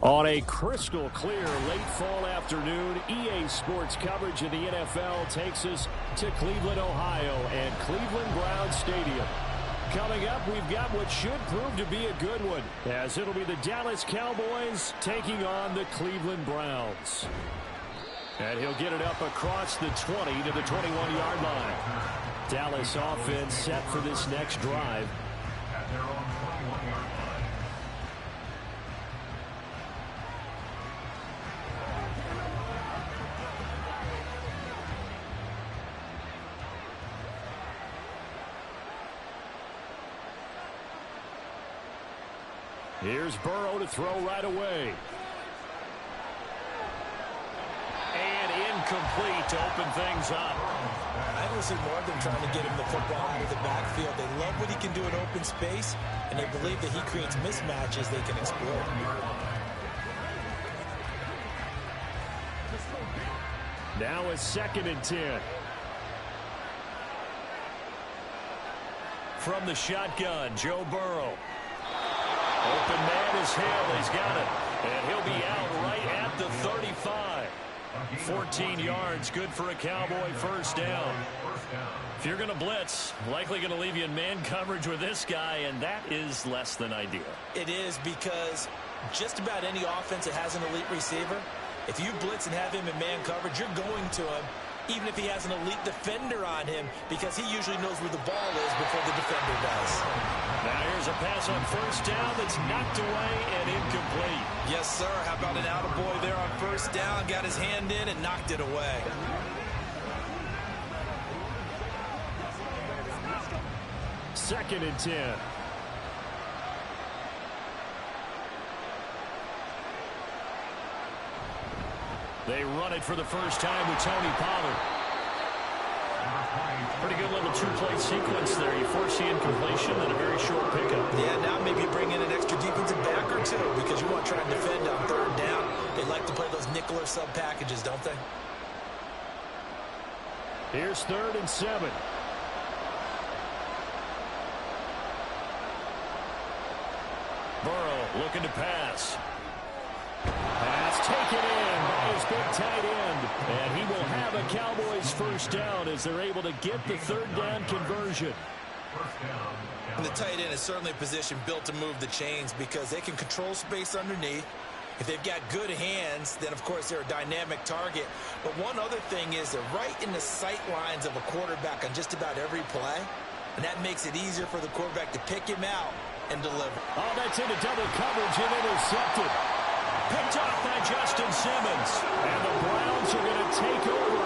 On a crystal clear late fall afternoon, EA Sports coverage of the NFL takes us to Cleveland, Ohio, and Cleveland Browns Stadium. Coming up, we've got what should prove to be a good one, as it'll be the Dallas Cowboys taking on the Cleveland Browns. And he'll get it up across the 20 to the 21-yard line. Dallas offense set for this next drive. Here's Burrow to throw right away. And incomplete to open things up. I don't see more of them trying to get him the football out of the backfield. They love what he can do in open space, and they believe that he creates mismatches they can exploit. Now a 2nd and 10. From the shotgun, Joe Burrow. Open man is Hill. He's got it. And he'll be out right at the 35. 14 yards, good for a Cowboy first down. If you're going to blitz, likely going to leave you in man coverage with this guy, and that is less than ideal. It is, because just about any offense that has an elite receiver, if you blitz and have him in man coverage, you're going to him, even if he has an elite defender on him, because he usually knows where the ball is before the defender does. Now here's a pass on first down that's knocked away and incomplete. Yes, sir. How about an attaboy there on first down? Got his hand in and knocked it away. Second and 10. They run it for the first time with Tony Pollard. Pretty good little two-play sequence there. You force the incompletion and a very short pickup. Yeah, now maybe you bring in an extra defensive back or two, because you want to try and defend on third down. They like to play those nickel or sub packages, don't they? Here's 3rd and 7. Burrow looking to pass. Pass taken in by his big tight end. And he will have a Cowboys first down as they're able to get the third down conversion. And the tight end is certainly a position built to move the chains, because they can control space underneath. If they've got good hands, then of course they're a dynamic target. But one other thing is they're right in the sight lines of a quarterback on just about every play. And that makes it easier for the quarterback to pick him out and deliver. Oh, that's into double coverage and intercepted. Picked off by Justin Simmons. And the Browns are going to take over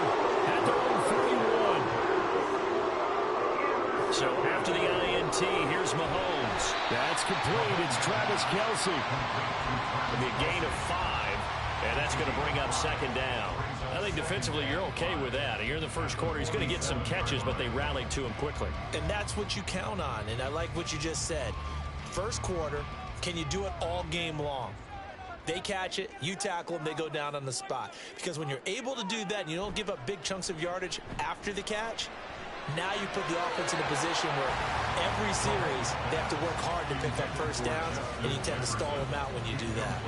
at their own 41. So after the INT, here's Mahomes. That's complete. It's Travis Kelce. It'll be a gain of 5, and that's going to bring up 2nd down. I think defensively you're okay with that. Here in the first quarter, he's going to get some catches, but they rallied to him quickly. And that's what you count on, and I like what you just said. First quarter, can you do it all game long? They catch it, you tackle them, they go down on the spot. Because when you're able to do that and you don't give up big chunks of yardage after the catch, now you put the offense in a position where every series they have to work hard to pick up first downs, and you tend to stall them out when you do that.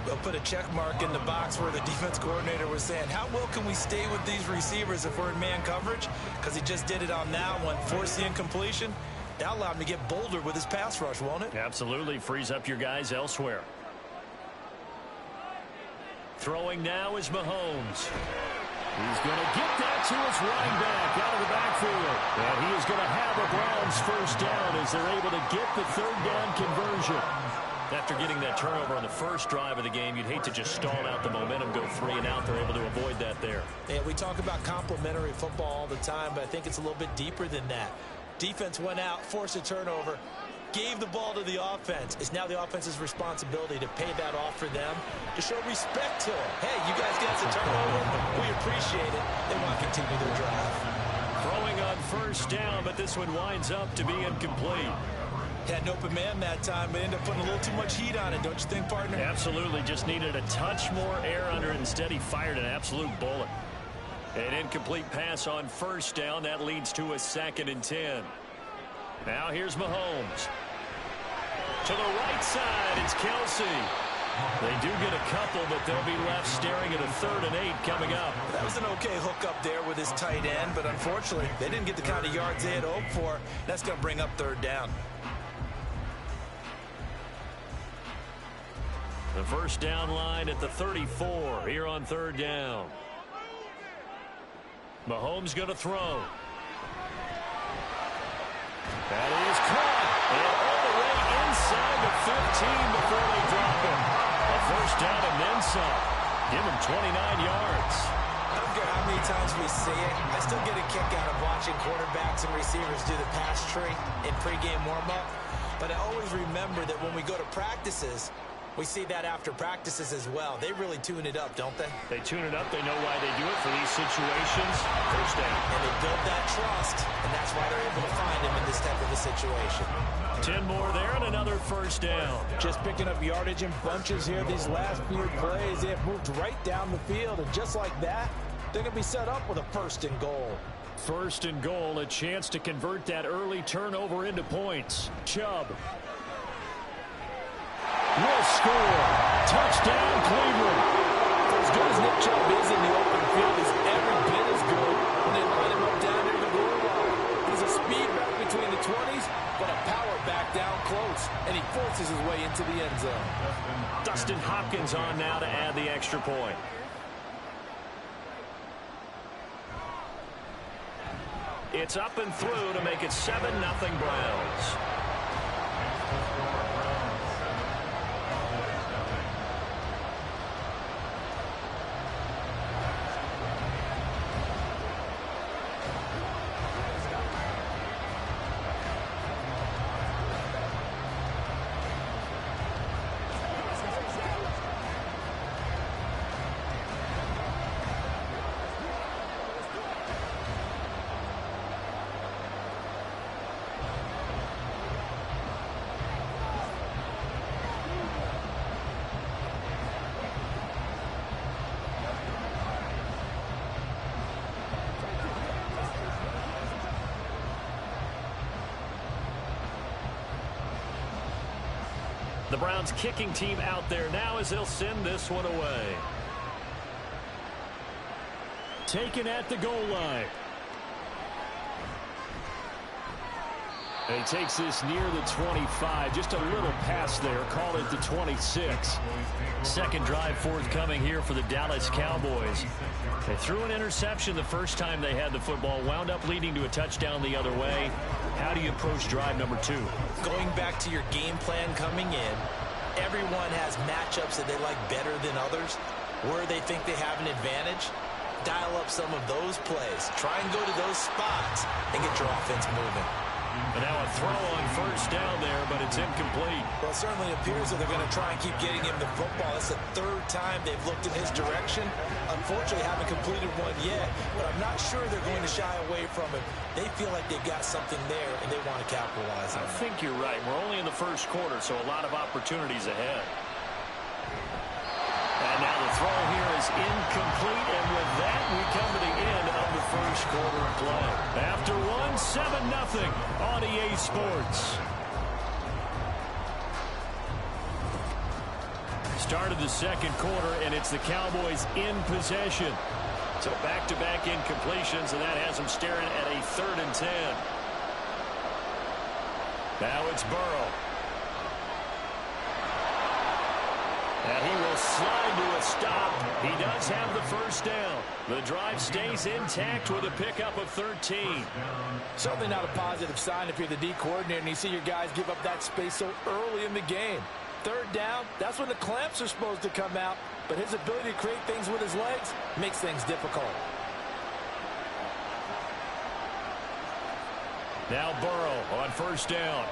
They'll put a check mark in the box where the defense coordinator was saying, how well can we stay with these receivers if we're in man coverage? Because he just did it on that one, forced the incompletion. That'll allow him to get bolder with his pass rush, won't it? Absolutely. Frees up your guys elsewhere. Throwing now is Mahomes. He's going to get that to his running back out of the backfield. And he is going to have a Browns first down as they're able to get the third down conversion. After getting that turnover on the first drive of the game, you'd hate to just stall out the momentum, go 3 and out. They're able to avoid that there. Yeah, we talk about complementary football all the time, but I think it's a little bit deeper than that. Defense went out, forced a turnover, gave the ball to the offense. It's now the offense's responsibility to pay that off for them, to show respect to them. Hey, you guys got the turnover. We appreciate it. They want to continue their drive. Throwing on first down, but this one winds up to be incomplete. Had an open man that time, but ended up putting a little too much heat on it, don't you think, partner? Absolutely. Just needed a touch more air under it. Instead, he fired an absolute bullet. An incomplete pass on first down. That leads to a 2nd and 10. Now here's Mahomes. To the right side, it's Kelce. They do get a couple, but they'll be left staring at a 3rd and 8 coming up. That was an okay hook up there with his tight end, but unfortunately, they didn't get the kind of yards they had hoped for. That's going to bring up 3rd down. The first down line at the 34 here on 3rd down. Mahomes going to throw. That is caught. And all the way inside the 15 before they drop him. A first down and then some. Give him 29 yards. I don't care how many times we see it. I still get a kick out of watching quarterbacks and receivers do the pass tree in pregame warm-up. But I always remember that when we go to practices, we see that after practices as well. They really tune it up, don't they? They tune it up. They know why they do it for these situations. First down. And they build that trust, and that's why they're able to find him in this type of a situation. 10 more there and another first down. Just picking up yardage in bunches here. These last few plays, they have moved right down the field. And just like that, they're going to be set up with a 1st and goal. 1st and goal, a chance to convert that early turnover into points. Chubb will score. Touchdown, Cleveland. For as good as Nick Chubb is in the open field, he's every bit as good when they line him up down near the goal line. He's a speed back between the 20s, but a power back down close, and he forces his way into the end zone. Dustin Hopkins on now to add the extra point. It's up and through to make it 7-0 Browns. The Browns kicking team out there now as they'll send this one away. Taken at the goal line. He takes this near the 25. Just a little pass there. Call it the 26. Second drive forthcoming here for the Dallas Cowboys. They threw an interception the first time they had the football. Wound up leading to a touchdown the other way. How do you approach drive number 2? Going back to your game plan coming in, everyone has matchups that they like better than others. Where they think they have an advantage, dial up some of those plays. Try and go to those spots and get your offense moving. And now a throw on first down there, but it's incomplete. Well, it certainly appears that they're going to try and keep getting him the football. That's the 3rd time they've looked in his direction. Unfortunately, haven't completed one yet, but I'm not sure they're going to shy away from him. They feel like they've got something there, and they want to capitalize on it. I think you're right. We're only in the first quarter, so a lot of opportunities ahead. And now the throw here is incomplete, and with that, we come to the end of the first quarter of play. After one, 7-0 on EA Sports. Start of the second quarter, and it's the Cowboys in possession. So back-to-back incompletions, and that has them staring at a 3rd and 10. Now it's Burrow. And he will slide to a stop. He does have the first down. The drive stays intact with a pickup of 13. Certainly not a positive sign if you're the D coordinator and you see your guys give up that space so early in the game. 3rd down, that's when the clamps are supposed to come out. But his ability to create things with his legs makes things difficult. Now Burrow on first down.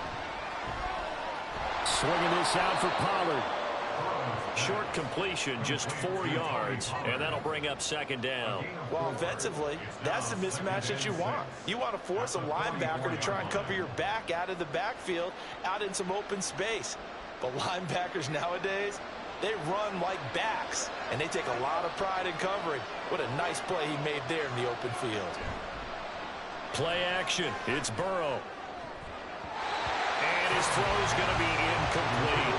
Swinging this out for Pollard. Short completion, just 4 yards, and that'll bring up 2nd down. Well, offensively, that's the mismatch that you want. You want to force a linebacker to try and cover your back out of the backfield, out in some open space. But linebackers nowadays, they run like backs, and they take a lot of pride in covering. What a nice play he made there in the open field. Play action. It's Burrow. And And his throw is going to be incomplete.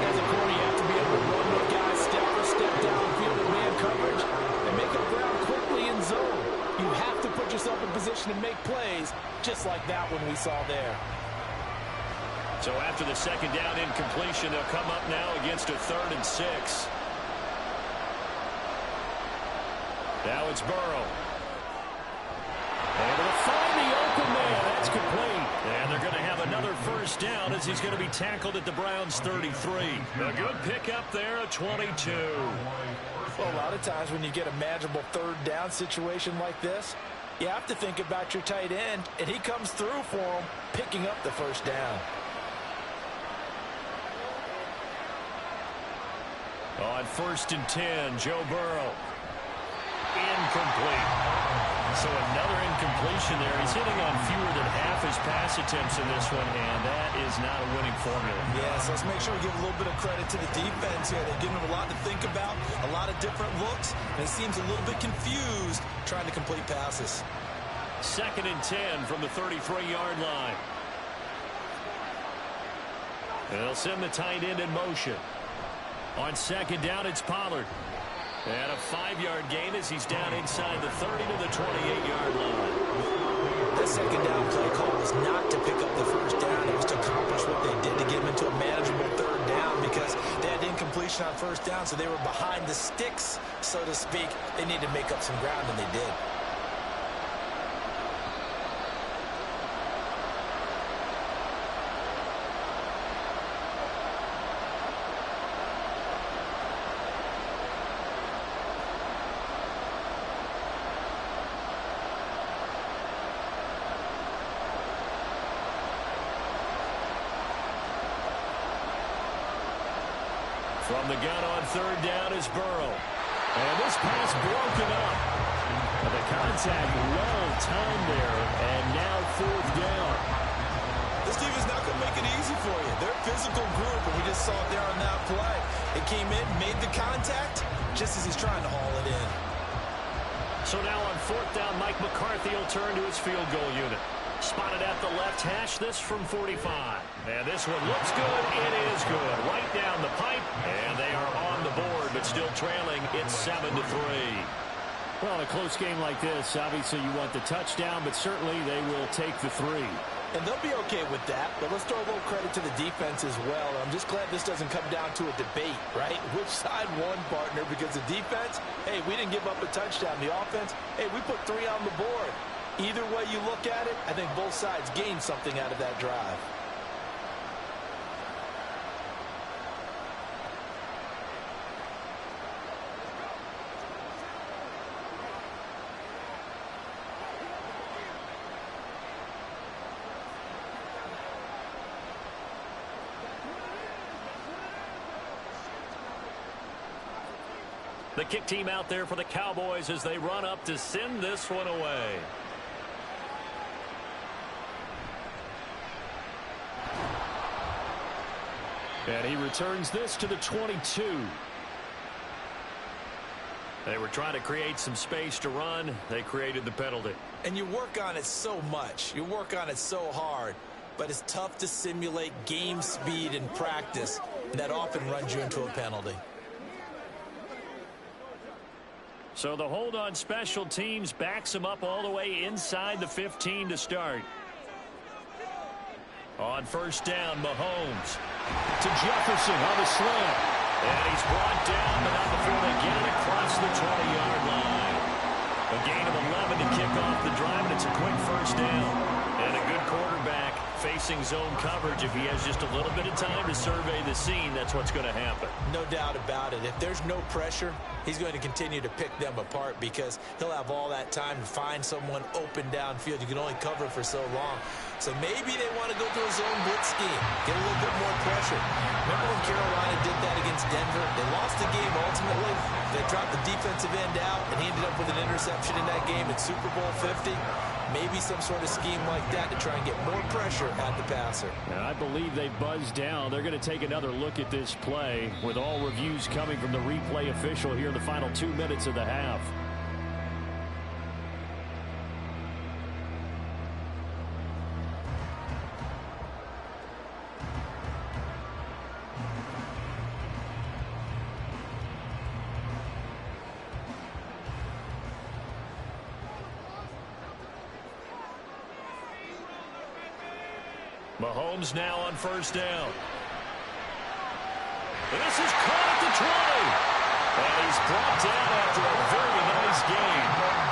As a corner, you have to be able to run with guys step for step downfield in man coverage and make up ground quickly in zone. You have to put yourself in position to make plays, just like that one we saw there. So after the second down incompletion, they'll come up now against a 3rd and 6. Now it's Burrow. And they'll find the open man. That's complete. And they're going to have another first down as he's going to be tackled at the Browns' 33. A good pickup there, a 22. Well, a lot of times when you get a manageable 3rd down situation like this, you have to think about your tight end, and he comes through for him, picking up the first down. On 1st and 10, Joe Burrow. Incomplete. So another incompletion there. He's hitting on fewer than half his pass attempts in this one, and that is not a winning formula. Yeah, so let's make sure we give a little bit of credit to the defense here. They're giving him a lot to think about, a lot of different looks, and it seems a little bit confused trying to complete passes. 2nd and 10 from the 33-yard line. And they'll send the tight end in motion. On 2nd down, it's Pollard. And a 5-yard gain as he's down inside the 30 to the 28-yard line. That 2nd down play call was not to pick up the first down. It was to accomplish what they did, to get them into a manageable 3rd down, because they had incompletion on 1st down, so they were behind the sticks, so to speak. They needed to make up some ground, and they did. From the gun on 3rd down is Burrow. And this pass broken up. And the contact well timed there. And now 4th down. This team is not going to make it easy for you. They're a physical group, and we just saw it there on that play. It came in, made the contact, just as he's trying to haul it in. So now on 4th down, Mike McCarthy will turn to his field goal unit. Spotted at the left hash, this from 45. And this one looks good. It is good. Right down the pipe. And they are on the board, but still trailing. It's 7-3. Well, in a close game like this, obviously you want the touchdown, but certainly they will take the 3. And they'll be okay with that, but let's throw a little credit to the defense as well. I'm just glad this doesn't come down to a debate, right? Which side won, partner? Because the defense, hey, we didn't give up a touchdown. The offense, hey, we put 3 on the board. Either way you look at it, I think both sides gained something out of that drive. The kick team out there for the Cowboys as they run up to send this one away. And he returns this to the 22. They were trying to create some space to run. They created the penalty. And you work on it so much. You work on it so hard. But it's tough to simulate game speed in practice. And that often runs you into a penalty. So the hold on special teams backs him up all the way inside the 15 to start. On 1st down, Mahomes to Jefferson on the slant. And he's brought down, but not before they get it across the 20-yard line. A gain of 11 to kick off the drive, and it's a quick first down. And a good quarterback facing zone coverage. If he has just a little bit of time to survey the scene, that's what's going to happen. No doubt about it. If there's no pressure, he's going to continue to pick them apart because he'll have all that time to find someone open downfield. You can only cover for so long. So maybe they want to go to a zone blitz scheme, get a little bit more pressure. Remember when Carolina did that against Denver? They lost the game ultimately. They dropped the defensive end out, and he ended up with an interception in that game at Super Bowl 50. Maybe some sort of scheme like that to try and get more pressure at the passer. And I believe they buzzed down. They're going to take another look at this play with all reviews coming from the replay official here in the final 2 minutes of the half. Mahomes now on first down. This is caught at the 20. And he's brought down after a very nice gain.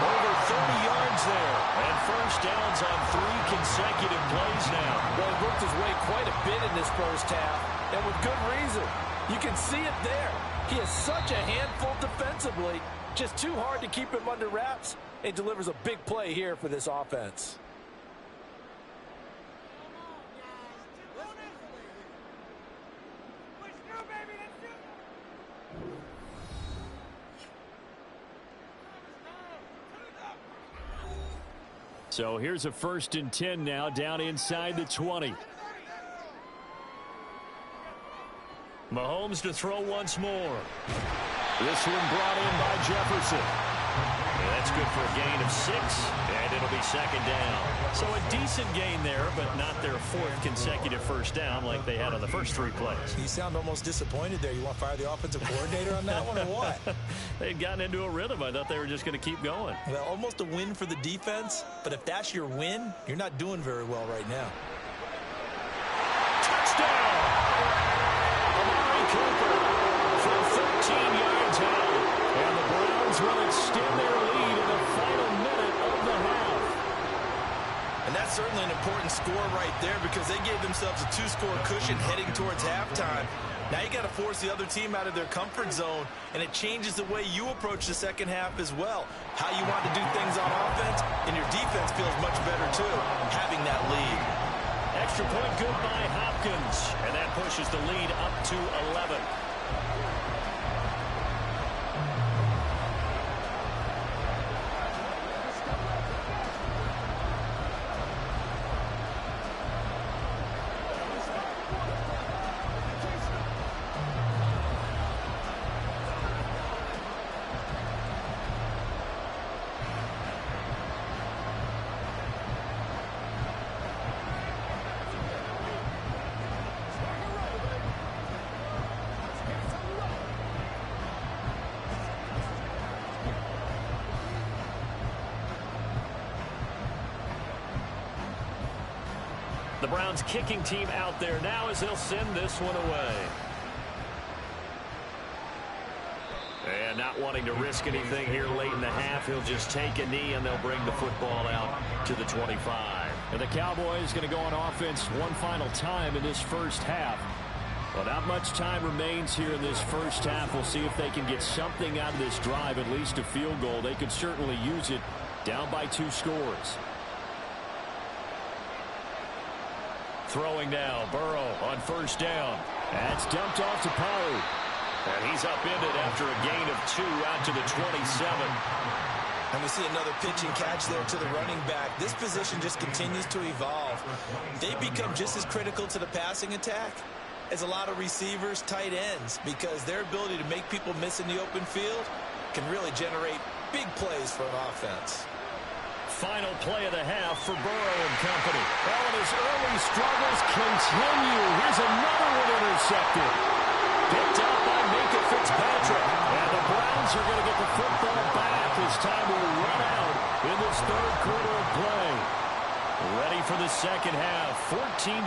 Over 30 yards there. And first downs on 3 consecutive plays now. Well, he worked his way quite a bit in this first half, and with good reason. You can see it there. He is such a handful defensively. Just too hard to keep him under wraps. He delivers a big play here for this offense. So here's a 1st and 10 now, down inside the 20. Mahomes to throw once more. This one brought in by Jefferson. And that's good for a gain of 6, and it'll be 2nd down. So a decent gain there, but not their 4th consecutive first down like they had on the first 3 plays. You sound almost disappointed there. You want to fire the offensive coordinator on that one or what? They'd gotten into a rhythm. I thought they were just going to keep going. Well, almost a win for the defense, but if that's your win, you're not doing very well right now. Touchdown! Amari Cooper from 13 yards out. And the Browns will extend their lead in the final minute of the half. And that's certainly an important score right there because they gave themselves a 2-score cushion heading towards halftime. Now you got to force the other team out of their comfort zone, and it changes the way you approach the second half as well. How you want to do things on offense, and your defense feels much better too, having that lead. Extra point good by Hopkins, and that pushes the lead up to 11. The Browns kicking team out there now as they'll send this one away. And not wanting to risk anything here late in the half, he'll just take a knee and they'll bring the football out to the 25. And the Cowboys going to go on offense one final time in this first half. Well, not much time remains here in this first half. We'll see if they can get something out of this drive, at least a field goal. They could certainly use it down by 2 scores. Throwing now, Burrow on first down. That's dumped off to Pollard. And he's upended after a gain of 2 out to the 27. And we see another pitch and catch there to the running back. This position just continues to evolve. They become just as critical to the passing attack as a lot of receivers, tight ends, because their ability to make people miss in the open field can really generate big plays for an offense. Final play of the half for Burrow and company. Well, and his early struggles continue. Here's another one intercepted. Picked up by Minkah Fitzpatrick. And the Browns are going to get the football back as time will run out in this 3rd quarter of play. Ready for the second half. 14-3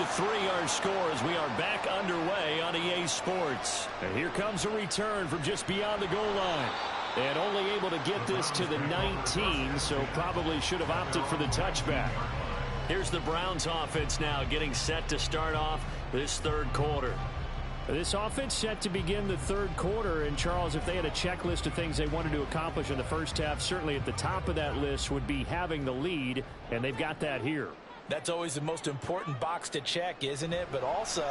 our score as we are back underway on EA Sports. And here comes a return from just beyond the goal line. And only able to get this to the 19, so probably should have opted for the touchback. Here's the Browns offense now getting set to start off this 3rd quarter. This offense set to begin the 3rd quarter, and Charles, if they had a checklist of things they wanted to accomplish in the first half, certainly at the top of that list would be having the lead, and they've got that here. That's always the most important box to check, isn't it? But also,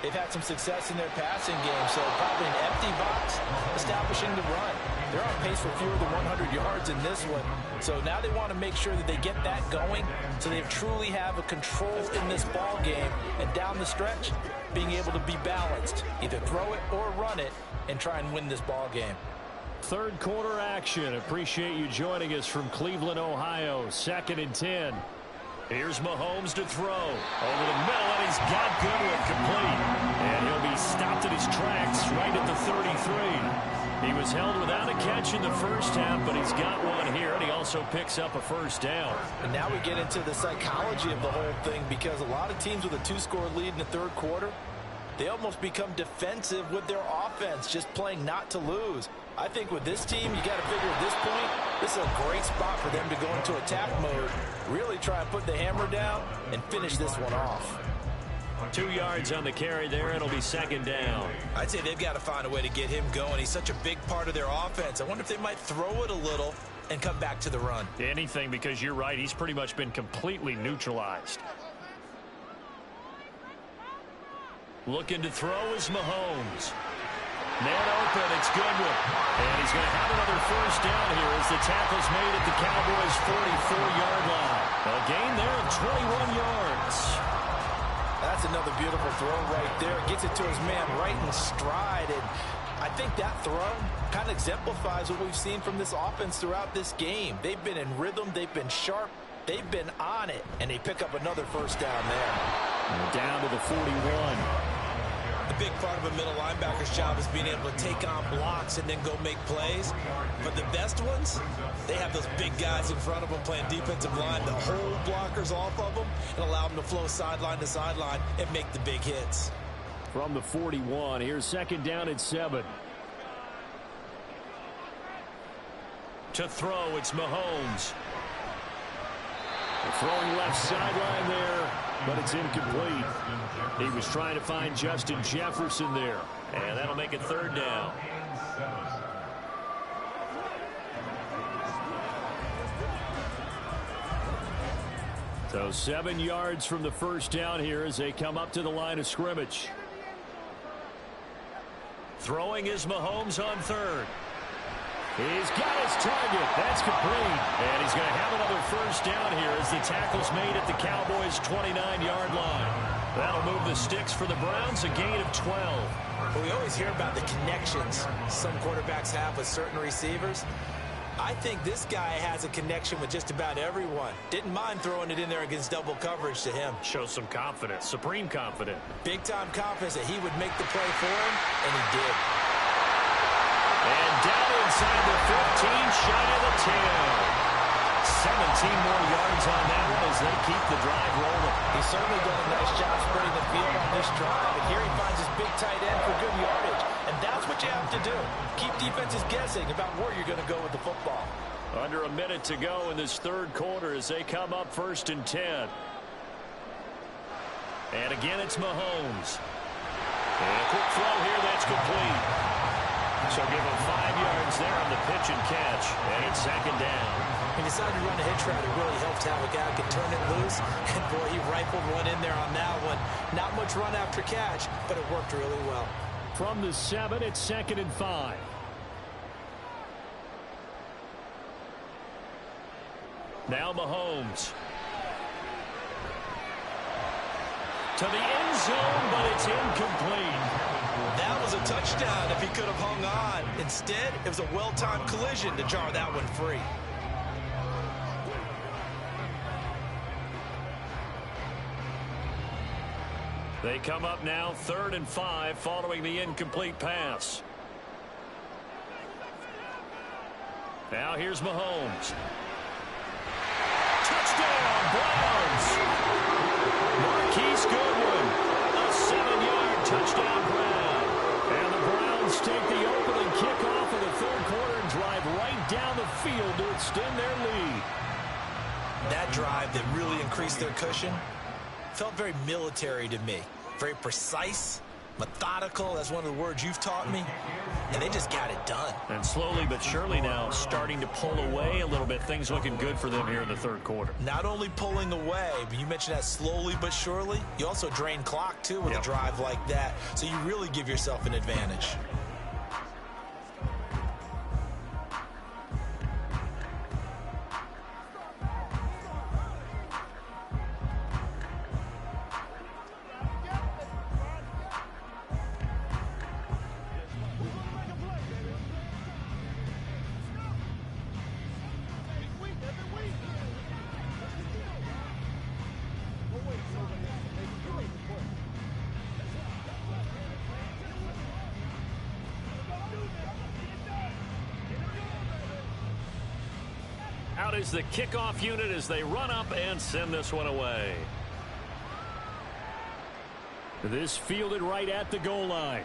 they've had some success in their passing game, so probably an empty box establishing the run. They're on pace for fewer than 100 yards in this one. So now they want to make sure that they get that going so they truly have a control in this ball game. And down the stretch, being able to be balanced. Either throw it or run it and try and win this ball game. 3rd quarter action. Appreciate you joining us from Cleveland, Ohio. 2nd and 10. Here's Mahomes to throw. Over the middle, and he's got Goodwin complete. And he'll be stopped in his tracks right at the 33. He was held without a catch in the first half, but he's got one here, and he also picks up a first down. And now we get into the psychology of the whole thing, because a lot of teams with a 2-score lead in the third quarter, they almost become defensive with their offense, just playing not to lose. I think with this team, you got to figure at this point, this is a great spot for them to go into attack mode, really try and put the hammer down and finish this one off. 2 yards on the carry there. It'll be second down. I'd say they've got to find a way to get him going. He's such a big part of their offense. I wonder if they might throw it a little and come back to the run. Anything, because you're right. He's pretty much been completely neutralized. Looking to throw is Mahomes. Man open, it's Goodwin. And he's going to have another first down here as the tackle's made at the Cowboys' 44-yard line. A gain there of 21 yards. That's another beautiful throw right there. Gets it to his man right in stride. And I think that throw kind of exemplifies what we've seen from this offense throughout this game. They've been in rhythm. They've been sharp. They've been on it. And they pick up another first down there. And down to the 41. The big part of a middle linebacker's job is being able to take on blocks and then go make plays. But the best ones, they have those big guys in front of them playing defensive line to hold blockers off of them and allow them to flow sideline to sideline and make the big hits. From the 41, here's second down and 7. To throw, it's Mahomes. Throwing left sideline there, but it's incomplete. He was trying to find Justin Jefferson there, and that'll make it third down. So 7 yards from the first down here as they come up to the line of scrimmage. Throwing is Mahomes on third. He's got his target. That's complete. And he's going to have another first down here as the tackle's made at the Cowboys' 29-yard line. That'll move the sticks for the Browns, a gain of 12. Well, we always hear about the connections some quarterbacks have with certain receivers. I think this guy has a connection with just about everyone. Didn't mind throwing it in there against double coverage to him. Shows some confidence, supreme confidence. Big-time confidence that he would make the play for him, and he did. And down inside the 15, shy of the 10. 17 more yards on that one as they keep the drive rolling. He's certainly done a nice job spreading the field on this drive. And here he finds his big tight end for good yardage. And that's what you have to do. Keep defenses guessing about where you're going to go with the football. Under a minute to go in this third quarter as they come up first and 10. And again, it's Mahomes. And a quick throw here, that's complete. So give him 5 yards there on the pitch and catch. And it's second down. He decided to run a hitch route. It really helped to have a guy who could turn it loose. And, boy, he rifled one in there on that one. Not much run after catch, but it worked really well. From the 7, it's second and 5. Now Mahomes. To the end zone, but it's incomplete. That was a touchdown if he could have hung on. Instead, it was a well-timed collision to jar that one free. They come up now, 3rd and 5, following the incomplete pass. Now here's Mahomes. Touchdown, Browns! Marquise Goodwin, a 7-yard touchdown grab. And the Browns take the opening kickoff of the third quarter and drive right down the field to extend their lead. That drive that really increased their cushion felt very military to me. Very precise, methodical. That's one of the words you've taught me. And they just got it done. And slowly but surely now starting to pull away a little bit. Things looking good for them here in the third quarter. Not only pulling away, but you mentioned that slowly but surely. You also drain clock, too, with a drive like that. So you really give yourself an advantage. is the kickoff unit as they run up and send this one away. This fielded right at the goal line.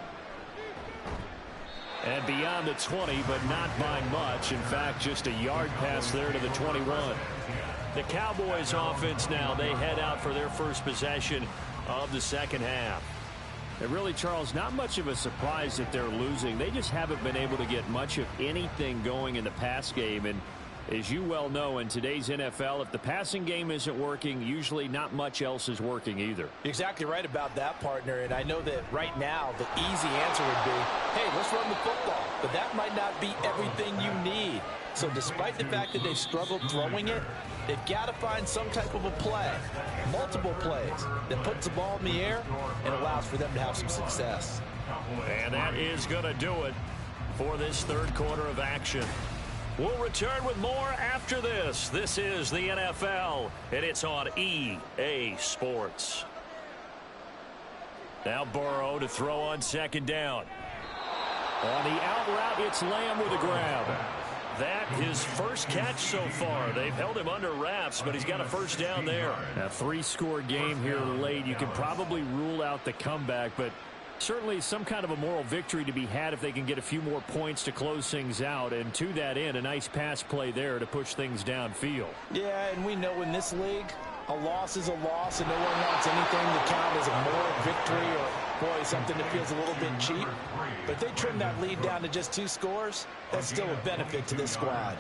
And beyond the 20, but not by much. In fact, just a yard pass there to the 21. The Cowboys offense now, they head out for their first possession of the second half. And really, Charles, not much of a surprise that they're losing. They just haven't been able to get much of anything going in the pass game. And as you well know, in today's NFL, if the passing game isn't working, usually not much else is working either. You're exactly right about that, partner. And I know that right now the easy answer would be, hey, let's run the football. But that might not be everything you need. So despite the fact that they've struggled throwing it, they've got to find some type of a play, multiple plays, that puts the ball in the air and allows for them to have some success. And that is going to do it for this third quarter of action. We'll return with more after this. This is the NFL, and it's on EA Sports. Now Burrow to throw on second down. On the out route, it's Lamb with a grab. That his first catch so far. They've held him under wraps, but he's got a first down there. A three-score game here late. You can probably rule out the comeback, but certainly some kind of a moral victory to be had if they can get a few more points to close things out. And to that end, a nice pass play there to push things downfield. Yeah, and we know in this league, a loss is a loss, and no one wants anything to count as a moral victory or, boy, something that feels a little bit cheap. But if they trim that lead down to just 2 scores, that's still a benefit to this squad.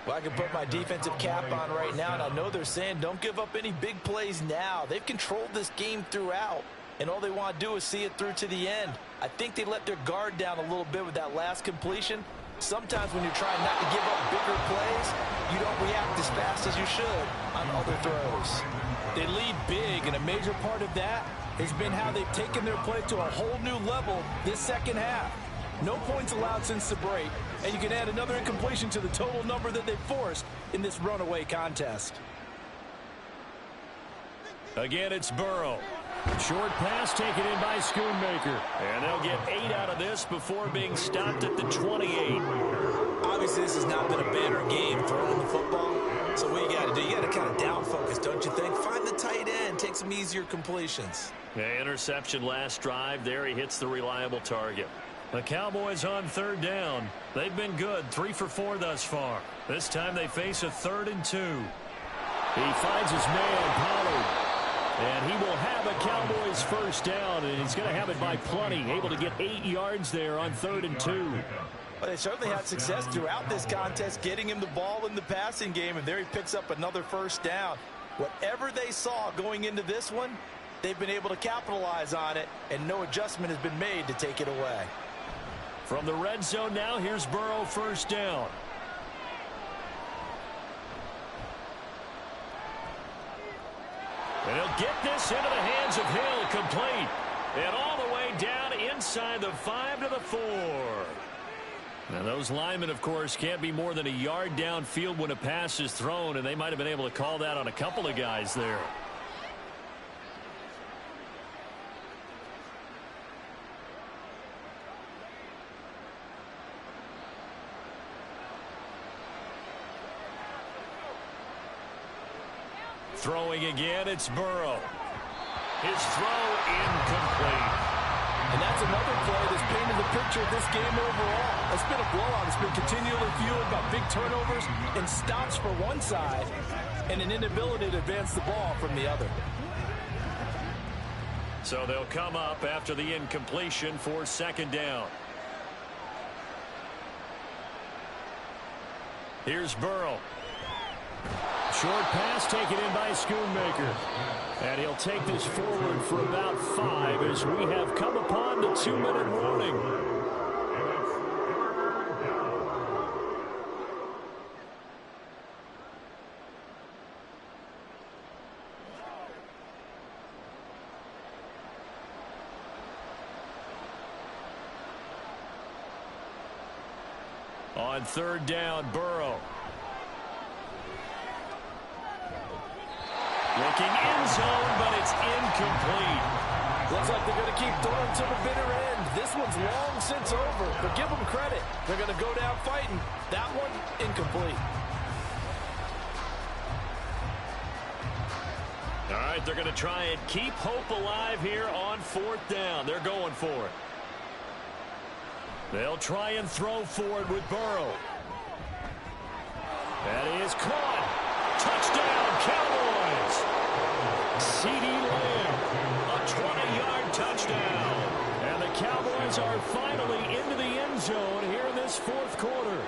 Well, I can put my defensive cap on right now, and I know they're saying don't give up any big plays now. They've controlled this game throughout, and all they want to do is see it through to the end. I think they let their guard down a little bit with that last completion. Sometimes when you're trying not to give up bigger plays, you don't react as fast as you should on other throws. They lead big, and a major part of that has been how they've taken their play to a whole new level this second half. No points allowed since the break, and you can add another incompletion to the total number that they've forced in this runaway contest. Again, it's Burrow. Short pass taken in by Schoonmaker. And they'll get 8 out of this before being stopped at the 28. Obviously, this has not been a banner game throwing the football. So what you got to do, you got to kind of down focus, don't you think? Find the tight end, take some easier completions. Yeah, interception last drive. There he hits the reliable target. The Cowboys on third down. They've been good, 3 for 4 thus far. This time they face a 3rd and 2. He finds his man, Pollard. And he will have a Cowboys first down, and he's going to have it by plenty. Able to get 8 yards there on 3rd and 2. Well, they certainly had success throughout this contest, getting him the ball in the passing game, and there he picks up another first down. Whatever they saw going into this one, they've been able to capitalize on it, and no adjustment has been made to take it away. From the red zone now, here's Burrow first down. And he'll get this into the hands of Hill, complete. And all the way down inside the 5 to the 4. Now those linemen, of course, can't be more than a yard downfield when a pass is thrown, and they might have been able to call that on a couple of guys there. Throwing again, it's Burrow. His throw incomplete. And that's another play that's painted the picture of this game overall. It's been a blowout. It's been continually fueled by big turnovers and stops for one side and an inability to advance the ball from the other. So they'll come up after the incompletion for second down. Here's Burrow. Short pass taken in by Schoonmaker. And he'll take this forward for about 5 as we have come upon the 2-minute warning. On third down, Burrow. Looking in zone, but it's incomplete. Looks like they're going to keep throwing to the bitter end. This one's long since over, but give them credit. They're going to go down fighting. That one, incomplete. All right, they're going to try and keep hope alive here on 4th down. They're going for it. They'll try and throw forward with Burrow. That is caught. Touchdown, Cowboys. CeeDee Lamb, a 20-yard touchdown. And the Cowboys are finally into the end zone here in this 4th quarter.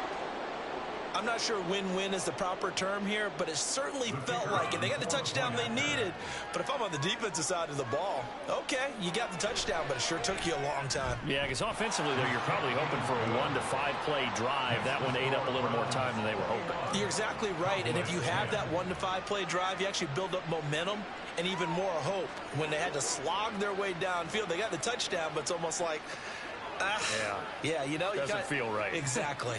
I'm not sure win-win is the proper term here, but it certainly felt like it. They got the touchdown they needed. But if I'm on the defensive side of the ball, okay, you got the touchdown, but it sure took you a long time. Yeah, because offensively, though, you're probably hoping for a 1 to 5 play drive. That one ate up a little more time than they were hoping. You're exactly right. And if you have that 1 to 5 play drive, you actually build up momentum and even more hope. When they had to slog their way downfield, they got the touchdown, but it's almost like, yeah, you know, doesn't feel right. Exactly.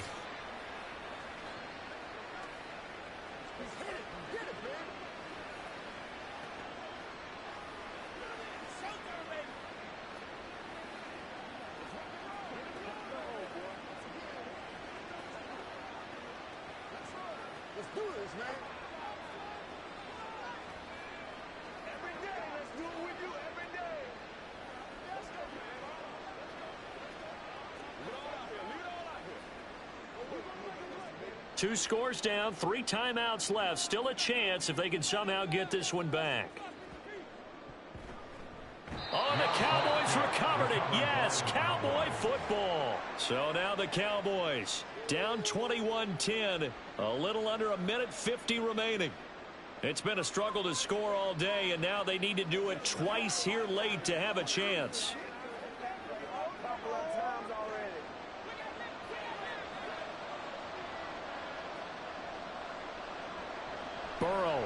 Let's do this, man. Every day, let's do it with you every day. Let's go, man. Leave it all out here. Leave it all out here. 2 scores down, 3 timeouts left. Still a chance if they can somehow get this one back. Oh, the Cowboys recovered it. Yes, Cowboy football. So now the Cowboys down 21-10. A little under 1:50 remaining. It's been a struggle to score all day, and now they need to do it twice here late to have a chance. Burrow.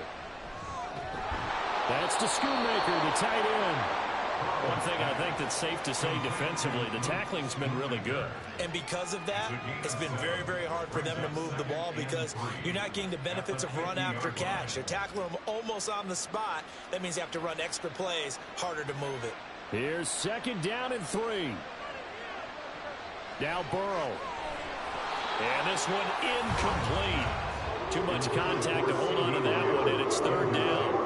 That's to Schoonmaker, the tight end. One thing I think that's safe to say defensively, the tackling's been really good. And because of that, it's been very, very hard for them to move the ball because you're not getting the benefits of run after catch. They're tackling them almost on the spot. That means you have to run extra plays, harder to move it. Here's 2nd down and 3. Now Burrow. And this one incomplete. Too much contact to hold on to that one, and it's 3rd down.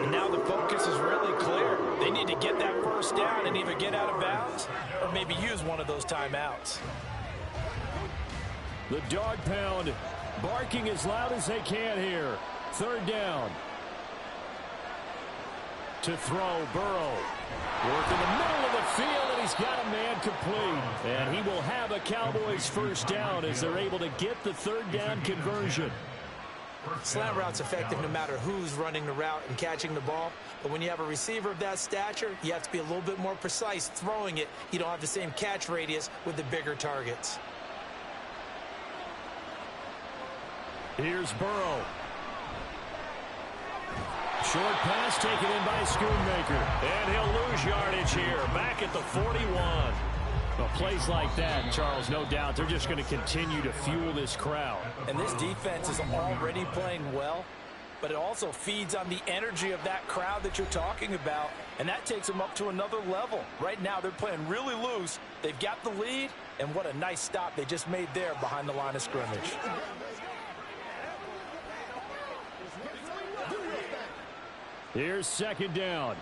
And now the focus is really clear. They need to get that 1st down and either get out of bounds or maybe use one of those timeouts. The dog pound barking as loud as they can here. 3rd down. To throw, Burrow. Work in the middle of the field, and he's got a man complete. And he will have a Cowboys 1st down as they're able to get the 3rd down conversion. Slant route's effective no matter who's running the route and catching the ball. But when you have a receiver of that stature, you have to be a little bit more precise throwing it. You don't have the same catch radius with the bigger targets. Here's Burrow. Short pass taken in by Schoonmaker. And he'll lose yardage here. Back at the 41. Well, plays like that, Charles, no doubt, they're just going to continue to fuel this crowd. And this defense is already playing well, but it also feeds on the energy of that crowd that you're talking about, and that takes them up to another level. Right now, they're playing really loose. They've got the lead, and what a nice stop they just made there behind the line of scrimmage. Here's 2nd down.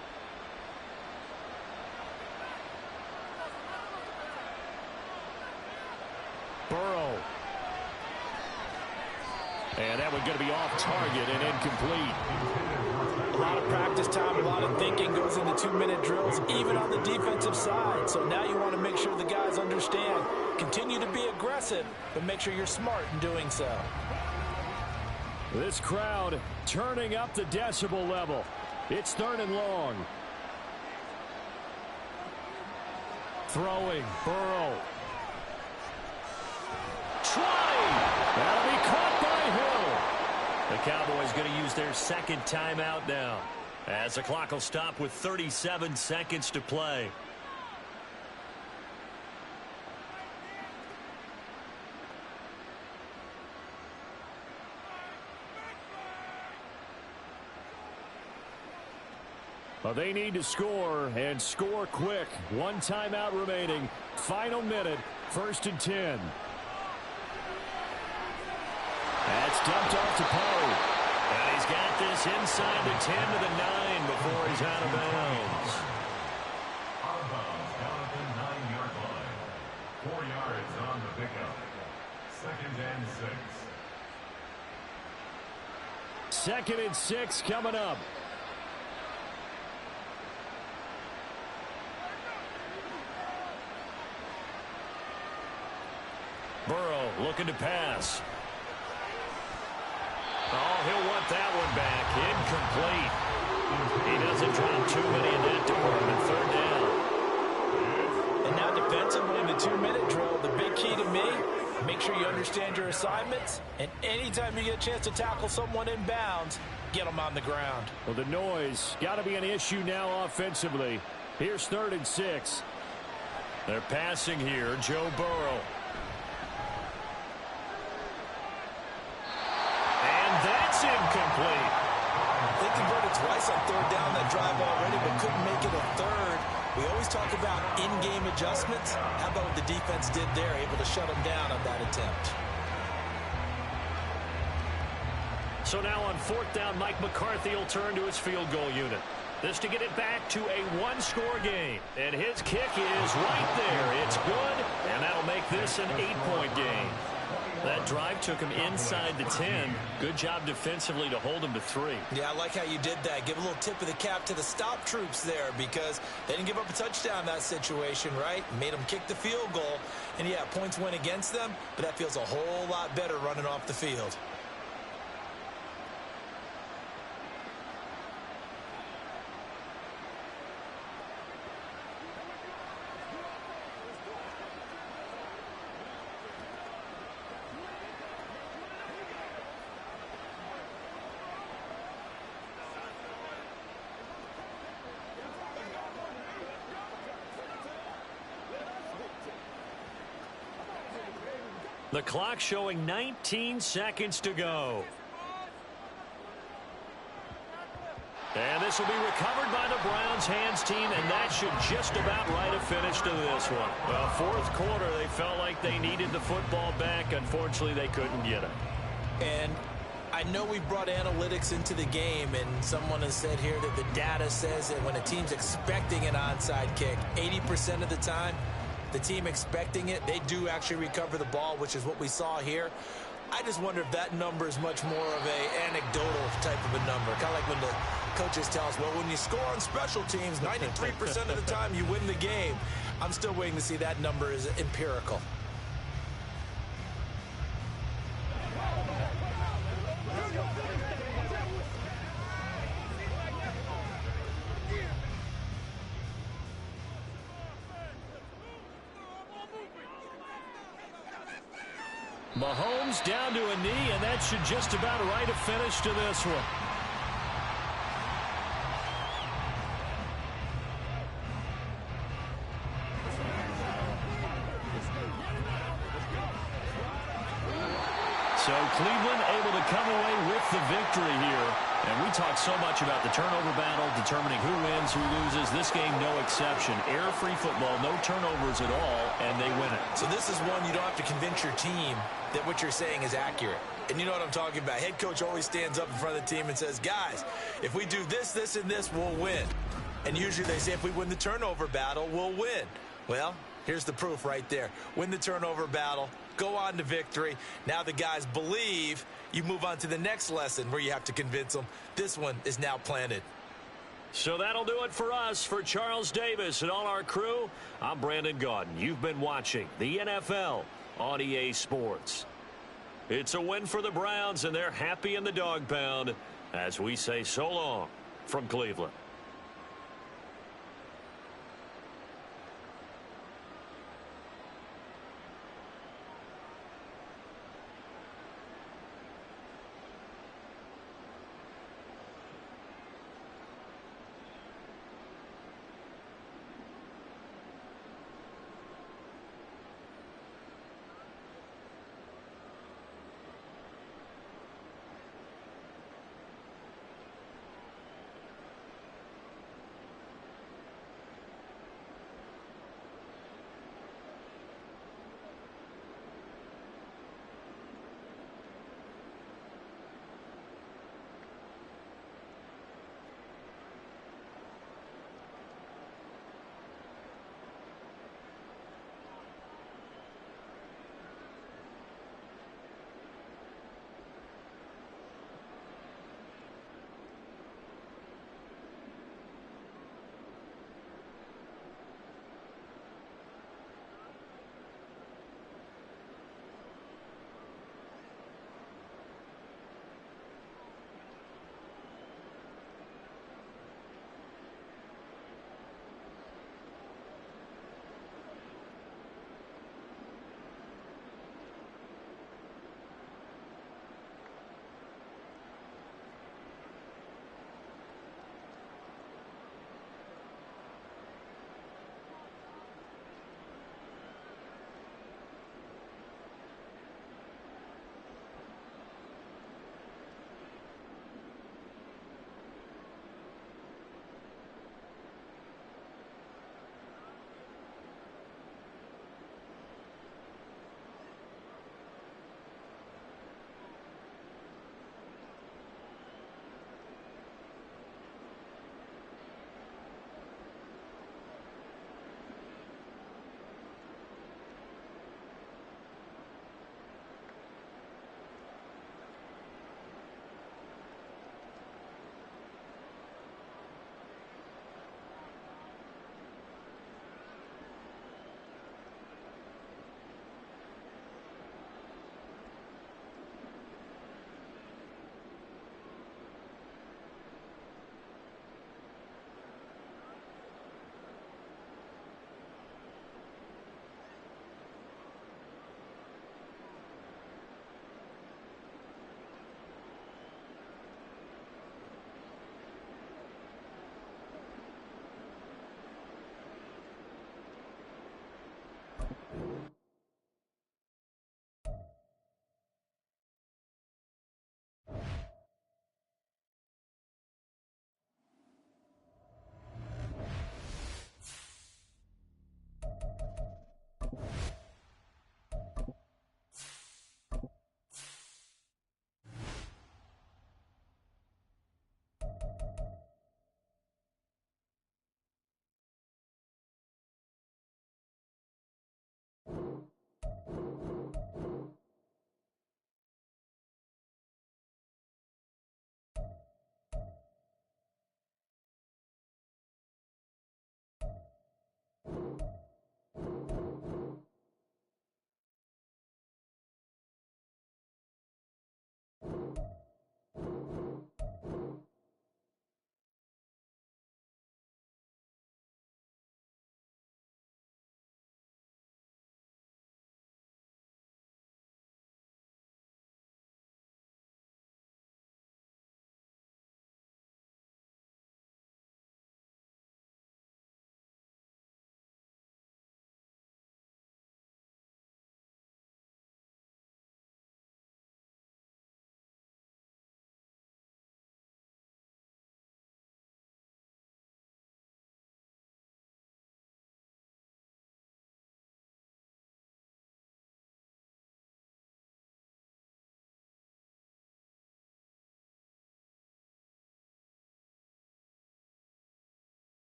Burrow. And that one's going to be off target and incomplete. A lot of practice time, a lot of thinking goes into 2-minute drills, even on the defensive side. So now you want to make sure the guys understand. Continue to be aggressive, but make sure you're smart in doing so. This crowd turning up the decibel level. It's 3rd and long. Throwing, Burrow. 20. That'll be caught by Hill. The Cowboys going to use their 2nd timeout now, as the clock will stop with 37 seconds to play. Well, they need to score, and score quick. 1 timeout remaining. Final minute, 1st and 10. That's dumped off to Poe. And he's got this this inside the 10 to the 9 before he's out of bounds. Out of bounds down at the 9-yard line. 4 yards on the pickup. 2nd and 6. 2nd and 6 coming up. Burrow looking to pass. Oh, he'll want that one back. Incomplete. He doesn't drop too many in that department. 3rd down. And now defensively in the 2-minute drill, the big key to me, make sure you understand your assignments, and anytime you get a chance to tackle someone in bounds, get them on the ground. Well, the noise got to be an issue now offensively. Here's 3rd and 6. They're passing here. Joe Burrow. And that's incomplete. They converted twice on 3rd down that drive already, but couldn't make it a 3rd. We always talk about in-game adjustments. How about what the defense did there, able to shut them down on that attempt? So now on 4th down, Mike McCarthy will turn to his field goal unit. This to get it back to a 1-score game. And his kick is right there. It's good, and that'll make this an 8-point game. That drive took him inside the 10. Good job defensively to hold him to 3. Yeah, I like how you did that. Give a little tip of the cap to the stop troops there because they didn't give up a touchdown in that situation, right? Made them kick the field goal. And, yeah, points went against them, but that feels a whole lot better running off the field. The clock showing 19 seconds to go. And this will be recovered by the Browns hands team, and that should just about write a finish to this one. Well, 4th quarter, they felt like they needed the football back. Unfortunately, they couldn't get it. And I know we brought analytics into the game, and someone has said here that the data says that when a team's expecting an onside kick, 80% of the time, the team expecting it, they do actually recover the ball, which is what we saw here. I just wonder if that number is much more of a anecdotal type of a number. Kind of like when the coaches tell us, well, when you score on special teams, 93% of the time you win the game. I'm still waiting to see that number is empirical. Mahomes down to a knee, and that should just about write a finish to this one. So Cleveland able to come away with the victory here. And we talk so much about the turnover battle, determining who wins, who loses. This game, no exception. Error-free football, no turnovers at all, and they win it. So this is one you don't have to convince your team that what you're saying is accurate. And you know what I'm talking about. Head coach always stands up in front of the team and says, guys, if we do this, this, and this, we'll win. And usually they say if we win the turnover battle, we'll win. Well, here's the proof right there. Win the turnover battle, go on to victory. Now the guys believe. You move on to the next lesson where you have to convince them. This one is now planted. So that'll do it for us. For Charles Davis and all our crew, I'm Brandon Gaudin. You've been watching the NFL on EA Sports. It's a win for the Browns, and they're happy in the dog pound as we say so long from Cleveland.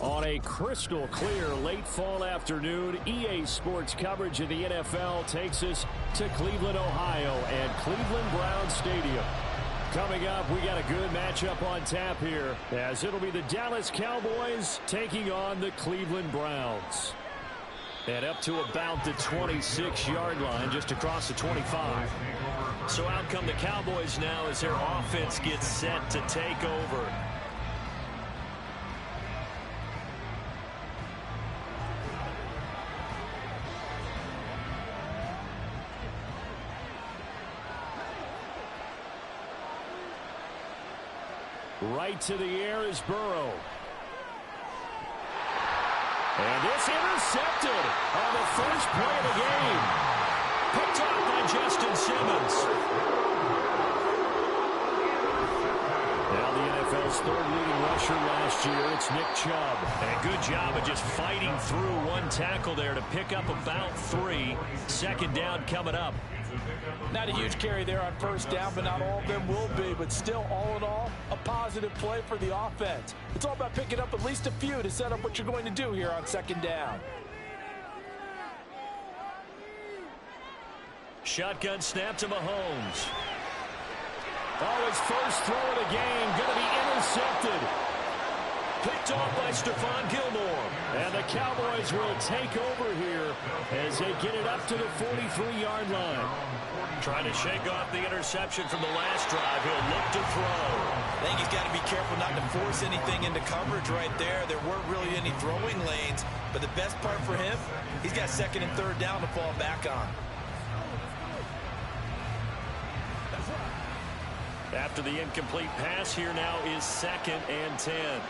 On a crystal clear late fall afternoon, EA Sports coverage of the NFL takes us to Cleveland, Ohio, and Cleveland Browns Stadium. Coming up, we got a good matchup on tap here, as it'll be the Dallas Cowboys taking on the Cleveland Browns. And up to about the 26-yard line, just across the 25. So out come the Cowboys now as their offense gets set to take over. Right to the air is Burrow. And this intercepted on the first play of the game. Picked up by Justin Simmons. Now the NFL's third leading rusher last year, it's Nick Chubb. And a good job of just fighting through one tackle there to pick up about 3. Second down coming up. Not a huge carry there on first down, but not all of them will be. But still, all in all, a positive play for the offense. It's all about picking up at least a few to set up what you're going to do here on second down. Shotgun snap to Mahomes. Oh, his first throw of the game going to be intercepted. Picked off by Stephon Gilmore. And the Cowboys will take over here as they get it up to the 43-yard line. Trying to shake off the interception from the last drive. He'll look to throw. I think he's got to be careful not to force anything into coverage right there. There weren't really any throwing lanes. But the best part for him, he's got second and third down to fall back on. After the incomplete pass, here now is 2nd and 10.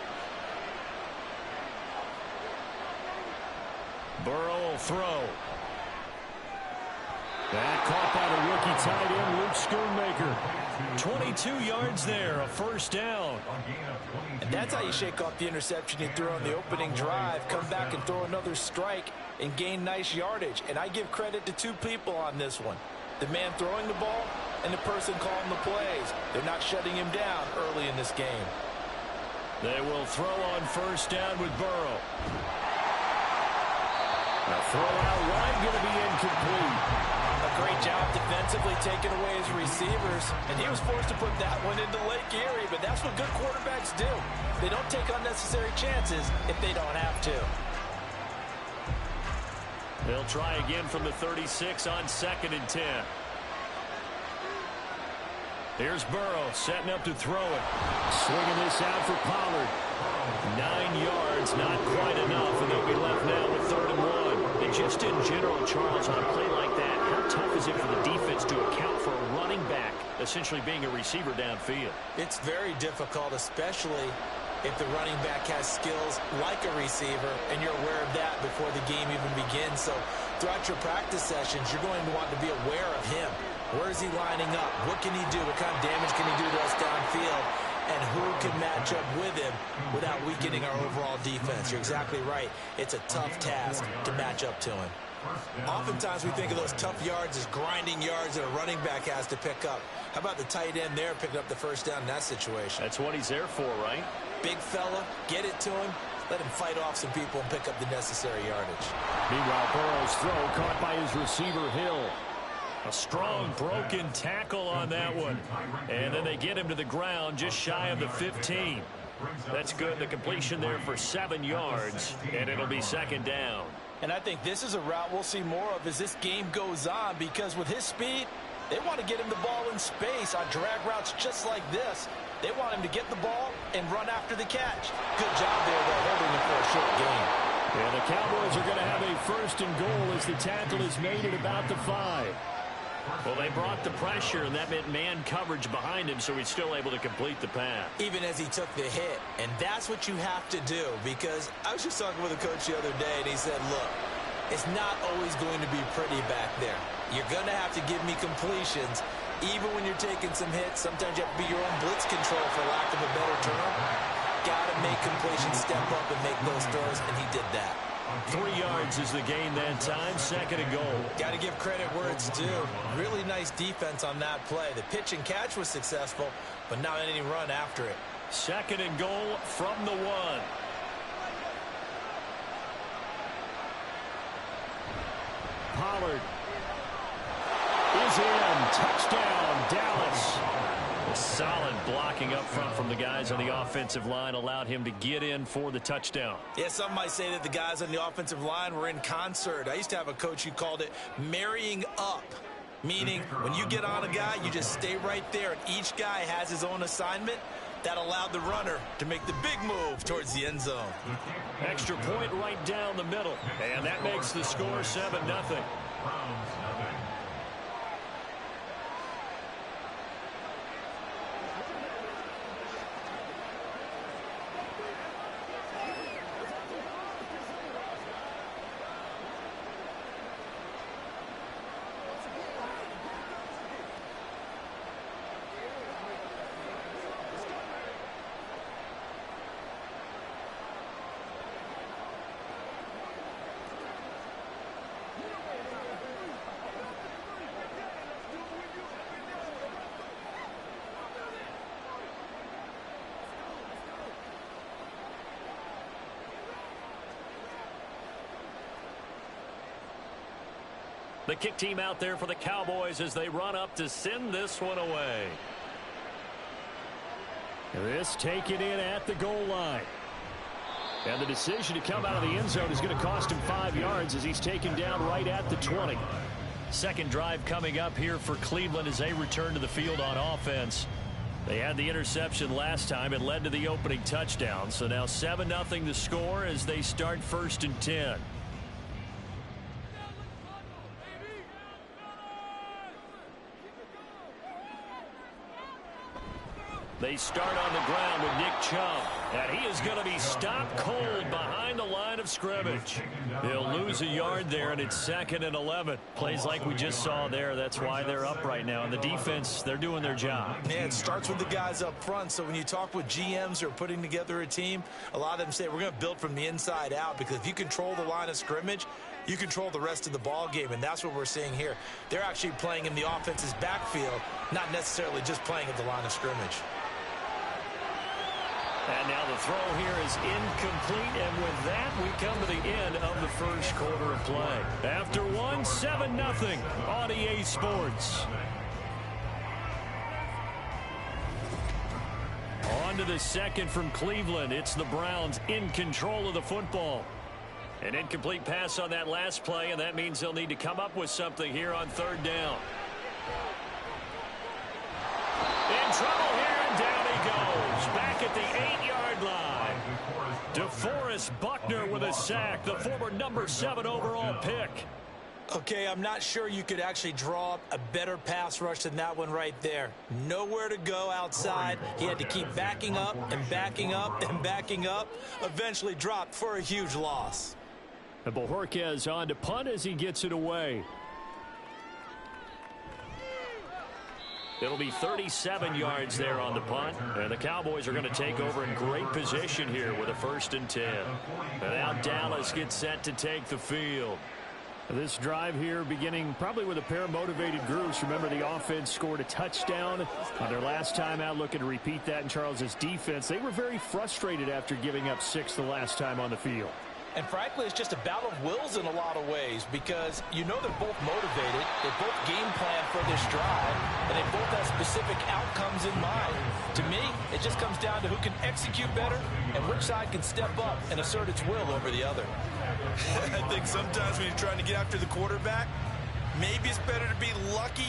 Burrow will throw. That caught by the rookie tight end, Luke Schoonmaker. 22 yards there, a first down. And that's how you shake off the interception you threw on the opening drive. Come back and throw another strike and gain nice yardage. And I give credit to 2 people on this one. The man throwing the ball and the person calling the plays. They're not shutting him down early in this game. They will throw on first down with Burrow. The throw out wide going to be incomplete. A great job defensively taking away his receivers. And he was forced to put that one into Lake Erie. But that's what good quarterbacks do. They don't take unnecessary chances if they don't have to. They'll try again from the 36 on 2nd and 10. Here's Burrow setting up to throw it. Swinging this out for Pollard. 9 yards, not quite enough, and they'll be left now with 3rd and 1. And just in general, Charles, on a play like that, how tough is it for the defense to account for a running back essentially being a receiver downfield? It's very difficult, especially if the running back has skills like a receiver, and you're aware of that before the game even begins. So throughout your practice sessions, you're going to want to be aware of him. Where is he lining up? What can he do? What kind of damage can he do to us downfield? And who can match up with him without weakening our overall defense? You're exactly right. It's a tough task to match up to him. Oftentimes we think of those tough yards as grinding yards that a running back has to pick up. How about the tight end there picking up the first down in that situation? That's what he's there for, right? Big fella, get it to him. Let him fight off some people and pick up the necessary yardage. Meanwhile, Burrow's throw caught by his receiver, Hill. A strong broken tackle on that one. And then they get him to the ground just shy of the 15. That's good. The completion there for 7 yards, and it'll be 2nd down. And I think this is a route we'll see more of as this game goes on, because with his speed, they want to get him the ball in space on drag routes just like this. They want him to get the ball and run after the catch. Good job there, though, holding him for a short gain. And the Cowboys are going to have a 1st and goal as the tackle is made at about the 5. Well, they brought the pressure, and that meant man coverage behind him, so he's still able to complete the pass. Even as he took the hit. And that's what you have to do, because I was just talking with a coach the other day, and he said, look, it's not always going to be pretty back there. You're going to have to give me completions. Even when you're taking some hits, sometimes you have to be your own blitz control, for lack of a better term. Got to make completions, step up, and make those throws, and he did that. 3 yards is the gain that time, 2nd and goal. Got to give credit where it's due. Really nice defense on that play. The pitch and catch was successful, but not any run after it. 2nd and goal from the 1. Pollard is in. Touchdown, Dallas. Solid blocking up front from the guys on the offensive line allowed him to get in for the touchdown. Yeah, some might say that the guys on the offensive line were in concert. I used to have a coach who called it marrying up, meaning when you get on a guy, you just stay right there, and each guy has his own assignment. That allowed the runner to make the big move towards the end zone. Extra point right down the middle, and that makes the score 7-0. The kick team out there for the Cowboys as they run up to send this one away. This taken in at the goal line. And the decision to come out of the end zone is going to cost him 5 yards as he's taken down right at the 20. Second drive coming up here for Cleveland as they return to the field on offense. They had the interception last time. It led to the opening touchdown. So now 7-0 the score as they start 1st and 10. They start on the ground with Nick Chubb, and he is going to be stopped cold behind the line of scrimmage. He'll lose a yard there, and it's 2nd and 11. Plays like we just saw there. That's why they're up right now. And the defense, they're doing their job. Yeah, it starts with the guys up front. So when you talk with GMs who are putting together a team, a lot of them say we're going to build from the inside out, because if you control the line of scrimmage, you control the rest of the ball game, and that's what we're seeing here. They're actually playing in the offense's backfield, not necessarily just playing at the line of scrimmage. And now the throw here is incomplete, and with that, we come to the end of the first quarter of play. After one, 7-0 on EA Sports. On to the second from Cleveland. It's the Browns in control of the football. An incomplete pass on that last play, and that means they'll need to come up with something here on 3rd down. In trouble here, and down he goes. Back at the 8-yard line. DeForest Buckner with a sack, the former number 7 overall pick. Okay, I'm not sure you could actually draw up a better pass rush than that one right there. Nowhere to go outside. He had to keep backing up and backing up and backing up. Eventually dropped for a huge loss. And Bojorquez on to punt as he gets it away. It'll be 37 yards there on the punt. And the Cowboys are going to take over in great position here with a 1st and 10. And now Dallas gets set to take the field. This drive here beginning probably with a pair of motivated groups. Remember, the offense scored a touchdown on their last time out, looking to repeat that in Charles's defense. They were very frustrated after giving up 6 the last time on the field. And frankly, it's just a battle of wills in a lot of ways, because you know they're both motivated, they both game plan for this drive, and they both have specific outcomes in mind. To me, it just comes down to who can execute better and which side can step up and assert its will over the other. I think sometimes when you're trying to get after the quarterback, maybe it's better to be lucky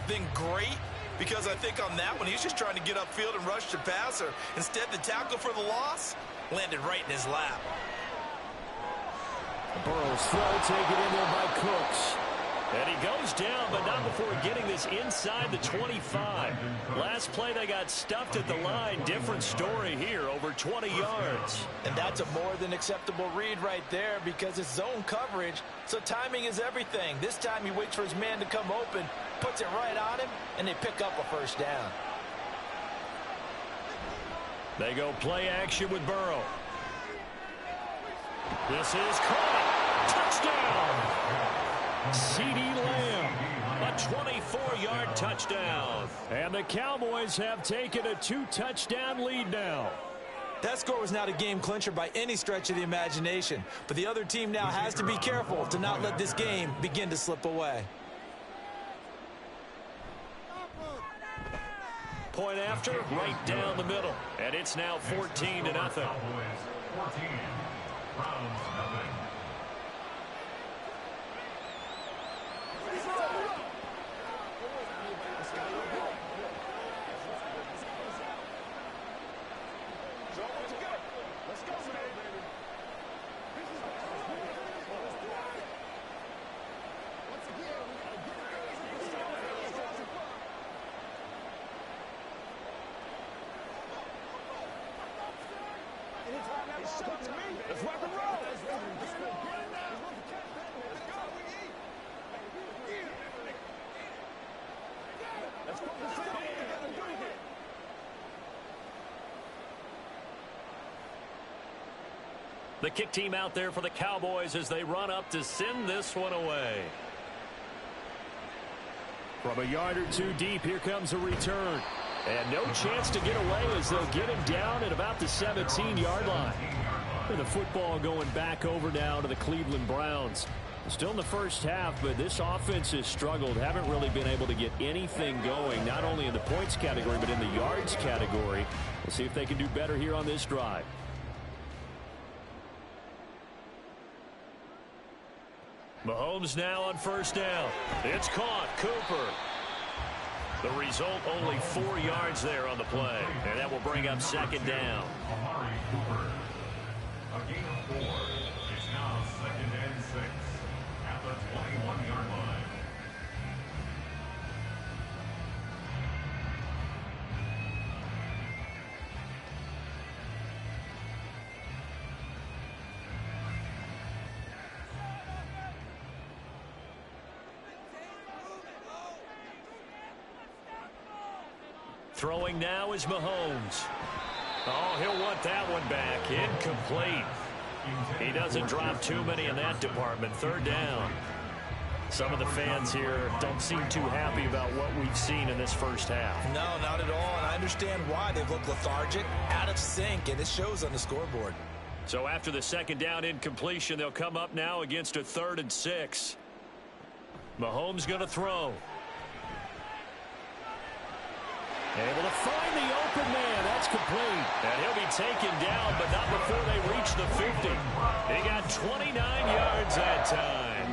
than great, because I think on that one, he's just trying to get upfield and rush the passer. Instead, the tackle for the loss landed right in his lap. Burrow's throw taken in there by Cooks. And he goes down, but not before getting this inside the 25. Last play, they got stuffed at the line. Different story here, over 20 yards. And that's a more than acceptable read right there because it's zone coverage, so timing is everything. This time he waits for his man to come open, puts it right on him, and they pick up a first down. They go play action with Burrow. This is caught. Touchdown. CeeDee Lamb, a 24-yard touchdown. And the Cowboys have taken a 2-touchdown lead now. That score was not a game clincher by any stretch of the imagination, but the other team now has to be careful to not let this game begin to slip away. Point after, right down the middle. And it's now 14-0. Cowboys 14, Browns nothing. Let's rock and roll. The kick team out there for the Cowboys as they run up to send this one away. From a yard or two deep, here comes a return. And no chance to get away as they'll get him down at about the 17-yard line. And the football going back over now to the Cleveland Browns. Still in the first half, but this offense has struggled. Haven't really been able to get anything going, not only in the points category, but in the yards category. We'll see if they can do better here on this drive. Mahomes now on first down. It's caught. Cooper. The result, only 4 yards there on the play. And that will bring up second down. Amari Cooper. A gain of 4. It's now 2nd and 6 at the 21-yard line. Throwing now is Mahomes. Oh, he'll want that one back. Incomplete. He doesn't drop too many in that department. Third down. Some of the fans here don't seem too happy about what we've seen in this first half. No, not at all, and I understand why. They've looked lethargic, out of sync, and it shows on the scoreboard. So after the second down incompletion, they'll come up now against a 3rd and 6. Mahomes going to throw. Able to find the open man. That's complete. And he'll be taken down, but not before they reach the 50. He got 29 yards that time.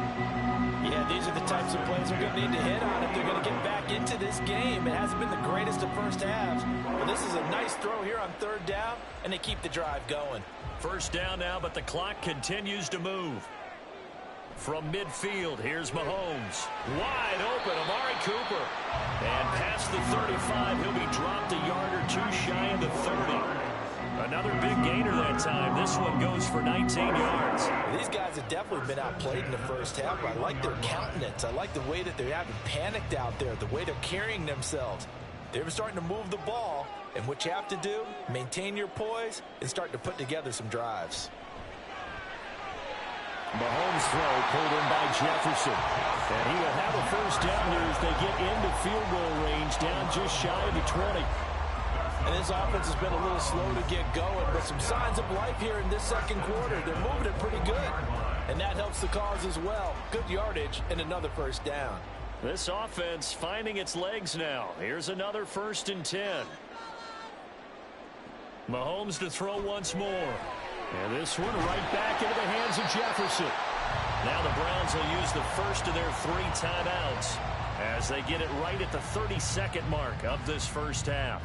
Yeah, these are the types of plays they're going to need to hit on if they're going to get back into this game. It hasn't been the greatest of first halves, but this is a nice throw here on 3rd down, and they keep the drive going. First down now, but the clock continues to move. From midfield, here's Mahomes. Wide open, Amari Cooper. And past the 35, he'll be dropped a yard or two shy of the 30. Another big gainer that time. This one goes for 19 yards. These guys have definitely been outplayed in the first half. I like their countenance. I like the way that they haven't panicked out there, the way they're carrying themselves. They're starting to move the ball, and what you have to do, maintain your poise and start to put together some drives. Mahomes throw pulled in by Jefferson. And he will have a first down here as they get into field goal range, down just shy of the 20. And this offense has been a little slow to get going, but some signs of life here in this second quarter. They're moving it pretty good. And that helps the cause as well. Good yardage and another first down. This offense finding its legs now. Here's another 1st and 10. Mahomes to throw once more. And this one right back into the hands of Jefferson. Now the Browns will use the first of their 3 timeouts as they get it right at the 32nd mark of this first half.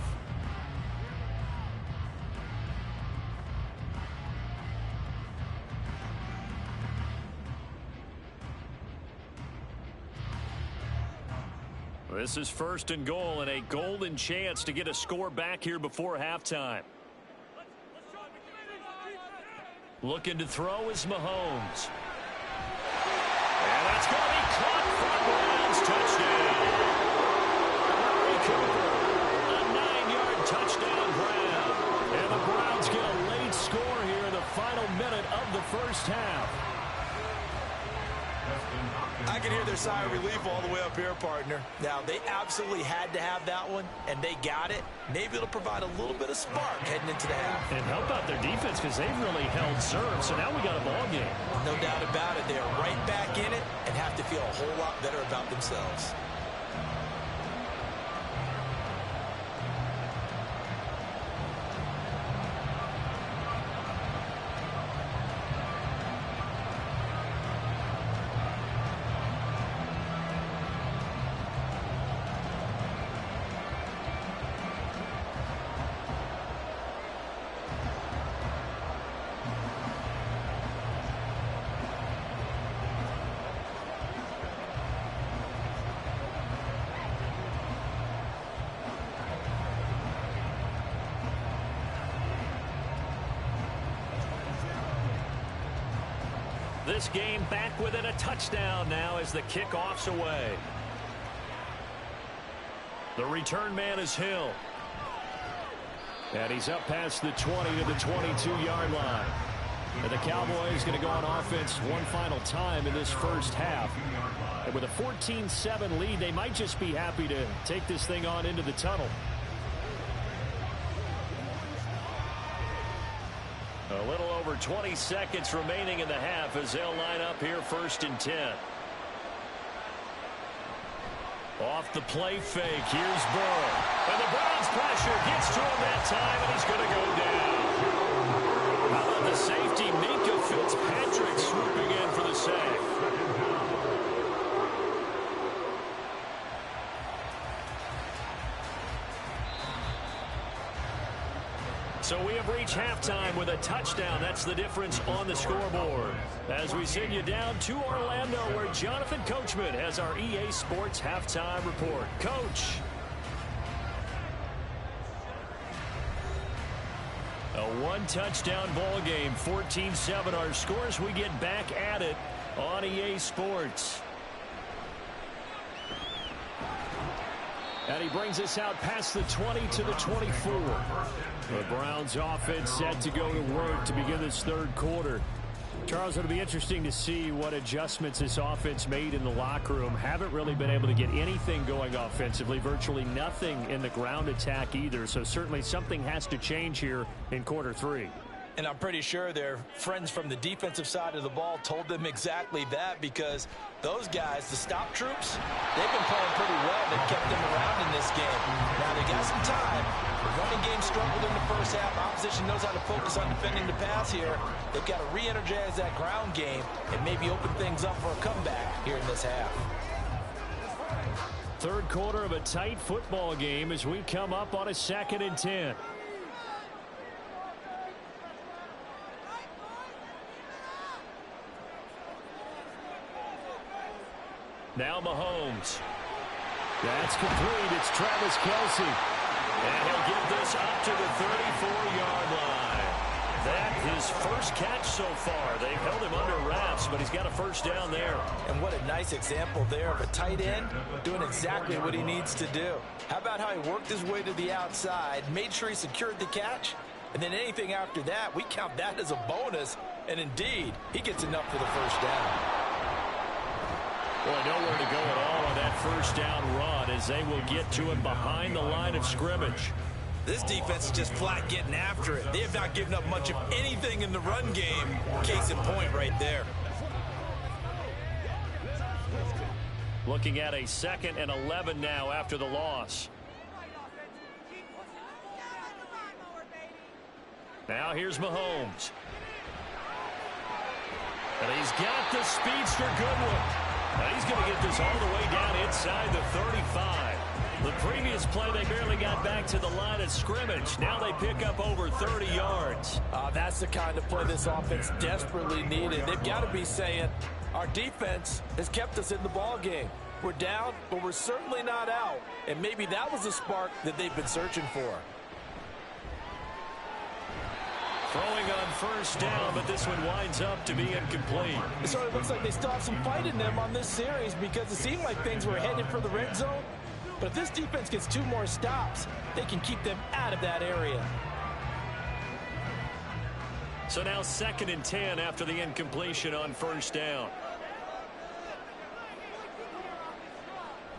This is 1st and goal and a golden chance to get a score back here before halftime. Looking to throw is Mahomes. And that's going to be caught for Browns. Touchdown. Amari Cooper, a 9-yard touchdown Brown. And the Browns get a late score here in the final minute of the first half. I can hear their sigh of relief all the way up here, partner. Now, they absolutely had to have that one, and they got it. Maybe it'll provide a little bit of spark heading into the half. And help out their defense because they've really held serve, so now we got a ball game. No doubt about it. They are right back in it and have to feel a whole lot better about themselves. This game back within a touchdown now as the kickoff's away. The return man is Hill. And he's up past the 20 to the 22-yard line. And the Cowboys going to go on offense one final time in this first half. And with a 14-7 lead, they might just be happy to take this thing on into the tunnel. A little over 20 seconds remaining in the half as they'll line up here 1st and 10. Off the play fake, here's Burrow. And the Browns pressure gets to him that time, and he's going to go down. How about the safety, Minkah Fitzpatrick swooping in for the sack. So we have reached halftime with a touchdown. That's the difference on the scoreboard. As we send you down to Orlando, where Jonathan Coachman has our EA Sports Halftime Report. Coach. A one-touchdown ball game, 14-7 our scores. We get back at it on EA Sports. And he brings us out past the 20 to the 24. The Browns offense set to go to work to begin this third quarter. Charles, it'll be interesting to see what adjustments this offense made in the locker room. Haven't really been able to get anything going offensively, virtually nothing in the ground attack either. So certainly something has to change here in quarter 3. And I'm pretty sure their friends from the defensive side of the ball told them exactly that, because those guys, the stop troops, they've been playing pretty well. They've kept them around in this game. Now, they got some time. The running game struggled in the first half. Opposition knows how to focus on defending the pass here. They've got to re-energize that ground game and maybe open things up for a comeback here in this half. Third quarter of a tight football game as we come up on a 2nd and 10. Now Mahomes. That's complete. It's Travis Kelce. And he'll get this up to the 34-yard line. That his first catch so far. They've held him under wraps, but he's got a first down there. And what a nice example there of a tight end doing exactly what he needs to do. How about how he worked his way to the outside, made sure he secured the catch, and then anything after that, we count that as a bonus. And indeed, he gets enough for the first down. Boy, nowhere to go at all on that first down run as they will get to him behind the line of scrimmage. This defense is just flat getting after it. They have not given up much of anything in the run game. Case in point right there. Looking at a 2nd and 11 now after the loss. Now here's Mahomes. And he's got the speedster Goodwin. Now he's going to get this all the way down inside the 35. The previous play, they barely got back to the line of scrimmage. Now they pick up over 30 yards. That's the kind of play this offense desperately needed. They've got to be saying, our defense has kept us in the ball game. We're down, but we're certainly not out. And maybe that was the spark that they've been searching for. Throwing on first down, but this one winds up to be incomplete. It sort of looks like they still have some fight in them on this series because it seemed like things were headed for the red zone. But if this defense gets 2 more stops, they can keep them out of that area. So now 2nd and 10 after the incompletion on first down.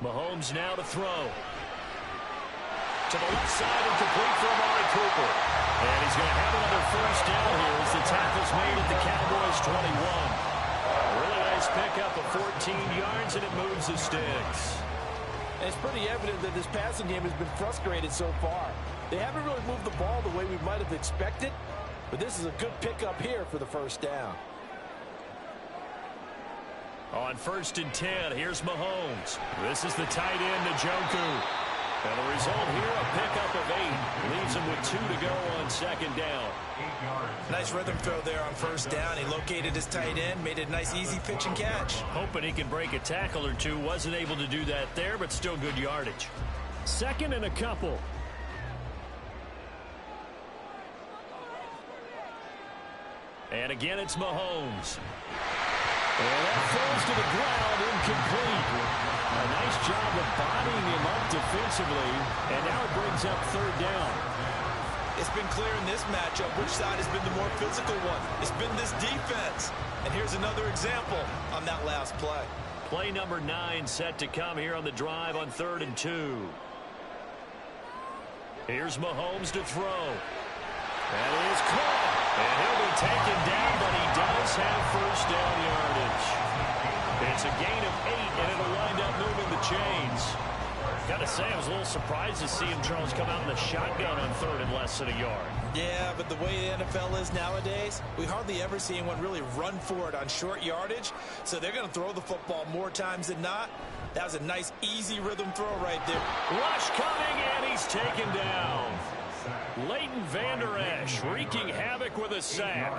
Mahomes now to throw. To the left side and complete for Amari Cooper. And he's going to have another first down here as the tackle's made at the Cowboys' 21. Really nice pickup of 14 yards, and it moves the sticks. And it's pretty evident that this passing game has been frustrated so far. They haven't really moved the ball the way we might have expected, but this is a good pickup here for the first down. On 1st and 10, here's Mahomes. This is the tight end, Njoku. And the result here, a pickup of 8. Leaves him with 2 to go on 2nd down. Nice rhythm throw there on first down. He located his tight end, made it a nice, easy pitch and catch. Hoping he can break a tackle or two. Wasn't able to do that there, but still good yardage. 2nd and a couple. And again, it's Mahomes. And that falls to the ground, incomplete. A nice job of bodying him up defensively, and now it brings up 3rd down. It's been clear in this matchup which side has been the more physical one. It's been this defense. And here's another example on that last play. Play number 9 set to come here on the drive on 3rd and 2. Here's Mahomes to throw. That is caught. And he'll be taken down, but he does have first down yardage. It's a gain of 8, and it'll wind up moving the chains. Got to say, I was a little surprised to see him, Charles, come out in the shotgun on 3rd and less than a yard. Yeah, but the way the NFL is nowadays, we hardly ever see anyone really run for it on short yardage. So they're going to throw the football more times than not. That was a nice, easy rhythm throw right there. Rush coming, and he's taken down. Leighton Vander Esch wreaking havoc with a sack.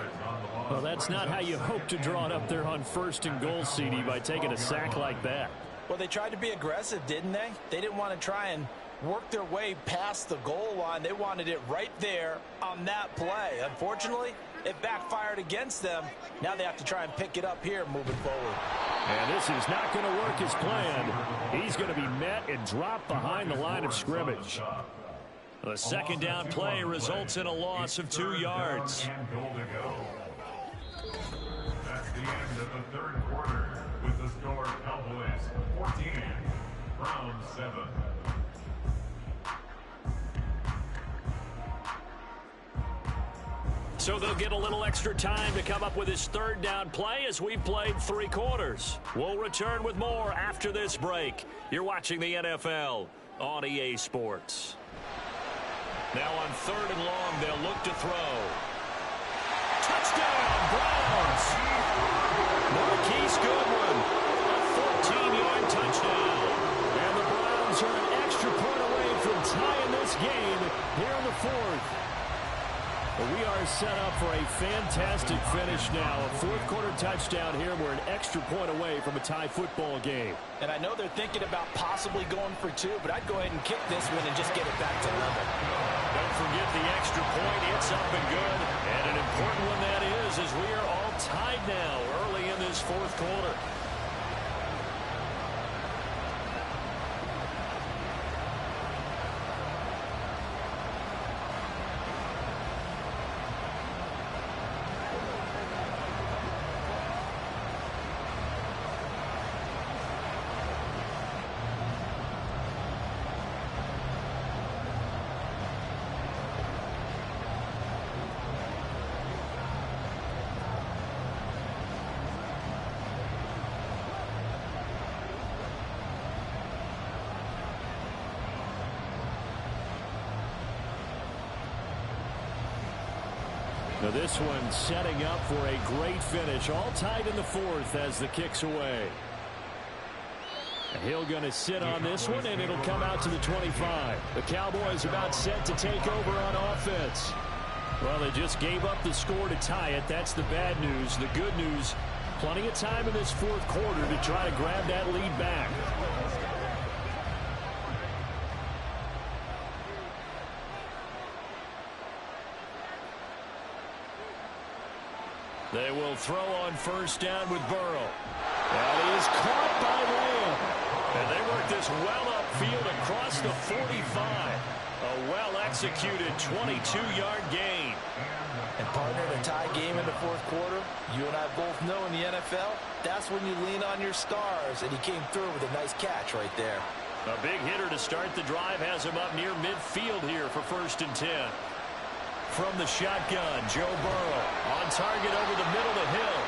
Well, that's not how you hope to draw it up there on 1st and goal, CD, by taking a sack like that. Well, they tried to be aggressive, didn't they? They didn't want to try and work their way past the goal line. They wanted it right there on that play. Unfortunately, it backfired against them. Now they have to try and pick it up here moving forward. And this is not going to work as planned. He's going to be met and dropped behind the line of scrimmage. The 2nd down play results in a loss of 2 yards. That's the end of the 3rd quarter with the score Cowboys 14, Browns 7. So they'll get a little extra time to come up with his 3rd down play as we've played 3 quarters. We'll return with more after this break. You're watching the NFL on EA Sports. Now on 3rd and long, they'll look to throw. Touchdown, Browns! Marquise Goodwin, a 14-yard touchdown. And the Browns are an extra point away from tying this game here in the 4th. Well, we are set up for a fantastic finish now. A 4th quarter touchdown here. We're an extra point away from a tie football game. And I know they're thinking about possibly going for 2, but I'd go ahead and kick this one and just get it back to level. Don't forget the extra point. It's up and good. And an important one that is, as we are all tied now early in this 4th quarter. Now this one setting up for a great finish. All tied in the 4th as the kick's away. Hill going to sit on this one, and it'll come out to the 25. The Cowboys about set to take over on offense. Well, they just gave up the score to tie it. That's the bad news. The good news, Plenty of time in this fourth quarter to try to grab that lead back. They will throw on first down with Burrow. That is caught by Lamb. And they work this well upfield across the 45. A well-executed 22-yard gain. And partner, in a tie game in the fourth quarter, you and I both know in the NFL, that's when you lean on your stars. And he came through with a nice catch right there. A big hitter to start the drive has him up near midfield here for 1st and 10. From the shotgun, Joe Burrow on target over the middle of the hill.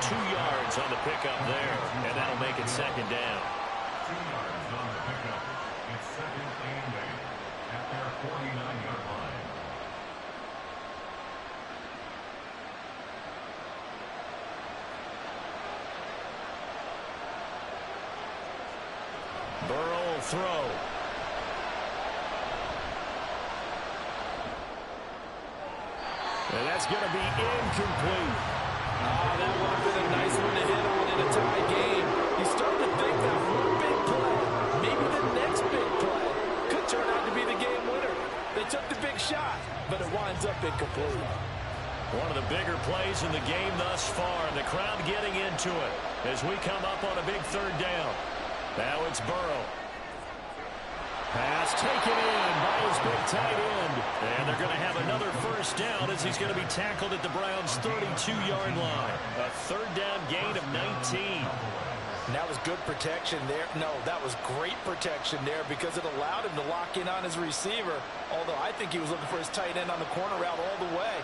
2 yards on the pickup there, and that'll make it 2nd down. 2 yards on the pickup. It's 2nd and 8 at their 49-yard line. Burrow will throw. And that's going to be incomplete. That would have been a nice one to hit on in a tie game. You start to think that one big play, maybe the next big play, could turn out to be the game winner. They took the big shot, but it winds up incomplete. One of the bigger plays in the game thus far, and the crowd getting into it as we come up on a big 3rd down. Now it's Burrow. Pass taken in by his big tight end. And they're going to have another first down as he's going to be tackled at the Browns' 32-yard line. A 3rd down gain of 19. And that was good protection there. No, that was great protection there because it allowed him to lock in on his receiver. Although I think he was looking for his tight end on the corner route all the way.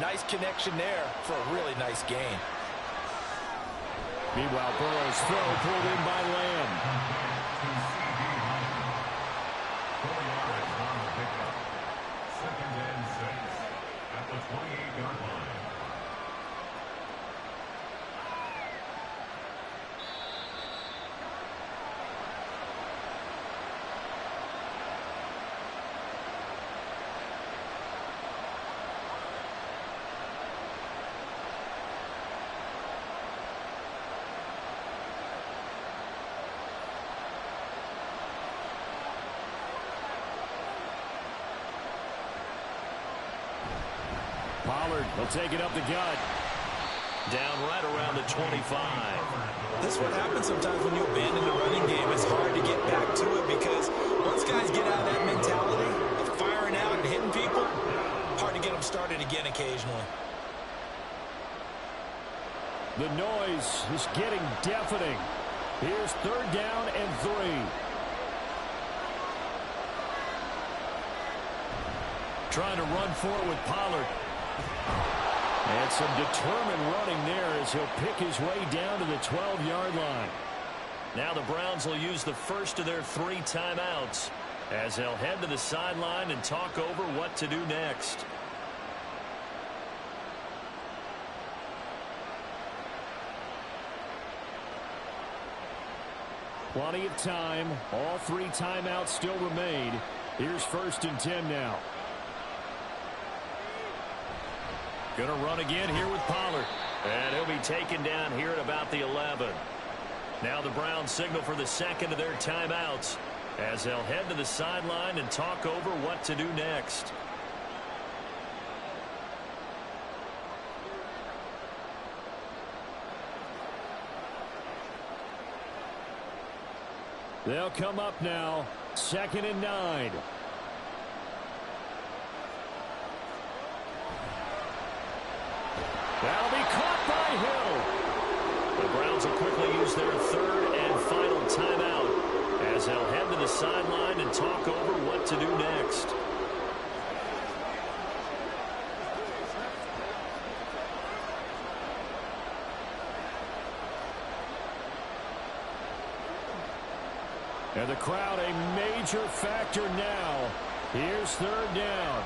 Nice connection there for a really nice gain. Meanwhile, Burrow's throw pulled in by Lamb. 4 yards on the pickup. 2nd and 6 at the 28-yard line. Pollard will take it up the gut. Down right around the 25. This is what happens sometimes when you abandon the running game. It's hard to get back to it because once guys get out of that mentality of firing out and hitting people, hard to get them started again occasionally. The noise is getting deafening. Here's 3rd down and 3. Trying to run for it with Pollard. And some determined running there as he'll pick his way down to the 12-yard line. Now the Browns will use the first of their 3 timeouts as they'll head to the sideline and talk over what to do next. Plenty of time. All 3 timeouts still remain. Here's 1st and 10 now. Going to run again here with Pollard. And he'll be taken down here at about the 11. Now the Browns signal for the 2nd of their timeouts as they'll head to the sideline and talk over what to do next. They'll come up now. 2nd and 9. That'll be caught by Hill. The Browns will quickly use their 3rd and final timeout as they'll head to the sideline and talk over what to do next. And the crowd a major factor now. Here's 3rd down.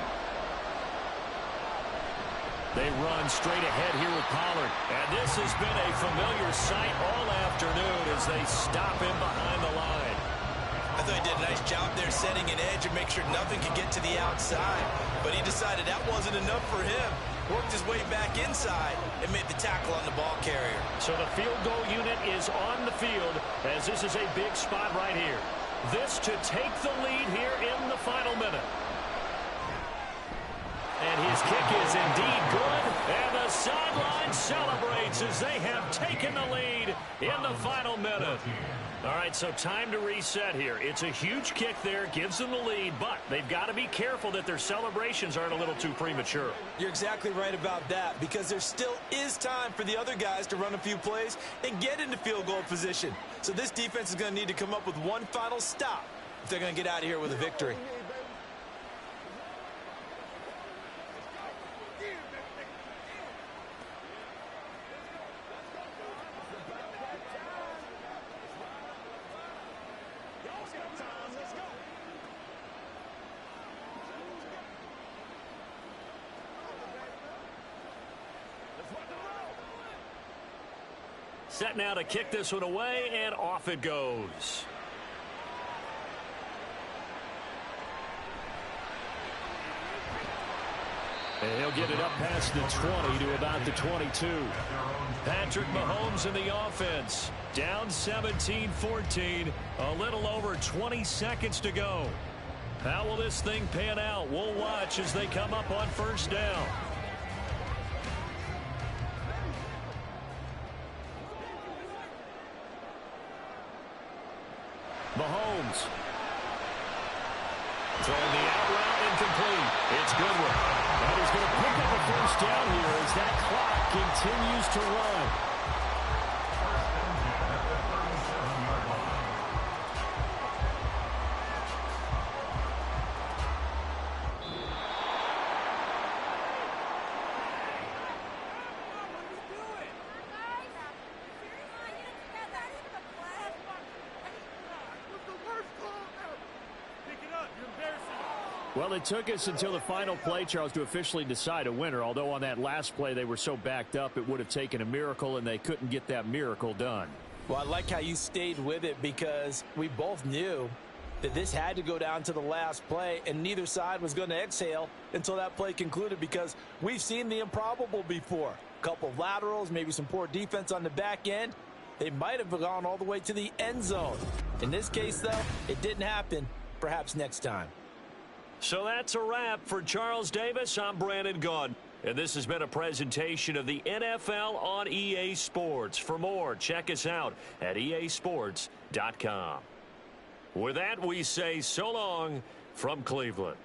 They run straight ahead here with Pollard. And this has been a familiar sight all afternoon as they stop him behind the line. I thought he did a nice job there setting an edge and make sure nothing could get to the outside. But he decided that wasn't enough for him. worked his way back inside and made the tackle on the ball carrier. So the field goal unit is on the field as this is a big spot right here. This to take the lead here in the final minute. And his kick is indeed good. And the sideline celebrates as they have taken the lead in the final minute. All right, so time to reset here. It's a huge kick there, gives them the lead, but they've got to be careful that their celebrations aren't a little too premature. You're exactly right about that, because there still is time for the other guys to run a few plays and get into field goal position. So this defense is going to need to come up with one final stop if they're going to get out of here with a victory. Set now to kick this one away, and off it goes. And he'll get it up past the 20 to about the 22. Patrick Mahomes in the offense. Down 17-14. A little over 20 seconds to go. How will this thing pan out? We'll watch as they come up on first down. Mahomes. Throwing the out route incomplete. It's Goodwin. And he's going to pick up a first down here as that clock continues to run. Well, it took us until the final play, Charles, to officially decide a winner, although on that last play they were so backed up it would have taken a miracle, and they couldn't get that miracle done. Well, I like how you stayed with it, because we both knew that this had to go down to the last play, and neither side was going to exhale until that play concluded, because we've seen the improbable before. A couple of laterals, maybe some poor defense on the back end. They might have gone all the way to the end zone. In this case, though, it didn't happen. Perhaps next time. So that's a wrap for Charles Davis. I'm Brandon Gaudin. And this has been a presentation of the NFL on EA Sports. For more, check us out at easports.com. With that, we say so long from Cleveland.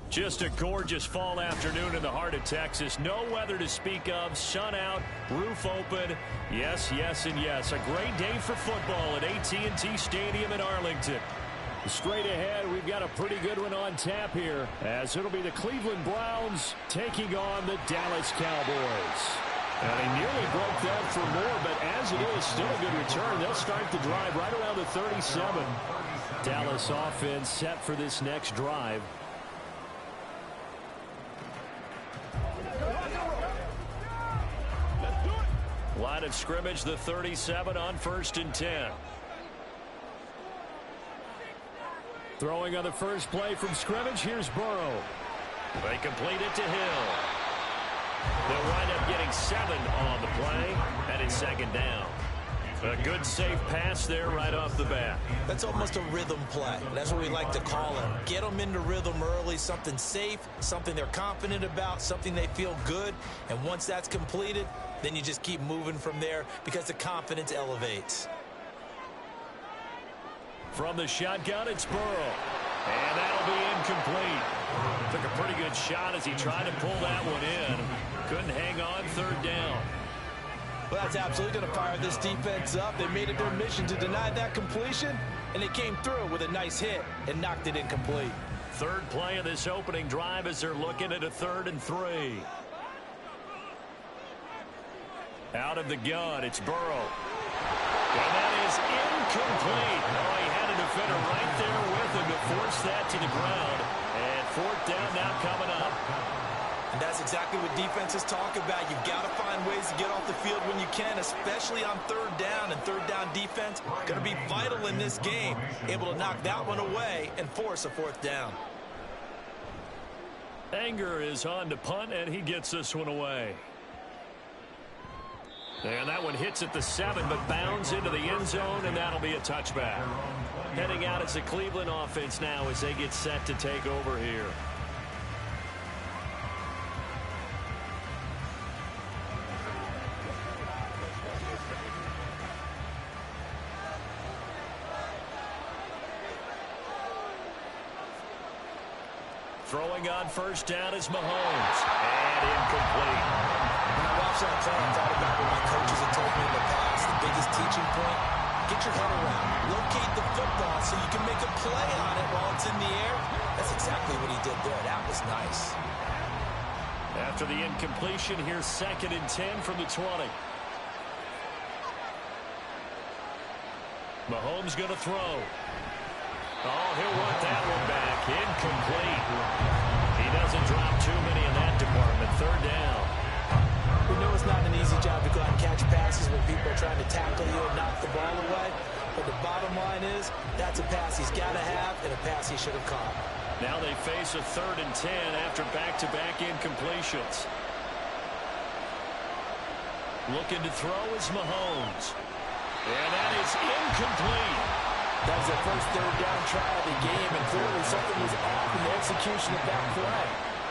Just a gorgeous fall afternoon in the heart of Texas. No weather to speak of. Sun out, roof open. Yes, yes, and yes. A great day for football at AT&T Stadium in Arlington. Straight ahead, we've got a pretty good one on tap here, as it'll be the Cleveland Browns taking on the Dallas Cowboys. And he nearly broke that for more, but as it is, still a good return. They'll start the drive right around the 37. Dallas offense set for this next drive. Line of scrimmage, the 37 on 1st and 10. Throwing on the first play from scrimmage, here's Burrow. They complete it to Hill. They'll wind up getting 7 on the play, and it's 2nd down. A good, safe pass there right off the bat. That's almost a rhythm play. That's what we like to call it. Get them into rhythm early, something safe, something they're confident about, something they feel good. And once that's completed, then you just keep moving from there because the confidence elevates. From the shotgun, it's Burrow. And that'll be incomplete. Took a pretty good shot as he tried to pull that one in. Couldn't hang on, 3rd down. Well, that's absolutely going to fire this defense up. They made it their mission to deny that completion, and they came through with a nice hit and knocked it incomplete. 3rd play of this opening drive as they're looking at a 3rd and 3. Out of the gun, it's Burrow. And that is incomplete. Oh, he had a defender right there with him to force that to the ground. And 4th down now coming up. And that's exactly what defenses talk about. You've got to find ways to get off the field when you can, especially on 3rd down. And 3rd down defense going to be vital in this game. Able to knock that one away and force a 4th down. Anger is on to punt, and he gets this one away. And that one hits at the 7, but bounds into the end zone, and that'll be a touchback. Heading out as the Cleveland offense now as they get set to take over here. Throwing on 1st down is Mahomes. And incomplete. When I watched that play, I thought about what my coaches had told me in the past. The biggest teaching point, get your head around. Locate the football so you can make a play on it while it's in the air. That's exactly what he did there. That was nice. After the incompletion, here's 2nd and 10 from the 20. Mahomes going to throw. Oh, he'll want that one back. Incomplete. He doesn't drop too many in that department. 3rd down. We know it's not an easy job to go out and catch passes when people are trying to tackle you and knock the ball away. But the bottom line is, that's a pass he's got to have and a pass he should have caught. Now they face a 3rd and 10 after back-to-back incompletions. Looking to throw is Mahomes. And that is incomplete. That was their first 3rd down try of the game, and clearly something was off in the execution of that play.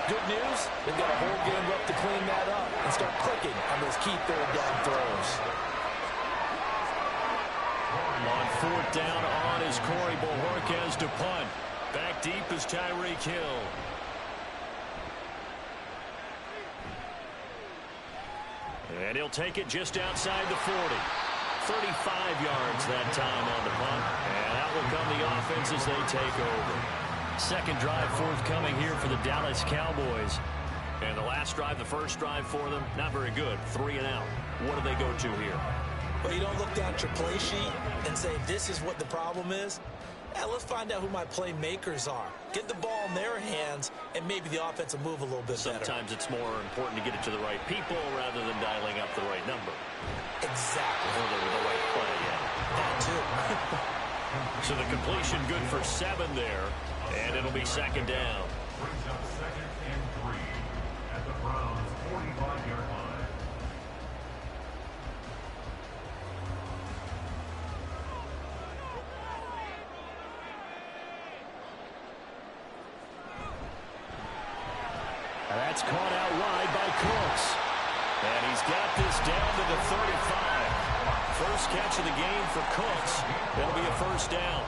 Good news, they've got a whole game left to clean that up and start clicking on those key 3rd down throws. On 4th down on is Corey Bojorquez to punt. Back deep is Tyreek Hill. And he'll take it just outside the 40. 35 yards that time on the punt. And that will come the offense as they take over. 2nd drive forthcoming here for the Dallas Cowboys. And the last drive, the first drive for them, not very good. 3 and out. What do they go to here? Well, you don't look down at your play sheet and say, this is what the problem is. Let's find out who my playmakers are. Get the ball in their hands, and maybe the offense will move a little bit better. Sometimes it's more important to get it to the right people rather than dialing up the right number. Exactly. Or the right play, yeah. That too. So the completion good for 7 there, and it'll be 2nd down. Brings up 2nd and 3 at the Browns' 45-yard line. That's caught out wide by Cooks. And he's got this down to the 35. First catch of the game for Cooks. It'll be a 1st down.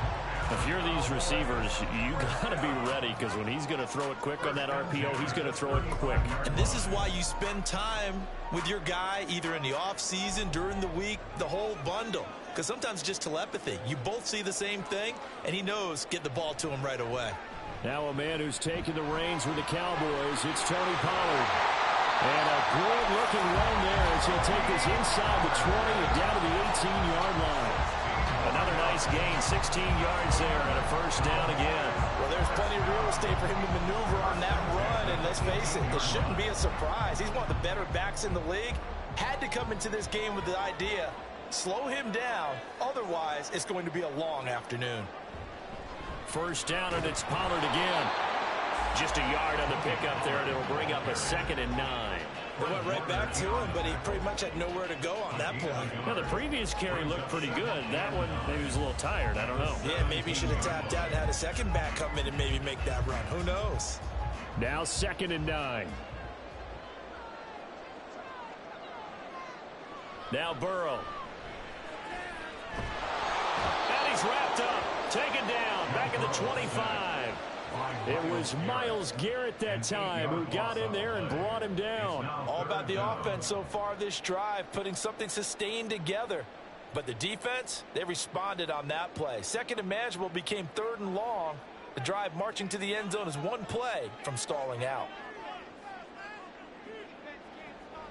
If you're these receivers, you got to be ready because when he's going to throw it quick on that RPO, he's going to throw it quick. And this is why you spend time with your guy either in the offseason, during the week, the whole bundle. Because sometimes just telepathy. You both see the same thing, and he knows get the ball to him right away. Now a man who's taking the reins with the Cowboys, it's Tony Pollard. And a good-looking run there as he'll take this inside the 20 and down to the 18-yard line. Another nice gain, 16 yards there and a first down again. Well, there's plenty of real estate for him to maneuver on that run, and let's face it, it shouldn't be a surprise. He's one of the better backs in the league. Had to come into this game with the idea, slow him down, otherwise it's going to be a long afternoon. First down, and it's Pollard again. Just a yard on the pickup there, and it'll bring up a 2nd and 9. They went right back to him, but he pretty much had nowhere to go on that play. Now, the previous carry looked pretty good. That one, maybe he was a little tired. I don't know. Yeah, maybe he should have tapped out and had a second back come in and maybe make that run. Who knows? Now 2nd and 9. Now Burrow. And he's wrapped up. Taken down. Back at the 25. It was Myles Garrett that time who got in there and brought him down. All about the offense so far this drive, putting something sustained together. But the defense, they responded on that play. 2nd and manageable became 3rd and long. The drive marching to the end zone is one play from stalling out.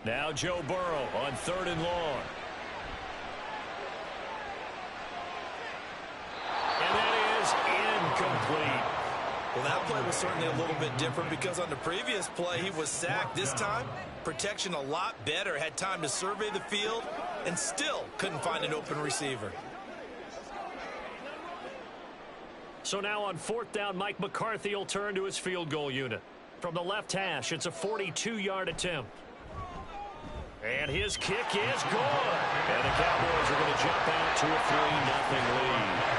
Now Joe Burrow on 3rd and long. And that is incomplete. Well, that play was certainly a little bit different because on the previous play, he was sacked. This time, protection a lot better. Had time to survey the field and still couldn't find an open receiver. So now on 4th down, Mike McCarthy will turn to his field goal unit. From the left hash, it's a 42-yard attempt. And his kick is good. And the Cowboys are going to jump out to a 3-0 lead.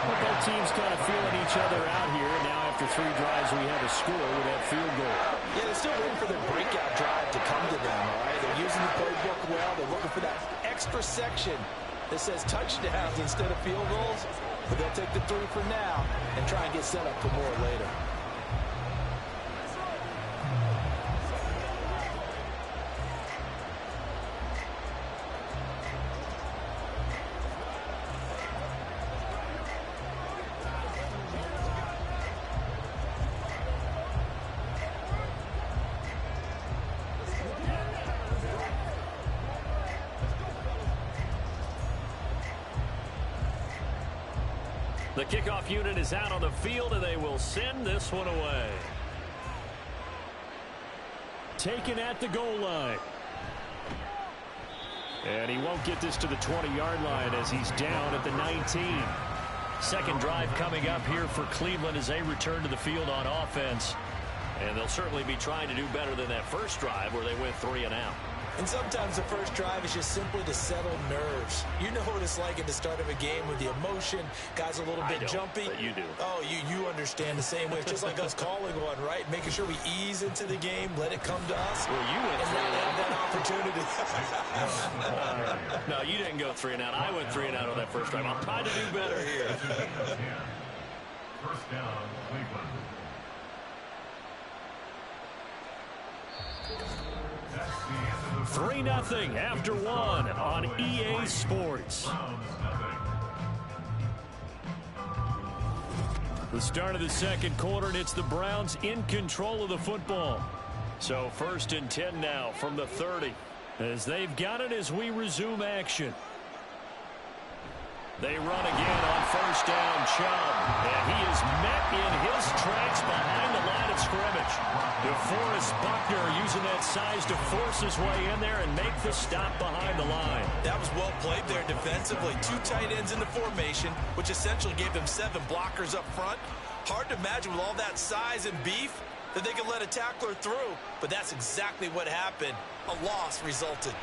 Well, both teams kind of feeling each other out here. Now after 3 drives, we have a score with that field goal. Yeah, they're still waiting for their breakout drive to come to them, all right? They're using the playbook well. They're looking for that extra section that says touchdowns instead of field goals. But they'll take the 3 for now and try and get set up for more later. The kickoff unit is out on the field, and they will send this one away. Taken at the goal line. And he won't get this to the 20-yard line as he's down at the 19. Second drive coming up here for Cleveland as they return to the field on offense. And they'll certainly be trying to do better than that first drive where they went 3 and out. And sometimes the first drive is just simply to settle nerves. You know what it's like at the start of a game with the emotion. Guys a little bit jumpy. But you do. Oh, you understand the same way. It's just like us calling one, right? Making sure we ease into the game, let it come to us. Well, you went and 3 not and have out. that opportunity. No, you didn't go 3 and out. I went 3 and out on that first drive. I'm trying to do better here. First down, Cleveland. 3-0 after 1 on EA Sports. The start of the second quarter, and it's the Browns in control of the football. So 1st and 10 now from the 30 as they've got it as we resume action. They run again on 1st down, Chubb, and he is met in his tracks behind the line of scrimmage. DeForest Buckner using that size to force his way in there and make the stop behind the line. That was well played there defensively. 2 tight ends in the formation, which essentially gave them 7 blockers up front. Hard to imagine with all that size and beef that they could let a tackler through, but that's exactly what happened. A loss resulted.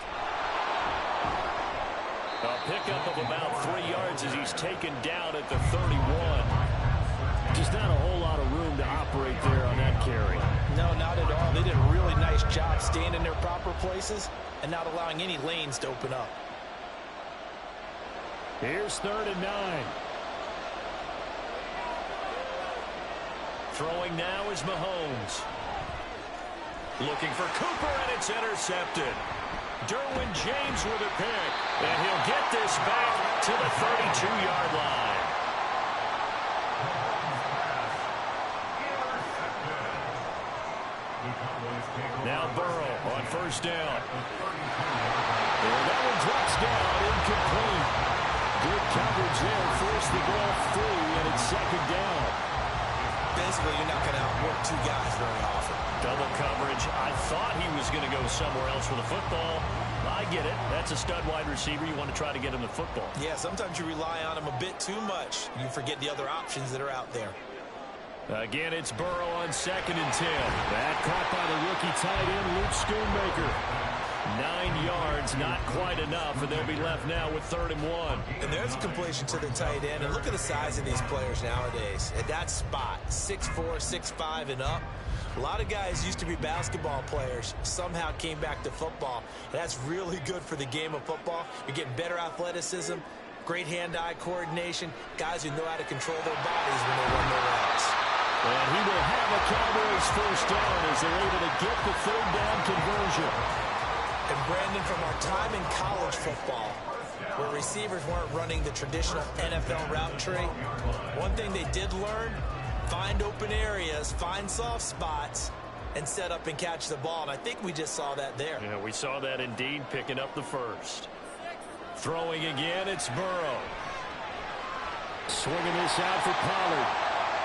A pickup of about 3 yards as he's taken down at the 31. Just not a whole lot of room to operate there on that carry. No, not at all. They did a really nice job staying in their proper places and not allowing any lanes to open up. Here's 3rd and 9. Throwing now is Mahomes. Looking for Cooper, and it's intercepted. Derwin James with a pick, and he'll get this back to the 32-yard line. Now Burrow on first down. And that one drops down, incomplete. Good coverage there, forced the ball free, and it's second down. Basically, you're not going to outwork two guys very often. Double coverage. I thought he was going to go somewhere else with the football. I get it. That's a stud wide receiver. You want to try to get him the football. Yeah, sometimes you rely on him a bit too much. You forget the other options that are out there. Again, it's Burrow on 2nd and 10. That caught by the rookie tight end, Luke Schoonmaker. 9 yards, not quite enough, and they'll be left now with 3rd and 1. And there's a completion to the tight end. And look at the size of these players nowadays. At that spot, 6'4", 6'5", and up. A lot of guys used to be basketball players, somehow came back to football. And that's really good for the game of football. You're getting better athleticism, great hand-eye coordination, guys who know how to control their bodies when they run their routes. And he will have a Cowboys first down as they're able to get the 3rd down conversion. And Brandon, from our time in college football, where receivers weren't running the traditional NFL route tree, one thing they did learn, find open areas, find soft spots, and set up and catch the ball. And I think we just saw that there. Yeah, we saw that indeed, picking up the first. Throwing again, it's Burrow. Swinging this out for Pollard.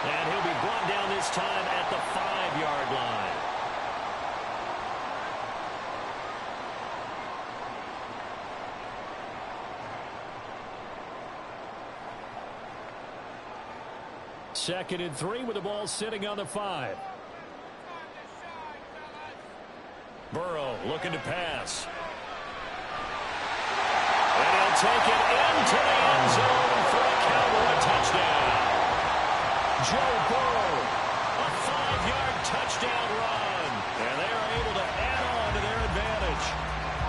And he'll be brought down this time at the 5-yard line. Second and 3 with the ball sitting on the 5. Burrow looking to pass. And he'll take it into the end zone for a Cowboy touchdown. Joe Burrow, a 5-yard touchdown run. And they are able to add on to their advantage.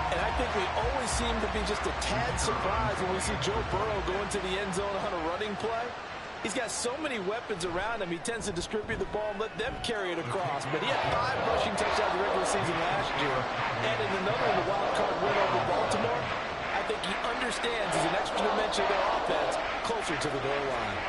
And I think we always seem to be just a tad surprised when we see Joe Burrow go into the end zone on a running play. He's got so many weapons around him, he tends to distribute the ball and let them carry it across. But he had 5 rushing touchdowns in the regular season last year, and in another in the wild card win over Baltimore. I think he understands as an extra dimension of their offense closer to the goal line.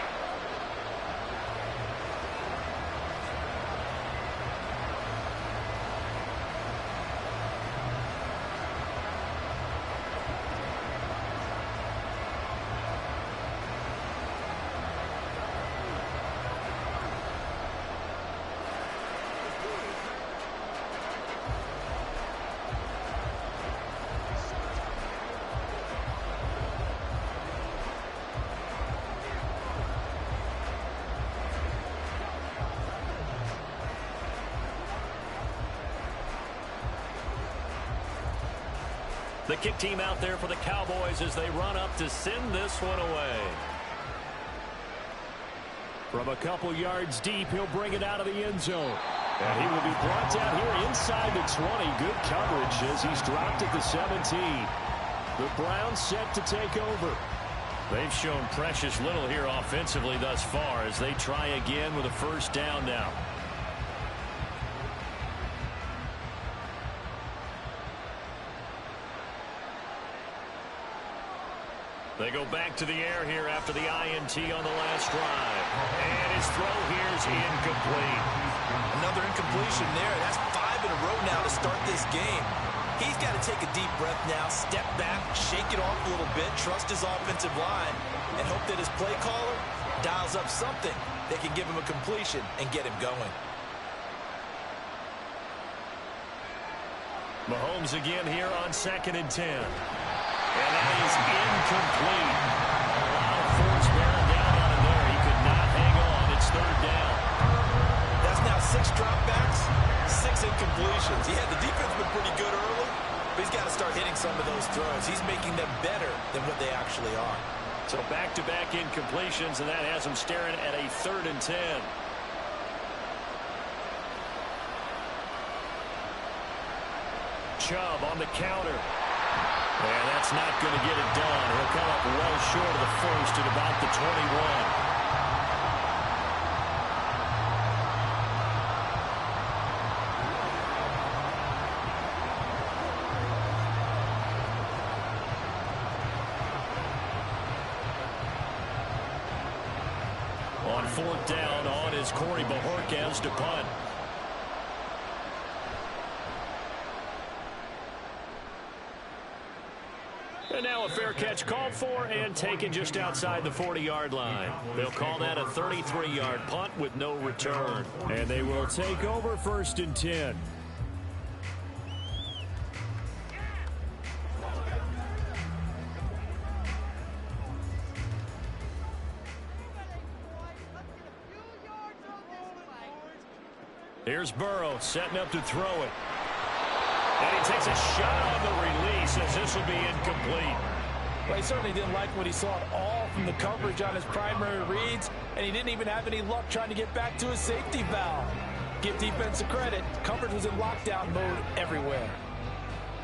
The kick team out there for the Cowboys as they run up to send this one away. From a couple yards deep, he'll bring it out of the end zone. And he will be brought down here inside the 20. Good coverage as he's dropped at the 17. The Browns set to take over. They've shown precious little here offensively thus far as they try again with a first down now. They go back to the air here after the INT on the last drive. And his throw here is incomplete. Another incompletion there. That's 5 in a row now to start this game. He's got to take a deep breath now, step back, shake it off a little bit, trust his offensive line, and hope that his play caller dials up something that can give him a completion and get him going. Mahomes again here on 2nd and 10. And that is incomplete. Wow, force bearing down on him there. He could not hang on. It's 3rd down. That's now 6 dropbacks, 6 incompletions. Yeah, the defense has been pretty good early, but he's got to start hitting some of those throws. He's making them better than what they actually are. So back-to-back incompletions, and that has him staring at a 3rd and 10. Chubb on the counter. And that's not going to get it done. He'll come up well short of the first at about the 21. fourth down on as Corey Bojorquez to punt. And now a fair catch called for and taken just outside the 40-yard line. They'll call that a 33-yard punt with no return. And they will take over 1st and 10. Here's Burrow setting up to throw it. And he takes a shot on the release as this will be incomplete. Well, he certainly didn't like what he saw at all from the coverage on his primary reads, and he didn't even have any luck trying to get back to his safety valve. Give defense a credit. Coverage was in lockdown mode everywhere.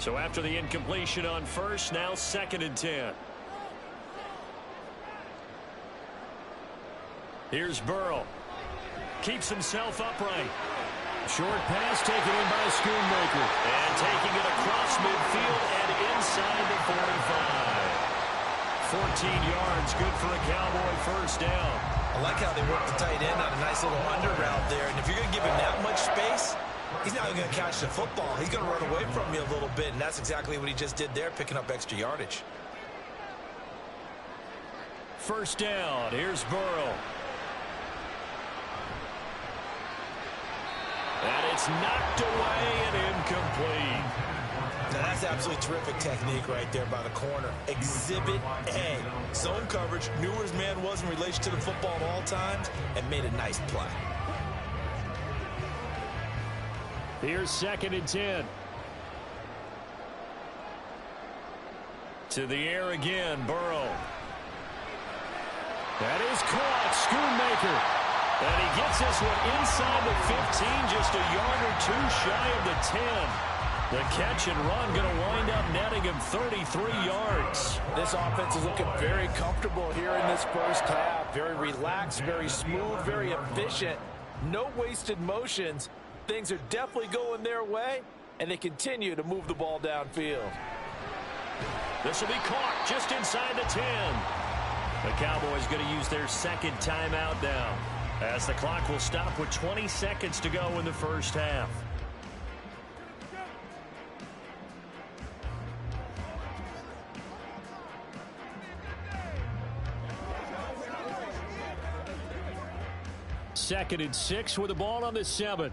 So after the incompletion on first, now 2nd and 10. Here's Burrow. Keeps himself upright. Short pass taken in by Schoonmaker. And taking it across midfield and inside the 45. 14 yards, good for a Cowboy first down. I like how they work the tight end on a nice little under route there. And if you're going to give him that much space, he's not going to catch the football. He's going to run away from you a little bit, and that's exactly what he just did there, picking up extra yardage. First down, here's Burrow. And it's knocked away and incomplete. Now that's absolutely terrific technique right there by the corner. Exhibit A. Zone coverage, knew where his man was in relation to the football at all times, and made a nice play. Here's 2nd and 10. To the air again, Burrow. That is caught, Schoonmaker. And he gets this one inside the 15, just a yard or two shy of the 10. The catch and run going to wind up netting him 33 yards. This offense is looking very comfortable here in this first half. Very relaxed, very smooth, very efficient. No wasted motions. Things are definitely going their way, and they continue to move the ball downfield. This will be caught just inside the 10. The Cowboys going to use their 2nd timeout now, as the clock will stop with 20 seconds to go in the first half. Second and 6 with the ball on the 7.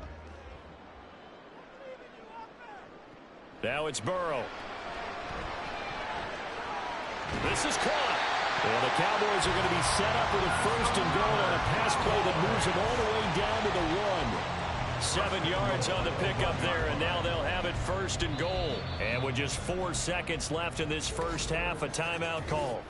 Now it's Burrow. This is caught. And the Cowboys are going to be set up with a 1st and goal on a pass play that moves them all the way down to the 1. 7 yards on the pickup there, and now they'll have it 1st and goal. And with just 4 seconds left in this first half, a timeout call.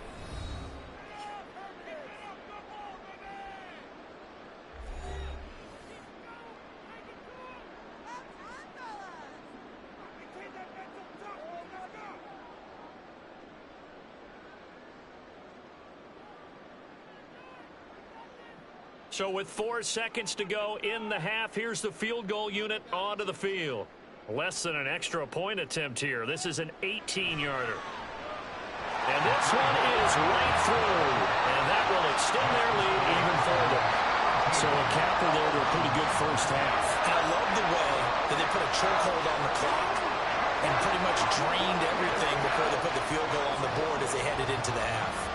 So with 4 seconds to go in the half, here's the field goal unit onto the field. Less than an extra point attempt here. This is an 18-yarder. And this one is right through. And that will extend their lead even further. So a capper there to a pretty good first half. And I love the way that they put a chokehold on the clock and pretty much drained everything before they put the field goal on the board as they headed into the half.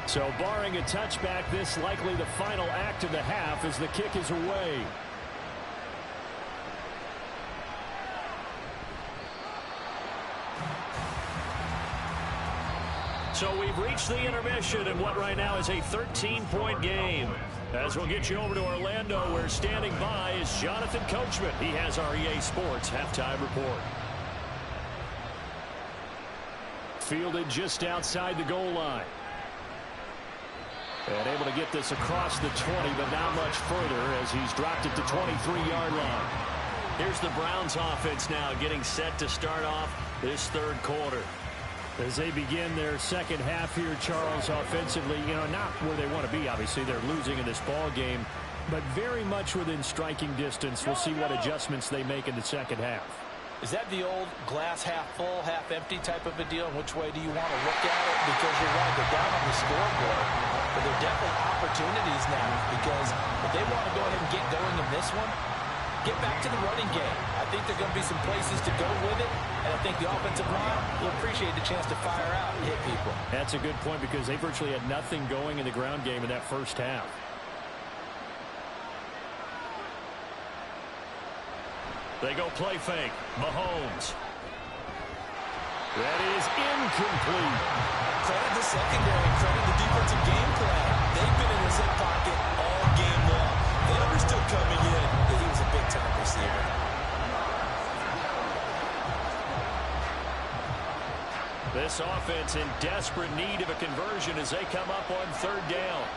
So barring a touchback, this likely the final act of the half as the kick is away. So we've reached the intermission in what right now is a 13-point game. As we'll get you over to Orlando, where standing by is Jonathan Coachman. He has our EA Sports halftime report. Fielded just outside the goal line. And able to get this across the 20, but not much further as he's dropped it to 23-yard line. Here's the Browns offense now getting set to start off this third quarter. As they begin their second half here, Charles, offensively, not where they want to be. Obviously, they're losing in this ball game, but very much within striking distance. We'll see what adjustments they make in the second half. Is that the old glass half full, half empty type of a deal? Which way do you want to look at it? Because you're right, they're down on the scoreboard, but there are definitely opportunities now because if they want to go ahead and get going in this one, get back to the running game. I think there are going to be some places to go with it, and I think the offensive line will appreciate the chance to fire out and hit people. That's a good point because they virtually had nothing going in the ground game in that first half. They go play fake. Mahomes. That is incomplete. Credit the secondary, credit the defensive game plan. They've been in his hip pocket all game long. They understood coming in that he was a big-time receiver. This offense in desperate need of a conversion as they come up on third down.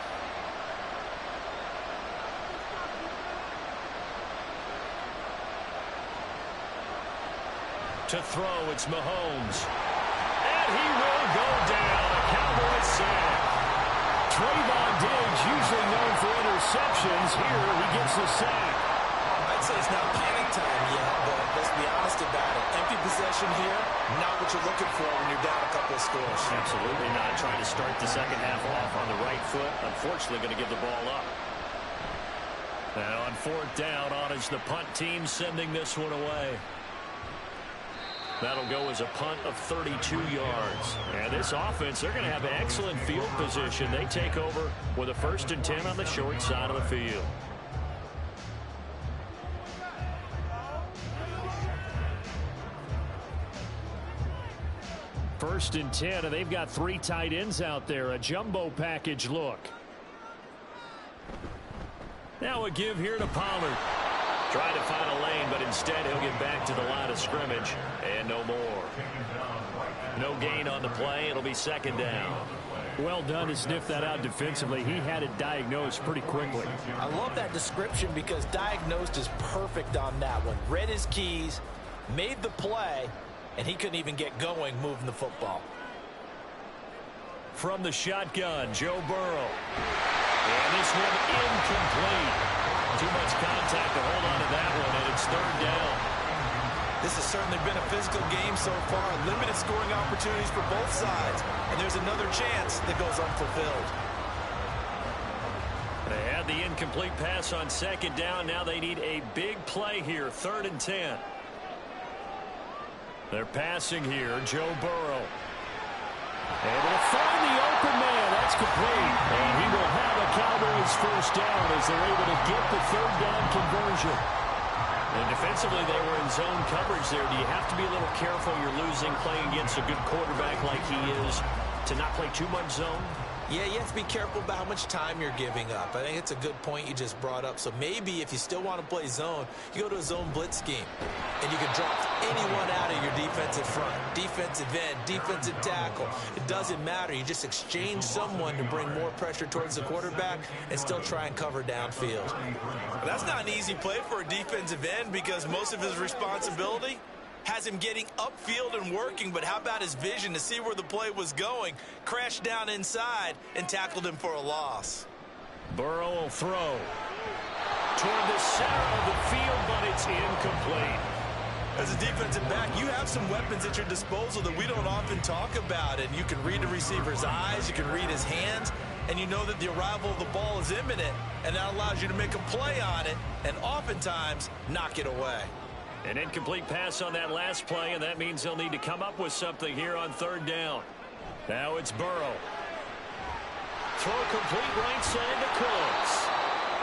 To throw, it's Mahomes. And he will go down. A Cowboys sack. Trayvon Diggs, usually known for interceptions. Here, he gets the sack. I'd say it's not panic time yet, but let's be honest about it. Empty possession here, not what you're looking for when you're down a couple of scores. Absolutely not. Trying to start the second half off on the right foot. Unfortunately, going to give the ball up. Now on fourth down, on is the punt team sending this one away. That'll go as a punt of 32 yards. And this offense, they're going to have excellent field position. They take over with a 1st and 10 on the short side of the field. First and 10, and they've got 3 tight ends out there. A jumbo package look. Now a give here to Pollard. Trying to find a lane, but instead he'll get back to the line of scrimmage. And no more. No gain on the play. It'll be second down. Well done to sniff that out defensively. He had it diagnosed pretty quickly. I love that description because diagnosed is perfect on that one. Read his keys, made the play, and he couldn't even get going moving the football. From the shotgun, Joe Burrow. And this one incomplete. Too much contact to hold on to that one, and it's third down. This has certainly been a physical game so far. Limited scoring opportunities for both sides. And there's another chance that goes unfulfilled. They had the incomplete pass on second down. Now they need a big play here, 3rd and 10. They're passing here, Joe Burrow. Able to find the open man. That's complete. And he will have a Cowboys first down as they're able to get the 3rd down conversion. And defensively, they were in zone coverage there. Do you have to be a little careful? You're losing playing against a good quarterback like he is to not play too much zone? Yeah, you have to be careful about how much time you're giving up. I think it's a good point you just brought up. So maybe if you still want to play zone, you go to a zone blitz scheme. And you can drop anyone out of your defensive front. Defensive end, defensive tackle. It doesn't matter. You just exchange someone to bring more pressure towards the quarterback and still try and cover downfield. But that's not an easy play for a defensive end because most of his responsibility has him getting upfield and working, but how about his vision to see where the play was going? Crashed down inside and tackled him for a loss. Burrow will throw toward the center of the field, but it's incomplete. As a defensive back, you have some weapons at your disposal that we don't often talk about, and you can read the receiver's eyes, you can read his hands, and you know that the arrival of the ball is imminent, and that allows you to make a play on it and oftentimes knock it away. An incomplete pass on that last play, and that means they'll need to come up with something here on 3rd down. Now it's Burrow. Throw complete right side to Cooks.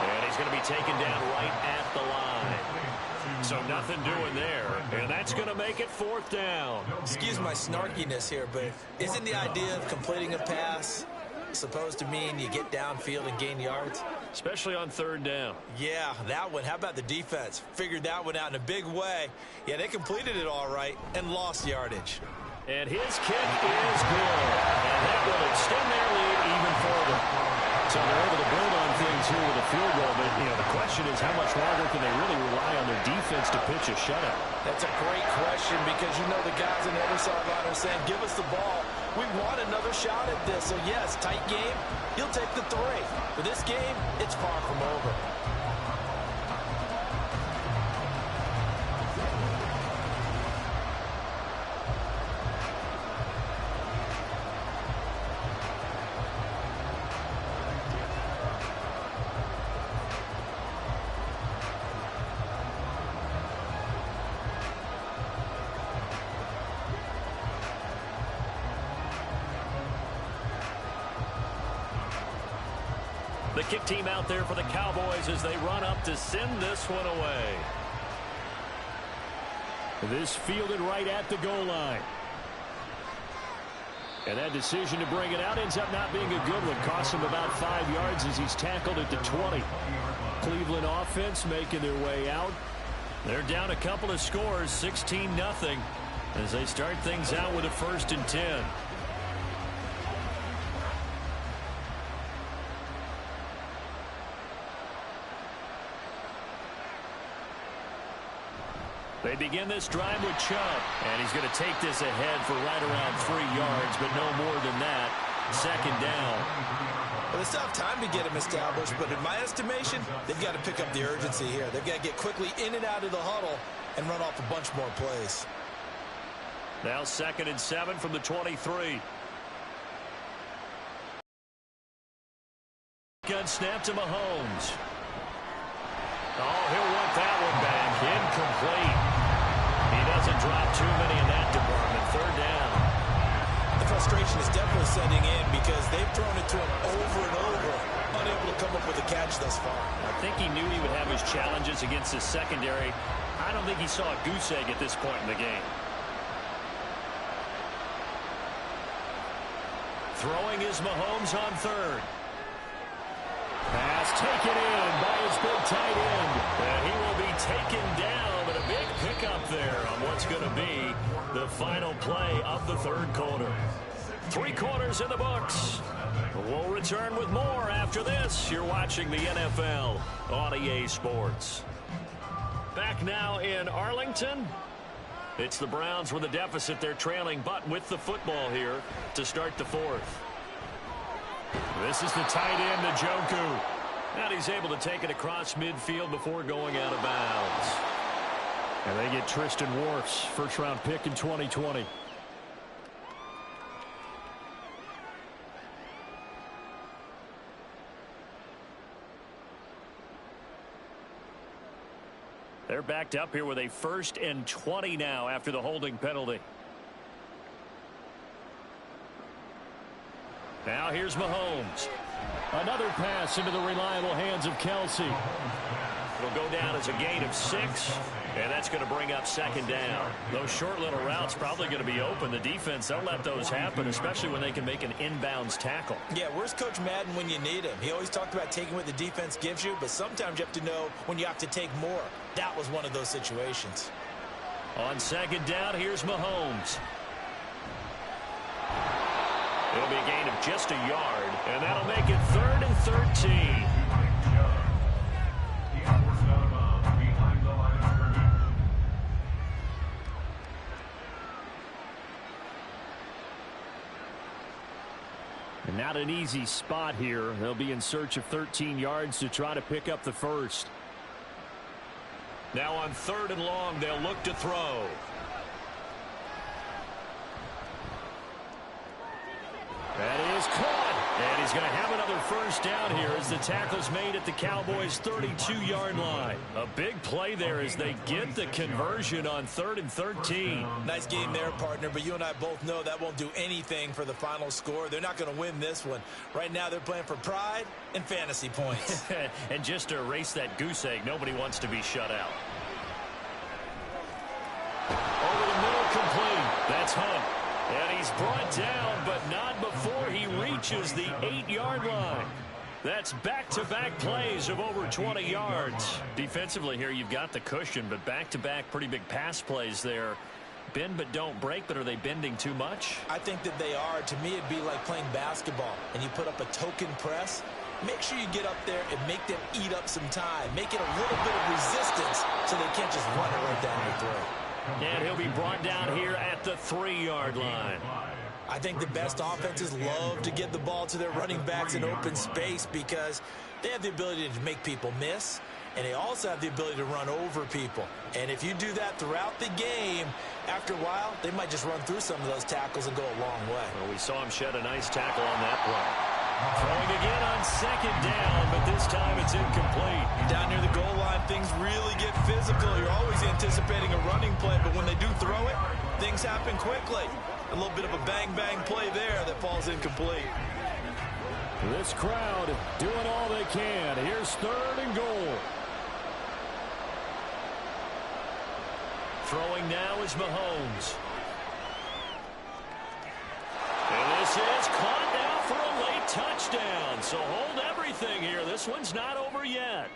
And he's going to be taken down right at the line. So nothing doing there, and that's going to make it 4th down. Excuse my snarkiness here, but isn't the idea of completing a pass supposed to mean you get downfield and gain yards? Especially on 3rd down. Yeah, that one. How about the defense? Figured that one out in a big way. Yeah, they completed it all right and lost yardage. And his kick is good. And that will extend their lead even further. So So they're able to build on things here with a field goal. But, the question is how much longer can they really rely on their defense to pitch a shutout? That's a great question because the guys on the other sideline are saying, give us the ball. We want another shot at this. So, yes, tight game. He'll take the 3. For this game, it's far from over. The kick team out there for the Cowboys as they run up to send this one away. This fielded right at the goal line. And that decision to bring it out ends up not being a good one. Costs him about 5 yards as he's tackled at the 20. Cleveland offense making their way out. They're down a couple of scores, 16-0, as they start things out with a 1st and 10. They begin this drive with Chubb, and he's going to take this ahead for right around 3 yards, but no more than that. 2nd down. Well, they still have time to get him established, but in my estimation, they've got to pick up the urgency here. They've got to get quickly in and out of the huddle and run off a bunch more plays. Now 2nd and 7 from the 23. Gun snap to Mahomes. Oh, he'll want that one back. Incomplete. He doesn't drop too many in that department. 3rd down. The frustration is definitely setting in because they've thrown it to him over and over, unable to come up with a catch thus far. I think he knew he would have his challenges against his secondary. I don't think he saw a goose egg at this point in the game. Throwing is Mahomes on 3rd. Pass taken in by his big tight end. And he will be taken down, but a big pickup there on what's going to be the final play of the 3rd quarter. 3 quarters in the books. We'll return with more after this. You're watching the NFL on EA Sports. Back now in Arlington. It's the Browns with a deficit. They're trailing, but with the football here to start the 4th. This is the tight end, Njoku. And he's able to take it across midfield before going out of bounds. And they get Tristan Wirfs, first-round pick in 2020. They're backed up here with a 1st and 20 now after the holding penalty. Now here's Mahomes. Another pass into the reliable hands of Kelsey. It'll go down as a gain of 6, and that's going to bring up 2nd down. Those short little routes probably going to be open. The defense, they'll let those happen, especially when they can make an inbounds tackle. Yeah, where's Coach Madden when you need him? He always talked about taking what the defense gives you, but sometimes you have to know when you have to take more. That was one of those situations. On 2nd down, here's Mahomes. It'll be a gain of just a yard, and that'll make it 3rd and 13. And not an easy spot here. They'll be in search of 13 yards to try to pick up the 1st. Now on 3rd and long, they'll look to throw. That is caught, and he's going to have another 1st down here as the tackle's made at the Cowboys' 32-yard line. A big play there as they get the conversion on 3rd and 13. Nice game there, partner, but you and I both know that won't do anything for the final score. They're not going to win this one. Right now they're playing for pride and fantasy points. And just to erase that goose egg, nobody wants to be shut out. Over the middle, complete. That's Hunt. And he's brought down, but not before he reaches the 8-yard line. That's back-to-back plays of over 20 yards. Defensively here, you've got the cushion, but back-to-back pretty big pass plays there. Bend but don't break, but are they bending too much? I think that they are. To me, it'd be like playing basketball, and you put up a token press, make sure you get up there and make them eat up some time. Make it a little bit of resistance so they can't just run it right down your throat. And he'll be brought down here at the 3-yard line. I think the best offenses love to get the ball to their running backs in open space because they have the ability to make people miss, and they also have the ability to run over people. And if you do that throughout the game, after a while, they might just run through some of those tackles and go a long way. Well, we saw him shed a nice tackle on that play. Throwing again on 2nd down, but this time it's incomplete. Down near the goal line, things really get physical. You're always anticipating a running play, but when they do throw it, things happen quickly. A little bit of a bang-bang play there that falls incomplete. This crowd doing all they can. Here's 3rd and goal. Throwing now is Mahomes. And this is caught now for a late touchdown. So hold everything here. This one's not over yet.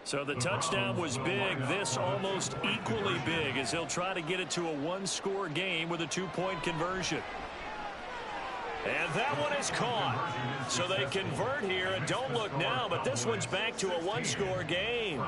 So the touchdown was big. This almost equally big as he'll try to get it to a 1-score game with a 2-point conversion. And that one is caught. So they convert here, and don't look now, but this one's back to a 1-score game.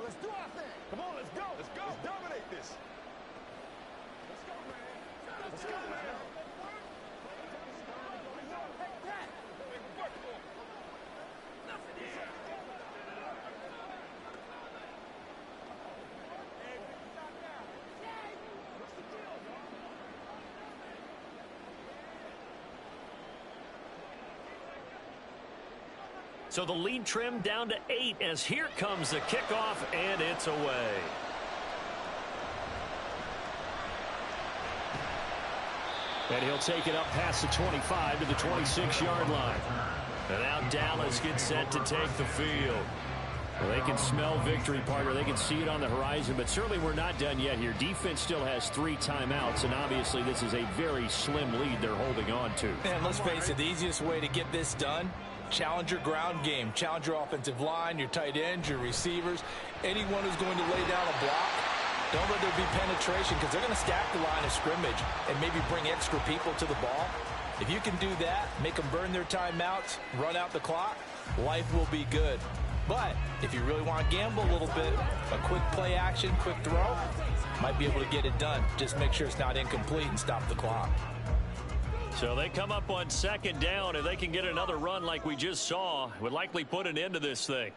Let's do our thing. Come on, let's go. Let's go. Let's dominate this. Let's go, man. Let's go, man. So the lead trimmed down to 8 as here comes the kickoff, and it's away. And he'll take it up past the 25 to the 26-yard line. And now Dallas gets set to take the field. Well, they can smell victory, partner. They can see it on the horizon, but certainly we're not done yet here. Defense still has 3 timeouts, and obviously this is a very slim lead they're holding on to. And let's face it, the easiest way to get this done, challenge your ground game. Challenge your offensive line, your tight ends, your receivers, anyone who's going to lay down a block. Don't let there be penetration because they're going to stack the line of scrimmage and maybe bring extra people to the ball. If you can do that, make them burn their timeouts, run out the clock, life will be good. But if you really want to gamble a little bit, a quick play action, quick throw, might be able to get it done. Just make sure it's not incomplete and stop the clock. So they come up on 2nd down. If they can get another run like we just saw, would likely put an end to this thing.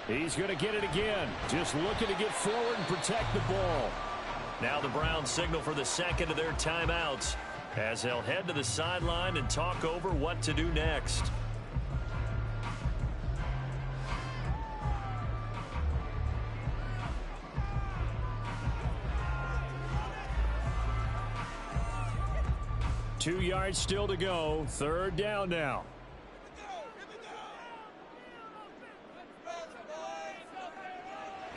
He's going to get it again. Just looking to get forward and protect the ball. Now the Browns signal for the second of their timeouts as they'll head to the sideline and talk over what to do next. Two yards still to go. 3rd down now.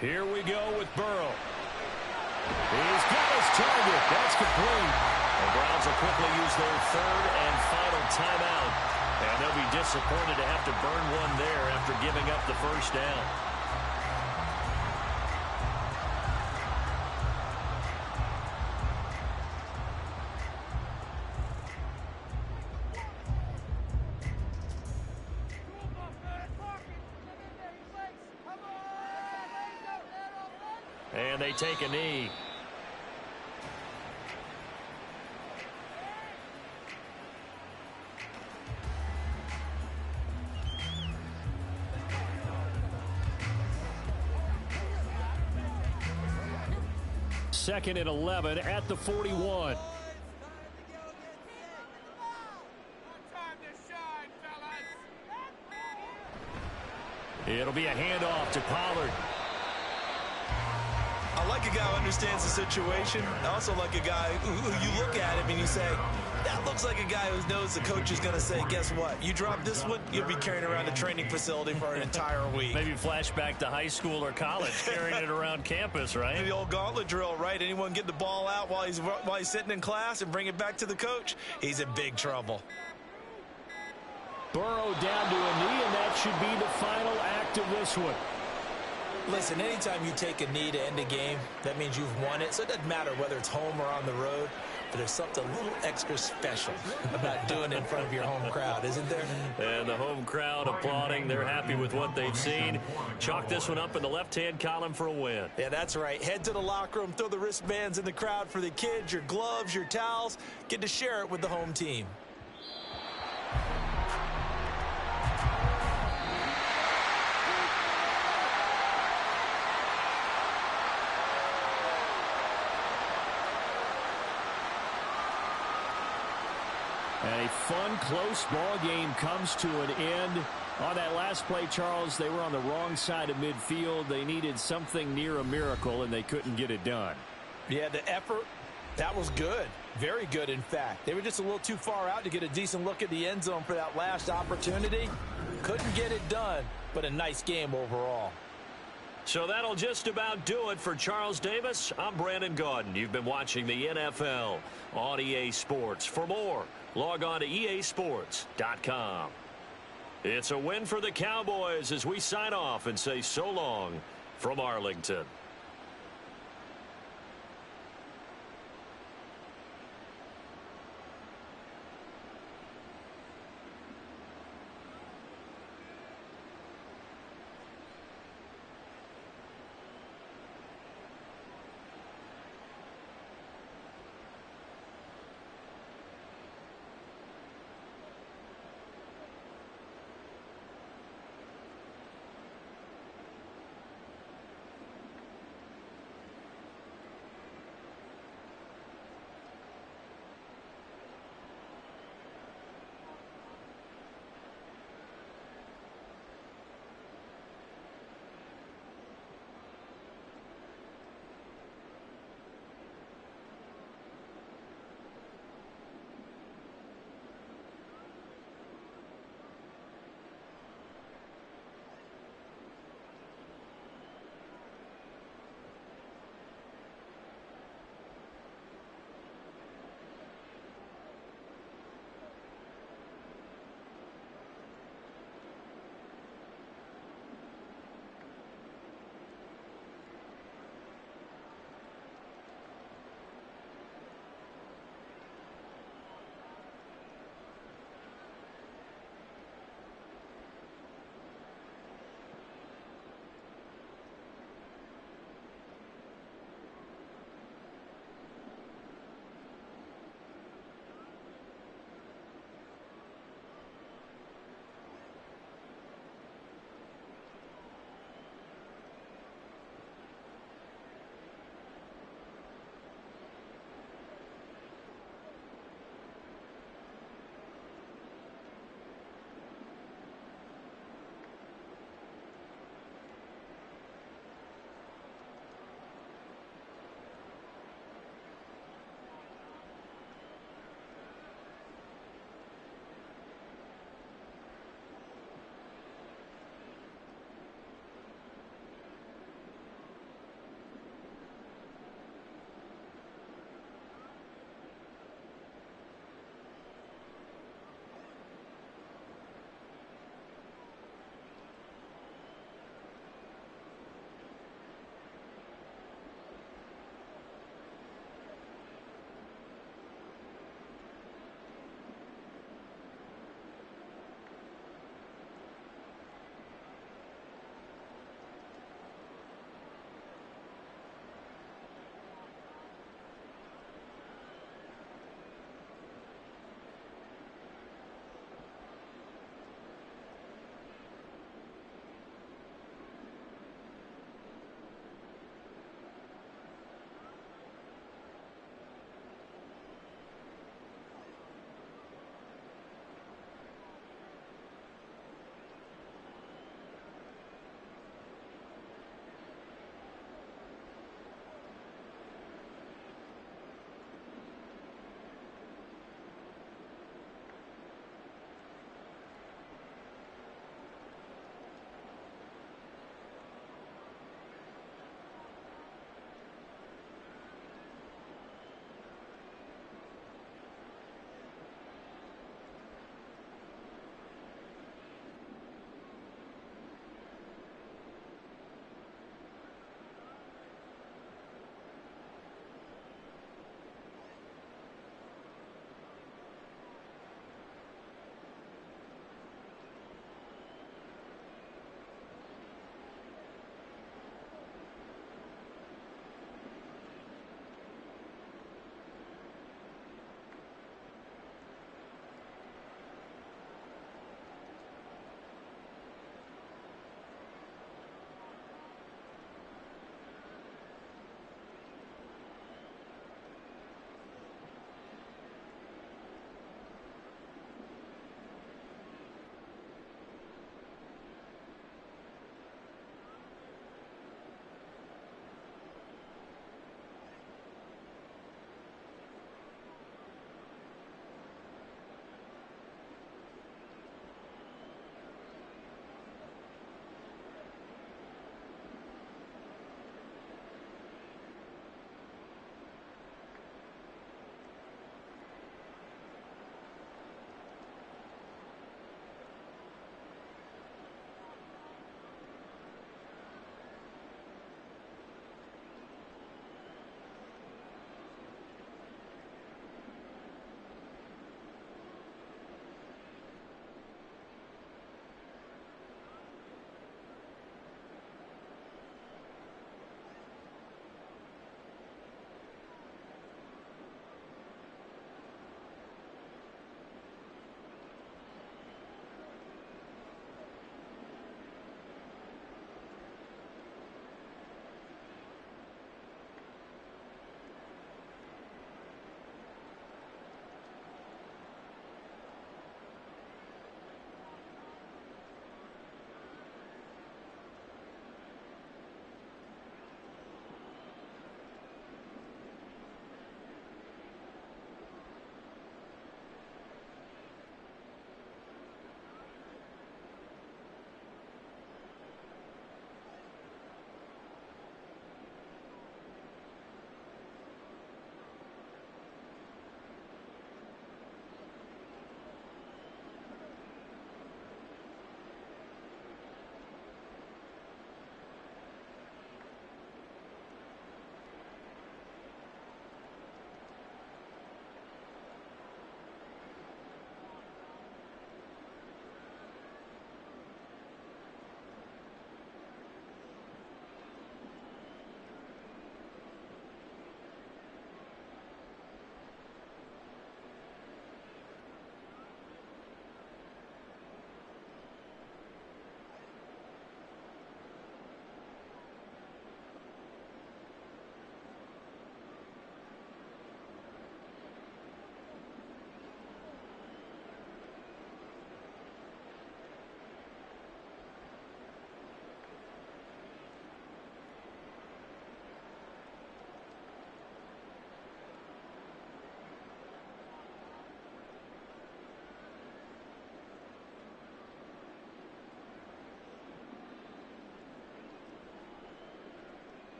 Here we go with Burrow. He's got his target. That's complete. The Browns will quickly use their 3rd and final timeout. And they'll be disappointed to have to burn one there after giving up the 1st down. And they take a knee. Second and 11 at the 41. It'll be a handoff to Pollard. I like a guy who understands the situation. I also like a guy who you look at him and you say, that looks like a guy who knows the coach is going to say, guess what? You drop this one, you'll be carrying around the training facility for an entire week. Maybe flashback to high school or college, carrying it around campus, right? The old gauntlet drill, right? Anyone get the ball out while he's sitting in class and bring it back to the coach, he's in big trouble. Burrow down to a knee, and that should be the final act of this one. Listen, anytime you take a knee to end a game, that means you've won it. So it doesn't matter whether it's home or on the road, but there's something a little extra special about doing it in front of your home crowd, isn't there? And the home crowd applauding. They're happy with what they've seen. Chalk this one up in the left-hand column for a win. Yeah, that's right. Head to the locker room, throw the wristbands in the crowd for the kids, your gloves, your towels. Get to share it with the home team. And a fun, close ball game comes to an end. On that last play, Charles, they were on the wrong side of midfield. They needed something near a miracle, and they couldn't get it done. Yeah, the effort, that was good. Very good, in fact. They were just a little too far out to get a decent look at the end zone for that last opportunity. Couldn't get it done, but a nice game overall. So that'll just about do it for Charles Davis. I'm Brandon Gaudin. You've been watching the NFL on EA Sports. For more, log on to easports.com. It's a win for the Cowboys as we sign off and say so long from Arlington.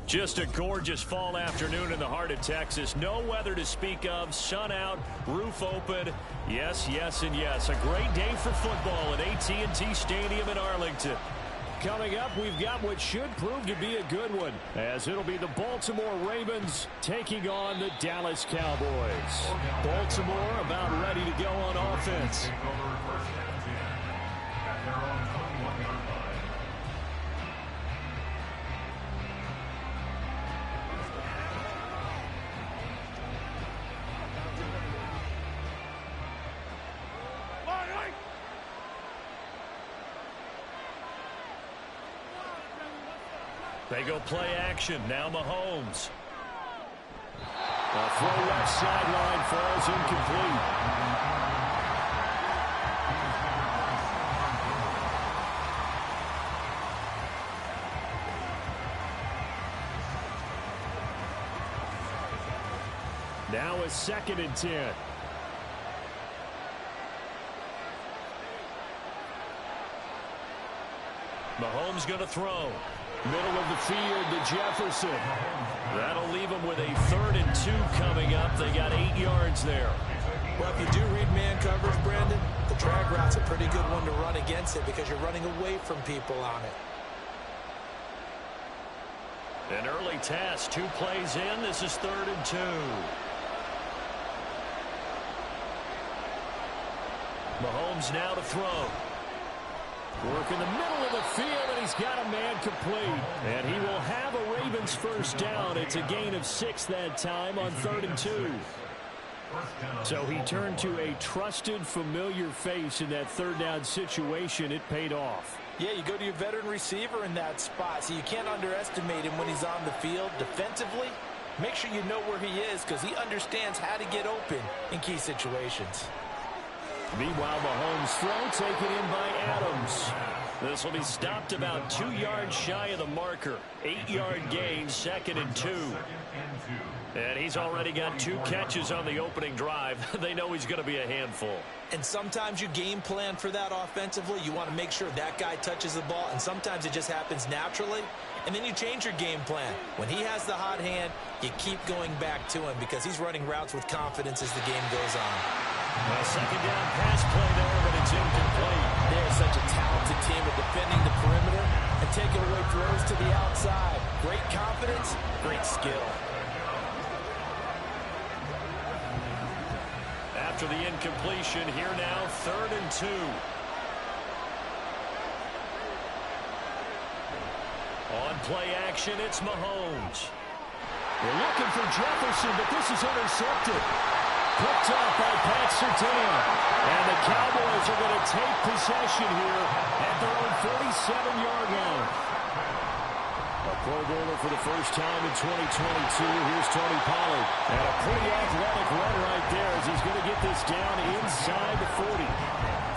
Just a gorgeous fall afternoon in the heart of Texas. No weather to speak of. Sun out, roof open. Yes, yes, and yes. A great day for football at AT&T Stadium in Arlington. Coming up, we've got what should prove to be a good one, as it'll be the Baltimore Ravens taking on the Dallas Cowboys. Baltimore about ready to go on offense. They go play action. Now Mahomes. A throw left sideline falls incomplete. Now a 2nd and 10. Mahomes going to throw. Middle of the field to Jefferson. That'll leave them with a 3rd and 2 coming up. They got 8 yards there. Well, if you do read man coverage, Brandon, the drag route's a pretty good one to run against it because you're running away from people on it. An early test. 2 plays in. This is 3rd and 2. Mahomes now to throw. Work in the middle of the field, and he's got a man complete. And he will have a Ravens first down. It's a gain of 6 that time on 3rd and 2. So he turned to a trusted, familiar face in that 3rd down situation. It paid off. Yeah, you go to your veteran receiver in that spot, so you can't underestimate him when he's on the field defensively. Make sure you know where he is because he understands how to get open in key situations. Meanwhile, Mahomes' throw taken in by Adams. This will be stopped about 2 yards shy of the marker. 8-yard gain, 2nd and 2. And he's already got 2 catches on the opening drive. They know he's going to be a handful. And sometimes you game plan for that offensively. You want to make sure that guy touches the ball, and sometimes it just happens naturally. And then you change your game plan. When he has the hot hand, you keep going back to him because he's running routes with confidence as the game goes on. A 2nd down pass play there, but it's incomplete. They're such a talented team at defending the perimeter and taking away throws to the outside. Great confidence, great skill. After the incompletion, here now, 3rd and 2. On play action, it's Mahomes. They're looking for Jefferson, but this is intercepted. Picked off by Pat Surtain. And the Cowboys are going to take possession here at their own 47-yard line. A Pro Bowler for the first time in 2022. Here's Tony Pollard. And a pretty athletic run right there as he's going to get this down inside the 40.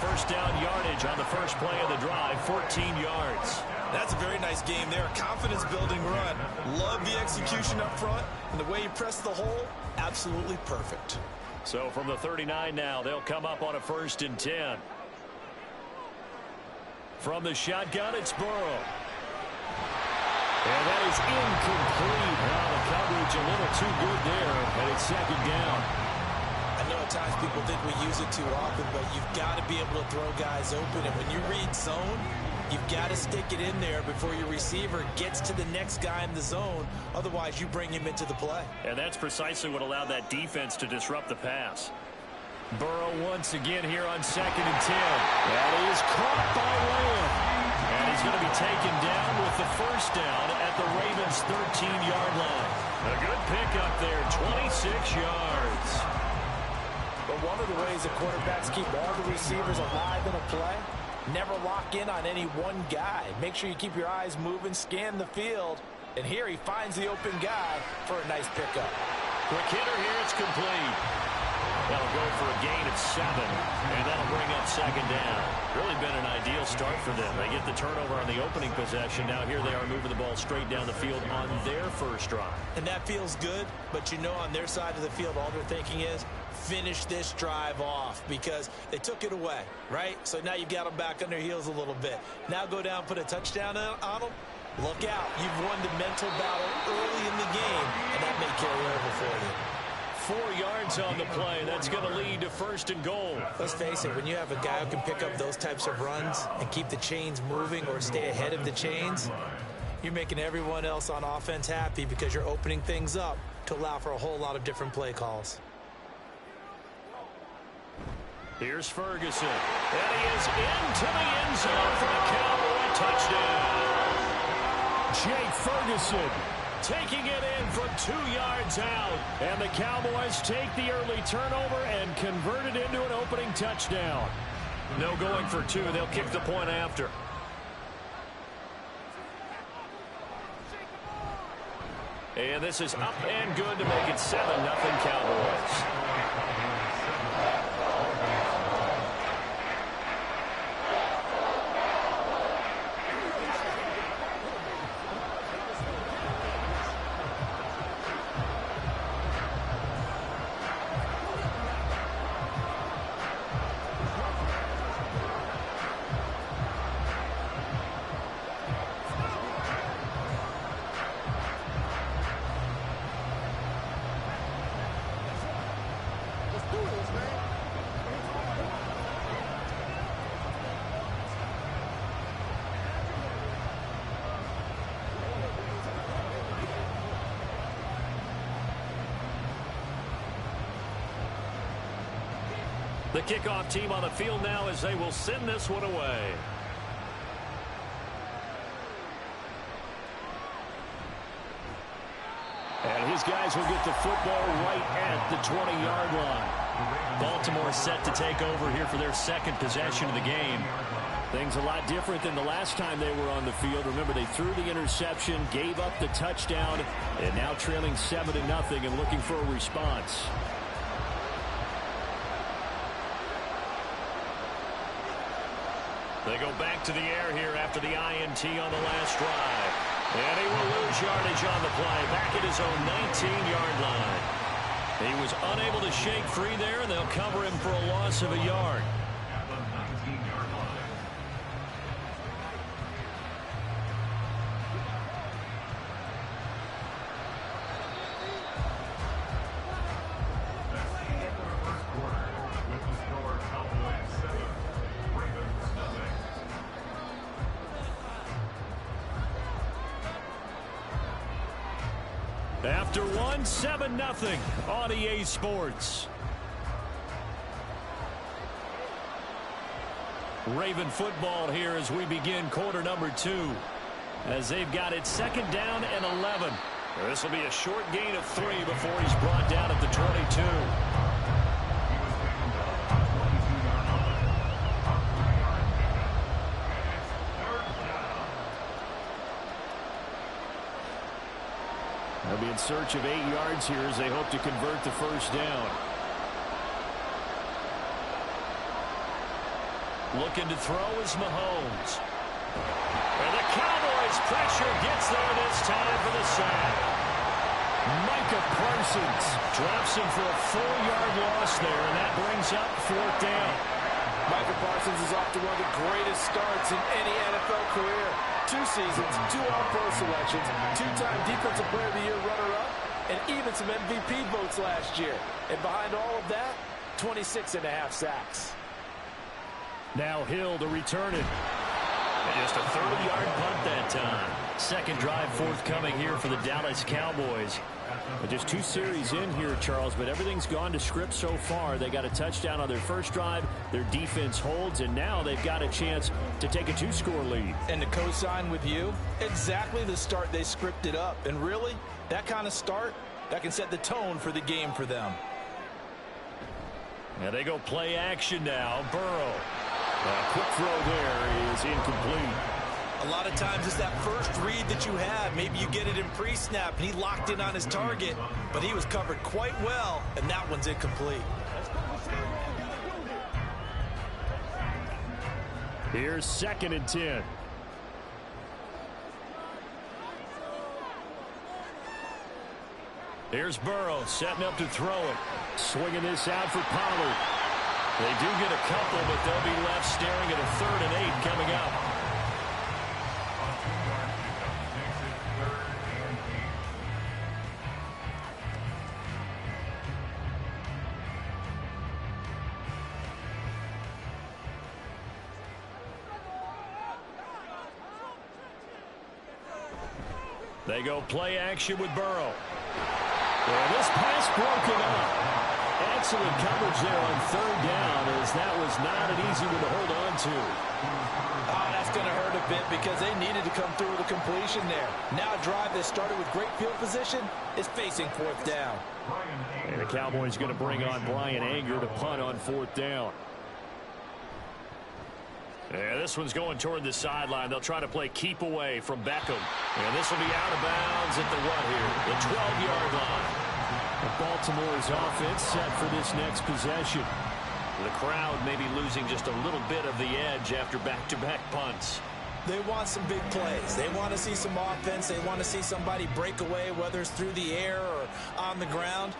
First down yardage on the first play of the drive, 14 yards. That's a very nice game there. A confidence-building run. Love the execution up front. And the way you press the hole, absolutely perfect. So from the 39 now, they'll come up on a 1st and 10. From the shotgun, it's Burrow. And that is incomplete. Well, the coverage a little too good there, and it's 2nd down. I know at times people think we use it too often, but you've got to be able to throw guys open. And when you read zone, you've got to stick it in there before your receiver gets to the next guy in the zone. Otherwise, you bring him into the play. And that's precisely what allowed that defense to disrupt the pass. Burrow once again here on 2nd and 10. That is caught by Lamb. And he's going to be taken down with the first down at the Ravens' 13-yard line. A good pickup there, 26 yards. But one of the ways that quarterbacks keep all the receivers alive in a play, never lock in on any one guy. Make sure you keep your eyes moving, scan the field. And here he finds the open guy for a nice pickup. Quick hitter here, it's complete. That'll go for a gain of 7, and that'll bring up 2nd down. Really been an ideal start for them. They get the turnover on the opening possession. Now here they are moving the ball straight down the field on their first drive. And that feels good, but you know on their side of the field all they're thinking is finish this drive off because they took it away, right? So now you've got them back on their heels a little bit. Now go down, put a touchdown on them. Look out. You've won the mental battle early in the game, and that may carry over for you. 4 yards on the play. That's going to lead to 1st and goal. Let's face it, when you have a guy who can pick up those types of runs and keep the chains moving or stay ahead of the chains, you're making everyone else on offense happy because you're opening things up to allow for a whole lot of different play calls. Here's Ferguson. And he is into the end zone for a Cowboy touchdown. Jake Ferguson taking it in from 2 yards out. And the Cowboys take the early turnover and convert it into an opening touchdown. No going for 2. They'll kick the point after. And this is up and good to make it 7-0 Cowboys. The kickoff team on the field now as they will send this one away. And his guys will get the football right at the 20-yard line. Baltimore set to take over here for their 2nd possession of the game. Things a lot different than the last time they were on the field. Remember, they threw the interception, gave up the touchdown, and now trailing 7-0 and looking for a response. They go back to the air here after the INT on the last drive. And he will lose yardage on the play, back at his own 19-yard line. He was unable to shake free there, and they'll cover him for a loss of a yard. At the 19-yard line. That's the end of the first quarter with the score Cowboys 7, Ravens nothing. After one, 7-0 on EA Sports. Raven football here as we begin quarter number 2. As they've got it 2nd down and 11. This will be a short gain of 3 before he's brought down at the 22. They'll be in search of 8 yards here as they hope to convert the 1st down. Looking to throw is Mahomes. And the Cowboys pressure gets there this time for the sack. Micah Parsons drops him for a 4-yard loss there, and that brings up 4th down. Micah Parsons is off to one of the greatest starts in any NFL career. 2 seasons, 2 All-Pro selections, 2-time Defensive Player of the Year runner-up, and even some MVP votes last year. And behind all of that, 26.5 sacks. Now Hill to return it. And just a 30-yard punt that time. 2nd drive forthcoming here for the Dallas Cowboys. But just 2 series in here, Charles, but everything's gone to script so far. They got a touchdown on their 1st drive. Their defense holds, and now they've got a chance to take a 2-score lead. And to co-sign with you, exactly the start they scripted up. And really, that kind of start, that can set the tone for the game for them. And they go play action now. Burrow. A quick throw there is incomplete. A lot of times it's that first read that you have. Maybe you get it in pre-snap, and he locked in on his target, but he was covered quite well, and that one's incomplete. Here's 2nd and 10. Here's Burrow setting up to throw it. Swinging this out for Pollard. They do get a couple, but they'll be left staring at a 3rd and 8 coming up. They go play action with Burrow. And this pass broken up. Excellent coverage there on third down, as that was not an easy one to hold on to. Oh, that's going to hurt a bit because they needed to come through with a completion there. Now a drive that started with great field position is facing fourth down. And the Cowboys going to bring on Brian Anger to punt on fourth down. Yeah, this one's going toward the sideline. They'll try to play keep away from Beckham. And this will be out of bounds at the what here? The 12-yard line. Baltimore's offense set for this next possession. The crowd may be losing just a little bit of the edge after back-to-back punts. They want some big plays. They want to see some offense. They want to see somebody break away, whether it's through the air or on the ground.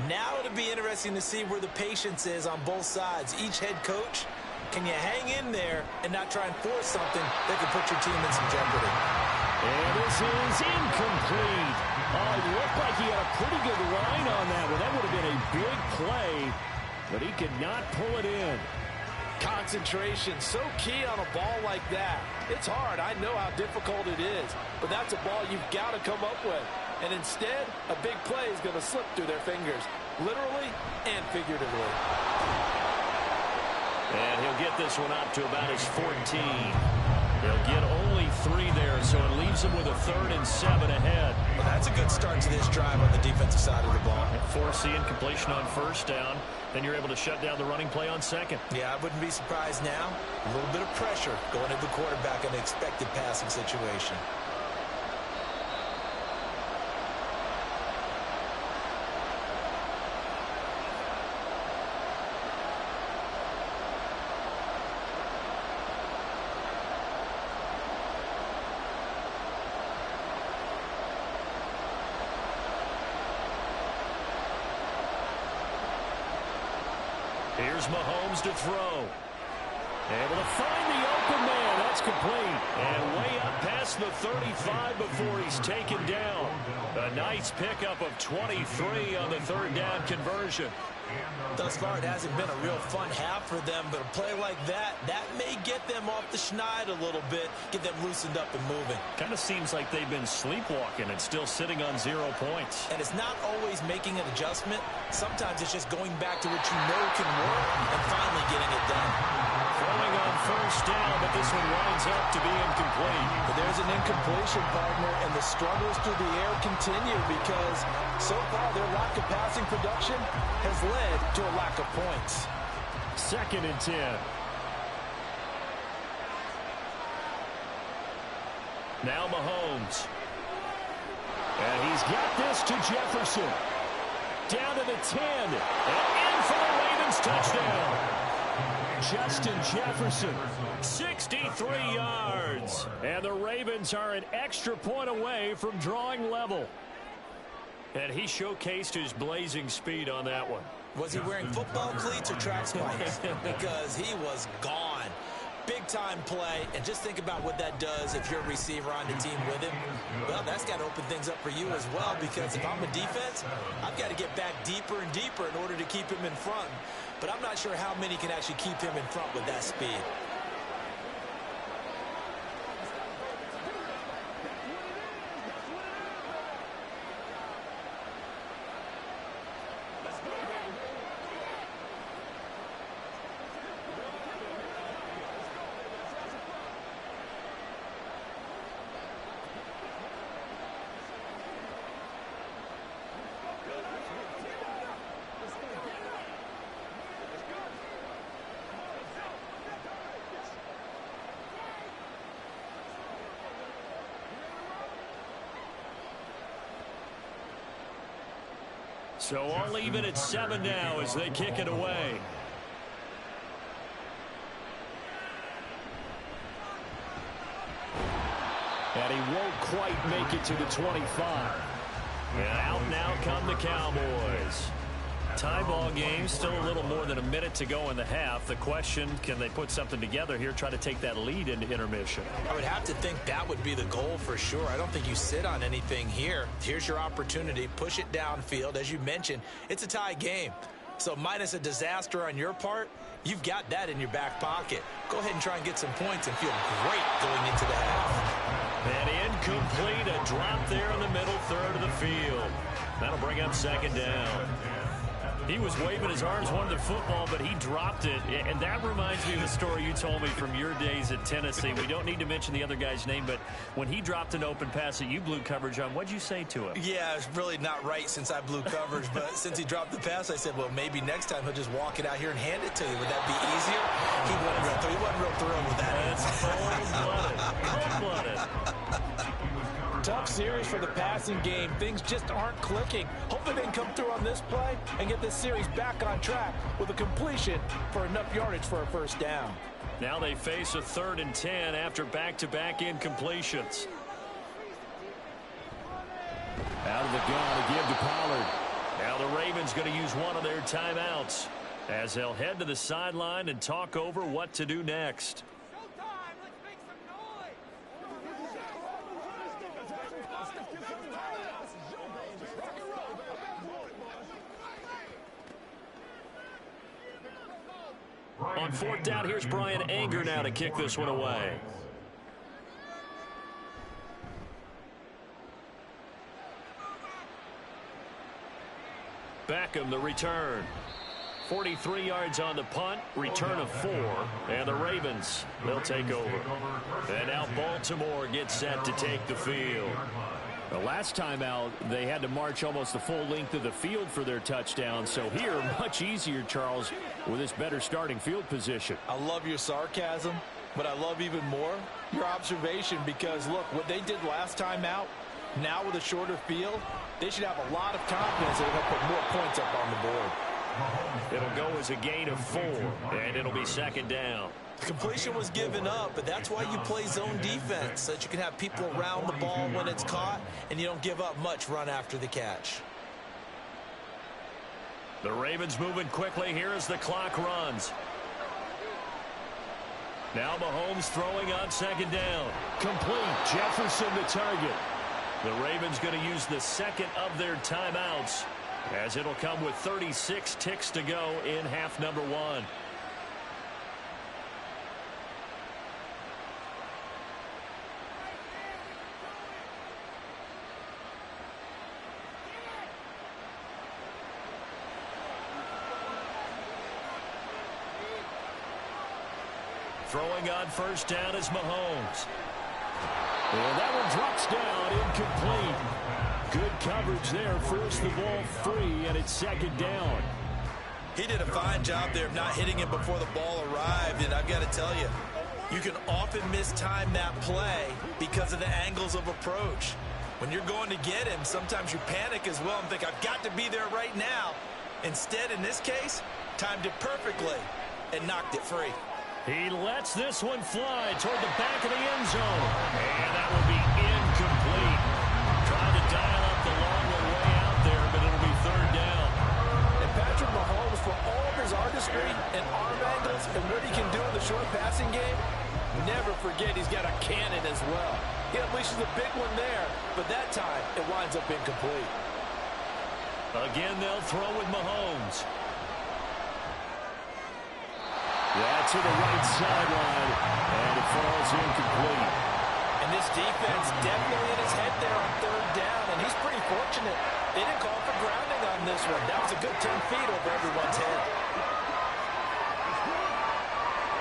Now it'll be interesting to see where the patience is on both sides. Each head coach, can you hang in there and not try and force something that could put your team in some jeopardy? And this is incomplete. Oh, it looked like he had a pretty good line on that one. That would have been a big play, but he could not pull it in. Concentration, so key on a ball like that. It's hard. I know how difficult it is, but that's a ball you've got to come up with. And instead, a big play is going to slip through their fingers, literally and figuratively. And he'll get this one up to about his 14. They'll get only 3 there, so it leaves them with a 3rd and 7 ahead. Well, that's a good start to this drive on the defensive side of the ball. Force the incompletion on first down. Then you're able to shut down the running play on second. Yeah, I wouldn't be surprised now. A little bit of pressure going to the quarterback in an expected passing situation. Here's Mahomes to throw. Able to find the open man. That's complete. And way up past the 35 before he's taken down. A nice pickup of 23 on the 3rd down conversion. Thus far, it hasn't been a real fun half for them, but a play like that may get them off the schneid a little bit, get them loosened up and moving. Kind of seems like they've been sleepwalking and still sitting on 0 points. And it's not always making an adjustment. Sometimes it's just going back to what you know can work and finally getting it done. Throwing on first down, but this one winds up to be incomplete. But there's an incompletion, partner, and the struggles through the air continue because so far their lack of passing production has led to a lack of points. 2nd and 10. Now Mahomes. And he's got this to Jefferson. Down to the 10. And in for the Ravens touchdown. Justin Jefferson, 63 yards. And the Ravens are an extra point away from drawing level. And he showcased his blazing speed on that one. Was he wearing football cleats or track spikes? Because he was gone. Big-time play, and just think about what that does if you're a receiver on the team with him. Well, that's got to open things up for you as well, because if I'm a defense, I've got to get back deeper and deeper in order to keep him in front. But I'm not sure how many can actually keep him in front with that speed. So all even at 7 now as they kick it away. And he won't quite make it to the 25. And out now come the Cowboys. Tie ball game, still a little more than a minute to go in the half. The question, can they put something together here, try to take that lead into intermission? I would have to think that would be the goal for sure. I don't think you sit on anything here. Here's your opportunity. Push it downfield. As you mentioned, it's a tie game. So minus a disaster on your part, you've got that in your back pocket. Go ahead and try and get some points and feel great going into the half. And incomplete, a drop there in the middle third of the field. That'll bring up second down. He was waving his arms, wanted the football, but he dropped it. And that reminds me of the story you told me from your days at Tennessee. We don't need to mention the other guy's name, but when he dropped an open pass that you blew coverage on, what'd you say to him? Yeah, it's really not right since I blew coverage, but since he dropped the pass, I said, well, maybe next time he'll just walk it out here and hand it to you. Would that be easier? He wasn't real thrilled with that. That's cold-blooded. Tough series for the passing game. Things just aren't clicking. Hopefully they can come through on this play and get this series back on track with a completion for enough yardage for a first down. Now they face a 3rd and 10 after back-to-back incompletions. Out of the gun to give to Pollard. Now the Ravens going to use one of their timeouts as they'll head to the sideline and talk over what to do next. On 4th down, here's Brian Anger now to kick this one away. Beckham, the return. 43 yards on the punt, return of 4, and the Ravens, they'll take over. And now Baltimore gets set to take the field. The last time out, they had to march almost the full length of the field for their touchdown. So here, much easier, Charles, with this better starting field position. I love your sarcasm, but I love even more your observation because, look, what they did last time out, now with a shorter field, they should have a lot of confidence that they'll put more points up on the board. It'll go as a gain of 4, and it'll be second down. The completion was given up, but that's why you play zone defense, so that you can have people around the ball when it's caught, and you don't give up much run after the catch. The Ravens moving quickly here as the clock runs. Now Mahomes throwing on second down. Complete. Jefferson the target. The Ravens going to use the second of their timeouts, as it'll come with 36 ticks to go in half number 1. Throwing on first down is Mahomes. And that one drops down, incomplete. Good coverage there, forced the ball free, and it's second down. He did a fine job there of not hitting him before the ball arrived, and I've got to tell you, you can often mistime that play because of the angles of approach. When you're going to get him, sometimes you panic as well and think, I've got to be there right now. Instead, in this case, timed it perfectly and knocked it free. He lets this one fly toward the back of the end zone. And that will be incomplete. Trying to dial up the long way out there, but it'll be third down. And Patrick Mahomes, for all of his artistry and arm angles and what he can do in the short passing game, never forget he's got a cannon as well. He unleashes a big one there, but that time it winds up incomplete. Again, they'll throw with Mahomes. Yeah, to the right sideline, and it falls incomplete. And this defense definitely in his head there on third down, and he's pretty fortunate. They didn't call for grounding on this one. That was a good 10 feet over everyone's head.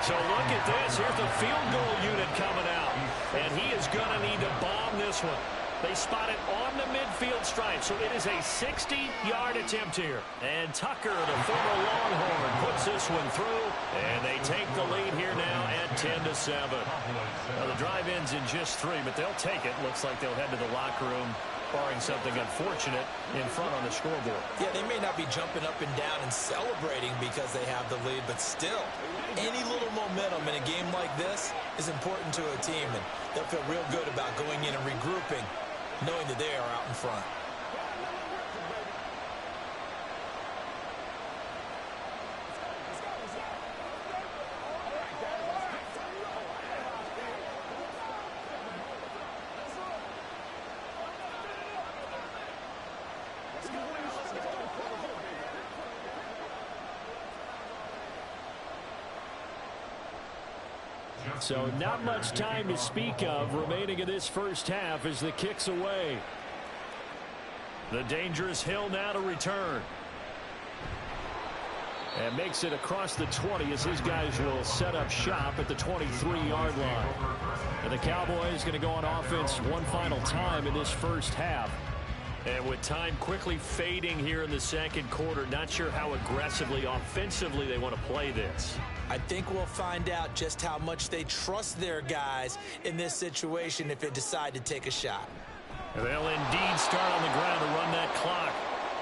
So look at this. Here's the field goal unit coming out, and he is going to need to bomb this one. They spot it on the midfield stripe, so it is a 60-yard attempt here. And Tucker, the former Longhorn, puts this one through, and they take the lead here now at 10-7. Now, the drive ends in just 3, but they'll take it. Looks like they'll head to the locker room, barring something unfortunate, in front on the scoreboard. Yeah, they may not be jumping up and down and celebrating because they have the lead, but still, any little momentum in a game like this is important to a team, and they'll feel real good about going in and regrouping, knowing that they are out in front. So not much time to speak of remaining in this first half as the kick's away. The dangerous Hill now to return. And makes it across the 20 as his guys will set up shop at the 23-yard line. And the Cowboys going to go on offense one final time in this first half. And with time quickly fading here in the second quarter, not sure how aggressively offensively they want to play this. I think we'll find out just how much they trust their guys in this situation if they decide to take a shot. They'll indeed start on the ground to run that clock.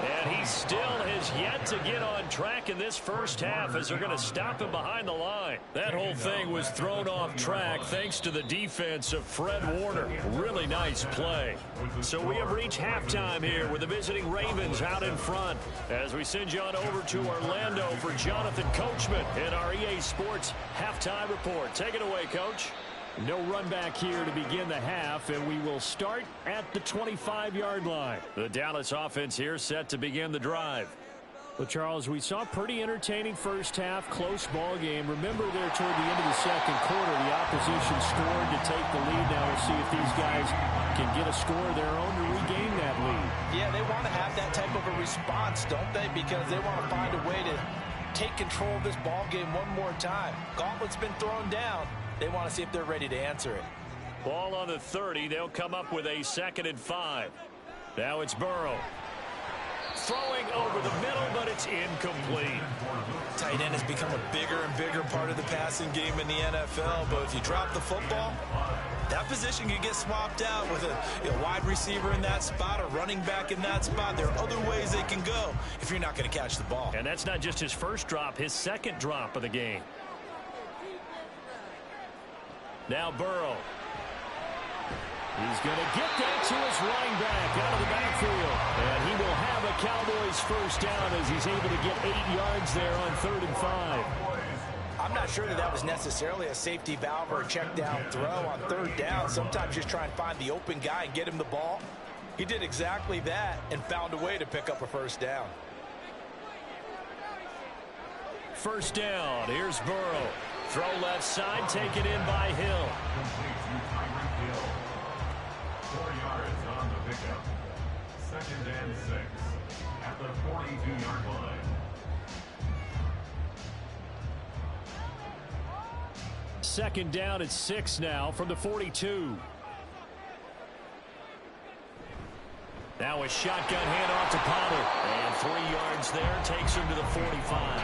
And he still has yet to get on track in this first half as they're going to stop him behind the line. That whole thing was thrown off track thanks to the defense of Fred Warner. Really nice play. So we have reached halftime here with the visiting Ravens out in front as we send you on over to Orlando for Jonathan Coachman in our EA Sports Halftime Report. Take it away, Coach. No run back here to begin the half, and we will start at the 25-yard line. The Dallas offense here set to begin the drive. Well, Charles, we saw a pretty entertaining first half, close ball game. Remember there toward the end of the second quarter, the opposition scored to take the lead. Now we'll see if these guys can get a score of their own to regain that lead. Yeah, they want to have that type of a response, don't they? Because they want to find a way to take control of this ball game one more time. Gauntlet's been thrown down. They want to see if they're ready to answer it. Ball on the 30. They'll come up with a 2nd and 5. Now it's Burrow. Throwing over the middle, but it's incomplete. Tight end has become a bigger and bigger part of the passing game in the NFL. But if you drop the football, that position can get swapped out with a wide receiver in that spot, a running back in that spot. There are other ways they can go if you're not going to catch the ball. And that's not just his first drop, his second drop of the game. Now Burrow. He's going to get that to his running back out of the backfield. And he will have a Cowboys first down as he's able to get 8 yards there on 3rd and 5. I'm not sure that was necessarily a safety valve or a check down throw on 3rd down. Sometimes just try and find the open guy and get him the ball. He did exactly that and found a way to pick up a first down. First down. Here's Burrow. Throw left side, taken in by Hill. 4 yards on the pickup. 2nd and 6 at the 42-yard line. Second down at 6 now from the 42. Now a shotgun handoff to Pollard. And 3 yards there takes him to the 45.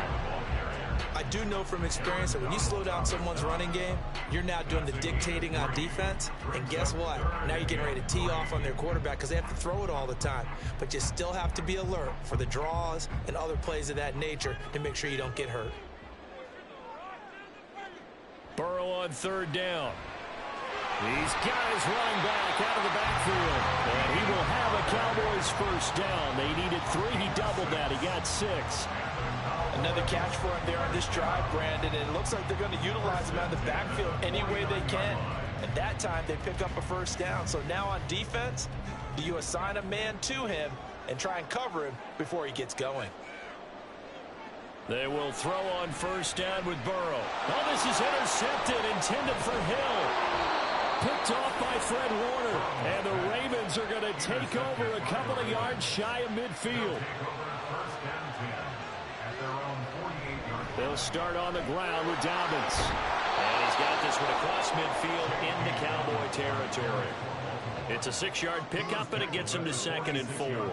I do know from experience that when you slow down someone's running game, you're now doing the dictating on defense. And guess what? Now you're getting ready to tee off on their quarterback because they have to throw it all the time. But you still have to be alert for the draws and other plays of that nature to make sure you don't get hurt. Burrow on 3rd down. He's got his running back out of the backfield. And he will have a Cowboys first down. They needed 3. He doubled that. He got 6. Another catch for him there on this drive, Brandon. And it looks like they're going to utilize him out of the backfield any way they can. And that time they pick up a first down. So now on defense, do you assign a man to him and try and cover him before he gets going? They will throw on first down with Burrow. Oh, this is intercepted, intended for Hill. Picked off by Fred Warner. And the Ravens are going to take over a couple of yards shy of midfield. They'll start on the ground with Dobbins. And he's got this one across midfield into Cowboy territory. It's a 6-yard pickup, and it gets him to 2nd and 4.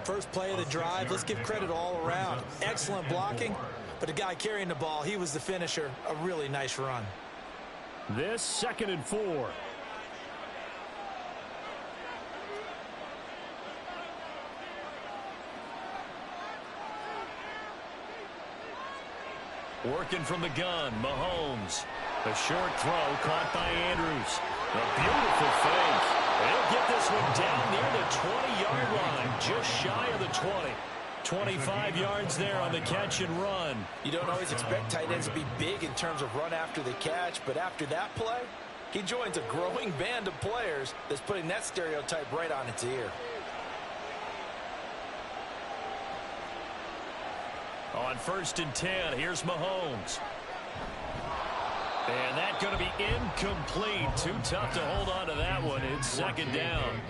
First play of the drive, let's give credit all around. Excellent blocking, but the guy carrying the ball, he was the finisher. A really nice run. This 2nd and 4. Working from the gun, Mahomes. A short throw caught by Andrews. A beautiful fake. They'll get this one down near the 20-yard line, just shy of the 20. 25 yards there on the catch and run. You don't always expect tight ends to be big in terms of run after the catch, but after that play, he joins a growing band of players that's putting that stereotype right on its ear. On 1st and 10, here's Mahomes. And that's going to be incomplete. Too tough to hold on to that one. It's second down.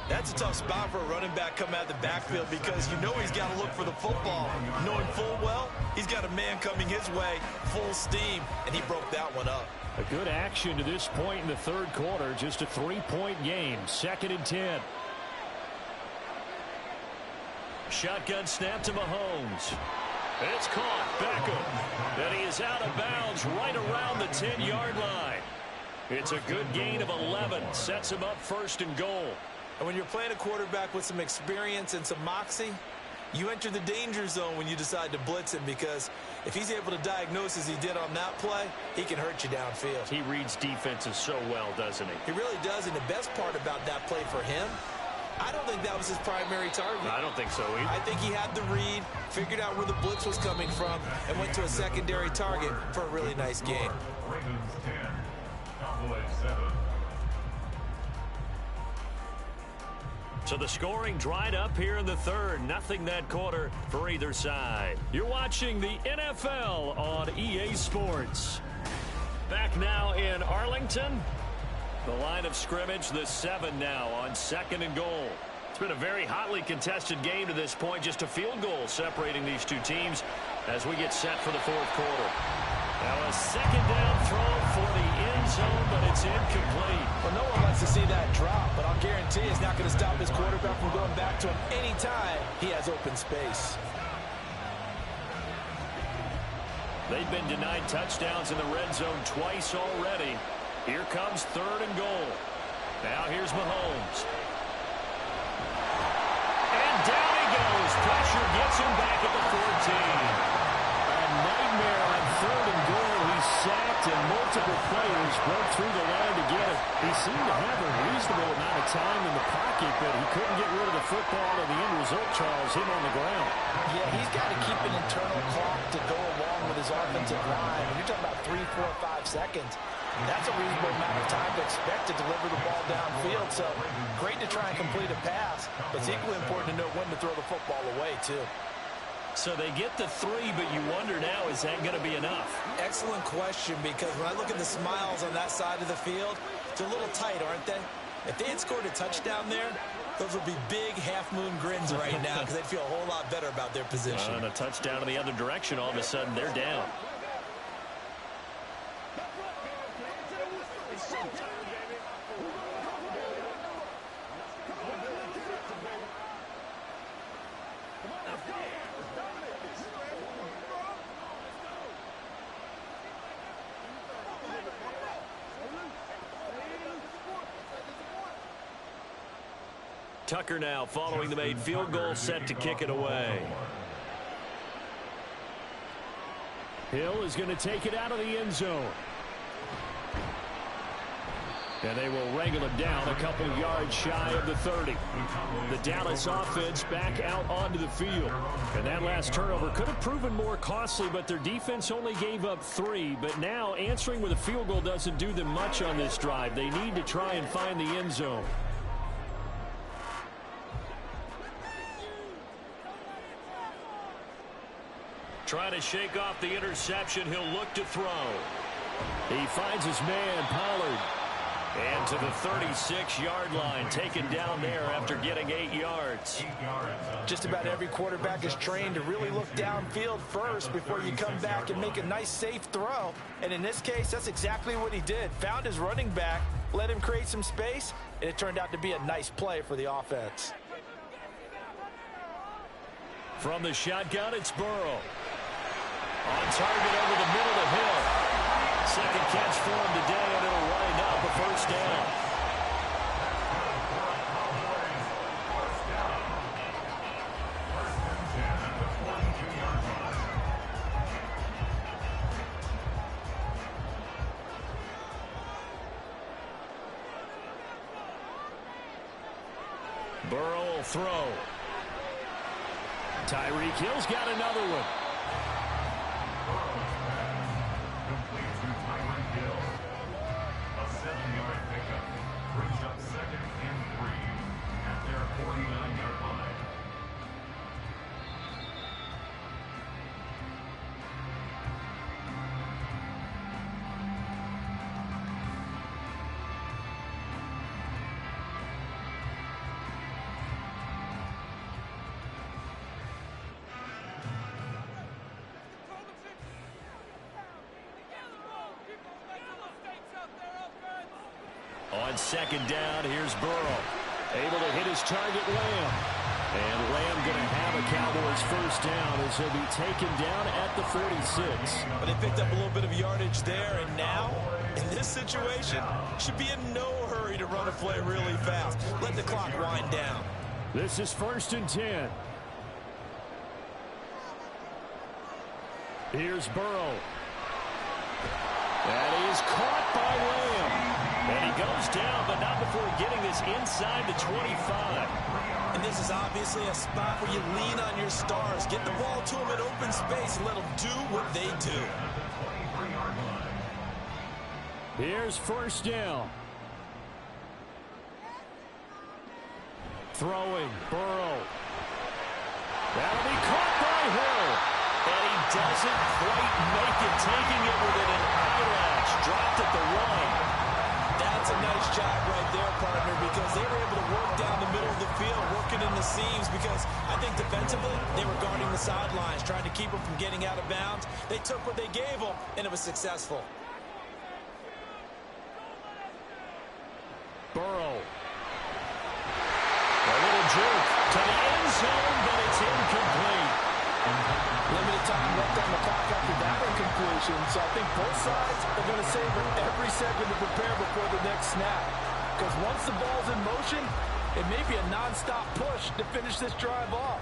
That's a tough spot for a running back coming out of the backfield because you know he's got to look for the football. Knowing full well, he's got a man coming his way, full steam, and he broke that one up. A good action to this point in the third quarter. Just a 3-point game. 2nd and 10. Shotgun snap to Mahomes. It's caught. Beckham. And he is out of bounds right around the 10-yard line. It's a good gain of 11. Sets him up 1st and goal. And when you're playing a quarterback with some experience and some moxie, you enter the danger zone when you decide to blitz him, because if he's able to diagnose as he did on that play, he can hurt you downfield. He reads defenses so well, doesn't he? He really does, and the best part about that play for him, I don't think that was his primary target. I don't think so either. I think he had the read, figured out where the blitz was coming from, and went to a secondary target for a really nice game. Ravens 10, Cowboys 7. So the scoring dried up here in the third. Nothing that quarter for either side. You're watching the NFL on EA Sports. Back now in Arlington. The line of scrimmage, the 7 now on 2nd and goal. It's been a very hotly contested game to this point. Just a field goal separating these two teams as we get set for the 4th quarter. Now a 2nd down throw for the end zone, but it's incomplete. Well, no one likes to see that drop, but I'll guarantee it's not going to stop his quarterback from going back to him anytime he has open space. They've been denied touchdowns in the red zone twice already. Here comes 3rd and goal. Now here's Mahomes. And down he goes. Pressure gets him back at the 14. A nightmare on 3rd and goal. He's sacked and multiple players broke through the line to get it. He seemed to have a reasonable amount of time in the pocket, but he couldn't get rid of the football, and the end result, Charles, him on the ground. Yeah, he's got to keep an internal clock to go along with his offensive line. When you're talking about 3, 4, 5 seconds, that's a reasonable amount of time to expect to deliver the ball downfield. So great to try and complete a pass, but it's equally important to know when to throw the football away, too. So they get the 3, but you wonder now, is that going to be enough? Excellent question, because when I look at the smiles on that side of the field, they're a little tight, aren't they? If they had scored a touchdown there, those would be big half-moon grins right now because they'd feel a whole lot better about their position. And a touchdown in the other direction, all of a sudden they're down. Tucker now following the made field goal, set to kick it away. Hill is going to take it out of the end zone. And they will wrangle him down a couple yards shy of the 30. The Dallas offense back out onto the field. And that last turnover could have proven more costly, but their defense only gave up 3. But now answering with a field goal doesn't do them much on this drive. They need to try and find the end zone. Trying to shake off the interception. He'll look to throw. He finds his man, Pollard. And to the 36-yard line, taken down there after getting 8 yards. Just about every quarterback is trained to really look downfield first before you come back and make a nice, safe throw. And in this case, that's exactly what he did. Found his running back, let him create some space, and it turned out to be a nice play for the offense. From the shotgun, it's Burrow. On target over the middle of Hill. Second catch for him today, and it'll wind up a first down. Burrow will throw. Tyreek Hill's got another one. On second down, here's Burrow. Able to hit his target, Lamb. And Lamb going to have a Cowboys first down as he'll be taken down at the 46. But they picked up a little bit of yardage there, and now, in this situation, should be in no hurry to run a play really fast. Let the clock wind down. This is 1st and 10. Here's Burrow. And he's caught by Lamb. And he goes down, but not before getting this inside the 25. And this is obviously a spot where you lean on your stars. Get the ball to them in open space and let them do what they do. Here's 1st down. Throwing, Burrow. That'll be caught by Hill. And he doesn't quite make it, taking it within an eyelash. Dropped at the 1. That's a nice job right there, partner, because they were able to work down the middle of the field, working in the seams, because I think defensively they were guarding the sidelines, trying to keep them from getting out of bounds. They took what they gave them, and it was successful. Burrow. A little juke to the end zone, but it's incomplete. Limited time left on the clock after that incompletion, so I think both sides are going to savor every second to prepare before the next snap. Because once the ball's in motion, it may be a non-stop push to finish this drive off.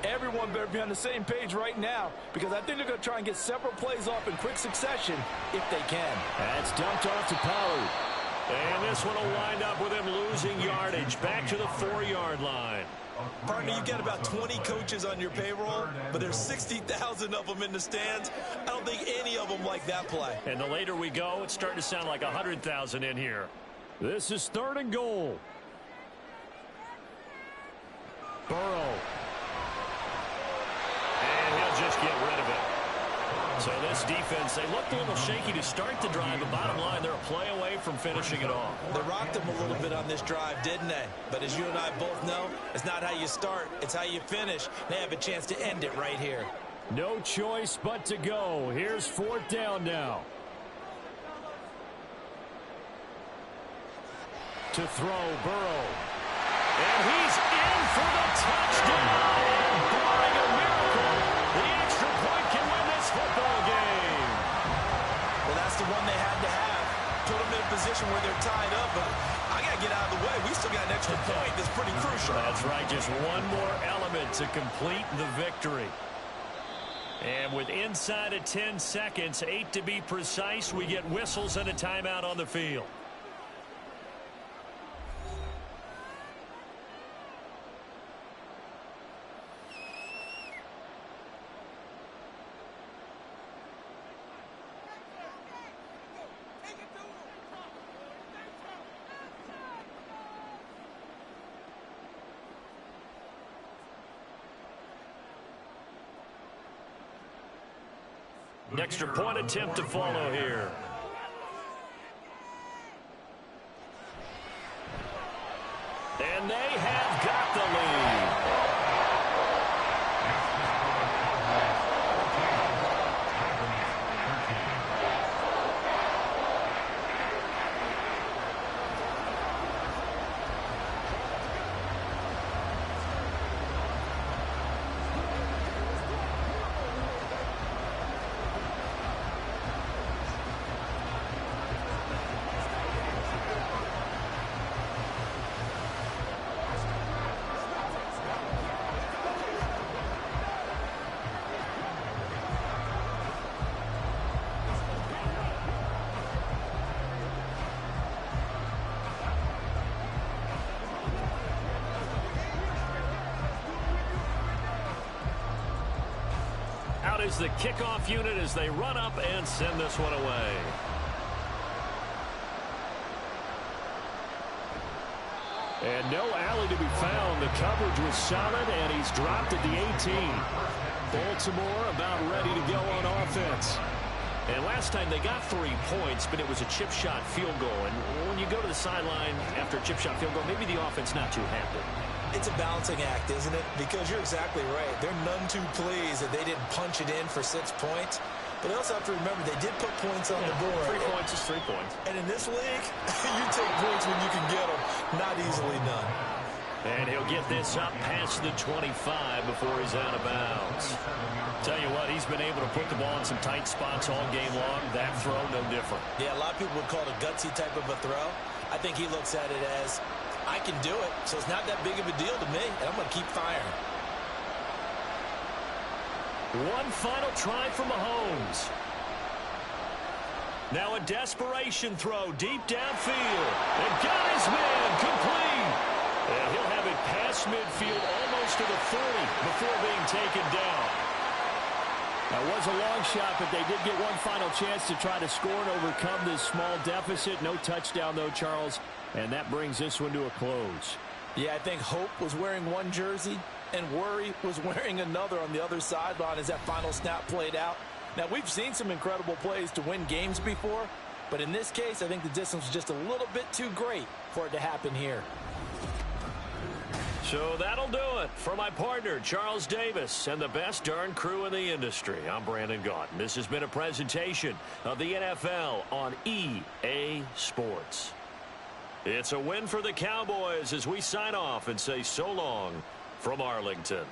Everyone better be on the same page right now, because I think they're going to try and get several plays off in quick succession if they can. That's dumped off to Pollard. And this one will wind up with him losing yardage back to the 4-yard line. Partner, you've got about 20 coaches on your payroll, but there's 60,000 of them in the stands. I don't think any of them like that play. And the later we go, it's starting to sound like 100,000 in here. This is 3rd and goal. Burrow. And he'll just get rid of it. So this defense, they looked a little shaky to start the drive, but bottom line, they're a play away from finishing it off. They rocked them a little bit on this drive, didn't they? But as you and I both know, it's not how you start, it's how you finish. They have a chance to end it right here. No choice but to go. Here's 4th down now. To throw, Burrow. And he's in for the touchdown. And barring a miracle, the extra point can win this football game. Well, that's the one they had to have. Put them in a position where they're tied up, but I got to get out of the way. We still got an extra point that's pretty crucial. That's right, just one more element to complete the victory. And with inside of 10 seconds, 8 to be precise, we get whistles and a timeout on the field. Extra point attempt to follow here. And they have got the lead. Out is the kickoff unit as they run up and send this one away. And no alley to be found. The coverage was solid, and he's dropped at the 18. Baltimore about ready to go on offense. And last time they got 3 points, but it was a chip shot field goal. And when you go to the sideline after a chip shot field goal, maybe the offense not too happy. It's a balancing act, isn't it? Because you're exactly right. They're none too pleased that they didn't punch it in for 6 points. But they also have to remember they did put points on the board. 3 points is 3 points. And in this league, you take points when you can get them. Not easily done. And he'll get this up past the 25 before he's out of bounds. Tell you what, he's been able to put the ball in some tight spots all game long. That throw, no different. Yeah, a lot of people would call it a gutsy type of a throw. I think he looks at it as, I can do it, so it's not that big of a deal to me, and I'm going to keep firing. One final try from Mahomes. Now a desperation throw deep downfield. And got his man complete. And he'll have it past midfield almost to the 30 before being taken down. That was a long shot, but they did get one final chance to try to score and overcome this small deficit. No touchdown, though, Charles. And that brings this one to a close. Yeah, I think Hope was wearing one jersey and Worry was wearing another on the other sideline as that final snap played out. Now, we've seen some incredible plays to win games before, but in this case, I think the distance was just a little bit too great for it to happen here. So that'll do it for my partner, Charles Davis, and the best darn crew in the industry. I'm Brandon Gaudin. This has been a presentation of the NFL on EA Sports. It's a win for the Cowboys as we sign off and say so long from Arlington.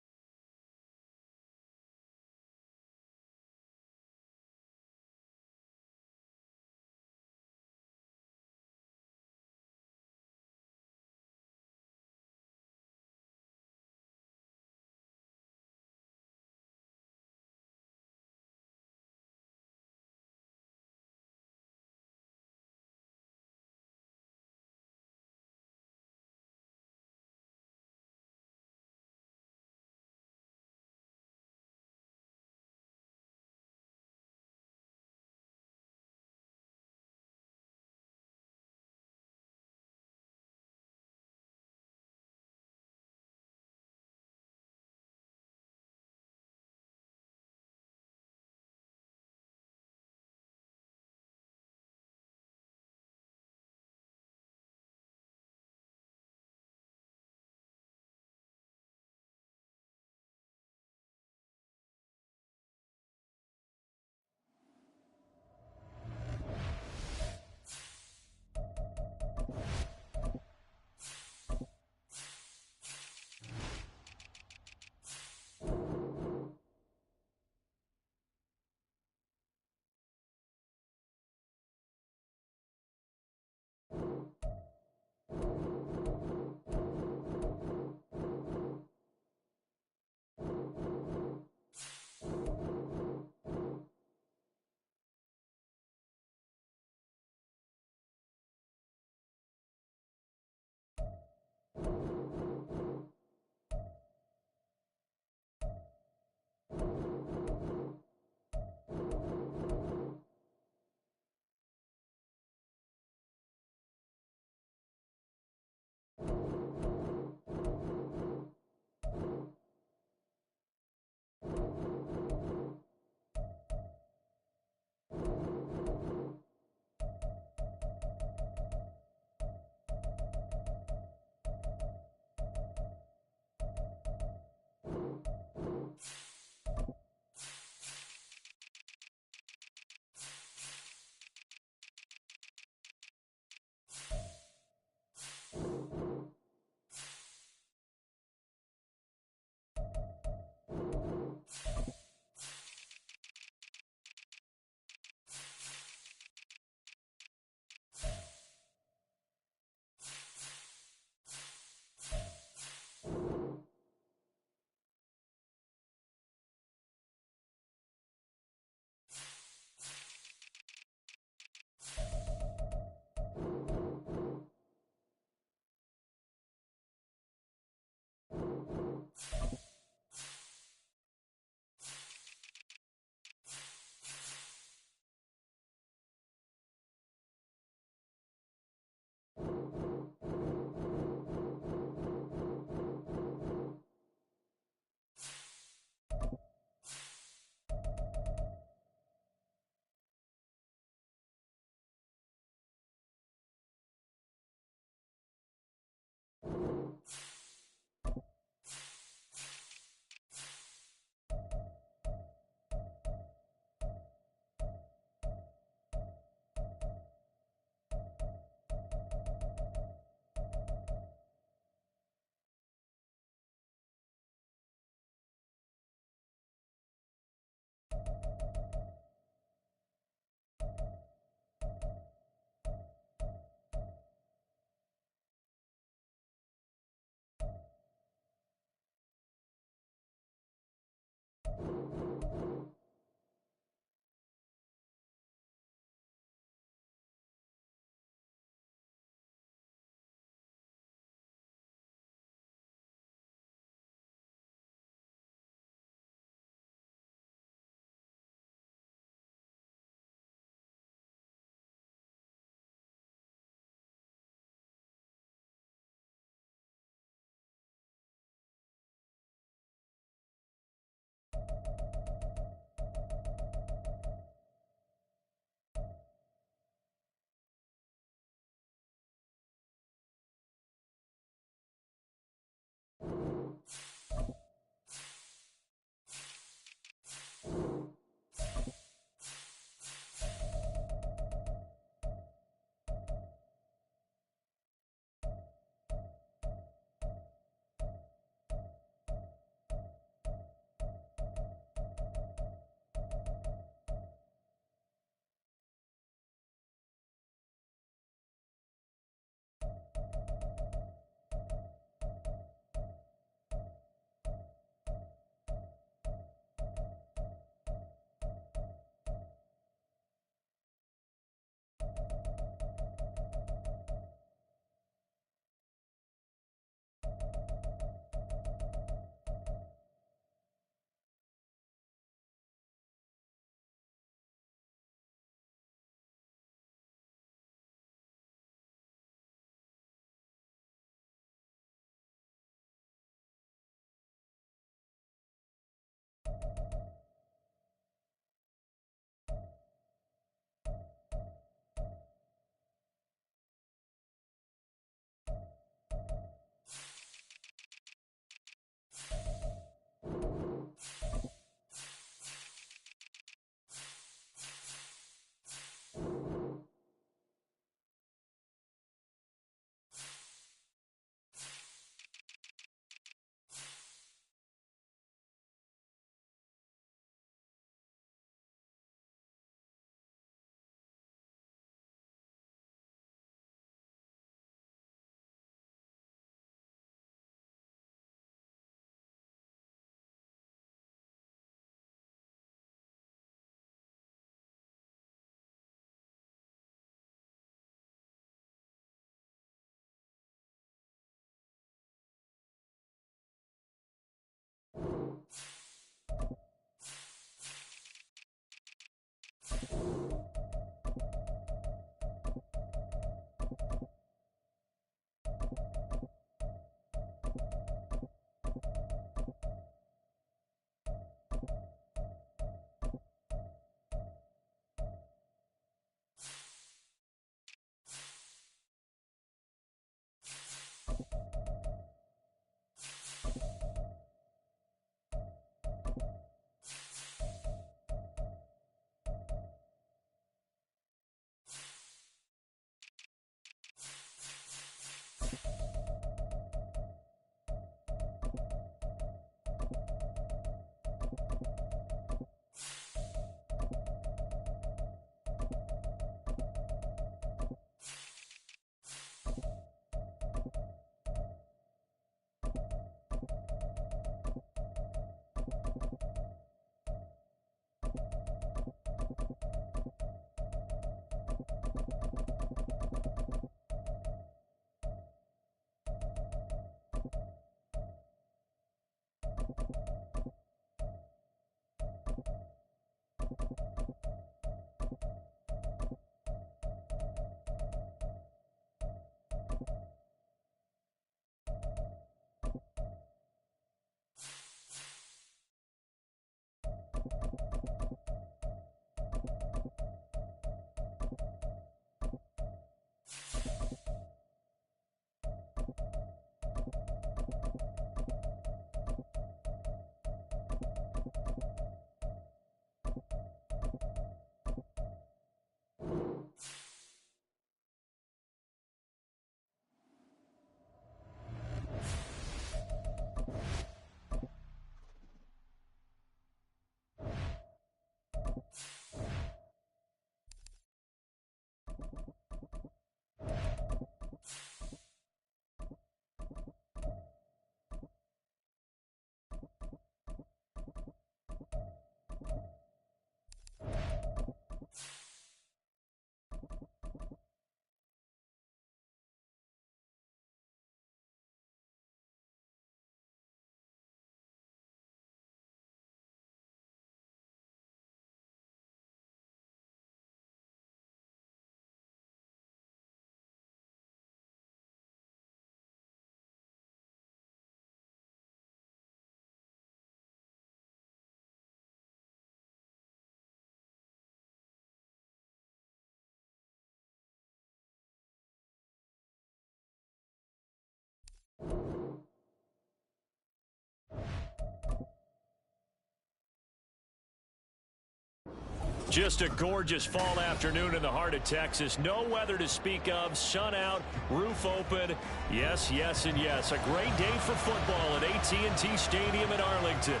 Just a gorgeous fall afternoon in the heart of Texas. No weather to speak of. Sun out, roof open. Yes, yes, and yes. A great day for football at AT&T Stadium in Arlington.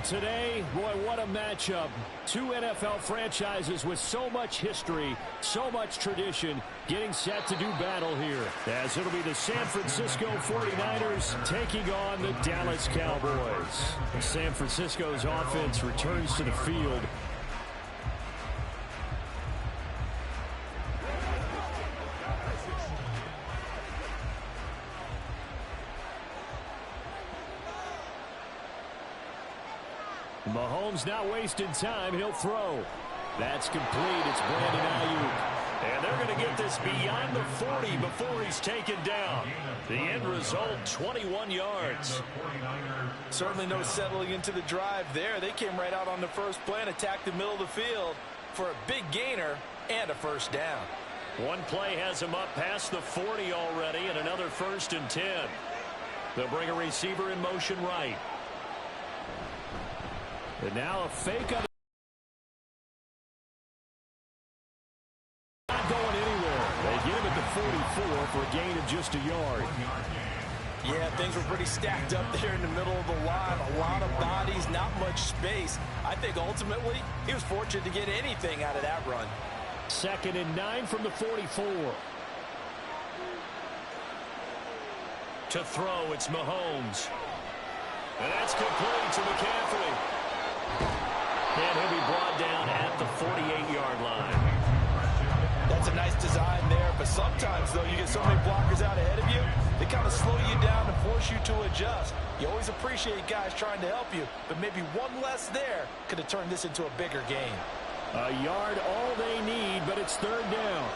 Today, boy, what a matchup. Two NFL franchises with so much history, so much tradition, getting set to do battle here. As it'll be the San Francisco 49ers taking on the Dallas Cowboys. San Francisco's offense returns to the field. Mahomes not wasting time. He'll throw. That's complete. It's Brandon Ayuk. And they're going to get this beyond the 40 before he's taken down. The end result, 21 yards. Certainly no settling into the drive there. They came right out on the first play and attacked the middle of the field for a big gainer and a first down. One play has him up past the 40 already, and another 1st and 10. They'll bring a receiver in motion right. And now a fake on. Not going anywhere. They get him at the 44 for a gain of just a yard. Yeah, things were pretty stacked up there in the middle of the line. A lot of bodies, not much space. I think ultimately he was fortunate to get anything out of that run. 2nd and 9 from the 44. To throw, it's Mahomes. And that's complete to McCaffrey. And he'll be brought down at the 48-yard line. That's a nice design there, but sometimes, though, you get so many blockers out ahead of you, they kind of slow you down and force you to adjust. You always appreciate guys trying to help you, but maybe one less there could have turned this into a bigger gain. A yard, all they need, but it's 3rd down.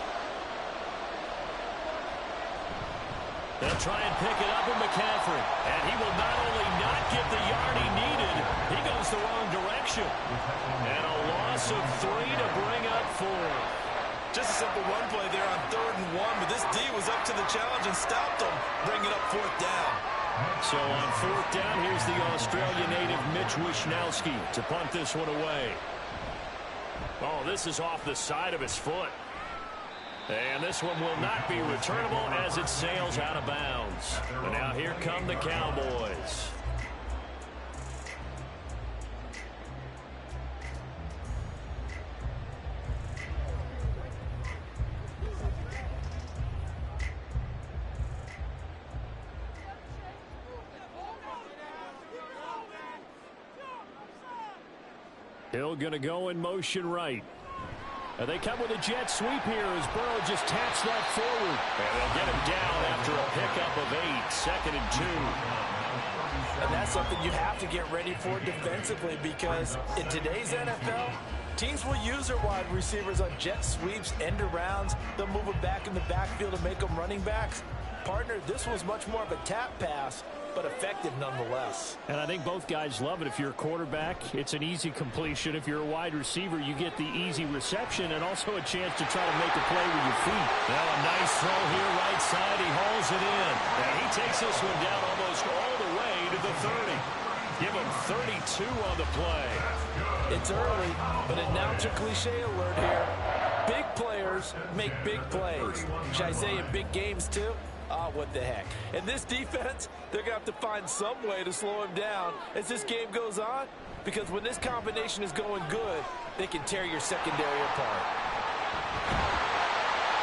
They'll try and pick it up with McCaffrey. And he will not only not get the yard he needed, he goes the wrong direction. And a loss of 3 to bring up 4. Just a simple run play there on 3rd and 1, but this D was up to the challenge and stopped him, bringing up 4th down. So on 4th down, here's the Australian native Mitch Wishnowsky to punt this one away. Oh, this is off the side of his foot. And this one will not be returnable as it sails out of bounds. And now here come the Cowboys. Hill going to go in motion right. And they come with a jet sweep here as Burrow just taps that forward. And they'll get him down after a pickup of 8, 2nd and 2. And that's something you have to get ready for defensively, because in today's NFL, teams will use their wide receivers on jet sweeps, end arounds. They'll move them back in the backfield to make them running backs. Partner, this was much more of a tap pass, but effective nonetheless. And I think both guys love it. If you're a quarterback, it's an easy completion. If you're a wide receiver, you get the easy reception and also a chance to try to make a play with your feet. Now a nice throw here, right side. He hauls it in. And he takes this one down almost all the way to the 30. Give him 32 on the play. It's early, but announcer cliche alert here. Big players make big plays. Should I say in big games too? Ah, what the heck. And this defense, they're going to have to find some way to slow him down as this game goes on, because when this combination is going good, they can tear your secondary apart.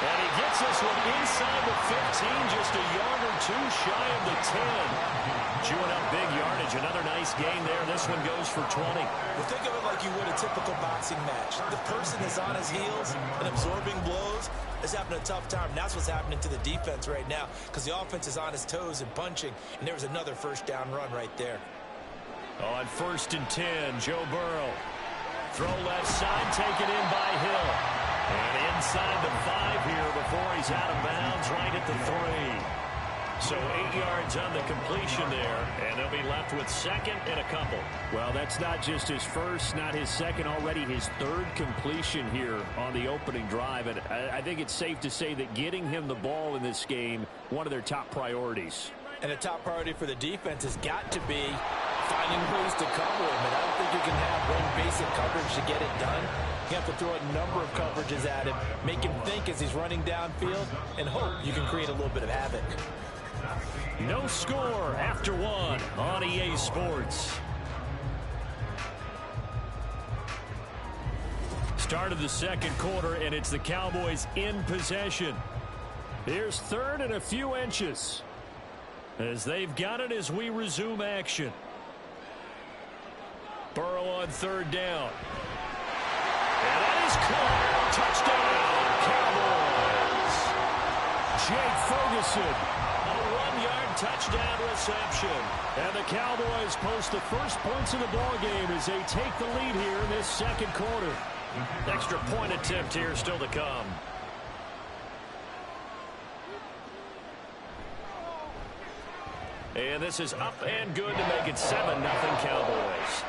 And he gets this one inside the 15, just a yard or 2 shy of the 10. Chewing up big yardage. Another nice gain there. This one goes for 20. Well, think of it like you would a typical boxing match. The person is on his heels and absorbing blows is having a tough time. And that's what's happening to the defense right now, because the offense is on his toes and punching. And there was another 1st down run right there. On 1st and 10, Joe Burrow. Throw left side, taken in by Hill. And inside the 5 here before he's out of bounds, right at the 3. So 8 yards on the completion there, and they'll be left with 2nd and a couple. Well, that's not just his first, not his second, already his 3rd completion here on the opening drive. And I think it's safe to say that getting him the ball in this game, one of their top priorities. And a top priority for the defense has got to be finding ways to cover him. And I don't think you can have one basic coverage to get it done. You have to throw a number of coverages at him, make him think as he's running downfield, and hope you can create a little bit of havoc. No score after one on EA Sports. Start of the second quarter, and it's the Cowboys in possession. Here's third and a few inches as they've got it as we resume action. Burrow on third down. And that is caught. Touchdown, Cowboys. Jake Ferguson, a 1-yard touchdown reception. And the Cowboys post the first points of the ballgame as they take the lead here in this second quarter. Extra point attempt here still to come. And this is up and good to make it 7-0 Cowboys.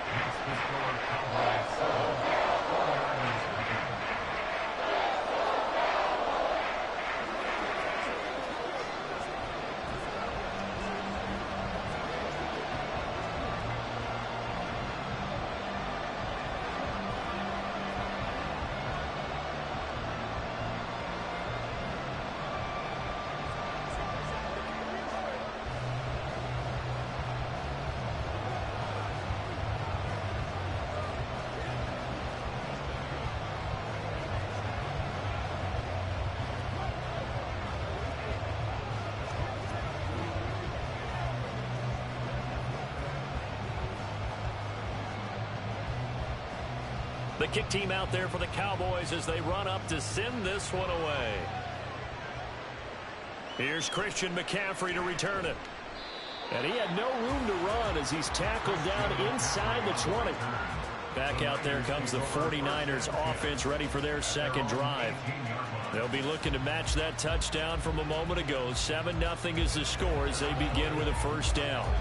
The kick team out there for the Cowboys as they run up to send this one away. Here's Christian McCaffrey to return it. And he had no room to run as he's tackled down inside the 20. Back out there comes the 49ers offense ready for their second drive. They'll be looking to match that touchdown from a moment ago. 7-0 is the score as they begin with a first down.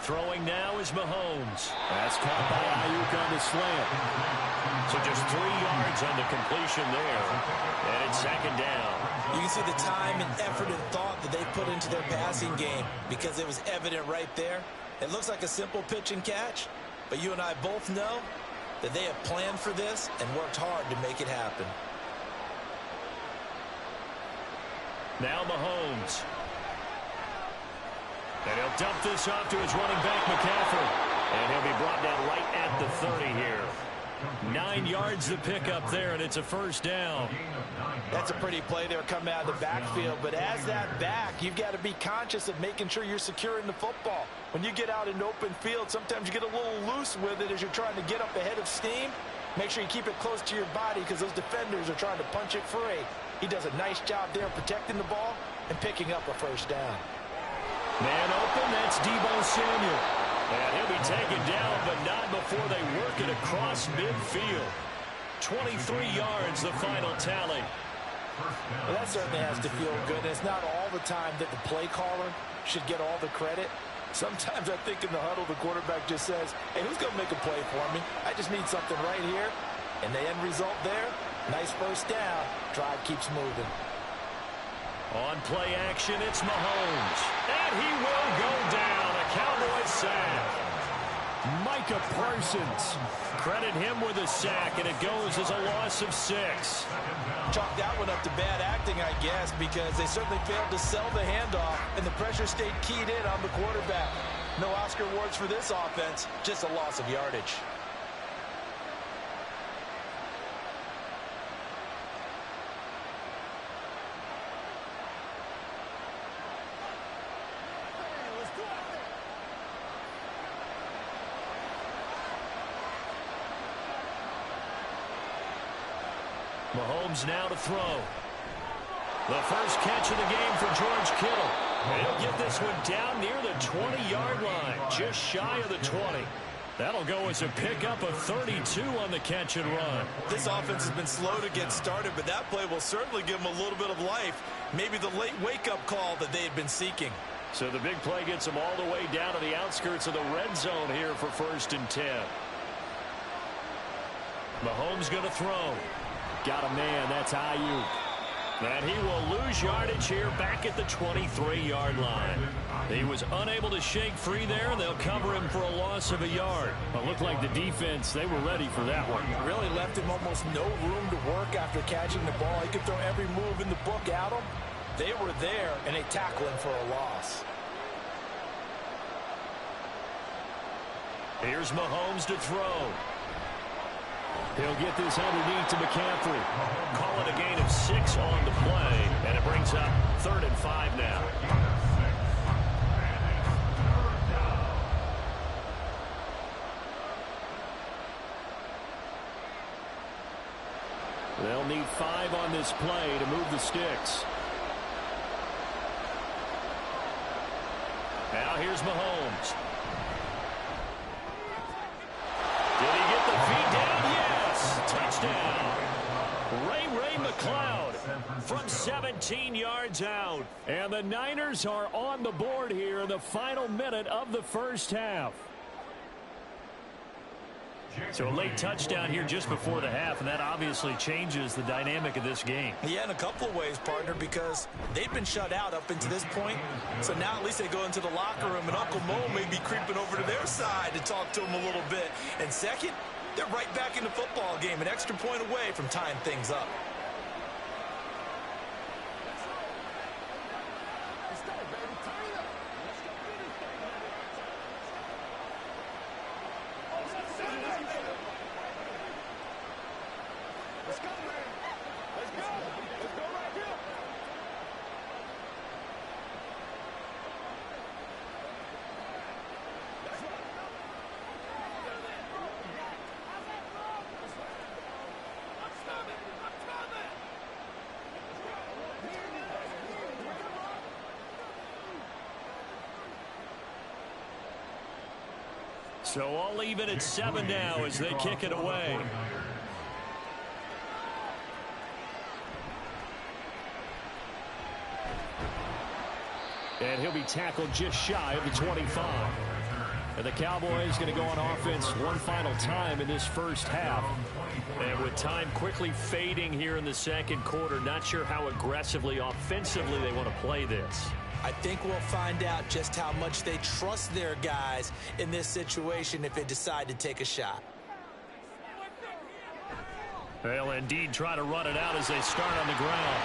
Throwing now is Mahomes. That's caught by Ayuk on the slant. So just 3 yards on the completion there. And it's second down. You can see the time and effort and thought that they put into their passing game because it was evident right there. It looks like a simple pitch and catch, but you and I both know that they have planned for this and worked hard to make it happen. Now Mahomes. And he'll dump this off to his running back, McCaffrey. And he'll be brought down right at the 30 here. 9 yards to pick up there, and it's a first down. That's a pretty play there coming out of the backfield. But as that back, you've got to be conscious of making sure you're securing the football. When you get out in open field, sometimes you get a little loose with it as you're trying to get up ahead of steam. Make sure you keep it close to your body because those defenders are trying to punch it free. He does a nice job there protecting the ball and picking up a first down. Man open, that's Deebo Samuel. And he'll be taken down, but not before they work it across midfield. 23 yards, the final tally. Well, that certainly has to feel good. And it's not all the time that the play caller should get all the credit. Sometimes I think in the huddle, the quarterback just says, hey, who's going to make a play for me? I just need something right here. And the end result there, nice first down. Drive keeps moving. On play action, it's Mahomes. And he will go down. A Cowboys sack. Micah Parsons. Credit him with a sack, and it goes as a loss of 6. Chalk that one up to bad acting, I guess, because they certainly failed to sell the handoff, and the pressure stayed keyed in on the quarterback. No Oscar awards for this offense, just a loss of yardage. Mahomes now to throw. The first catch of the game for George Kittle. And he'll get this one down near the 20-yard line, just shy of the 20. That'll go as a pickup of 32 on the catch and run. This offense has been slow to get started, but that play will certainly give them a little bit of life. Maybe the late wake-up call that they had been seeking. So the big play gets them all the way down to the outskirts of the red zone here for 1st and 10. Mahomes going to throw. Got a man, that's Ayuk. And he will lose yardage here back at the 23-yard line. He was unable to shake free there, and they'll cover him for a loss of a yard. But it looked like the defense, they were ready for that one. Really left him almost no room to work after catching the ball. He could throw every move in the book at him. They were there, and they tackle him for a loss. Here's Mahomes to throw. He'll get this underneath to McCaffrey. Call it a gain of 6 on the play, and it brings up 3rd and 5 now. They'll need 5 on this play to move the sticks. Now here's Mahomes. Did he get the feet down? Yes! Touchdown! Ray McCloud from 17 yards out. And the Niners are on the board here in the final minute of the first half. So a late touchdown here just before the half, and that obviously changes the dynamic of this game. Yeah, in a couple of ways, partner, because they've been shut out up until this point. So now at least they go into the locker room, and Uncle Mo may be creeping over to their side to talk to them a little bit. And second, they're right back in the football game, an extra point away from tying things up. So all even at 7 now as they kick it away. And he'll be tackled just shy of the 25. And the Cowboys going to go on offense one final time in this first half. And with time quickly fading here in the second quarter, not sure how aggressively, offensively they want to play this. I think we'll find out just how much they trust their guys in this situation if they decide to take a shot. They'll indeed try to run it out as they start on the ground.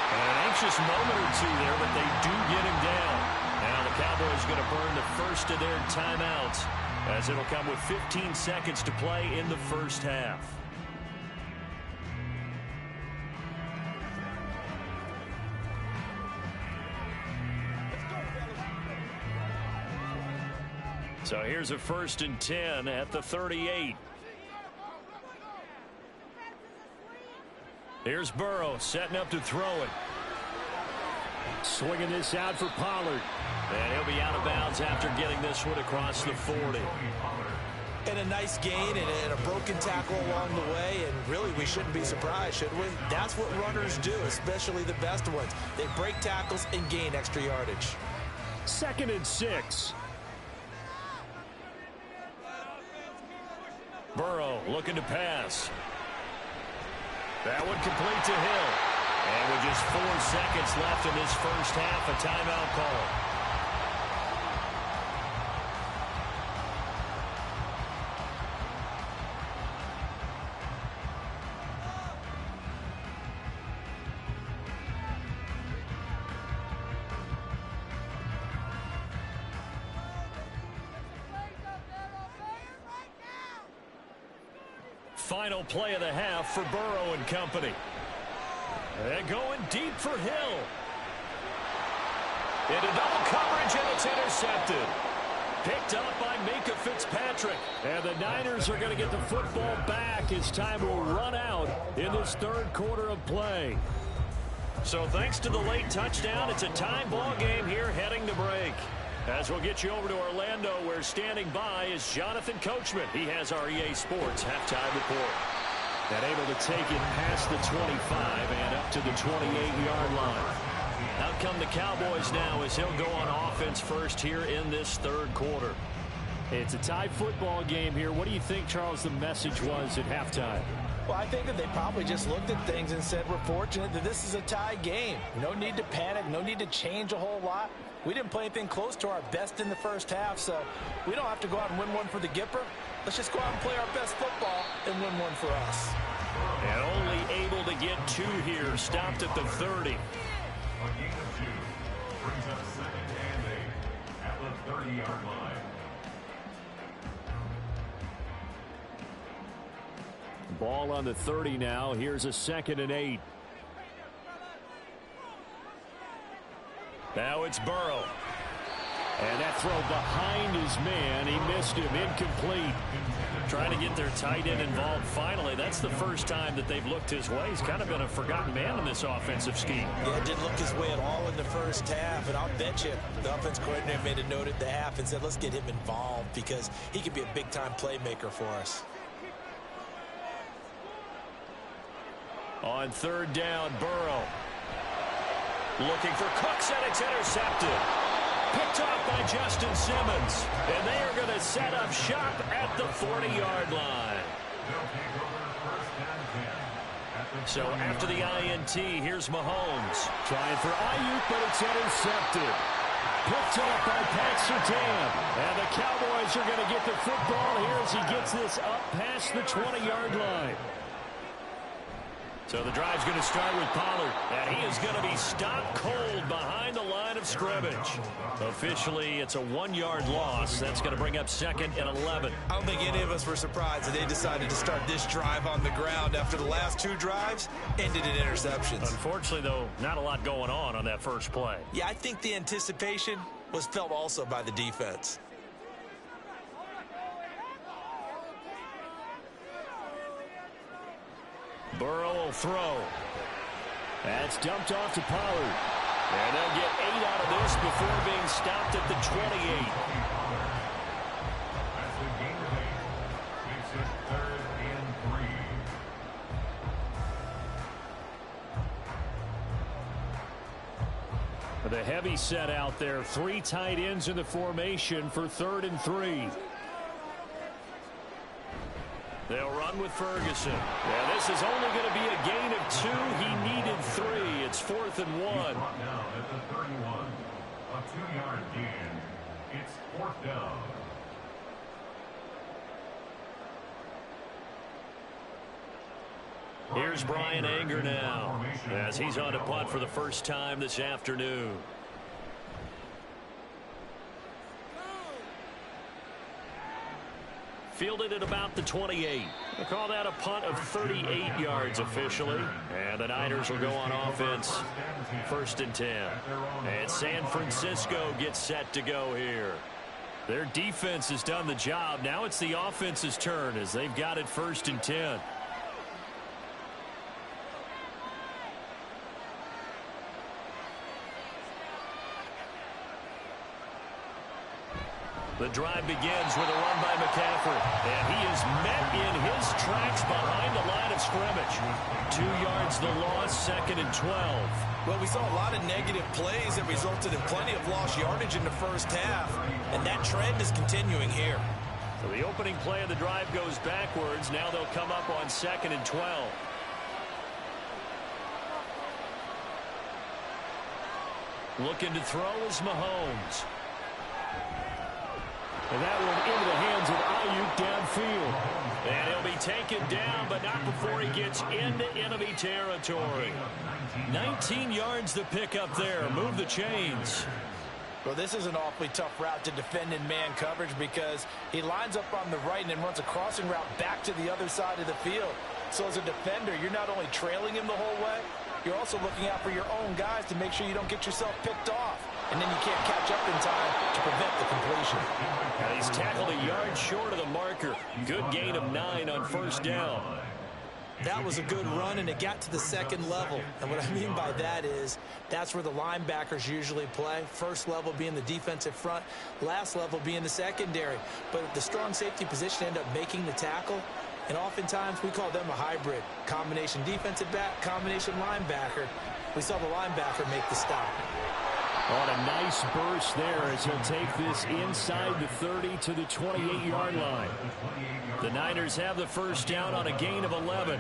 And an anxious moment or two there, but they do get him down. Now the Cowboys going to burn the first of their timeouts as it'll come with 15 seconds to play in the first half. So here's a 1st and 10 at the 38. Here's Burrow setting up to throw it. Swinging this out for Pollard. And he'll be out of bounds after getting this one across the 40. And a nice gain and a broken tackle along the way. And really, we shouldn't be surprised, should we? That's what runners do, especially the best ones. They break tackles and gain extra yardage. 2nd and 6. Burrow looking to pass. That one complete to Hill. And with just 4 seconds left in this first half, a timeout call. Final play of the half for Burrow and company. And going deep for Hill. Into double coverage, and it's intercepted. Picked up by Minkah Fitzpatrick. And the Niners are going to get the football back as time will run out in this 3rd quarter of play. So thanks to the late touchdown, it's a time ball game here heading to break. As we'll get you over to Orlando, where standing by is Jonathan Coachman. He has our EA Sports halftime report. And able to take it past the 25 and up to the 28-yard line. Out come the Cowboys now as he'll go on offense first here in this 3rd quarter. It's a tie football game here. What do you think, Charles, the message was at halftime? Well, I think that they probably just looked at things and said, we're fortunate that this is a tie game. No need to panic, no need to change a whole lot. We didn't play anything close to our best in the first half, so we don't have to go out and win one for the Gipper. Let's just go out and play our best football and win one for us. And only able to get 2 here, stopped at the 30. A gain of 2 brings up 2nd and 8 at the 30-yard line. Ball on the 30 now. Here's a 2nd and 8. Now it's Burrow. And that throw behind his man. He missed him. Incomplete. Trying to get their tight end involved finally. That's the first time that they've looked his way. He's kind of been a forgotten man in this offensive scheme. Yeah, it didn't look his way at all in the first half. And I'll bet you the offense coordinator made a note at the half and said, let's get him involved because he could be a big-time playmaker for us. On 3rd down, Burrow. Looking for Cooks, and it's intercepted. Picked off by Justin Simmons. And they are going to set up shop at the 40-yard line. So after the INT, here's Mahomes. Trying for Ayuk, but it's intercepted. Picked up by Pat Surtain. And the Cowboys are going to get the football here as he gets this up past the 20-yard line. So the drive's going to start with Pollard, and he is going to be stopped cold behind the line of scrimmage. Officially, it's a 1-yard loss. That's going to bring up 2nd and 11. I don't think any of us were surprised that they decided to start this drive on the ground after the last 2 drives ended in interceptions. Unfortunately, though, not a lot going on that first play. Yeah, I think the anticipation was felt also by the defense. Burrow will throw. That's dumped off to Pollard. And they'll get 8 out of this before being stopped at the 28. That's the gain of 8. Makes it 3rd and 3. The heavy set out there. 3 tight ends in the formation for 3rd and 3. They'll run with Ferguson. Yeah, this is only going to be a gain of 2. He needed 3. It's 4th and 1. Brought down at the 31. A 2-yard gain. It's 4th down. Here's Brian Anger now as he's on to punt for the first time this afternoon. Fielded at about the 28. They call that a punt of 38 yards officially. And the Niners will go on offense. 1st and 10. And San Francisco gets set to go here. Their defense has done the job. Now it's the offense's turn as they've got it 1st and 10. The drive begins with a run by McCaffrey. And he is met in his tracks behind the line of scrimmage. 2 yards the loss, 2nd and 12. Well, we saw a lot of negative plays that resulted in plenty of lost yardage in the first half. And that trend is continuing here. So the opening play of the drive goes backwards. Now they'll come up on 2nd and 12. Looking to throw is Mahomes. And that one into the hands of Ayuk downfield. And he'll be taken down, but not before he gets into enemy territory. 19 yards to pick up there. Move the chains. Well, this is an awfully tough route to defend in man coverage because he lines up on the right and then runs a crossing route back to the other side of the field. So as a defender, you're not only trailing him the whole way, you're also looking out for your own guys to make sure you don't get yourself picked off. And then you can't catch up in time to prevent the completion. And he's tackled a yard short of the marker. Good gain of 9 on 1st down. That was a good run, and it got to the 2nd level. And what I mean by that is that's where the linebackers usually play. First level being the defensive front, last level being the secondary. But the strong safety position ended up making the tackle. And oftentimes we call them a hybrid. Combination defensive back, combination linebacker. We saw the linebacker make the stop. On a nice burst there as he'll take this inside the 30 to the 28-yard line. The Niners have the first down on a gain of 11.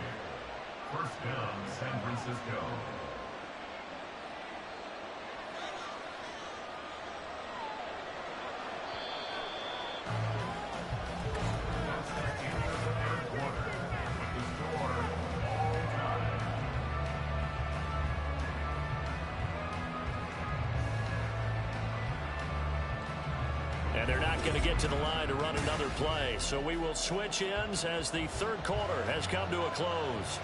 First down, San Francisco. And they're not going to get to the line to run another play. So we will switch ends as the third quarter has come to a close.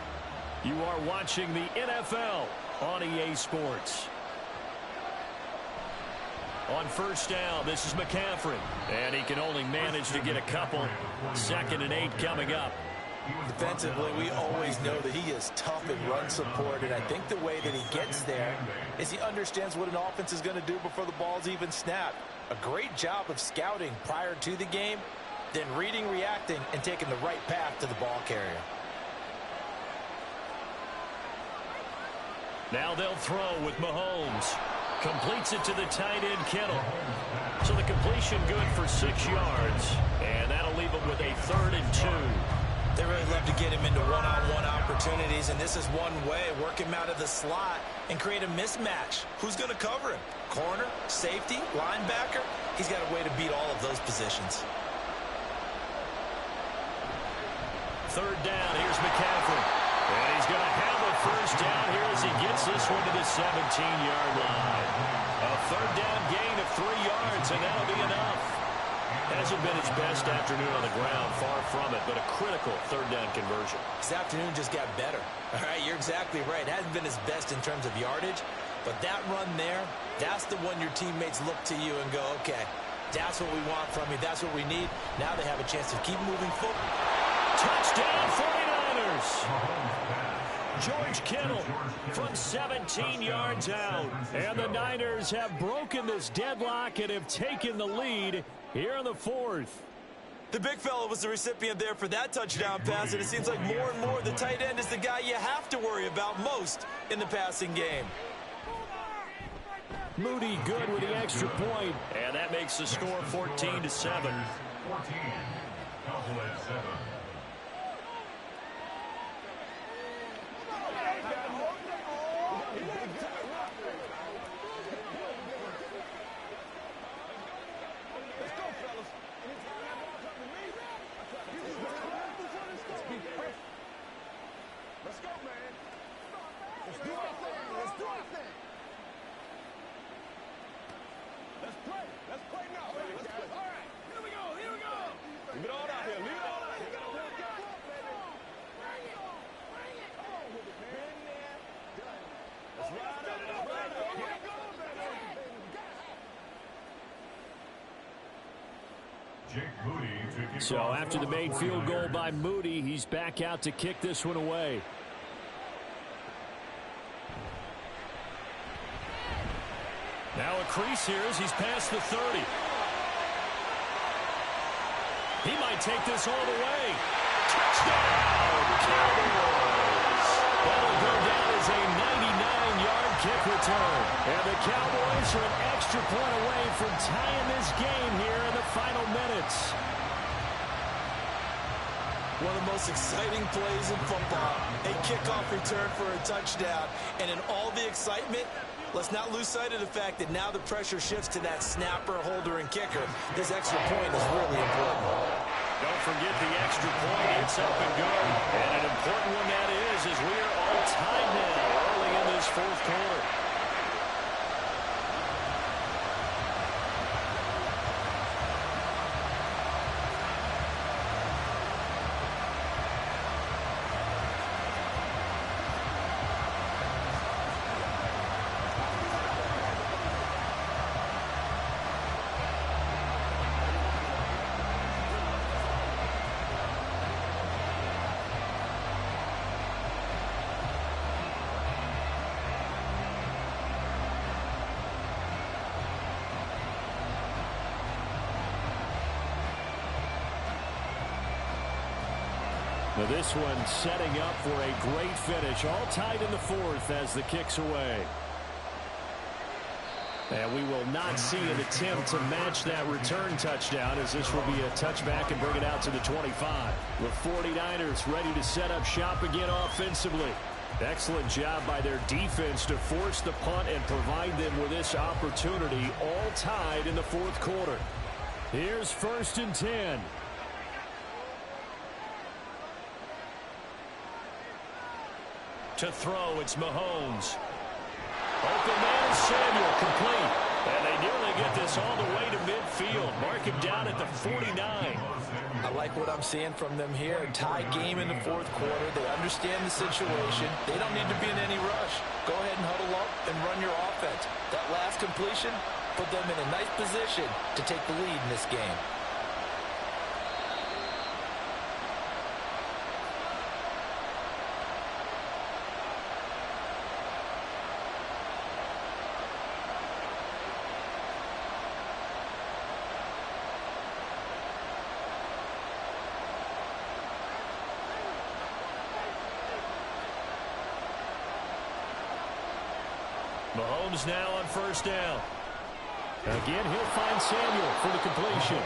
You are watching the NFL on EA Sports. On first down, this is McCaffrey. And he can only manage to get a couple. 2nd and 8 coming up. Defensively, we always know that he is tough in run support, and I think the way that he gets there is he understands what an offense is going to do before the ball's even snapped. A great job of scouting prior to the game, then reading, reacting, and taking the right path to the ball carrier. Now they'll throw with Mahomes. Completes it to the tight end, Kittle. So the completion good for 6 yards, and that'll leave him with a 3rd and 2. They really love to get him into one-on-one opportunities, and this is one way, work him out of the slot and create a mismatch. Who's going to cover him? Corner, safety, linebacker? He's got a way to beat all of those positions. 3rd down, here's McCaffrey. And he's going to have a first down here as he gets this one to the 17-yard line. A 3rd down gain of 3 yards, and that'll be enough. Hasn't been his best afternoon on the ground, far from it, but a critical 3rd down conversion. This afternoon just got better. All right, you're exactly right. Hasn't been his best in terms of yardage, but that run there, that's the one your teammates look to you and go, okay, that's what we want from you. That's what we need. Now they have a chance to keep moving forward. Touchdown, 49ers! George Kittle from 17 yards out. And the Niners have broken this deadlock and have taken the lead here in the 4th. The big fella was the recipient there for that touchdown pass, and it seems like more and more the tight end is the guy you have to worry about most in the passing game. Moody good with the extra point. And that makes the score 14-7. 14. Cowboys 7. So after the made field goal by Moody, he's back out to kick this one away. Now a crease here as he's past the 30. He might take this all the way. Touchdown, Cowboys! That'll go down as a 99-yard kick return. And the Cowboys are an extra point away from tying this game here in the final minutes. One of the most exciting plays in football. A kickoff return for a touchdown. And in all the excitement, let's not lose sight of the fact that now the pressure shifts to that snapper, holder, and kicker. This extra point is really important. Don't forget the extra point. It's up and go. And an important one that is as we are all tied now early in this 4th quarter. Now this one setting up for a great finish. All tied in the 4th as the kick's away. And we will not see an attempt to match that return touchdown, as this will be a touchback and bring it out to the 25. The 49ers ready to set up shop again offensively. Excellent job by their defense to force the punt and provide them with this opportunity, all tied in the fourth quarter. Here's 1st and 10. To throw, it's Mahomes. Open man, Samuel, complete. And they nearly get this all the way to midfield. Mark him down at the 49. I like what I'm seeing from them here. A tie game in the fourth quarter. They understand the situation. They don't need to be in any rush. Go ahead and huddle up and run your offense. That last completion put them in a nice position to take the lead in this game. Mahomes now on 1st down. Again, he'll find Samuel for the completion.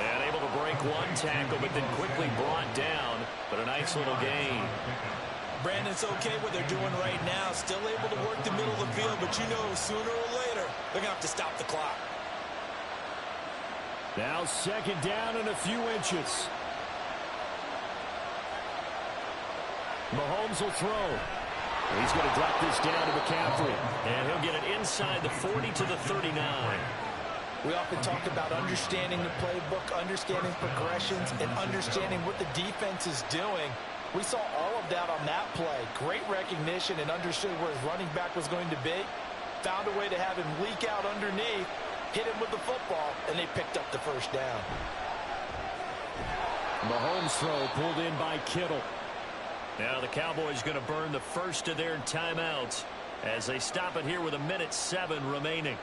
And able to break one tackle, but then quickly brought down. But a nice little gain. Brandon's okay what they're doing right now. Still able to work the middle of the field, but you know sooner or later they're going to have to stop the clock. Now 2nd down and a few inches. Mahomes will throw. He's going to drop this down to McCaffrey. And he'll get it inside the 40 to the 39. We often talk about understanding the playbook, understanding progressions, and understanding what the defense is doing. We saw all of that on that play. Great recognition and understood where his running back was going to be. Found a way to have him leak out underneath, hit him with the football, and they picked up the 1st down. Mahomes throw pulled in by Kittle. Now the Cowboys going to burn the first of their timeouts as they stop it here with 1:07 remaining.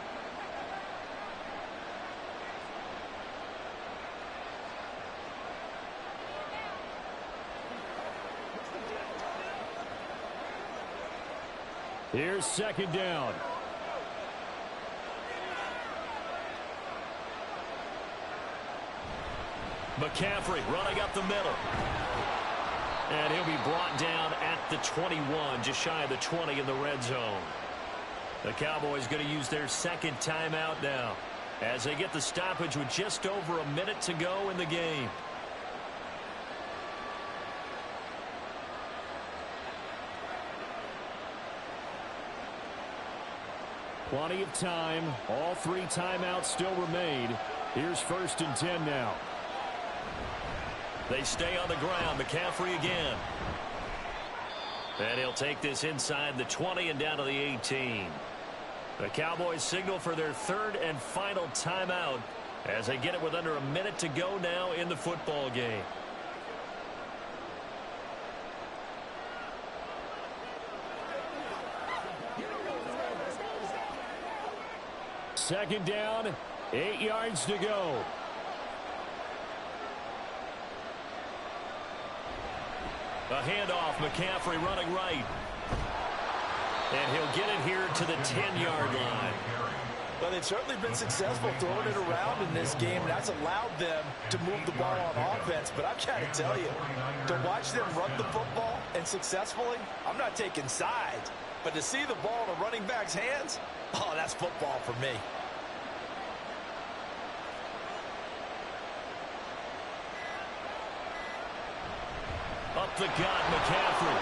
Here's 2nd down. McCaffrey running up the middle. And he'll be brought down at the 21, just shy of the 20 in the red zone. The Cowboys going to use their 2nd timeout now as they get the stoppage with just over a minute to go in the game. Plenty of time. All 3 timeouts still remain. Here's 1st and 10 now. They stay on the ground. McCaffrey again. And he'll take this inside the 20 and down to the 18. The Cowboys signal for their 3rd and final timeout as they get it with under a minute to go now in the football game. Second down, 8 yards to go. A handoff, McCaffrey running right. And he'll get it here to the 10-yard line. Well, they've certainly been successful throwing it around in this game, and that's allowed them to move the ball on offense. But I've got to tell you, to watch them run the football and successfully, I'm not taking sides. But to see the ball in a running back's hands, oh, that's football for me. Up the gut, McCaffrey.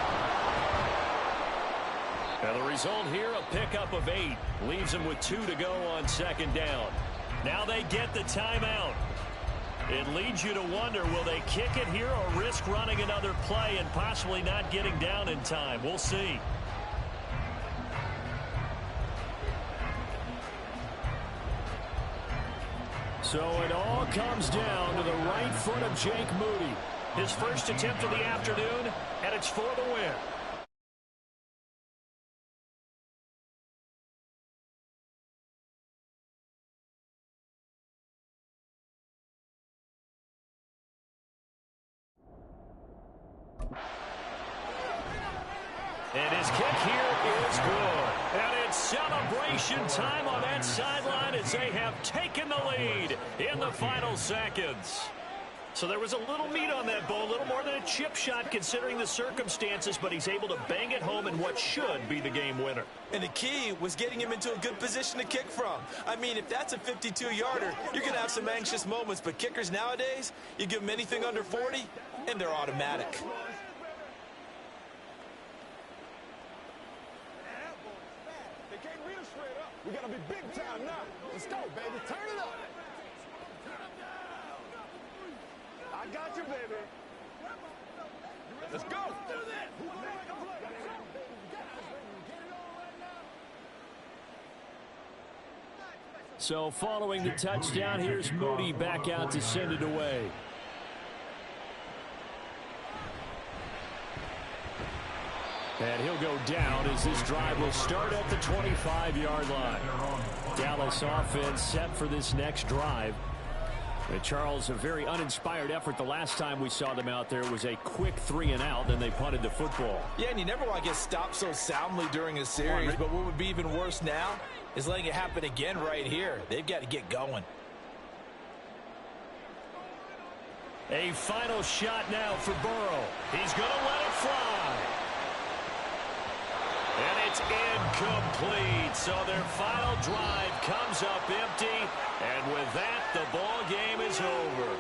And the result here, a pickup of 8. Leaves them with 2 to go on 2nd down. Now they get the timeout. It leads you to wonder, will they kick it here or risk running another play and possibly not getting down in time? We'll see. So it all comes down to the right foot of Jake Moody. His first attempt of the afternoon, and it's for the win. And his kick here is good. And It's celebration time on that sideline as they have taken the lead in the final seconds. So there was a little meat on that ball, a little more than a chip shot considering the circumstances, but he's able to bang it home in what should be the game winner. And the key was getting him into a good position to kick from. I mean, if that's a 52-yarder, you're going to have some anxious moments, but kickers nowadays, you give them anything under 40, and they're automatic. They can't read us straight up. We got to be big time now. Let's go, baby. Turn it up. I got you, baby. Let's go. So following the touchdown, here's Moody back out to send it away. And he'll go down as this drive will start at the 25-yard line. Dallas offense set for this next drive. And Charles, a very uninspired effort. The last time we saw them out there was a quick 3-and-out, then they punted the football. Yeah, and you never want to get stopped so soundly during a series, but what would be even worse now is letting it happen again right here. They've got to get going. A final shot now for Burrow. He's going to let it fly. And it's incomplete. So their final drive comes up empty. And with that, the ball game is over.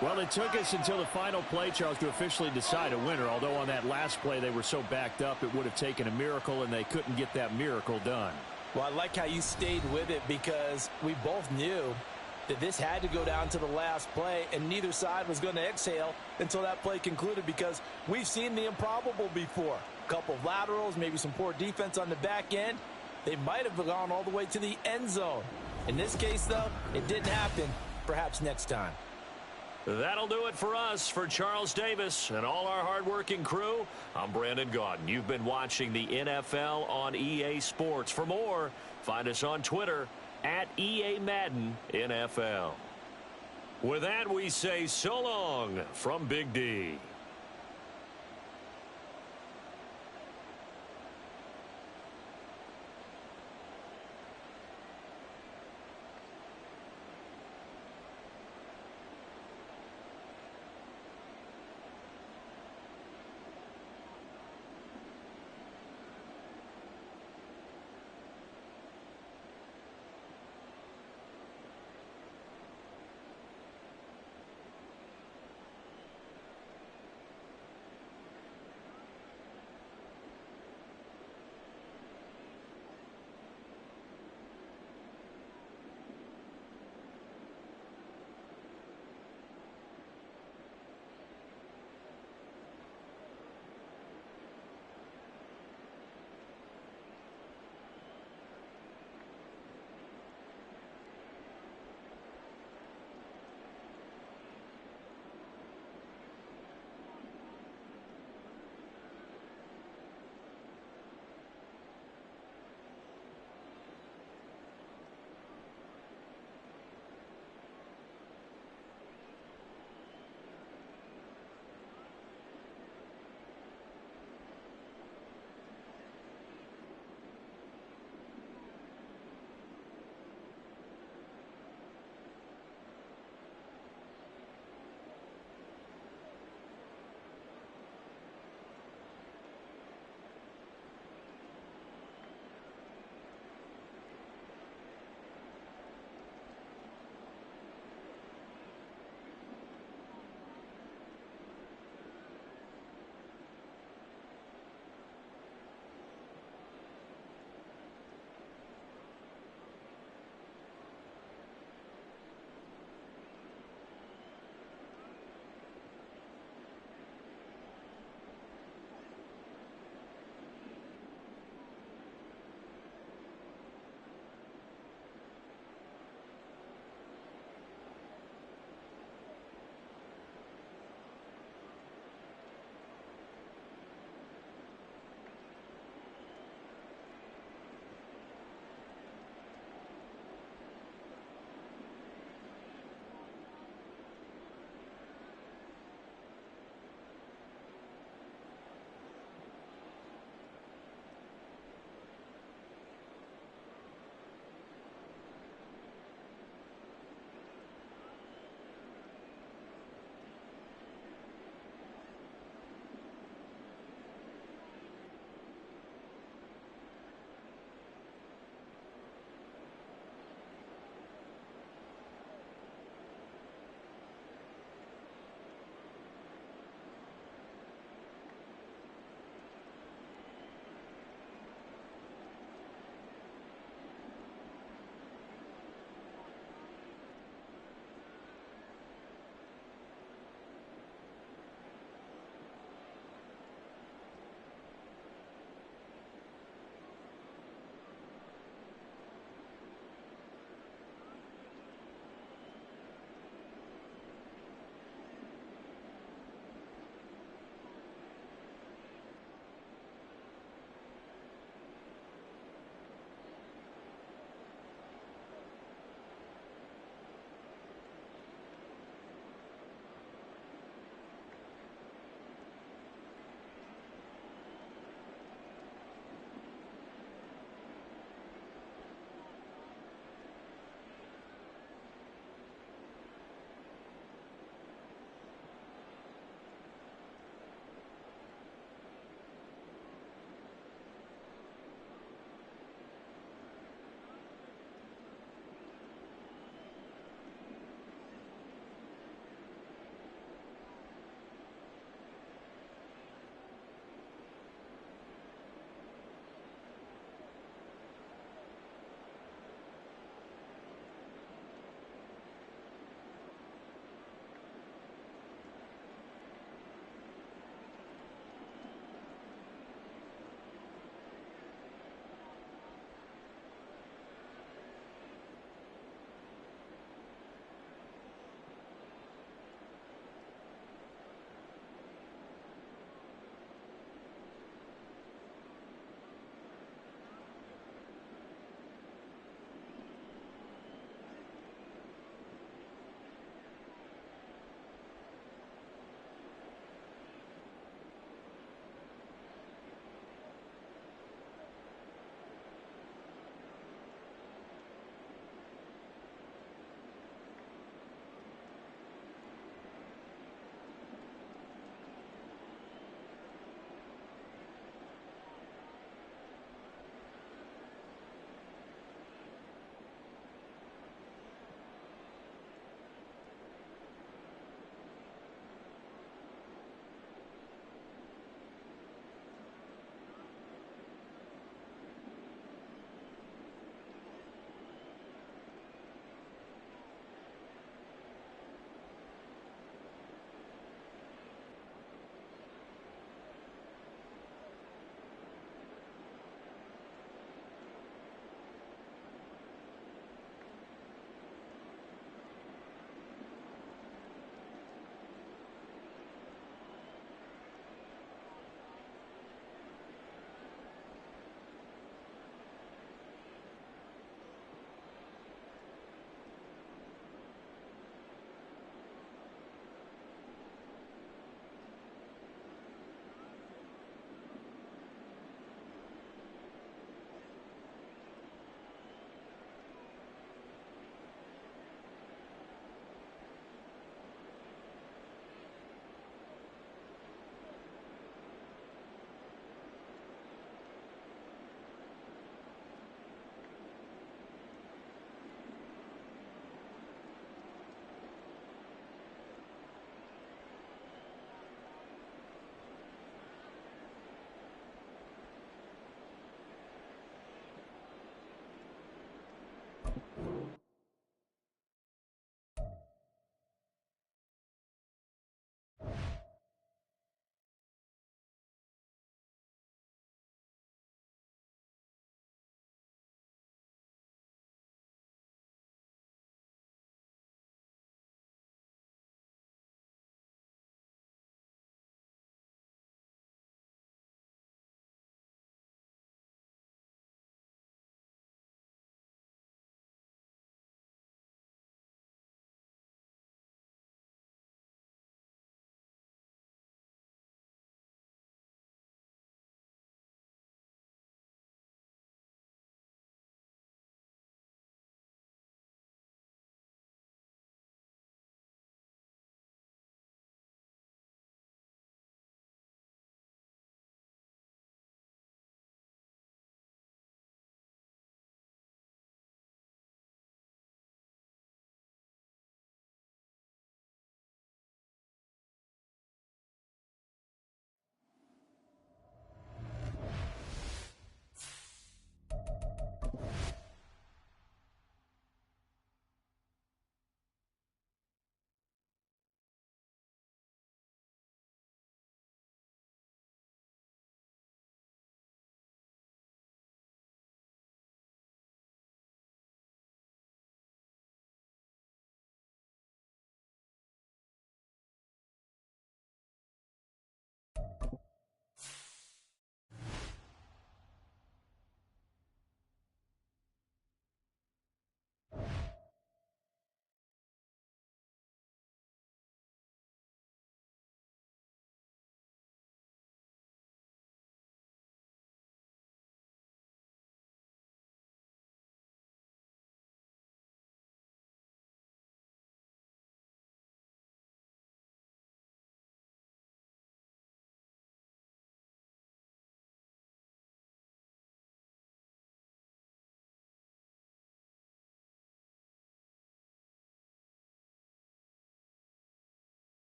Well, it took us until the final play, Charles, to officially decide a winner. Although on that last play they were so backed up, it would have taken a miracle, and they couldn't get that miracle done. Well, I like how you stayed with it because we both knew that this had to go down to the last play, and neither side was going to exhale until that play concluded because we've seen the improbable before. A couple of laterals, maybe some poor defense on the back end. They might have gone all the way to the end zone. In this case, though, it didn't happen. Perhaps next time. That'll do it for us. For Charles Davis and all our hardworking crew, I'm Brandon Gaudin. You've been watching the NFL on EA Sports. For more, find us on Twitter at EA Madden NFL. With that, we say so long from Big D.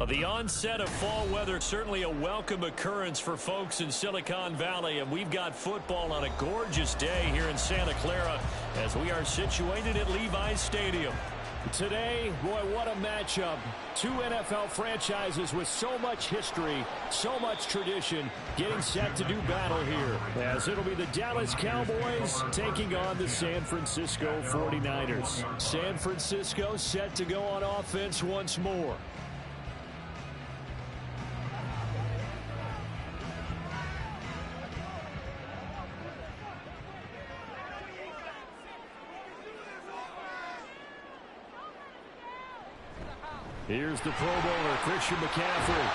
The onset of fall weather, certainly a welcome occurrence for folks in Silicon Valley, and we've got football on a gorgeous day here in Santa Clara as we are situated at Levi's Stadium. Today, boy, what a matchup. Two NFL franchises with so much history, so much tradition, getting set to do battle here, as it'll be the Dallas Cowboys taking on the San Francisco 49ers. San Francisco set to go on offense once more. Here's the Pro Bowler, Christian McCaffrey.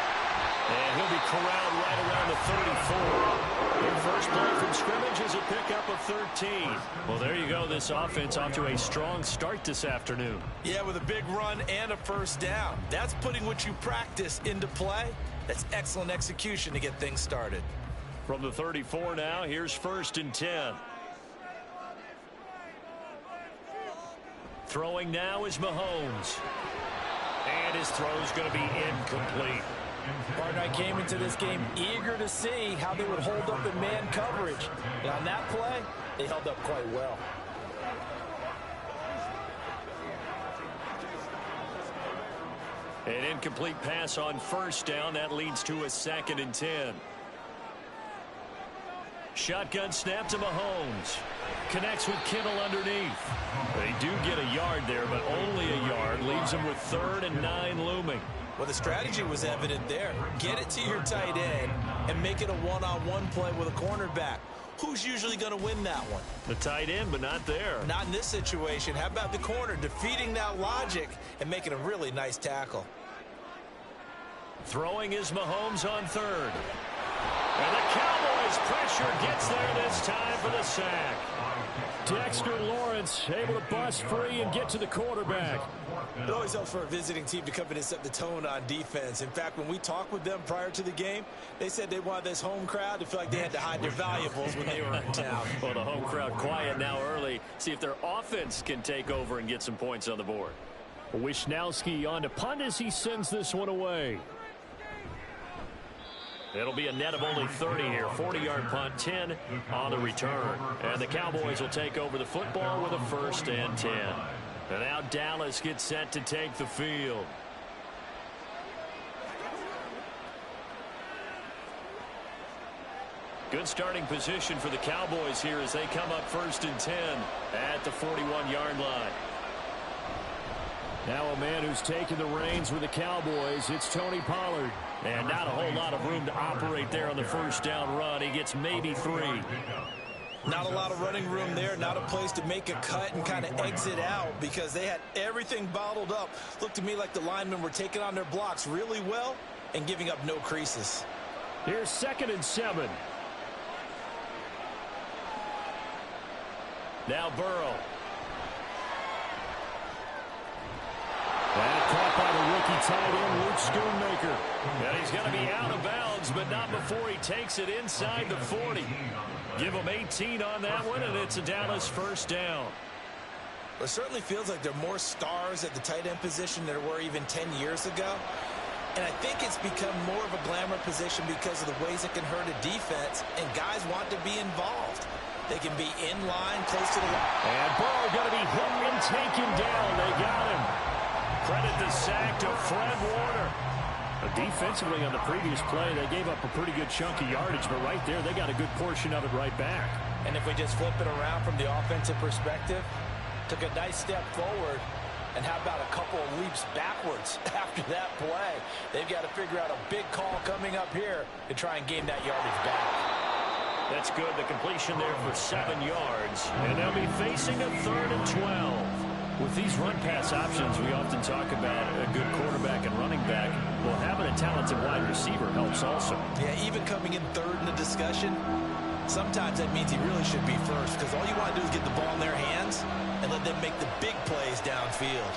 And he'll be corralled right around the 34. Their first play from scrimmage is a pickup of 13. Well, there you go. This offense off to a strong start this afternoon. Yeah, with a big run and a first down. That's putting what you practice into play. That's excellent execution to get things started. From the 34 now, here's 1st and 10. Throwing now is Mahomes. And his throw's going to be incomplete. Partner, I came into this game eager to see how they would hold up in man coverage. And on that play, they held up quite well. An incomplete pass on first down. That leads to a 2nd and 10. Shotgun snap to Mahomes. Connects with Kittle underneath. They do get a yard there, but only a yard. Leaves them with 3rd and 9 looming. Well, the strategy was evident there. Get it to your tight end and make it a one-on-one play with a cornerback. Who's usually going to win that one? The tight end, but not there. Not in this situation. How about the corner defeating that logic and making a really nice tackle? Throwing is Mahomes on 3rd. And the Cowboys pressure gets there this time for the sack. Dexter Lawrence able to bust free and get to the quarterback. It always helps for a visiting team to come in and set the tone on defense. In fact, when we talked with them prior to the game, they said they wanted this home crowd to feel like they had to hide their valuables when they were in town. Well, the home crowd quiet now early. See if their offense can take over and get some points on the board. Wisnowski on to punt as he sends this one away. It'll be a net of only 30 here. 40-yard punt, 10 on the return. And the Cowboys will take over the football with a 1st and 10. And now Dallas gets set to take the field. Good starting position for the Cowboys here as they come up 1st and 10 at the 41-yard line. Now a man who's taken the reins with the Cowboys, it's Tony Pollard. And not a whole lot of room to operate there on the first down run. He gets maybe 3. Not a lot of running room there, not a place to make a cut and kind of exit out because they had everything bottled up. Looked to me like the linemen were taking on their blocks really well and giving up no creases. Here's 2nd and 7. Now Burrow. And caught by the rookie tight end, Luke Schoonmaker. And he's going to be out of bounds, but not before he takes it inside the 40. Give him 18 on that one, and it's a Dallas 1st down. Well, it certainly feels like there are more stars at the tight end position than there were even 10 years ago. And I think it's become more of a glamour position because of the ways it can hurt a defense, and guys want to be involved. They can be in line, close to the line. And Burrow going to be hit and taken down. They got him. Credit the sack to Fred Warner. Defensively on the previous play, they gave up a pretty good chunk of yardage, but right there, they got a good portion of it right back. And if we just flip it around from the offensive perspective, took a nice step forward, and how about a couple of leaps backwards after that play? They've got to figure out a big call coming up here to try and gain that yardage back. That's good. The completion there for 7 yards, and they'll be facing a 3rd and 12. With these run-pass options, we often talk about a good quarterback and running back. Well, having a talented wide receiver helps also. Yeah, even coming in 3rd in the discussion, sometimes that means he really should be 1st because all you want to do is get the ball in their hands and let them make the big plays downfield.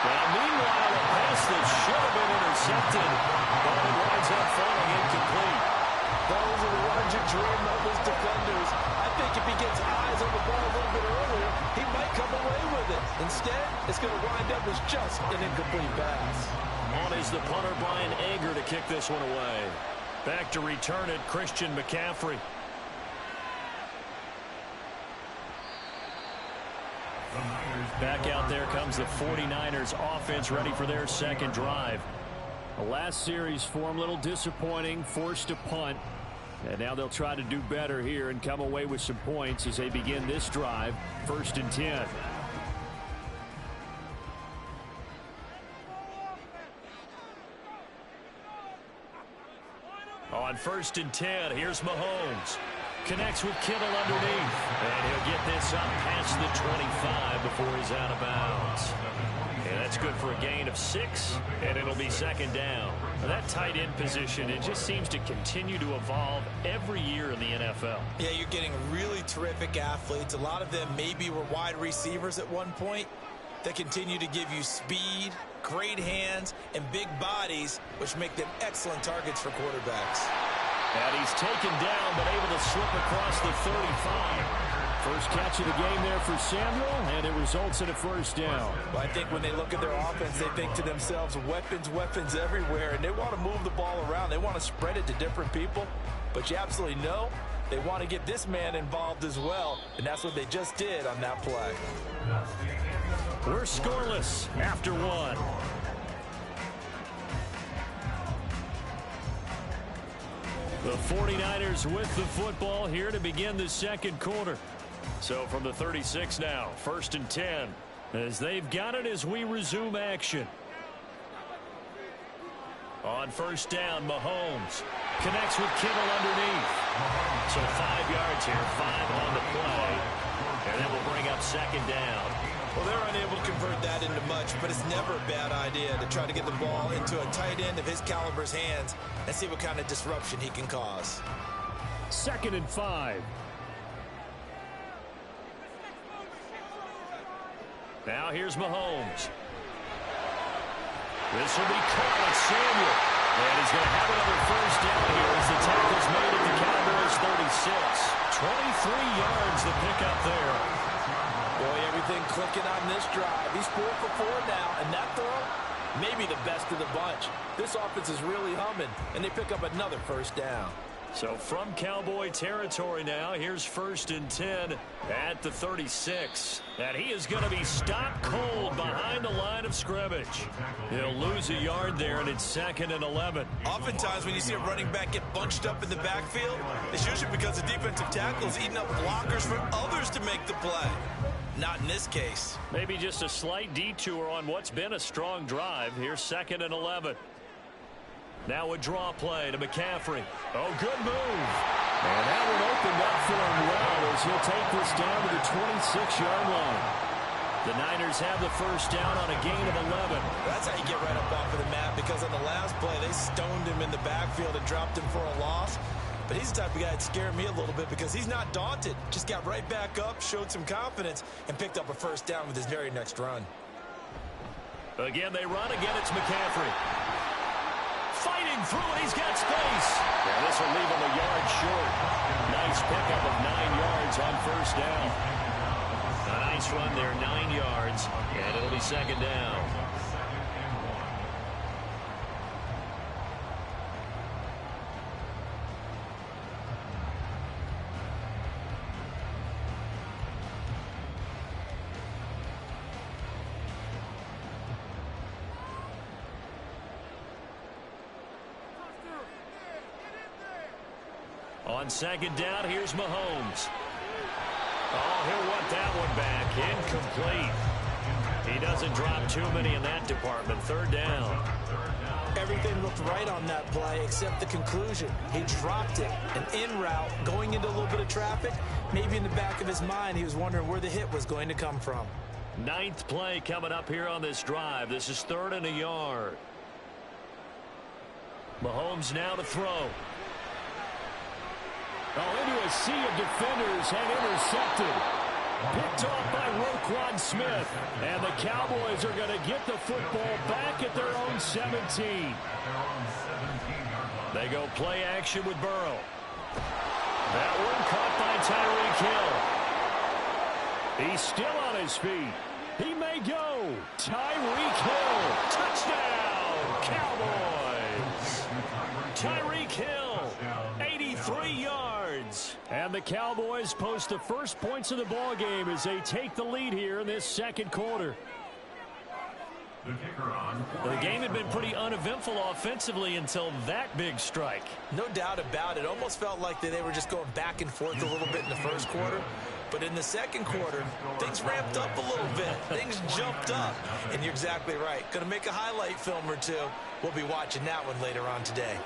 Now, meanwhile, a pass that should have been intercepted, but it winds up falling incomplete. Those are the ones you dream of as defenders. I think if he gets eyes on the ball a little bit earlier, he might come away with it. Instead, it's going to wind up as just an incomplete pass. On is the punter, Brian Ager, to kick this one away. Back to return it, Christian McCaffrey. Back out there comes the 49ers offense, ready for their second drive. The last series for them, a little disappointing, forced to punt. And now they'll try to do better here and come away with some points as they begin this drive, 1st and 10. On 1st and 10, here's Mahomes. Connects with Kittle underneath. And he'll get this up past the 25 before he's out of bounds. And that's good for a gain of 6, and it'll be 2nd down. Now that tight end position, it just seems to continue to evolve every year in the NFL. Yeah, you're getting really terrific athletes. A lot of them maybe were wide receivers at one point. They continue to give you speed, great hands, and big bodies, which make them excellent targets for quarterbacks. And he's taken down, but able to slip across the 35. First catch of the game there for Samuel, and it results in a 1st down. Well, I think when they look at their offense, they think to themselves, weapons, weapons everywhere, and they want to move the ball around. They want to spread it to different people, but you absolutely know they want to get this man involved as well, and that's what they just did on that play. We're scoreless after 1. The 49ers with the football here to begin the second quarter. So from the 36 now, 1st and 10, as they've got it as we resume action. On 1st down, Mahomes connects with Kittle underneath. So 5 yards here, 5 on the play. And that will bring up 2nd down. Well, they're unable to convert that into much, but it's never a bad idea to try to get the ball into a tight end of his caliber's hands and see what kind of disruption he can cause. 2nd and 5. Now here's Mahomes. This will be caught at Samuel. And he's going to have another 1st down here as the tackle's made at the Cowboys 36. 23 yards the pickup there. Boy, everything clicking on this drive. He's 4 for 4 now, and that throw, maybe the best of the bunch. This offense is really humming, and they pick up another 1st down. So from Cowboy territory now, here's 1st and 10 at the 36. And he is going to be stopped cold behind the line of scrimmage. He'll lose a yard there, and it's 2nd and 11. Oftentimes when you see a running back get bunched up in the backfield, it's usually because the defensive tackle is eating up blockers for others to make the play. Not in this case. Maybe just a slight detour on what's been a strong drive. Here's 2nd and 11. Now a draw play to McCaffrey. Oh, good move. And that one opened up for him well as he'll take this down to the 26-yard line. The Niners have the 1st down on a gain of 11. That's how you get right up off of the mat, because on the last play, they stoned him in the backfield and dropped him for a loss. But he's the type of guy that scared me a little bit because he's not daunted. Just got right back up, showed some confidence, and picked up a 1st down with his very next run. Again, they run. Again, it's McCaffrey. Fighting through it. He's got space. Yeah, this will leave him a yard short. Nice pickup of 9 yards on 1st down. A nice run there, 9 yards, and it'll be 2nd down. On 2nd down, here's Mahomes. Oh, he'll want that one back. Incomplete. He doesn't drop too many in that department. 3rd down. Everything looked right on that play except the conclusion. He dropped it. An in route, going into a little bit of traffic. Maybe in the back of his mind, he was wondering where the hit was going to come from. 9th play coming up here on this drive. This is 3rd and a yard. Mahomes now to throw. Oh, into a sea of defenders and intercepted. Picked off by Roquan Smith. And the Cowboys are going to get the football back at their own 17. They go play action with Burrow. That one caught by Tyreek Hill. He's still on his feet. He may go. Tyreek Hill. Touchdown, Cowboys. Tyreek Hill, 83 yards. And the Cowboys post the first points of the ball game as they take the lead here in this second quarter. The game had been pretty uneventful offensively until that big strike. No doubt about it. Almost felt like they were just going back and forth a little bit in the first quarter. But in the second quarter, things ramped up a little bit. Things jumped up. And you're exactly right. Going to make a highlight film or two. We'll be watching that one later on today.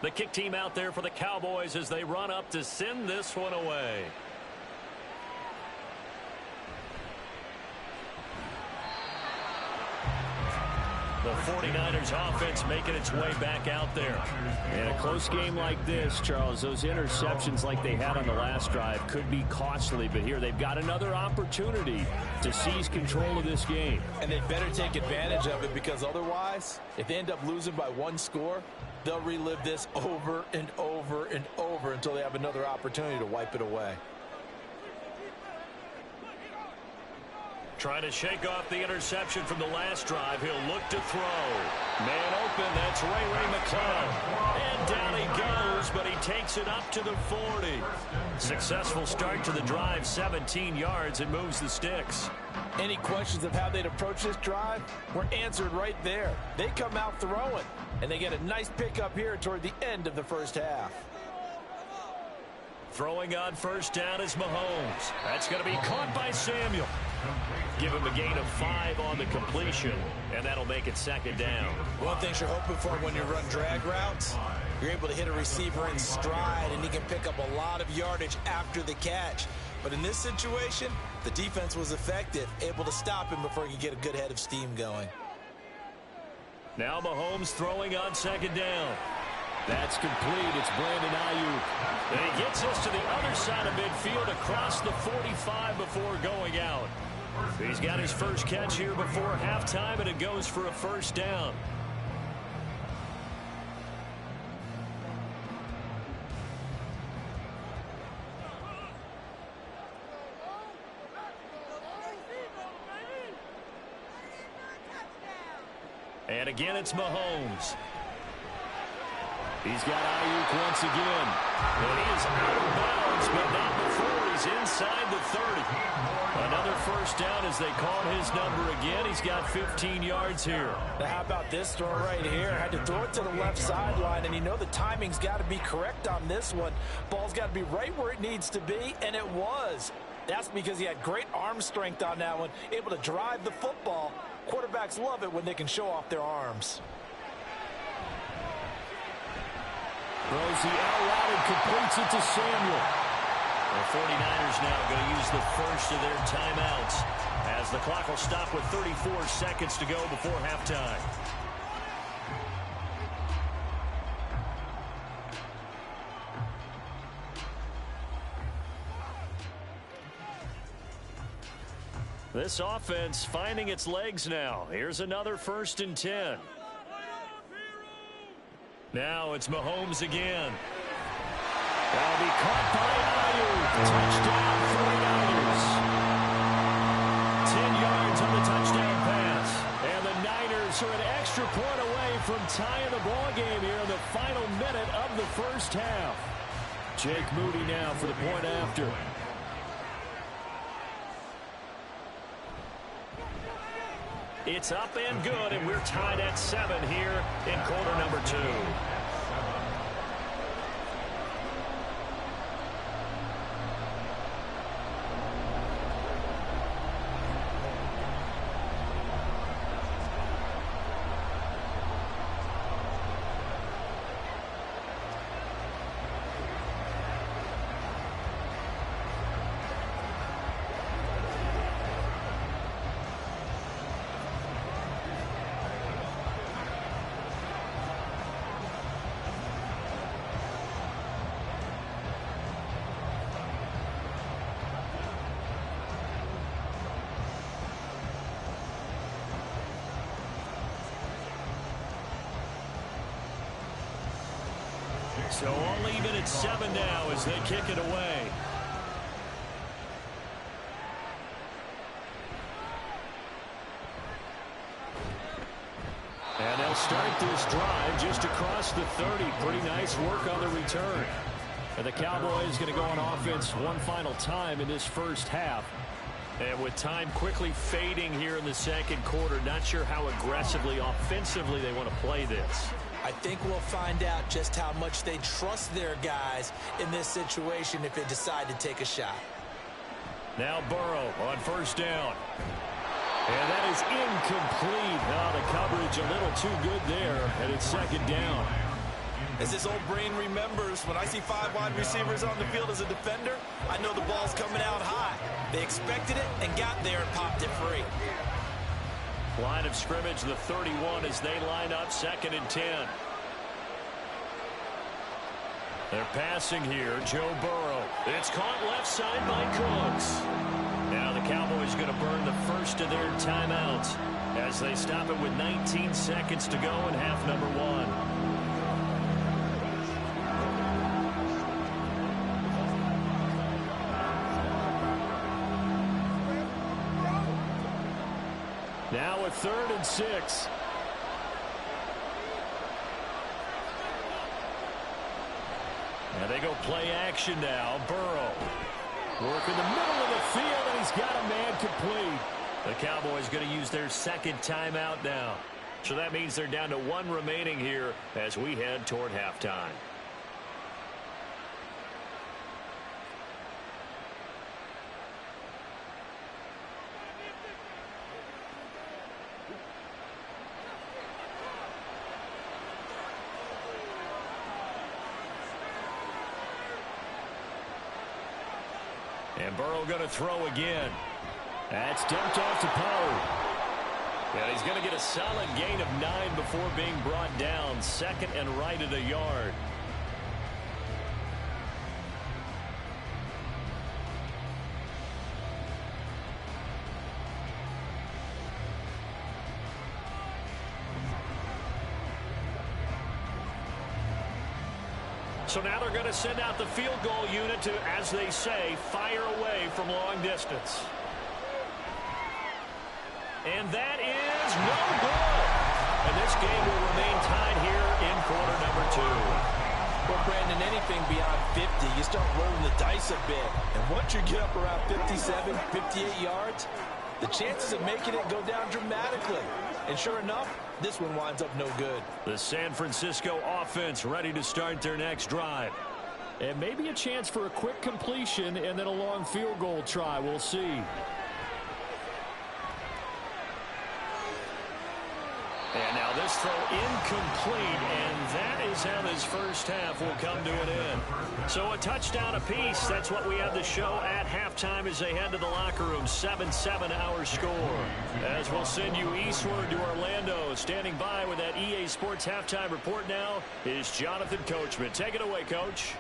The kick team out there for the Cowboys as they run up to send this one away. The 49ers offense making its way back out there. In a close game like this, Charles, those interceptions like they had on the last drive could be costly. But here they've got another opportunity to seize control of this game. And they better take advantage of it, because otherwise, if they end up losing by one score, they'll relive this over and over and over until they have another opportunity to wipe it away. Trying to shake off the interception from the last drive. He'll look to throw. Man open. That's Ray McCloud. And down he goes, but he takes it up to the 40. Successful start to the drive, 17 yards, and moves the sticks. Any questions of how they'd approach this drive were answered right there. They come out throwing, and they get a nice pickup here toward the end of the first half. Throwing on first down is Mahomes. That's going to be caught by Samuel. Give him a gain of 5 on the completion, and that'll make it second down. One thing you're hoping for when you run drag routes, you're able to hit a receiver in stride, and he can pick up a lot of yardage after the catch. But in this situation, the defense was effective, able to stop him before he could get a good head of steam going. Now Mahomes throwing on second down. That's complete. It's Brandon Ayuk. And he gets us to the other side of midfield across the 45 before going out. He's got his first catch here before halftime, and it goes for a first down. And again, it's Mahomes. He's got Ayuk once again. And he is out of bounds, but not before he's inside the 30. Another first down as they call his number again. He's got 15 yards here. Now, how about this throw right here? Had to throw it to the left sideline, and you know the timing's got to be correct on this one. Ball's got to be right where it needs to be, and it was. That's because he had great arm strength on that one, able to drive the football. Quarterbacks love it when they can show off their arms. Throws the out route and completes it to Samuel. The 49ers now going to use the first of their timeouts as the clock will stop with 34 seconds to go before halftime. This offense finding its legs now. Here's another 1st and 10. Now it's Mahomes again. That'll be caught by Ayuk. Touchdown 49ers. 10 yards on the touchdown pass. And the Niners are an extra point away from tying the ball game here in the final minute of the first half. Jake Moody now for the point after. It's up and good, and we're tied at 7 here in quarter number 2. So all even at 7 now as they kick it away. And they'll start this drive just across the 30. Pretty nice work on the return. And the Cowboys going to go on offense one final time in this first half. And with time quickly fading here in the second quarter, not sure how aggressively, offensively they want to play this. I think we'll find out just how much they trust their guys in this situation if they decide to take a shot. Now Burrow on first down. And that is incomplete. Now the coverage a little too good there, and it's second down. As this old brain remembers, when I see 5 wide receivers on the field as a defender, I know the ball's coming out high. They expected it and got there and popped it free. Line of scrimmage, the 31 as they line up, 2nd and 10. They're passing here, Joe Burrow. It's caught left side by Cooks. Now the Cowboys going to burn the first of their timeouts as they stop it with 19 seconds to go in half number 1. Now a 3rd and 6. And they go play action now. Burrow work in the middle of the field, and he's got a man complete. The Cowboys going to use their second timeout now. So that means they're down to 1 remaining here as we head toward halftime. And Burrow going to throw again. That's dumped off to Pollard. And he's going to get a solid gain of 9 before being brought down. 2nd and right at a yard. So now they're going to send out the field goal unit to, as they say, fire away from long distance. And that is no good. And this game will remain tied here in quarter number 2. Well, Brandon, anything beyond 50, you start rolling the dice a bit. And once you get up around 57, 58 yards, the chances of making it go down dramatically. And sure enough, this one winds up no good. The San Francisco offense ready to start their next drive. And maybe a chance for a quick completion and then a long field goal try. We'll see. And now this throw incomplete, and that is how this first half will come to an end. So a touchdown apiece. That's what we have to show at halftime as they head to the locker room. 7-7 our score. As we'll send you eastward to Orlando. Standing by with that EA Sports halftime report now is Jonathan Coachman. Take it away, Coach.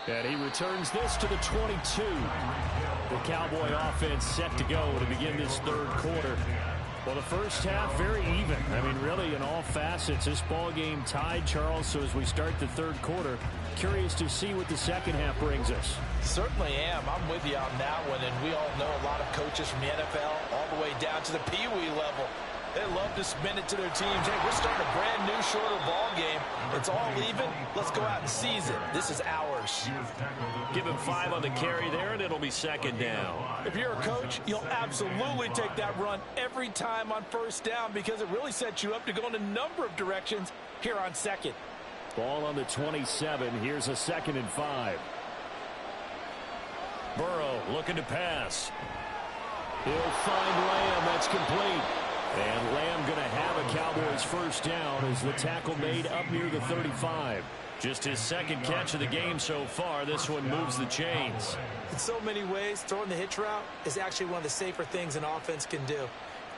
And he returns this to the 22. The Cowboy offense set to go to begin this third quarter. Well, the first half, very even. I mean, really, in all facets, this ball game tied, Charles. So as we start the third quarter, curious to see what the second half brings us. Certainly am. I'm with you on that one. And we all know a lot of coaches from the NFL all the way down to the Pee Wee level. They love to spin it to their teams. Hey, we're starting a brand new, shorter ball game. It's all even. Let's go out and seize it. This is ours. Give him 5 on the carry there, and it'll be second down. If you're a coach, you'll absolutely take that run every time on first down because it really sets you up to go in a number of directions here on second. Ball on the 27. Here's a 2nd and 5. Burrow looking to pass. He'll find Lamb. That's complete. And Lamb going to have a Cowboys first down as the tackle made up near the 35. Just his second catch of the game so far. This one moves the chains. In so many ways, throwing the hitch route is actually one of the safer things an offense can do.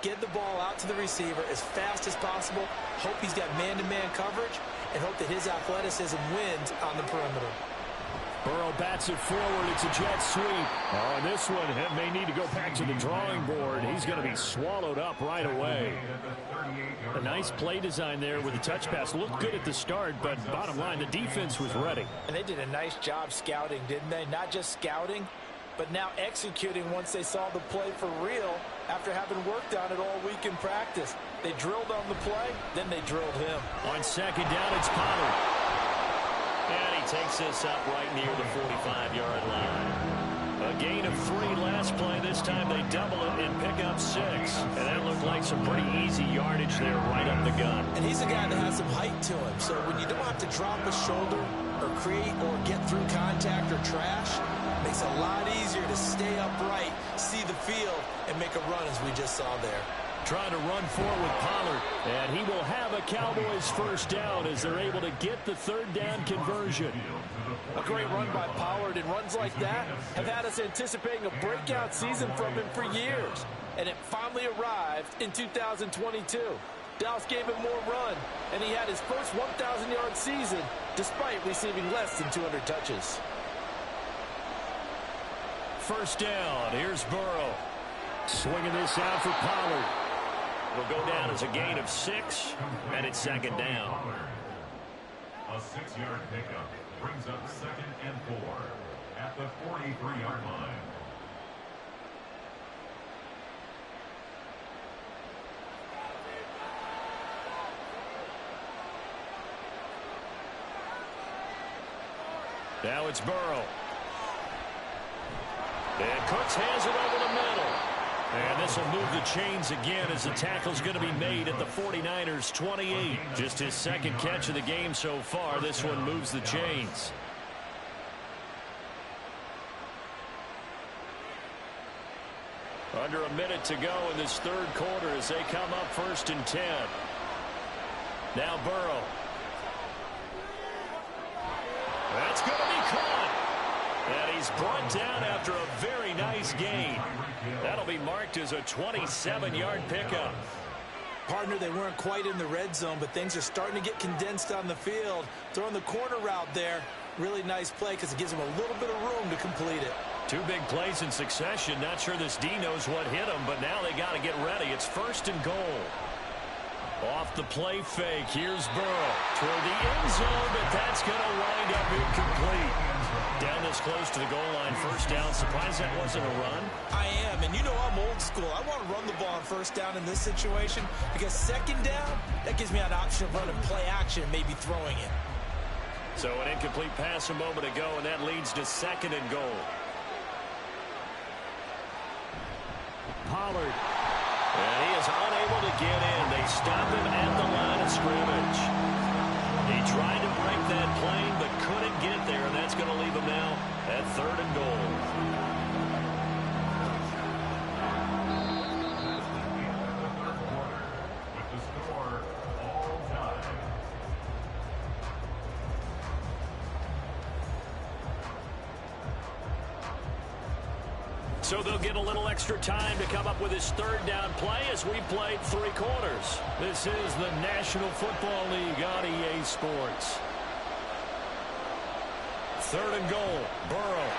Get the ball out to the receiver as fast as possible, hope he's got man-to-man coverage, and hope that his athleticism wins on the perimeter. Burrow bats it forward. It's a jet sweep. Oh, and this one may need to go back to the drawing board. He's going to be swallowed up right away. A nice play design there with the touch pass. Looked good at the start, but bottom line, the defense was ready. And they did a nice job scouting, didn't they? Not just scouting, but now executing once they saw the play for real after having worked on it all week in practice. They drilled on the play, then they drilled him. On second down, it's Pollard. And he takes this up right near the 45-yard line. A gain of 3 last play. This time they double it and pick up 6. And that looked like some pretty easy yardage there right up the gut. And he's a guy that has some height to him. So when you don't have to drop a shoulder or create or get through contact or trash, it makes it a lot easier to stay upright, see the field, and make a run as we just saw there. Trying to run forward with Pollard. And he will have a Cowboys first down as they're able to get the third down conversion. A great run by Pollard, and runs like that have had us anticipating a breakout season from him for years. And it finally arrived in 2022. Dallas gave him more run, and he had his first 1,000-yard season despite receiving less than 200 touches. First down. Here's Burrow. Swinging this out for Pollard. Will go down as a gain of 6, and it's second down. A 6-yard pickup brings up 2nd and 4 at the 43-yard line. Now it's Burrow. And Cooks hands it over the middle. And this will move the chains again as the tackle's going to be made at the 49ers 28. Just his second catch of the game so far. This one moves the chains. Under a minute to go in this third quarter as they come up 1st and 10. Now Burrow. That's going to be caught. And he's brought down after a very nice gain. That'll be marked as a 27-yard pickup. Partner, they weren't quite in the red zone, but things are starting to get condensed on the field. Throwing the corner route there. Really nice play because it gives them a little bit of room to complete it. 2 big plays in succession. Not sure this D knows what hit him, but now they got to get ready. It's 1st and goal. Off the play fake. Here's Burrow toward the end zone, but that's going to wind up incomplete. Down this close to the goal line. First down. Surprised that wasn't a run. I am, and you know I'm old school. I want to run the ball on first down in this situation because second down, that gives me an option of running play action and maybe throwing it. So an incomplete pass a moment ago, and that leads to 2nd and goal. Pollard. And he is unable to get in. They stop him at the line of scrimmage. He tried to break that plane, but couldn't get there, and that's going to leave him now at 3rd and goal. So they'll get a little extra time to come up with his third down play as we played 3 quarters. This is the National Football League on EA Sports. 3rd and goal, Burrow.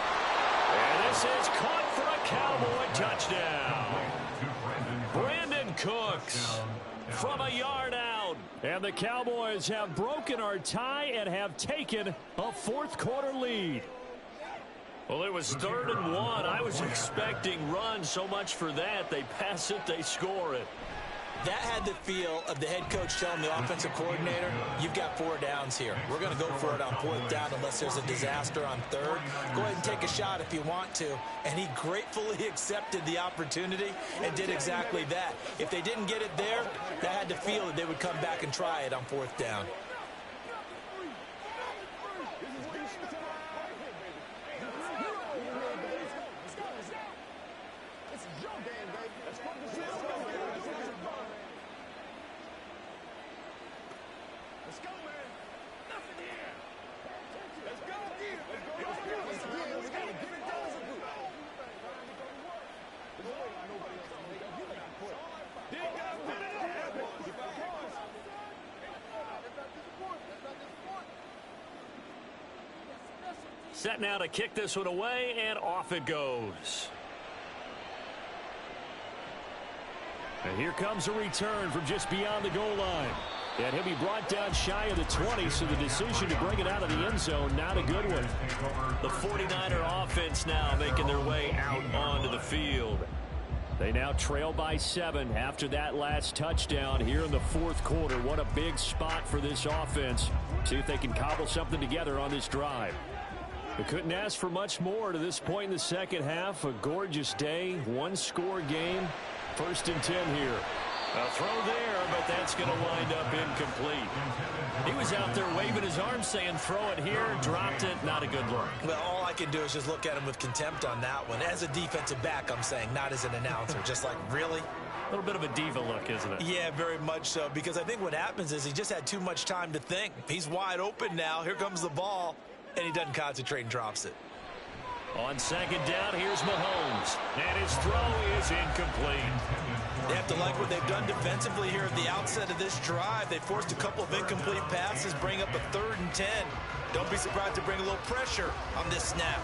And this is caught for a Cowboy touchdown. Brandon Cooks from a yard out. And the Cowboys have broken our tie and have taken a 4th quarter lead. Well, it was 3rd and 1. I was expecting run, so much for that. They pass it, they score it. That had the feel of the head coach telling the offensive coordinator, you've got 4 downs here. We're going to go for it on 4th down unless there's a disaster on 3rd. Go ahead and take a shot if you want to. And he gratefully accepted the opportunity and did exactly that. If they didn't get it there, that had the feel that they would come back and try it on 4th down. Set now to kick this one away, and off it goes. And here comes a return from just beyond the goal line. And he'll be brought down shy of the 20, so the decision to bring it out of the end zone, not a good one. The 49er offense now making their way out onto the field. They now trail by 7 after that last touchdown here in the fourth quarter. What a big spot for this offense. See if they can cobble something together on this drive. They couldn't ask for much more to this point in the second half. A gorgeous day, one-score game. 1st and 10 here. A throw there, but that's going to wind up incomplete. He was out there waving his arms saying throw it here, dropped it, not a good look. Well, all I can do is just look at him with contempt on that one. As a defensive back, I'm saying, not as an announcer. Just like, really? A little bit of a diva look, isn't it? Yeah, very much so, because I think what happens is he just had too much time to think. He's wide open now. Here comes the ball, and he doesn't concentrate and drops it. On 2nd down, here's Mahomes. And his throw is incomplete. They have to like what they've done defensively here at the outset of this drive. They forced a couple of incomplete passes, bring up a 3rd and 10. Don't be surprised to bring a little pressure on this snap.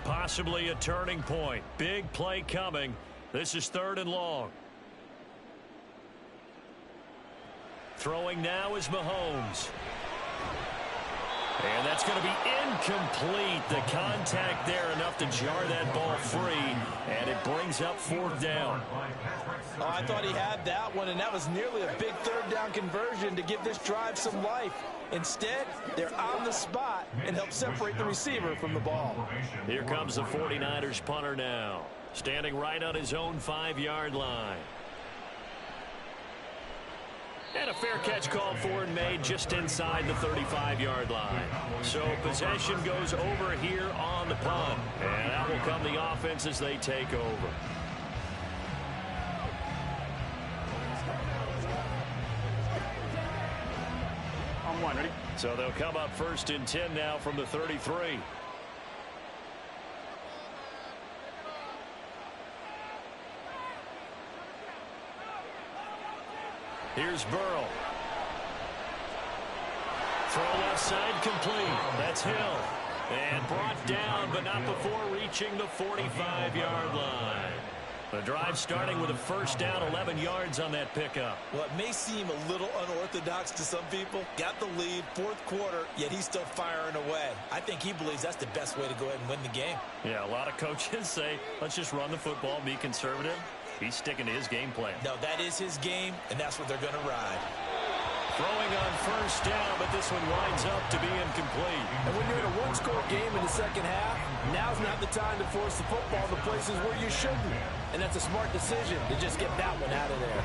Possibly a turning point. Big play coming. This is 3rd and long. Throwing now is Mahomes. And that's going to be incomplete. The contact there enough to jar that ball free. And it brings up 4th down. Oh, I thought he had that one, and that was nearly a big 3rd down conversion to give this drive some life. Instead, they're on the spot and help separate the receiver from the ball. Here comes the 49ers punter now. Standing right on his own 5-yard line. And a fair catch called for and made just inside the 35-yard line. So possession goes over here on the punt. And out will come the offense as they take over. On 1, ready? So they'll come up 1st and 10 now from the 33. Here's Burrow. Throw left side complete. That's Hill. And brought down, but not before reaching the 45-yard line. The drive starting with a 1st down, 11 yards on that pickup. Well, it may seem a little unorthodox to some people. Got the lead, 4th quarter, yet he's still firing away. I think he believes that's the best way to go ahead and win the game. Yeah, a lot of coaches say, let's just run the football, be conservative. He's sticking to his game plan. No, that is his game, and that's what they're going to ride. Throwing on 1st down, but this one winds up to be incomplete. And when you're in a one-score game in the second half, now's not the time to force the football to places where you shouldn't. And that's a smart decision to just get that one out of there.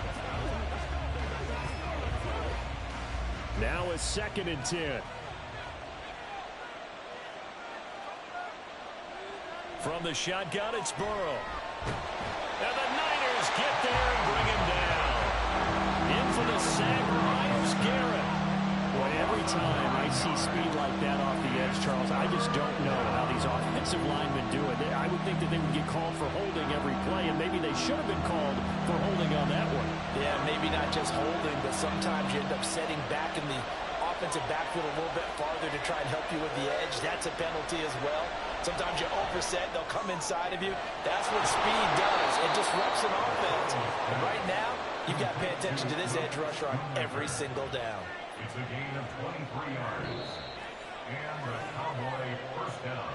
Now a 2nd and 10. From the shotgun, it's Burrow. And the Niners get there and bring him down. In for the sack, Myles Garrett. Boy, every time I see speed like that off the edge, Charles, I just don't know how these offensive linemen do it. I would think that they would get called for holding every play, and maybe they should have been called for holding on that one. Yeah, maybe not just holding, but sometimes you end up setting back in the offensive backfield a little bit farther to try and help you with the edge. That's a penalty as well. Sometimes you overset, they'll come inside of you. That's what speed does. It disrupts an offense. And right now, you've got to pay attention to this edge rusher on every single down. It's a gain of 23 yards. And the Cowboy 1st down.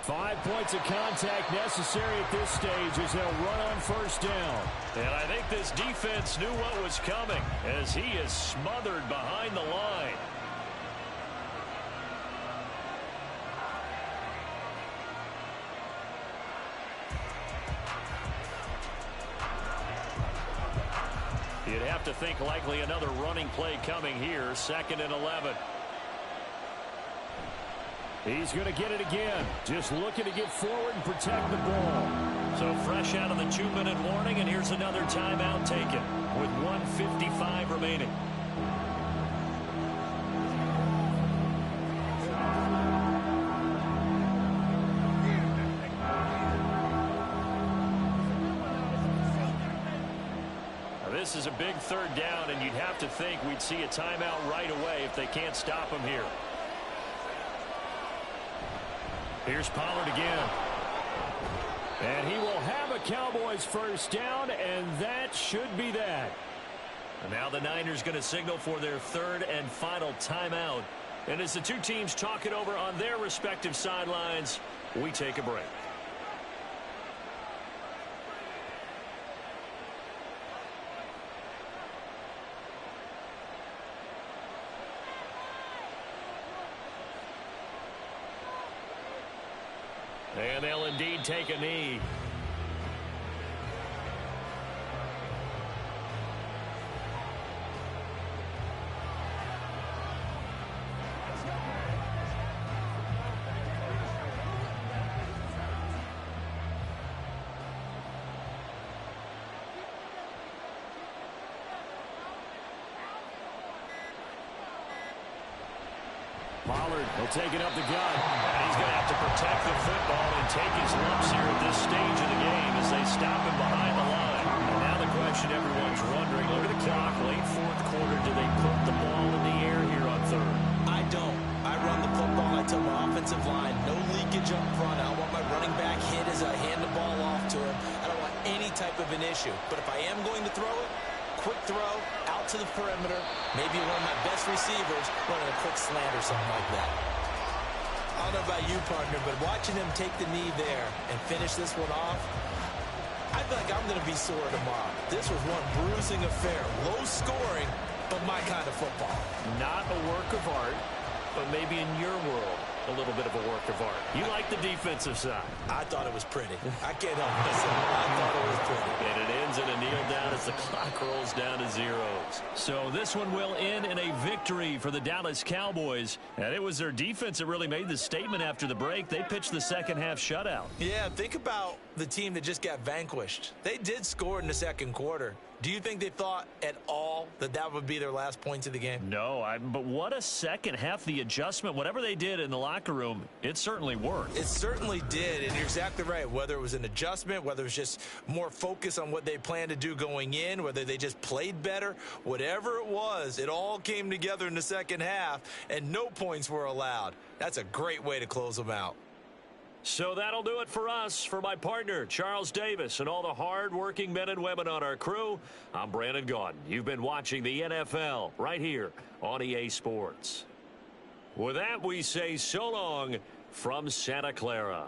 Five points of contact necessary at this stage as they'll run on 1st down. And I think this defense knew what was coming as he is smothered behind the line. You'd have to think likely another running play coming here. 2nd and 11. He's going to get it again. Just looking to get forward and protect the ball. So fresh out of the 2-minute warning, and here's another timeout taken with 1:55 remaining. This is a big third down, and you'd have to think we'd see a timeout right away if they can't stop him here. Here's Pollard again. And he will have a Cowboys first down, and that should be that. And now the Niners going to signal for their third and final timeout. And as the two teams talk it over on their respective sidelines, we take a break. And they'll indeed take a knee. Pollard will take it up the gut. And he's going to have to protect the football and take his lumps here at this stage of the game as they stop him behind the line. And now the question everyone's wondering, look at the clock, late fourth quarter, do they put the ball in the air here on third? I don't. I run the football. I tell my offensive line, no leakage up front. I don't want my running back hit as I hand the ball off to him. I don't want any type of an issue. But if I am going to throw it, quick throw, out to the perimeter, maybe one of my best receivers running a quick slant or something like that. I don't know about you, partner, but watching him take the knee there and finish this one off, I feel like I'm going to be sore tomorrow. This was one bruising affair. Low scoring, but my kind of football. Not a work of art, but maybe in your world, a little bit of a work of art. You like the defensive side. I thought it was pretty. I can't help myself. I thought it was pretty. And it ends in a kneel down as the clock rolls down to zeros. So this one will end in a victory for the Dallas Cowboys. And it was their defense that really made the statement after the break. They pitched the second half shutout. Yeah, think about the team that just got vanquished. They did score in the second quarter. Do you think they thought at all that that would be their last points of the game? No, but what a second half. The adjustment, whatever they did in the locker room, it certainly worked. It certainly did, and you're exactly right. Whether it was an adjustment, whether it was just more focus on what they planned to do going in, whether they just played better, whatever it was, it all came together in the second half, and no points were allowed. That's a great way to close them out. So that'll do it for us. For my partner, Charles Davis, and all the hard-working men and women on our crew, I'm Brandon Gaudin. You've been watching the NFL right here on EA Sports. With that, we say so long from Santa Clara.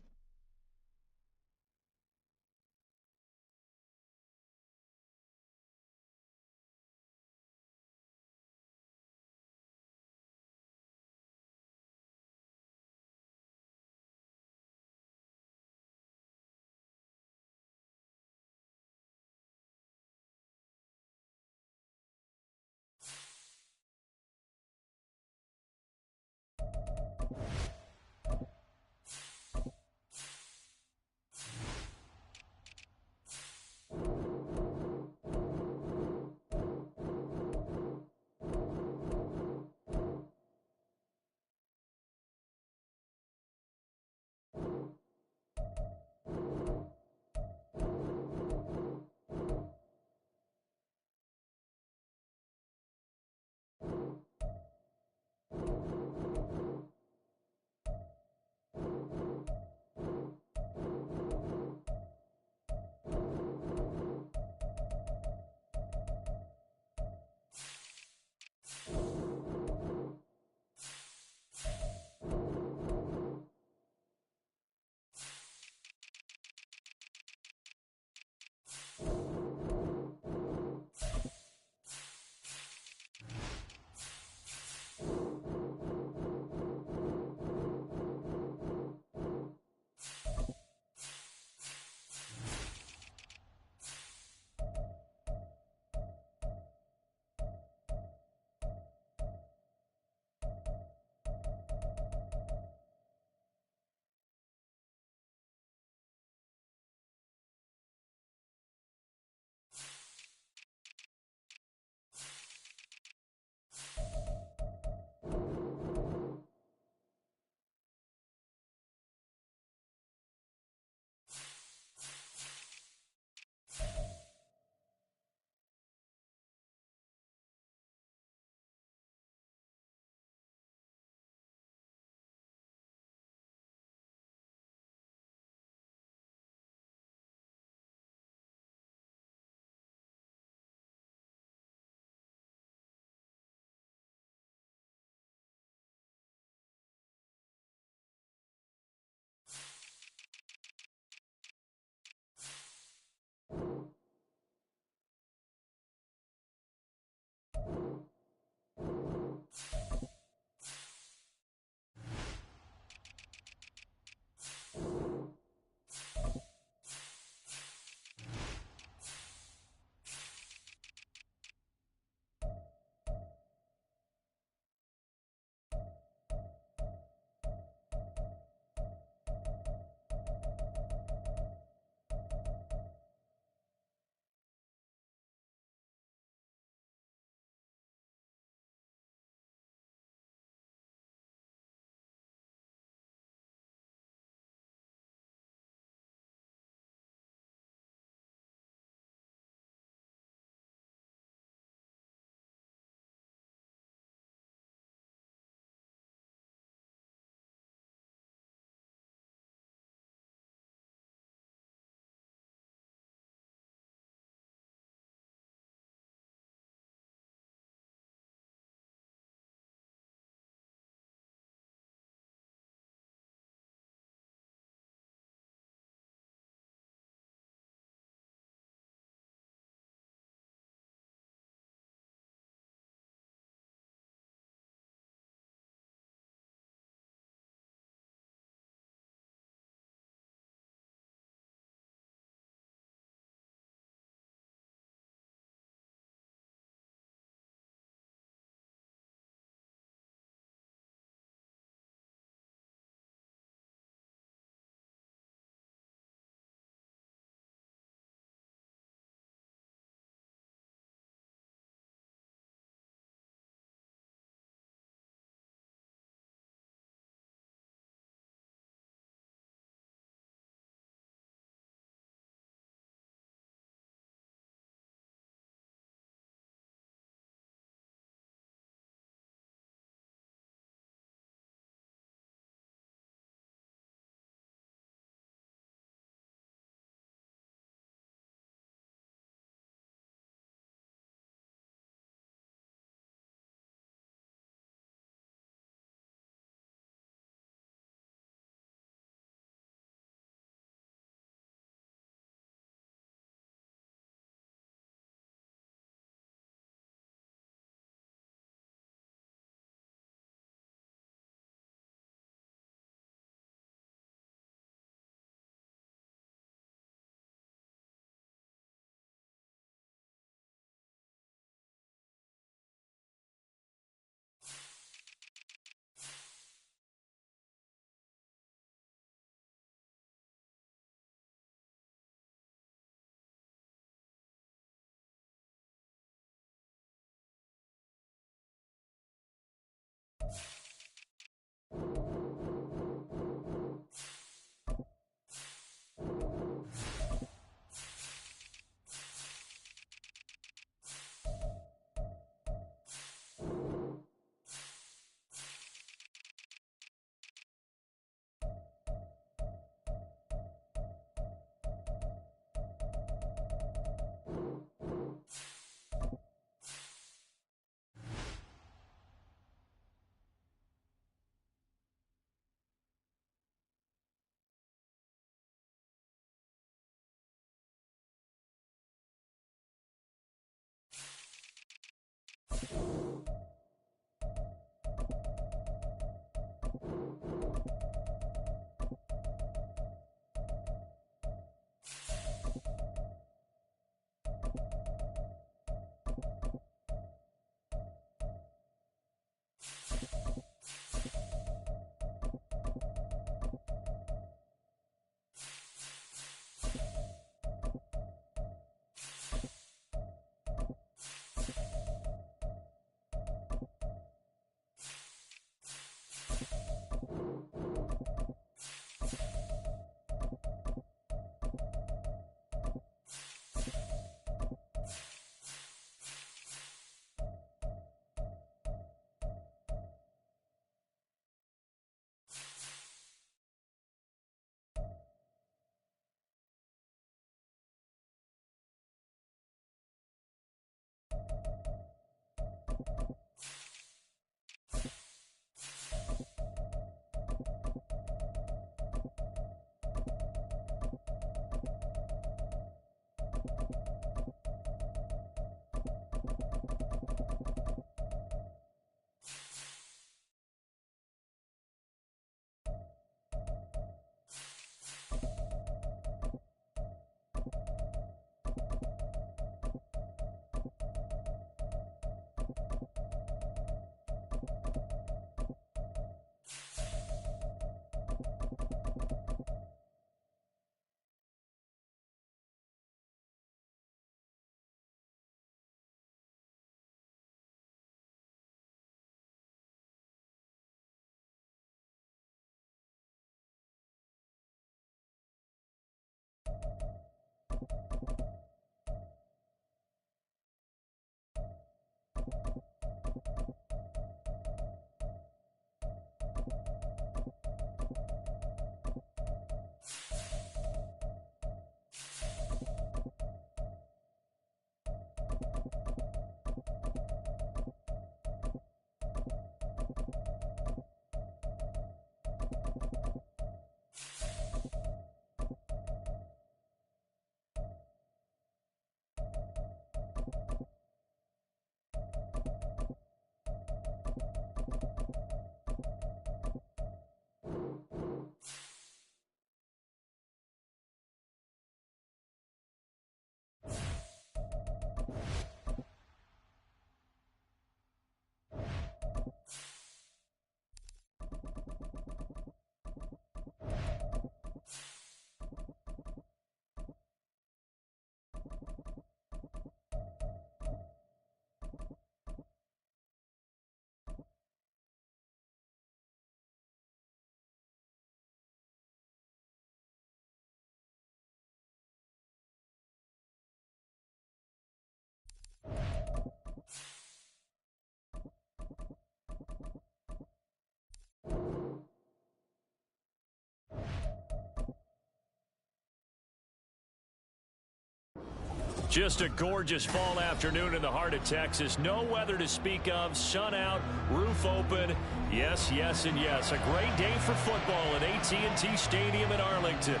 Just a gorgeous fall afternoon in the heart of Texas. No weather to speak of. Sun out, roof open. Yes, yes, and yes. A great day for football at AT&T Stadium in Arlington.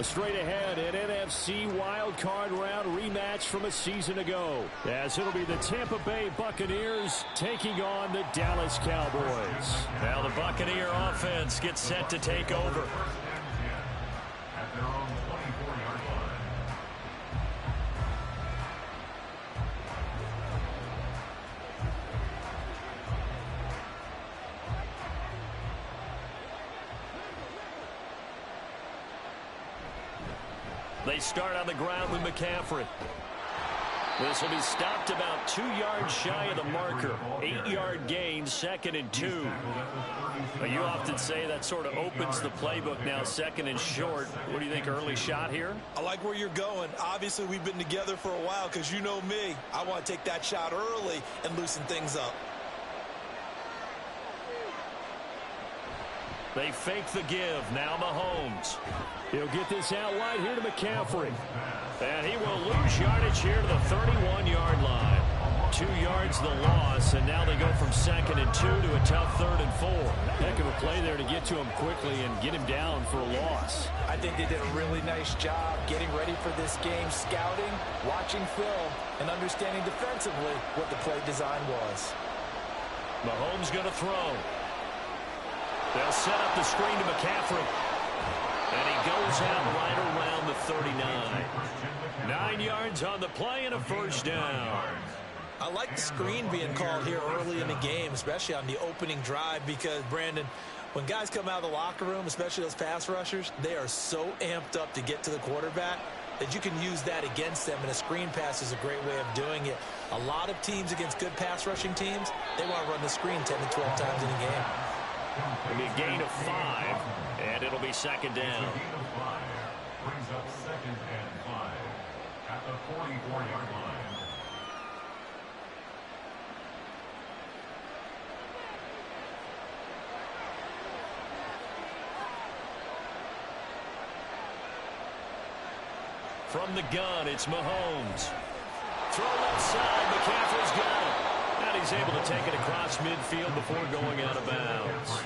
Straight ahead, an NFC wildcard round rematch from a season ago, as it'll be the Tampa Bay Buccaneers taking on the Dallas Cowboys. Now the Buccaneer offense gets set to take over. At their own 24-yard line. They start on the ground with McCaffrey. This will be stopped about 2 yards shy of the marker. 8-yard gain, 2nd and 2. But you often say that sort of opens the playbook now, 2nd and short. What do you think, early shot here? I like where you're going. Obviously, we've been together for a while because you know me. I want to take that shot early and loosen things up. They fake the give. Now Mahomes. He'll get this out wide here to McCaffrey. And he will lose yardage here to the 31-yard line. 2 yards the loss, and now they go from 2nd and 2 to a tough 3rd and 4. Heck of a play there to get to him quickly and get him down for a loss. I think they did a really nice job getting ready for this game, scouting, watching film, and understanding defensively what the play design was. Mahomes going to throw. They'll set up the screen to McCaffrey. And he goes out right around the 39. 9 yards on the play and a first down. I like the screen being called here early in the game, especially on the opening drive, because, Brandon, when guys come out of the locker room, especially those pass rushers, they are so amped up to get to the quarterback that you can use that against them, and a screen pass is a great way of doing it. A lot of teams against good pass rushing teams, they want to run the screen 10 to 12 times in a game. It'll be a gain of 5, and it'll be 2nd down. Gain of 5 brings up 2nd and 5 at the 44-yard line. From the gun, it's Mahomes. Throw left side, McCaffrey's got it. And he's able to take it across midfield before going out of bounds.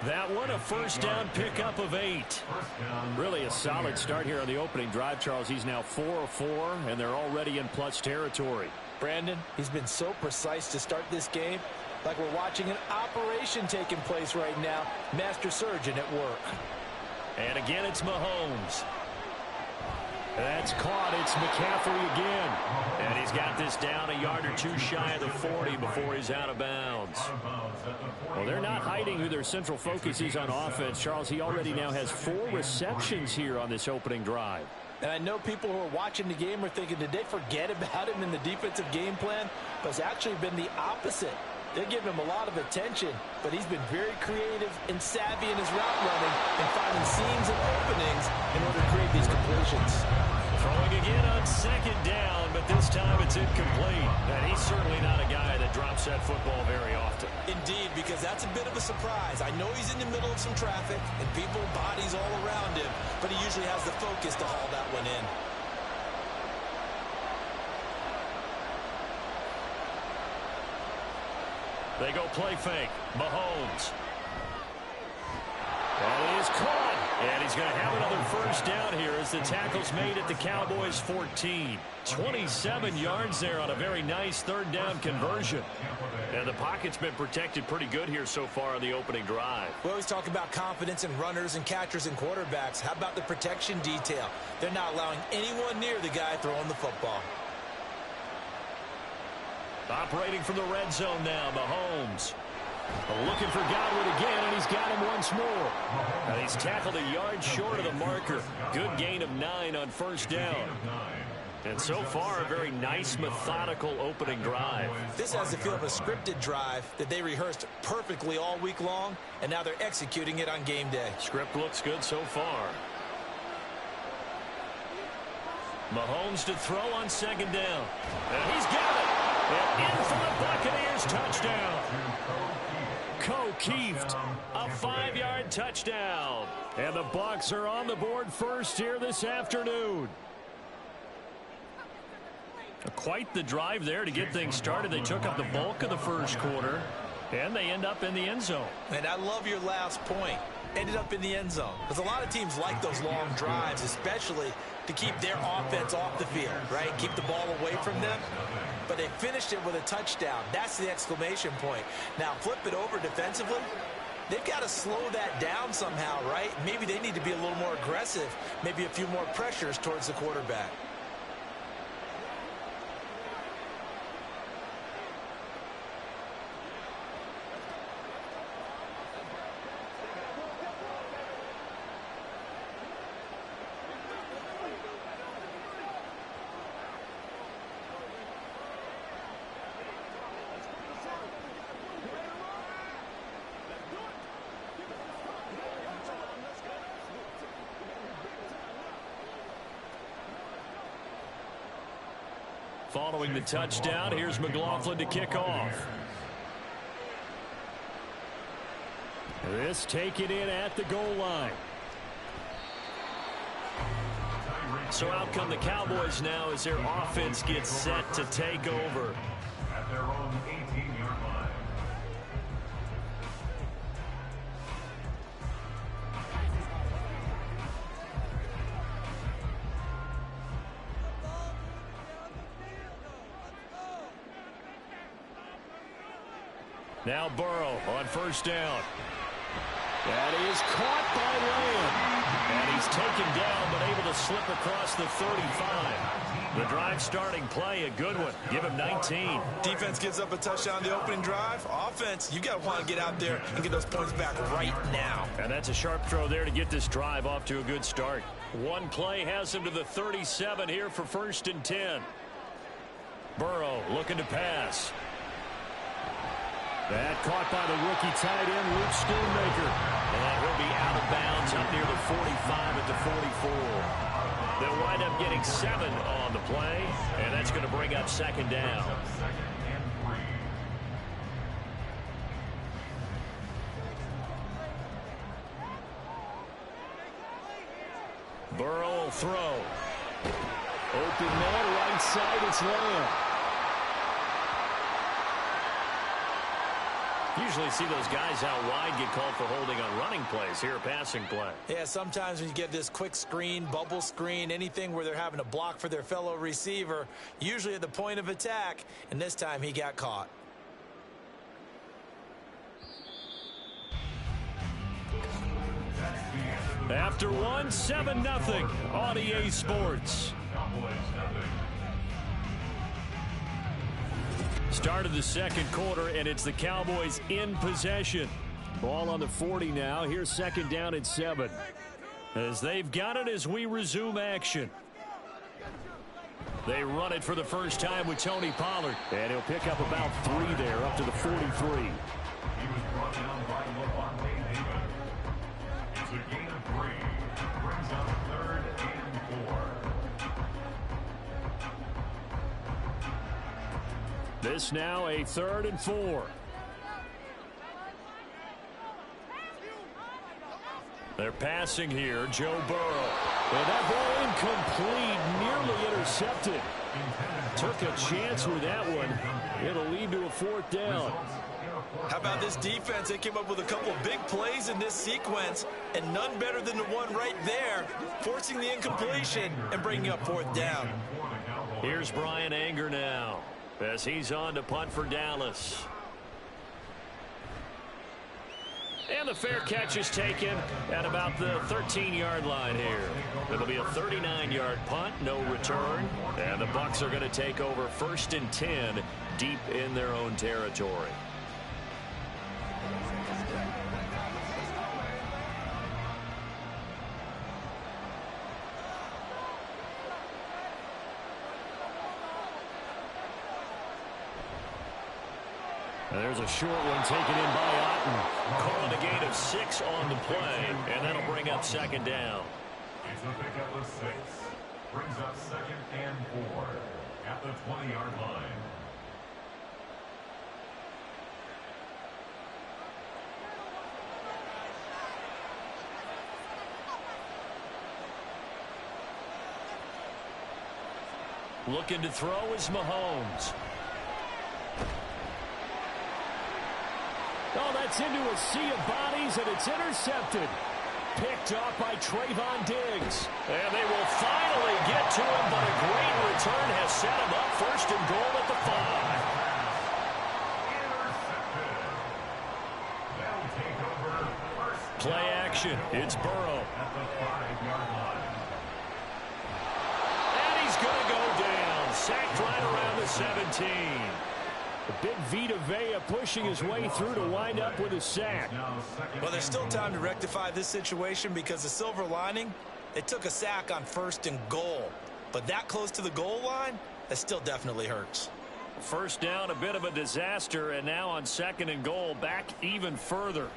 That one, a first down pickup of 8. Really a solid start here on the opening drive, Charles. He's now 4 of 4, and they're already in plus territory. Brandon, he's been so precise to start this game, like we're watching an operation taking place right now. Master surgeon at work. And again, it's Mahomes. That's caught. It's McCaffrey again. And he's got this down a yard or 2 shy of the 40 before he's out of bounds. Well, they're not hiding who their central focus is on offense. Charles, he already now has 4 receptions here on this opening drive. And I know people who are watching the game are thinking, did they forget about him in the defensive game plan? But it's actually been the opposite. They're giving him a lot of attention, but he's been very creative and savvy in his route running and finding seams and openings in order to create these completions. Throwing again on 2nd down, but this time it's incomplete. And he's certainly not a guy that drops that football very often. Indeed, because that's a bit of a surprise. I know he's in the middle of some traffic and people, bodies all around him, but he usually has the focus to haul that one in. They go play fake. Mahomes. And he is caught. And he's going to have another first down here as the tackle's made at the Cowboys' 14. 27 yards there on a very nice 3rd down conversion. And the pocket's been protected pretty good here so far on the opening drive. We always talk about confidence in runners and catchers and quarterbacks. How about the protection detail? They're not allowing anyone near the guy throwing the football. Operating from the red zone now, Mahomes. Looking for Godwin again, and he's got him once more. And he's tackled a yard short of the marker. Good gain of 9 on first down. And so far, a very nice, methodical opening drive. This has the feel of a scripted drive that they rehearsed perfectly all week long, and now they're executing it on game day. Script looks good so far. Mahomes to throw on 2nd down. And he's got it. And in for the Buccaneers touchdown. O'Keefe, a 5-yard touchdown. And the Bucs are on the board first here this afternoon. Quite the drive there to get things started. They took up the bulk of the first quarter, and they end up in the end zone. And I love your last point. Ended up in the end zone. Because a lot of teams like those long drives, especially to keep their offense off the field, right? Keep the ball away from them. But they finished it with a touchdown. That's the exclamation point. Now, flip it over defensively. They've got to slow that down somehow, right? Maybe they need to be a little more aggressive. Maybe a few more pressures towards the quarterback. Following the touchdown, here's McLaughlin to kick off. This taken in at the goal line. So out come the Cowboys now as their offense gets set to take over. At their own 18-yard line. Now Burrow on first down. That is caught by Lamb. And he's taken down but able to slip across the 35. The drive starting play, a good one. Give him 19. Defense gives up a touchdown the opening drive. Offense, you got to want to get out there and get those points back right now. And that's a sharp throw there to get this drive off to a good start. One play has him to the 37 here for 1st and 10. Burrow looking to pass. That caught by the rookie tight end, Luke Schoonmaker. And he'll be out of bounds up near the 45 at the 44. They'll wind up getting 7 on the play, and that's going to bring up 2nd down. Burrow will throw. Open man, right side, it's Lamb. Usually see those guys out wide get called for holding on running plays. Here, a passing play. Yeah, sometimes when you get this quick screen, bubble screen, anything where they're having to block for their fellow receiver, usually at the point of attack, and this time he got caught. After one, 7-0 on EA Sports. Start of the second quarter, and it's the Cowboys in possession. Ball on the 40 now. Here's 2nd down and 7. As they've got it as we resume action. They run it for the first time with Tony Pollard. And he'll pick up about 3 there, up to the 43. He was brought down by Lavonte David. It's a gain of 3. Brings up 3rd and 4. This now a 3rd and 4. They're passing here, Joe Burrow. And that ball incomplete, nearly intercepted. Took a chance with that one. It'll lead to a 4th down. How about this defense? They came up with a couple of big plays in this sequence, and none better than the one right there, forcing the incompletion and bringing up 4th down. Here's Brian Anger now, as he's on to punt for Dallas. And the fair catch is taken at about the 13-yard line here. It'll be a 39-yard punt, no return. And the Bucs are going to take over 1st and 10 deep in their own territory. And there's a short one taken in by Otten. Calling a gain of 6 on the play, and that'll bring up 2nd down. It's a pickup of 6. Brings up 2nd and 4 at the 20-yard line. Looking to throw is Mahomes. Oh, that's into a sea of bodies, and it's intercepted. Picked off by Trayvon Diggs. And they will finally get to him, but a great return has set him up first and goal at the 5. Play action. It's Burrow. And he's going to go down. Sacked right around the 17. The big Vita Vea pushing his way through to wind up with a sack. Well, there's still time to rectify this situation because the silver lining, they took a sack on 1st and goal. But that close to the goal line, that still definitely hurts. First down, a bit of a disaster, and now on 2nd and goal, back even further.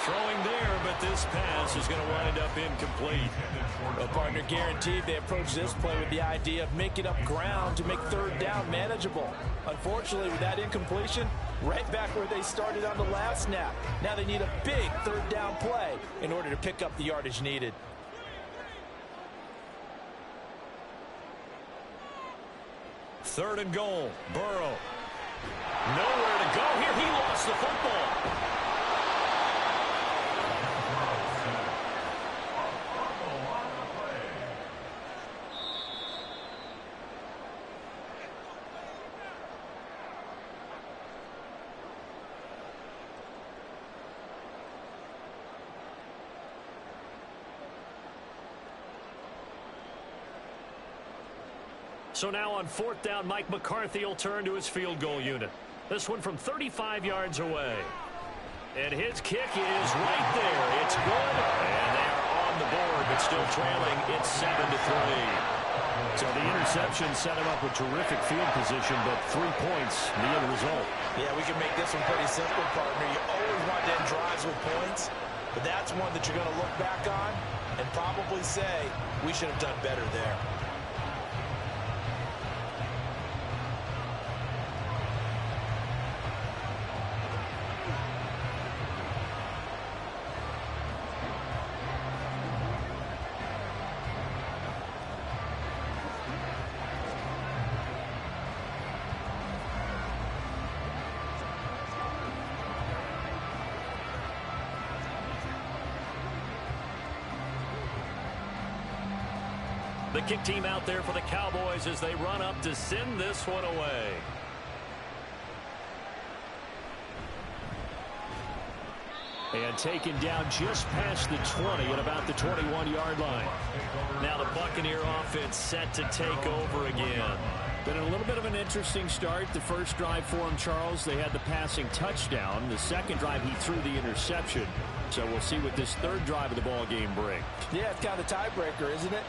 Throwing there, but this pass is going to wind up incomplete. Well, partner, guaranteed they approach this play with the idea of making up ground to make 3rd down manageable. Unfortunately, with that incompletion, right back where they started on the last snap. Now they need a big 3rd down play in order to pick up the yardage needed. Third and goal, Burrow. Nowhere to go here. He lost the football. So now on 4th down, Mike McCarthy will turn to his field goal unit. This one from 35 yards away. And his kick is right there. It's good. And they are on the board, but still trailing. It's 7-3. So the interception set him up with terrific field position, but 3 points, the end result. Yeah, we can make this one pretty simple, partner. You always want to end drives with points, but that's one that you're going to look back on and probably say, we should have done better there. The kick team out there for the Cowboys as they run up to send this one away. And taken down just past the 20 at about the 21-yard line. Now the Buccaneer offense set to take over again. Been a little bit of an interesting start. The first drive for him, Charles, they had the passing touchdown. The second drive, he threw the interception. So we'll see what this 3rd drive of the ball game brings. Yeah, it's kind of a tiebreaker, isn't it?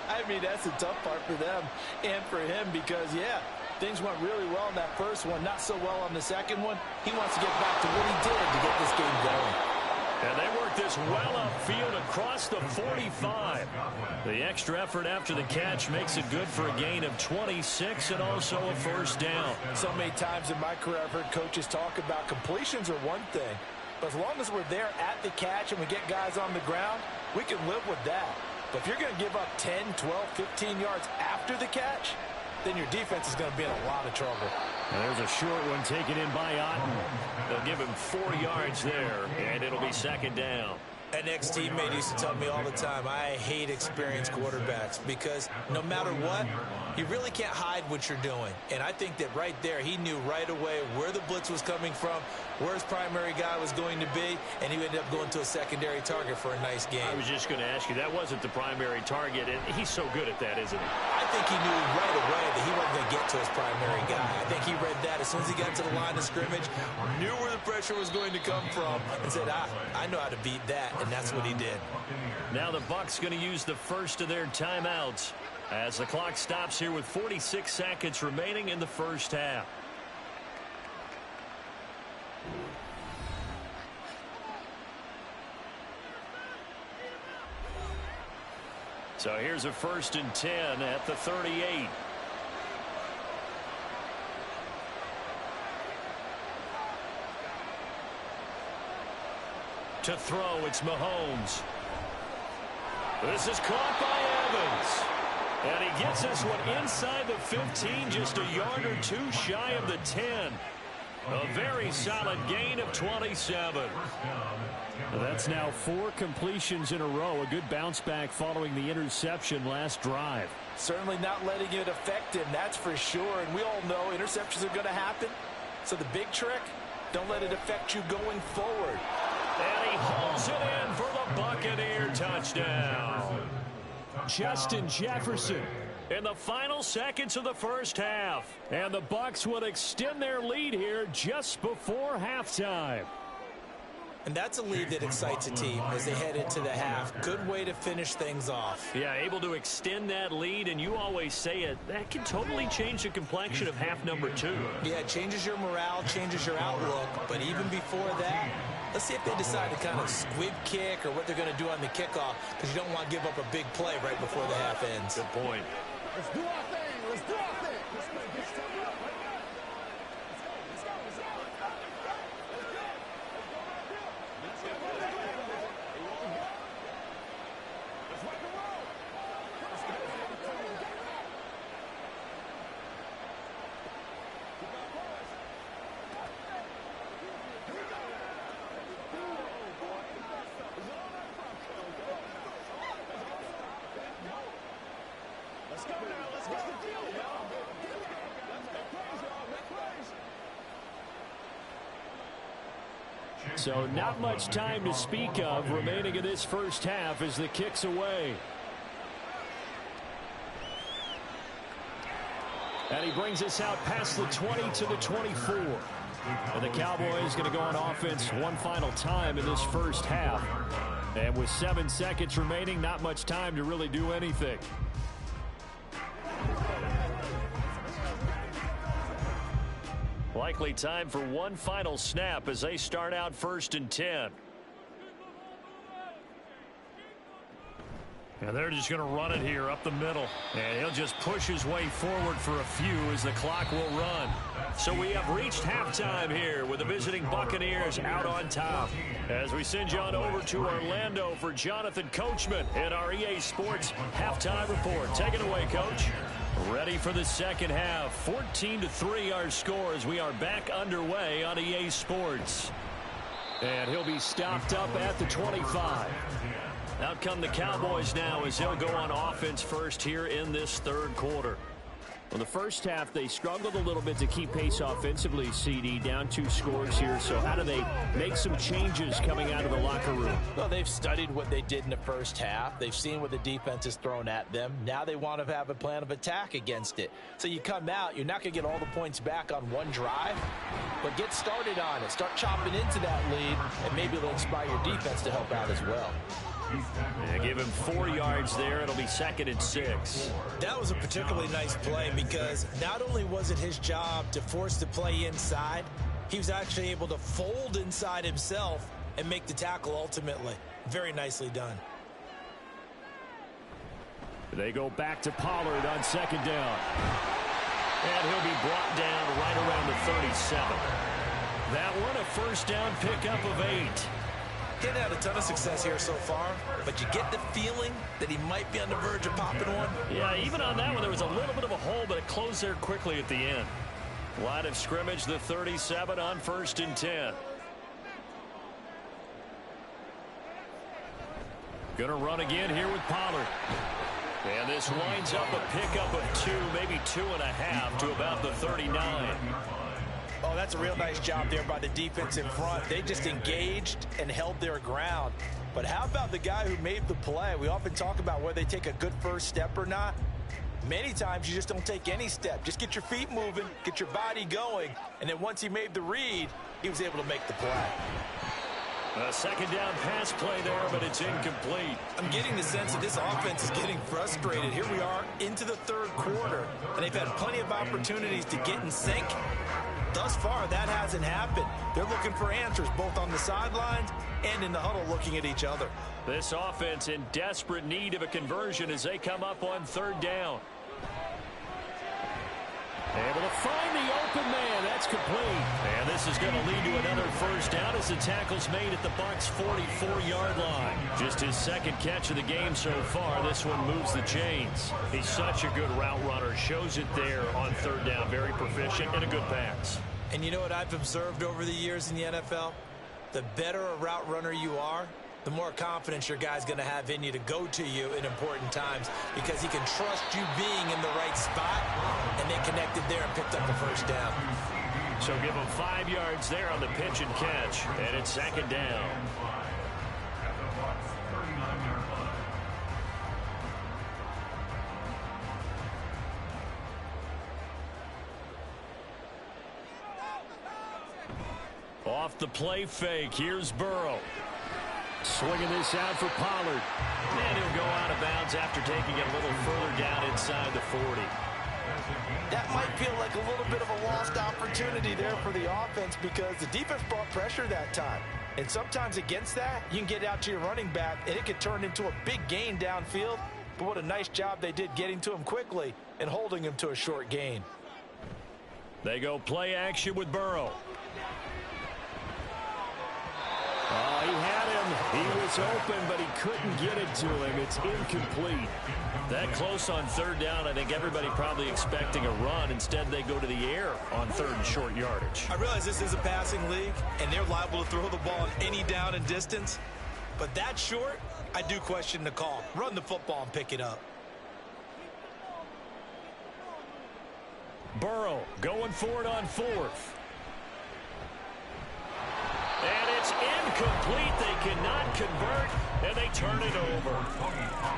I mean, that's the tough part for them and for him because, yeah, things went really well in that first one, not so well on the second one. He wants to get back to what he did to get this game going. And they work this well upfield across the 45. The extra effort after the catch makes it good for a gain of 26 and also a first down. So many times in my career I've heard coaches talk about completions are one thing. But as long as we're there at the catch and we get guys on the ground, we can live with that. But if you're going to give up 10, 12, 15 yards after the catch, then your defense is going to be in a lot of trouble. And there's a short one taken in by Otten. They'll give him 4 yards there, and it'll be 2nd down. An ex-teammate used to tell me all the time, I hate experienced quarterbacks because no matter what, you really can't hide what you're doing. And I think that right there, he knew right away where the blitz was coming from, where his primary guy was going to be, and he ended up going to a secondary target for a nice game. I was just going to ask you, that wasn't the primary target, and he's so good at that, isn't he? I think he knew right away that he wasn't going to get to his primary guy. I think he read that as soon as he got to the line of scrimmage, knew where the pressure was going to come from, and said, I know how to beat that, and that's what he did. Now the Bucs going to use the first of their timeouts as the clock stops here with 46 seconds remaining in the first half. So here's a 1st and 10 at the 38. To throw, it's Mahomes. This is caught by Evans. And he gets this one inside the 15, just a yard or two shy of the 10. A very solid gain of 27. That's now 4 completions in a row. A good bounce back following the interception last drive. Certainly not letting it affect him, that's for sure. And we all know interceptions are going to happen. So the big trick, don't let it affect you going forward. And he hauls it in for the Buccaneer touchdown. Justin Jefferson in the final seconds of the first half. And the Bucs would extend their lead here just before halftime. And that's a lead that excites a team as they head into the half. Good way to finish things off. Yeah, able to extend that lead, and you always say it, that can totally change the complexion of half number 2. Yeah, it changes your morale, changes your outlook. But even before that, let's see if they decide to kind of squib kick or what they're going to do on the kickoff, because you don't want to give up a big play right before the half ends. Good point. Let's do our thing. Let's do our thing. Let's go. So not much time to speak of remaining in this first half as the kick's away. And he brings us out past the 20 to the 24. And the Cowboys going to go on offense one final time in this first half. And with 7 seconds remaining, not much time to really do anything. Likely time for one final snap as they start out 1st and 10. And they're just going to run it here up the middle. And he'll just push his way forward for a few as the clock will run. So we have reached halftime here with the visiting Buccaneers out on top. As we send you on over to Orlando for Jonathan Coachman in our EA Sports Halftime Report. Take it away, Coach. Ready for the second half. 14-3 our score as we are back underway on EA Sports. And he'll be stopped up at the 25. Out come the Cowboys now as they'll go on offense first here in this third quarter. Well, the first half, they struggled a little bit to keep pace offensively, CD, down 2 scores here. So how do they make some changes coming out of the locker room? Well, they've studied what they did in the first half. They've seen what the defense has thrown at them. Now they want to have a plan of attack against it. So you come out, you're not going to get all the points back on one drive, but get started on it. Start chopping into that lead, and maybe it'll inspire your defense to help out as well. Yeah, give him 4 yards there. It'll be 2nd and 6. That was a particularly nice play because not only was it his job to force the play inside, he was actually able to fold inside himself and make the tackle ultimately. Very nicely done. They go back to Pollard on 2nd down. And he'll be brought down right around the 37. That one a first down pickup of 8. He hasn't had a ton of success here so far, but you get the feeling that he might be on the verge of popping one. Yeah, even on that one, there was a little bit of a hole, but it closed there quickly at the end. Line of scrimmage, the 37 on 1st and 10. Gonna run again here with Pollard. And this winds up a pickup of 2, maybe 2.5 to about the 39. Oh, that's a real nice job there by the defense in front. They just engaged and held their ground. But how about the guy who made the play? We often talk about whether they take a good first step or not. Many times you just don't take any step. Just get your feet moving, get your body going, and then once he made the read, he was able to make the play. A 2nd down pass play there, but it's incomplete. I'm getting the sense that this offense is getting frustrated. Here we are into the third quarter, and they've had plenty of opportunities to get in sync. Thus far, that hasn't happened. They're looking for answers both on the sidelines and in the huddle looking at each other. This offense in desperate need of a conversion as they come up on 3rd down. Able to find the open man. That's complete. And this is going to lead to another first down as the tackle's made at the Bucs' 44-yard line. Just his second catch of the game so far. This one moves the chains. He's such a good route runner. Shows it there on third down. Very proficient and a good pass. And you know what I've observed over the years in the NFL? The better a route runner you are, the more confidence your guy's going to have in you to go to you in important times because he can trust you being in the right spot, and they connected there and picked up the first down. So give him 5 yards there on the pitch and catch, and it's second down. Off the play fake, here's Burrow. Swinging this out for Pollard. And he'll go out of bounds after taking it a little further down inside the 40. That might feel like a little bit of a lost opportunity there for the offense because the defense brought pressure that time. And sometimes against that, you can get out to your running back, and it could turn into a big gain downfield. But what a nice job they did getting to him quickly and holding him to a short gain. They go play action with Burrow. Oh, he had him. He was open, but he couldn't get it to him. It's incomplete. That close on third down, I think everybody probably expecting a run. Instead, they go to the air on third and short yardage. I realize this is a passing league, and they're liable to throw the ball on any down and distance. But that short, I do question the call. Run the football and pick it up. Burrow going for it on fourth. And it's incomplete. They cannot convert, and they turn it over.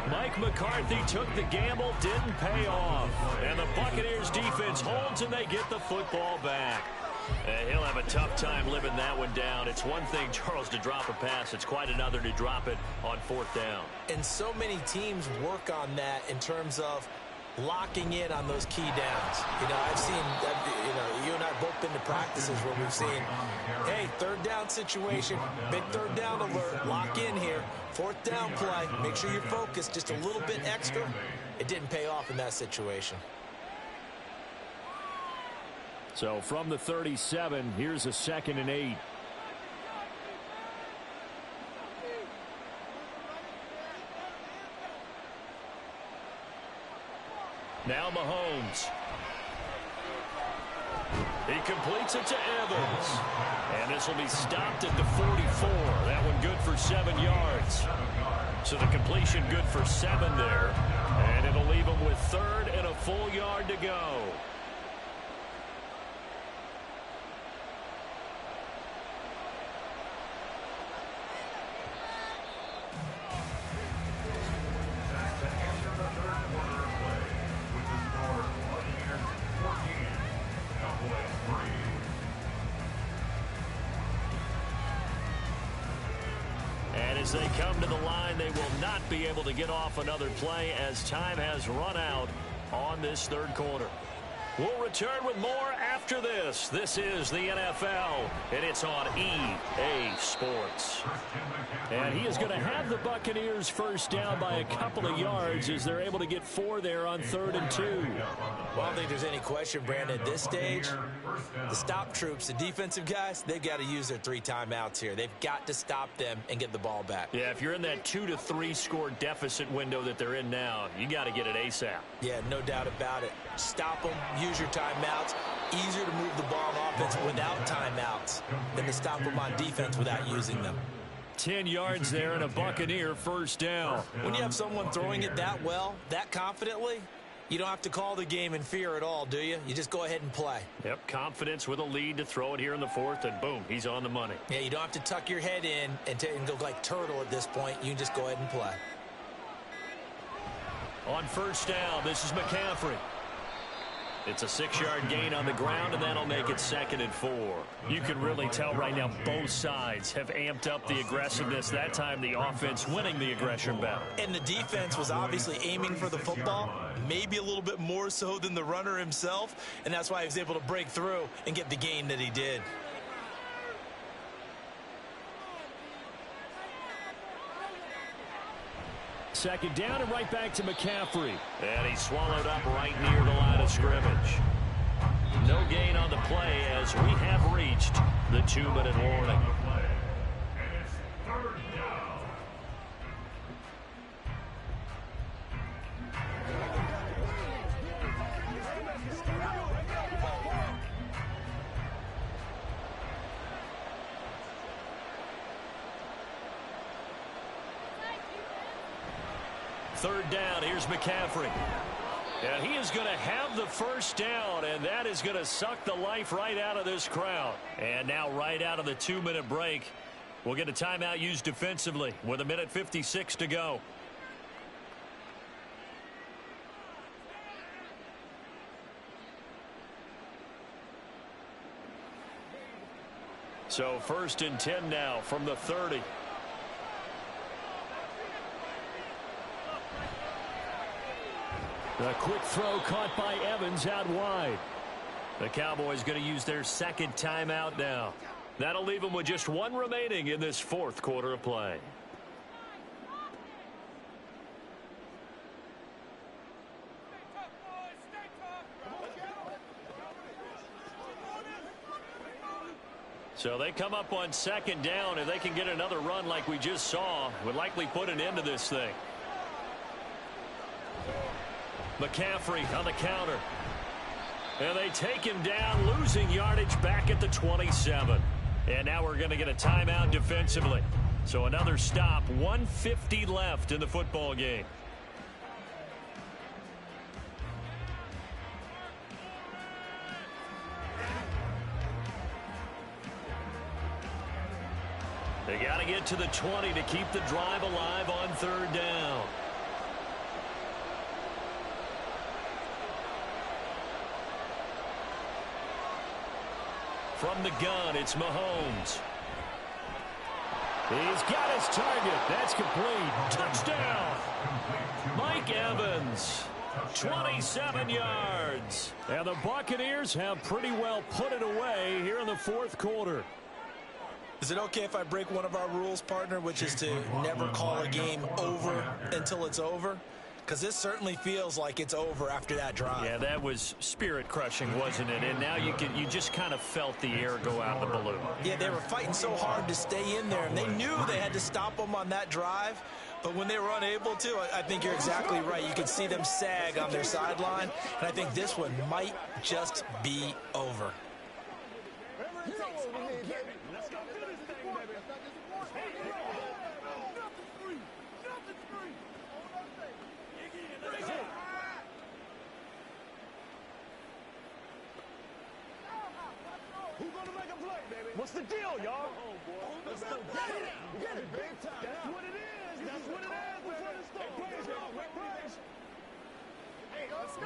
Mike McCarthy took the gamble, didn't pay off. And the Buccaneers defense holds, and they get the football back. And he'll have a tough time living that one down. It's one thing, Charles, to drop a pass. It's quite another to drop it on fourth down. And so many teams work on that in terms of locking in on those key downs. You know, I've seen, you and I have both been to practices where we've seen, hey, third down situation, big third down alert, lock in here, fourth down play, make sure you're focused just a little bit extra. It didn't pay off in that situation. So from the 37, here's a 2nd and 8. Now Mahomes. He completes it to Evans. And this will be stopped at the 44. That one good for 7 yards. So the completion good for 7 there. And it'll leave him with third and a full yard to go. As they come to the line, they will not be able to get off another play as time has run out on this third quarter. We'll return with more after this. This is the NFL, and it's on EA Sports. And he is going to have the Buccaneers first down by a couple of yards as they're able to get 4 there on 3rd and 2. Well, I don't think there's any question, Brandon, at this stage, the stop troops, the defensive guys, they've got to use their 3 timeouts here. They've got to stop them and get the ball back. Yeah, if you're in that 2 to 3 score deficit window that they're in now, you got to get it ASAP. Yeah, no doubt about it. Stop them, use your timeouts. Easier to move the ball on offense without timeouts than to stop them on defense without using them. 10 yards there and a Buccaneer first down. When you have someone throwing it that well, that confidently, you don't have to call the game in fear at all, do you? You just go ahead and play. Yep, confidence with a lead to throw it here in the 4th, and boom, he's on the money. Yeah, you don't have to tuck your head in and go like turtle at this point. You can just go ahead and play. On first down, this is McCaffrey. It's a 6-yard gain on the ground, and that'll make it 2nd and 4. You can really tell right now both sides have amped up the aggressiveness. That time the offense winning the aggression battle. And the defense was obviously aiming for the football, maybe a little bit more so than the runner himself, and that's why he was able to break through and get the gain that he did. Second down and right back to McCaffrey. And he's swallowed up right near the line of scrimmage. No gain on the play as as we have reached the 2-minute warning. And it's third down. Third down, here's McCaffrey. And he is going to have the first down, and that is going to suck the life right out of this crowd. And now right out of the 2-minute break, we'll get a timeout used defensively with 1:56 to go. So 1st and 10 now from the 30. A quick throw caught by Evans out wide. The Cowboys going to use their second timeout now. That'll leave them with just one remaining in this 4th quarter of play. So they come up on 2nd down. If they can get another run like we just saw, would likely put an end to this thing. McCaffrey on the counter. And they take him down, losing yardage back at the 27. And now we're going to get a timeout defensively. So another stop, 1:50 left in the football game. They got to get to the 20 to keep the drive alive on 3rd down. From the gun, it's Mahomes. He's got his target. That's complete. Touchdown. Mike Evans. 27 yards. And the Buccaneers have pretty well put it away here in the 4th quarter. Is it okay if I break one of our rules, partner, which is to never call a game over until it's over? Because this certainly feels like it's over after that drive. Yeah, that was spirit-crushing, wasn't it? And now you just kind of felt the air go out of the balloon. Yeah, they were fighting so hard to stay in there, and they knew they had to stop them on that drive. But when they were unable to, I think you're exactly right. You could see them sag on their sideline, and I think this one might just be over. What's the deal, y'all? Let's go. Get it. Get it, big time. That's what it is. That's what it is, baby. Hey, let's go.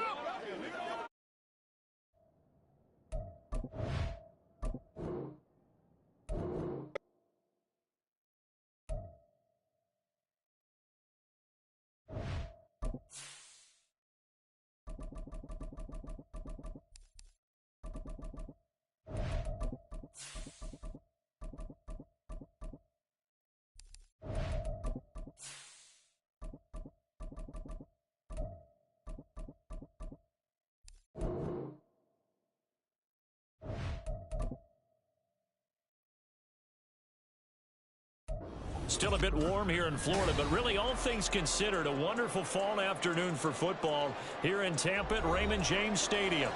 Still a bit warm here in Florida, but really all things considered, a wonderful fall afternoon for football here in Tampa at Raymond James Stadium.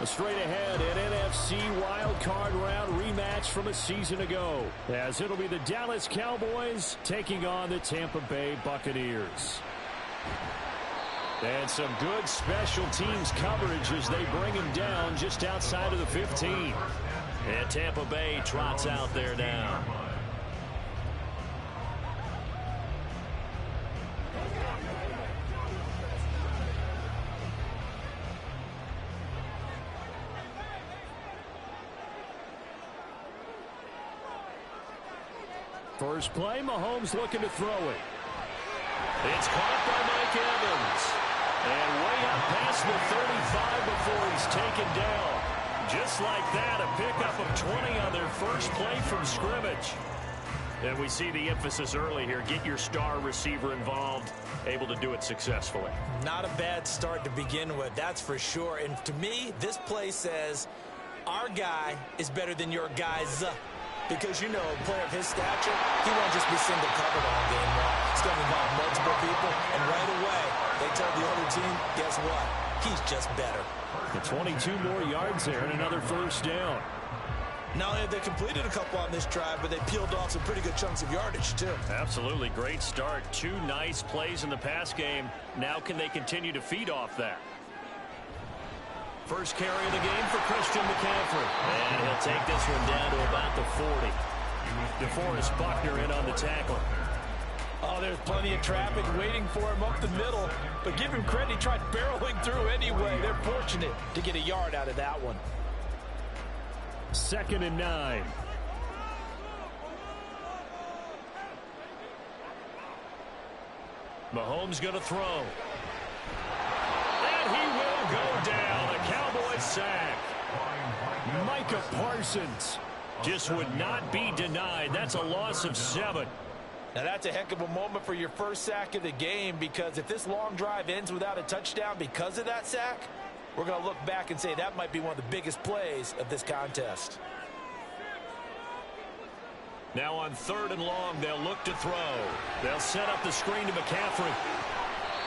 Straight ahead, an NFC wildcard round rematch from a season ago, as it'll be the Dallas Cowboys taking on the Tampa Bay Buccaneers. And some good special teams coverage as they bring him down just outside of the 15. And Tampa Bay trots out there now. First play, Mahomes looking to throw it. It's caught by Mike Evans. And way up past the 35 before he's taken down. Just like that, a pickup of 20 on their first play from scrimmage. And we see the emphasis early here. Get your star receiver involved, able to do it successfully. Not a bad start to begin with, that's for sure. And to me, this play says, our guy is better than your guys. Because, you know, a player of his stature, he won't just be single covered all game long. It's going to involve multiple people, and right away, they told the other team, guess what? He's just better. The 22 more yards there and another first down. Not only have they completed a couple on this drive, but they peeled off some pretty good chunks of yardage, too. Absolutely. Great start. 2 nice plays in the pass game. Now can they continue to feed off that? First carry of the game for Christian McCaffrey. And he'll take this one down to about the 40. DeForest Buckner in on the tackle. Oh, there's plenty of traffic waiting for him up the middle. But give him credit, he tried barreling through anyway. They're fortunate to get a yard out of that one. 2nd and 9. Mahomes going to throw. And he will go down. A Cowboys sack. Micah Parsons just would not be denied. That's a loss of 7. Now that's a heck of a moment for your first sack of the game, because if this long drive ends without a touchdown because of that sack, we're going to look back and say that might be one of the biggest plays of this contest. Now on 3rd and long, they'll look to throw. They'll set up the screen to McCaffrey.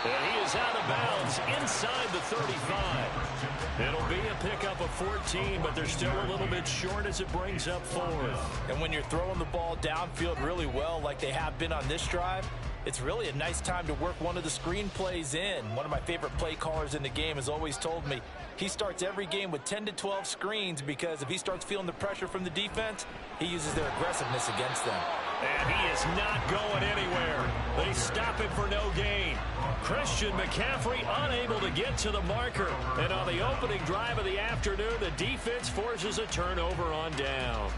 And he is out of bounds inside the 35. It'll be a pickup of 14, but they're still a little bit short as it brings up 4th. And when you're throwing the ball downfield really well like they have been on this drive, it's really a nice time to work one of the screen plays in. One of my favorite play callers in the game has always told me he starts every game with 10 to 12 screens, because if he starts feeling the pressure from the defense, he uses their aggressiveness against them. And he is not going anywhere. They stop him for no gain. Christian McCaffrey unable to get to the marker. And on the opening drive of the afternoon, the defense forces a turnover on downs.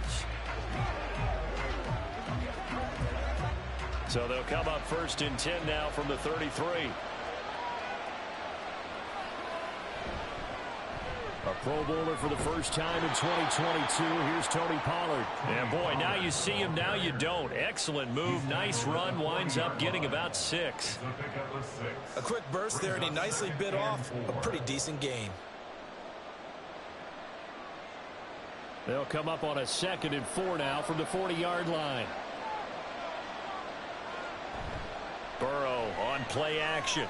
So they'll come up 1st and 10 now from the 33. A Pro Bowler for the first time in 2022. Here's Tony Pollard. And boy, now you see him, now you don't. Excellent move, nice run, winds up getting about 6. A quick burst there, and he nicely bit off a pretty decent gain. They'll come up on a 2nd and 4 now from the 40-yard line. Burrow on play action.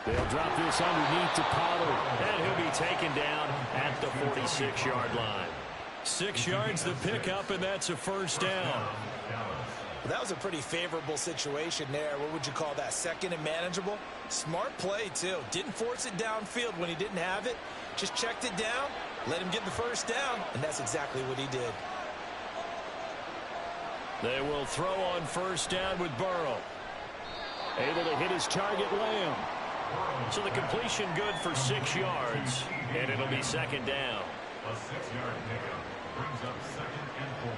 They'll drop this underneath to Pollard, and he'll be taken down at the 46-yard line. 6 yards the pickup, and that's a first down. Well, that was a pretty favorable situation there. What would you call that? 2nd and manageable? Smart play, too. Didn't force it downfield when he didn't have it. Just checked it down, let him get the first down, and that's exactly what he did. They will throw on first down with Burrow. Able to hit his target, Lamb. So the completion good for 6 yards, and it'll be 2nd down. A 6-yard pickup brings up 2nd and 4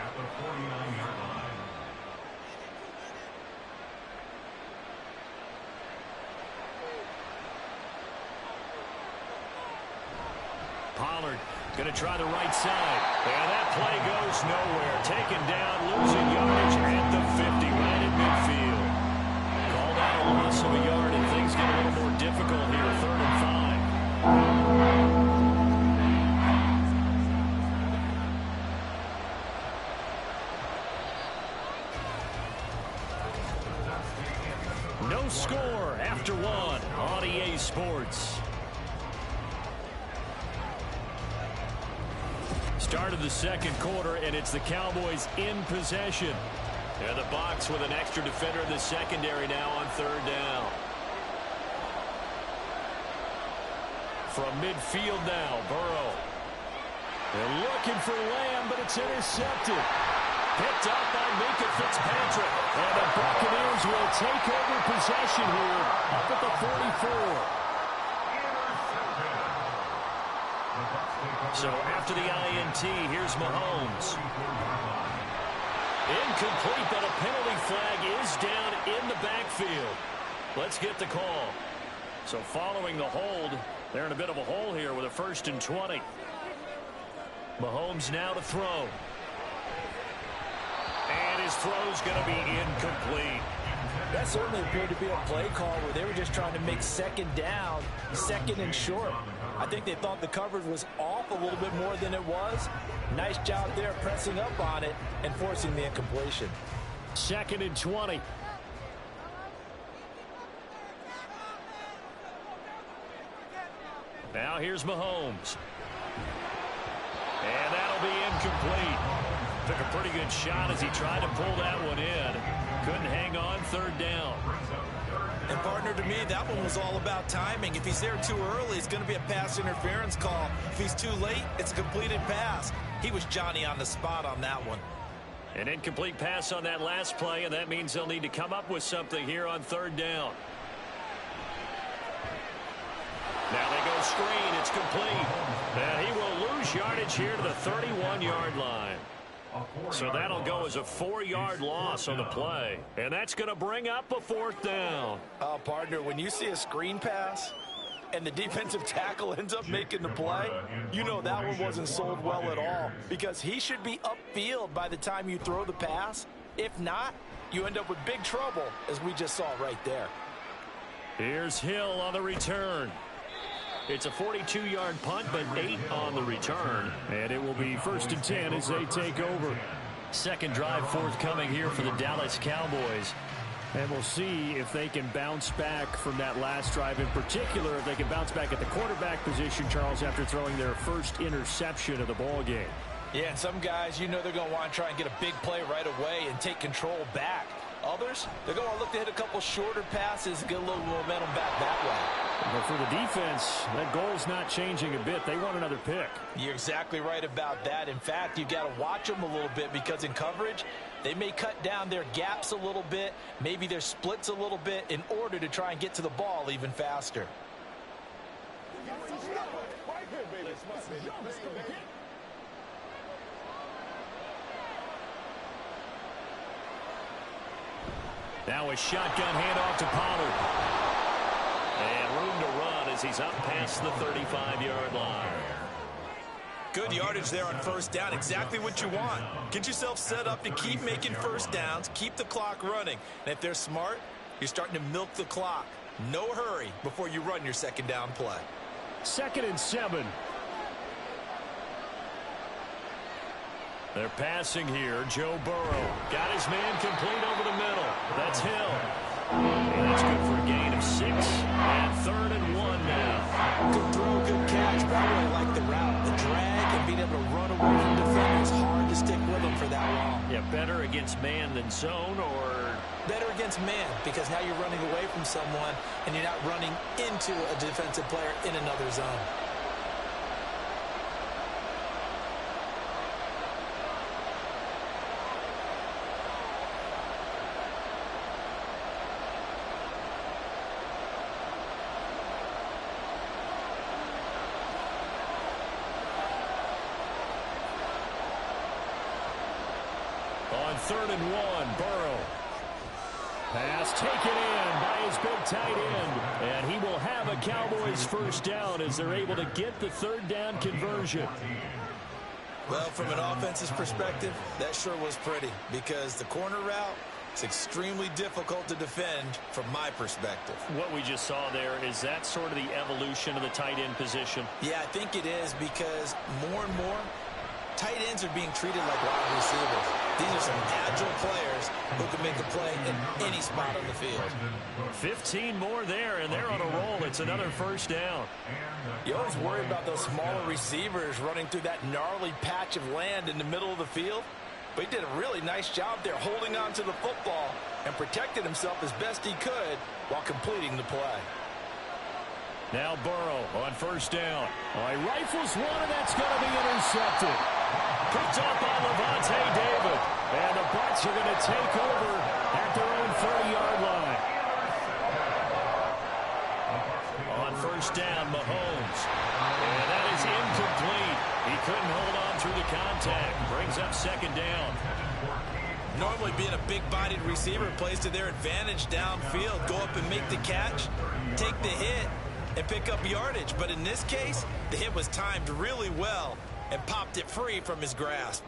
at the 49-yard line. Pollard going to try the right side. And that play goes nowhere. Taken down, losing yardage at the 50, right in midfield. Called out a loss of a yard, and things get a little more difficult here. 3rd and 5. No score after 1 on EA Sports. Start of the 2nd quarter, and it's the Cowboys in possession. And the box with an extra defender in the secondary now on 3rd down. From midfield now, Burrow. They're looking for Lamb, but it's intercepted. Picked up by Minkah Fitzpatrick. And the Buccaneers will take over possession here up at the 44. So after the INT, here's Mahomes. Incomplete, but a penalty flag is down in the backfield. Let's get the call. So following the hold, they're in a bit of a hole here with a 1st and 20. Mahomes now to throw. And his throw's going to be incomplete. That certainly appeared to be a play call where they were just trying to make 2nd down, 2nd and short. I think they thought the coverage was off a little bit more than it was. Nice job there pressing up on it and forcing the incompletion. 2nd and 20. Now here's Mahomes. And that'll be incomplete. Took a pretty good shot as he tried to pull that one in. Couldn't hang on. 3rd down. And, partner, to me, that one was all about timing. If he's there too early, it's going to be a pass interference call. If he's too late, it's a completed pass. He was Johnny on the spot on that one. An incomplete pass on that last play, and that means they'll need to come up with something here on 3rd down. Now they go screen. It's complete. And he will lose yardage here to the 31-yard line. So that'll go as a 4-yard loss on the play. And that's going to bring up a 4th down. Oh, partner, when you see a screen pass and the defensive tackle ends up making the play, you know that one wasn't sold well at all, because he should be upfield by the time you throw the pass. If not, you end up with big trouble, as we just saw right there. Here's Hill on the return. It's a 42-yard punt, but 8 on the return. And it will be 1st and 10 as they take over. 2nd drive forthcoming here for the Dallas Cowboys. And we'll see if they can bounce back from that last drive. In particular, if they can bounce back at the quarterback position, Charles, after throwing their first interception of the ball game. Yeah, and some guys, you know they're going to want to try and get a big play right away and take control back. Others, they're going to look to hit a couple shorter passes and get a little momentum back that way. But for the defense, that goal's not changing a bit. They want another pick. You're exactly right about that. In fact, you've got to watch them a little bit, because in coverage, they may cut down their gaps a little bit, maybe their splits a little bit, in order to try and get to the ball even faster. Now a shotgun handoff to Pollard. And room to run as he's up past the 35-yard line. Good yardage there on 1st down. Exactly what you want. Get yourself set up to keep making 1st downs, keep the clock running. And if they're smart, you're starting to milk the clock. No hurry before you run your 2nd down play. 2nd and 7. They're passing here. Joe Burrow got his man complete over the middle. That's Hill. And that's good for a gain of 6. And 3rd and 1 now. Good throw, good catch. But I really like the route. The drag and being able to run away from defenders. Hard to stick with them for that long. Yeah, better against man than zone, or? Better against man, because now you're running away from someone and you're not running into a defensive player in another zone. On 3rd and 1, Burrow. Pass taken in by his big tight end. And he will have a Cowboys 1st down as they're able to get the 3rd down conversion. Well, from an offense's perspective, that sure was pretty, because the corner route is extremely difficult to defend from my perspective. What we just saw there, is that sort of the evolution of the tight end position? Yeah, I think it is, because more and more, tight ends are being treated like wide receivers. These are some agile players who can make a play in any spot on the field. 15 more there, and they're on a roll. It's another 1st down. You always worry about those smaller receivers running through that gnarly patch of land in the middle of the field. But he did a really nice job there holding on to the football and protected himself as best he could while completing the play. Now Burrow on 1st down. Oh, he rifles one, and that's going to be intercepted. Picked up by Levante David. And the Bucs are going to take over at their own 30-yard line. On 1st down, Mahomes. And that is incomplete. He couldn't hold on through the contact. Brings up 2nd down. Normally being a big-bodied receiver plays to their advantage downfield. Go up and make the catch, take the hit, and pick up yardage. But in this case, the hit was timed really well and popped it free from his grasp.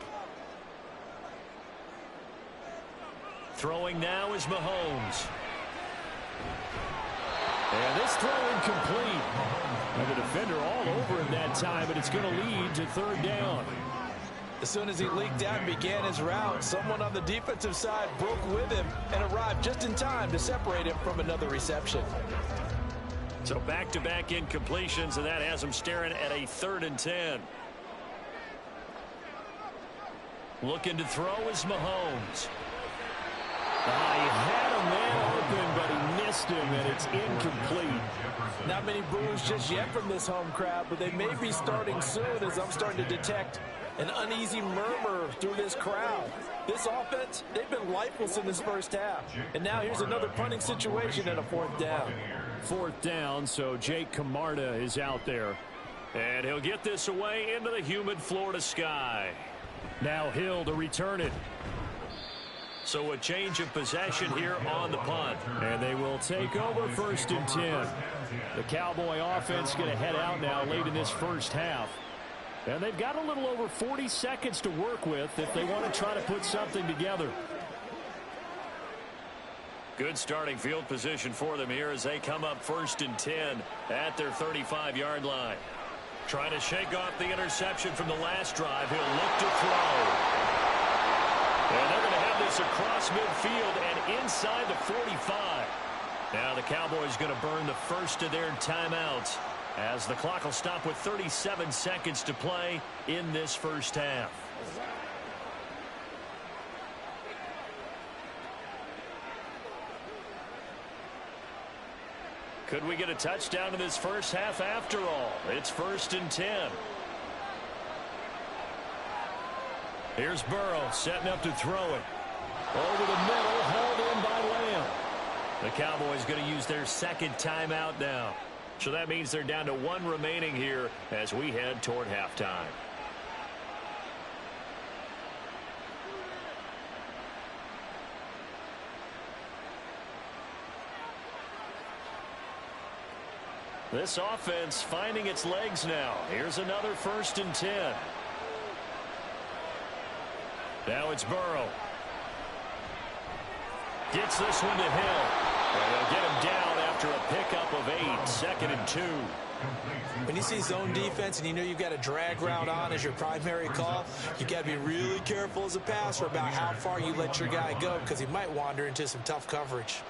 Throwing now is Mahomes. And this throw incomplete. And the defender all over him that time, and it's going to lead to third down. As soon as he leaked out and began his route, someone on the defensive side broke with him and arrived just in time to separate him from another reception. So back-to-back incompletions, and that has him staring at a 3rd and 10. Looking to throw is Mahomes. He had a man open, but he missed him, and it's incomplete. Not many boos just yet from this home crowd, but they may be starting soon, as I'm starting to detect an uneasy murmur through this crowd. This offense, they've been lifeless in this first half. And now here's another punting situation and a 4th down. 4th down, so Jake Camarda is out there. And he'll get this away into the humid Florida sky. Now Hill to return it. So a change of possession here on the punt. And they will take over 1st and 10. The Cowboy offense going to head out now late in this first half. And they've got a little over 40 seconds to work with if they want to try to put something together. Good starting field position for them here as they come up 1st and 10 at their 35-yard line. Trying to shake off the interception from the last drive. He'll look to throw. And they're going to have this across midfield and inside the 45. Now the Cowboys going to burn the first of their timeouts as the clock will stop with 37 seconds to play in this first half. Could we get a touchdown in this first half after all? It's 1st and 10. Here's Burrow setting up to throw it. Over the middle, hauled in by Lamb. The Cowboys going to use their 2nd timeout now. So that means they're down to 1 remaining here as we head toward halftime. This offense finding its legs now. Here's another 1st and 10. Now it's Burrow. Gets this one to Hill. And they'll get him down after a pickup of 8. 2nd and 2. When you see zone defense and you know you've got a drag route on as your primary call, you got to be really careful as a passer about how far you let your guy go because he might wander into some tough coverage.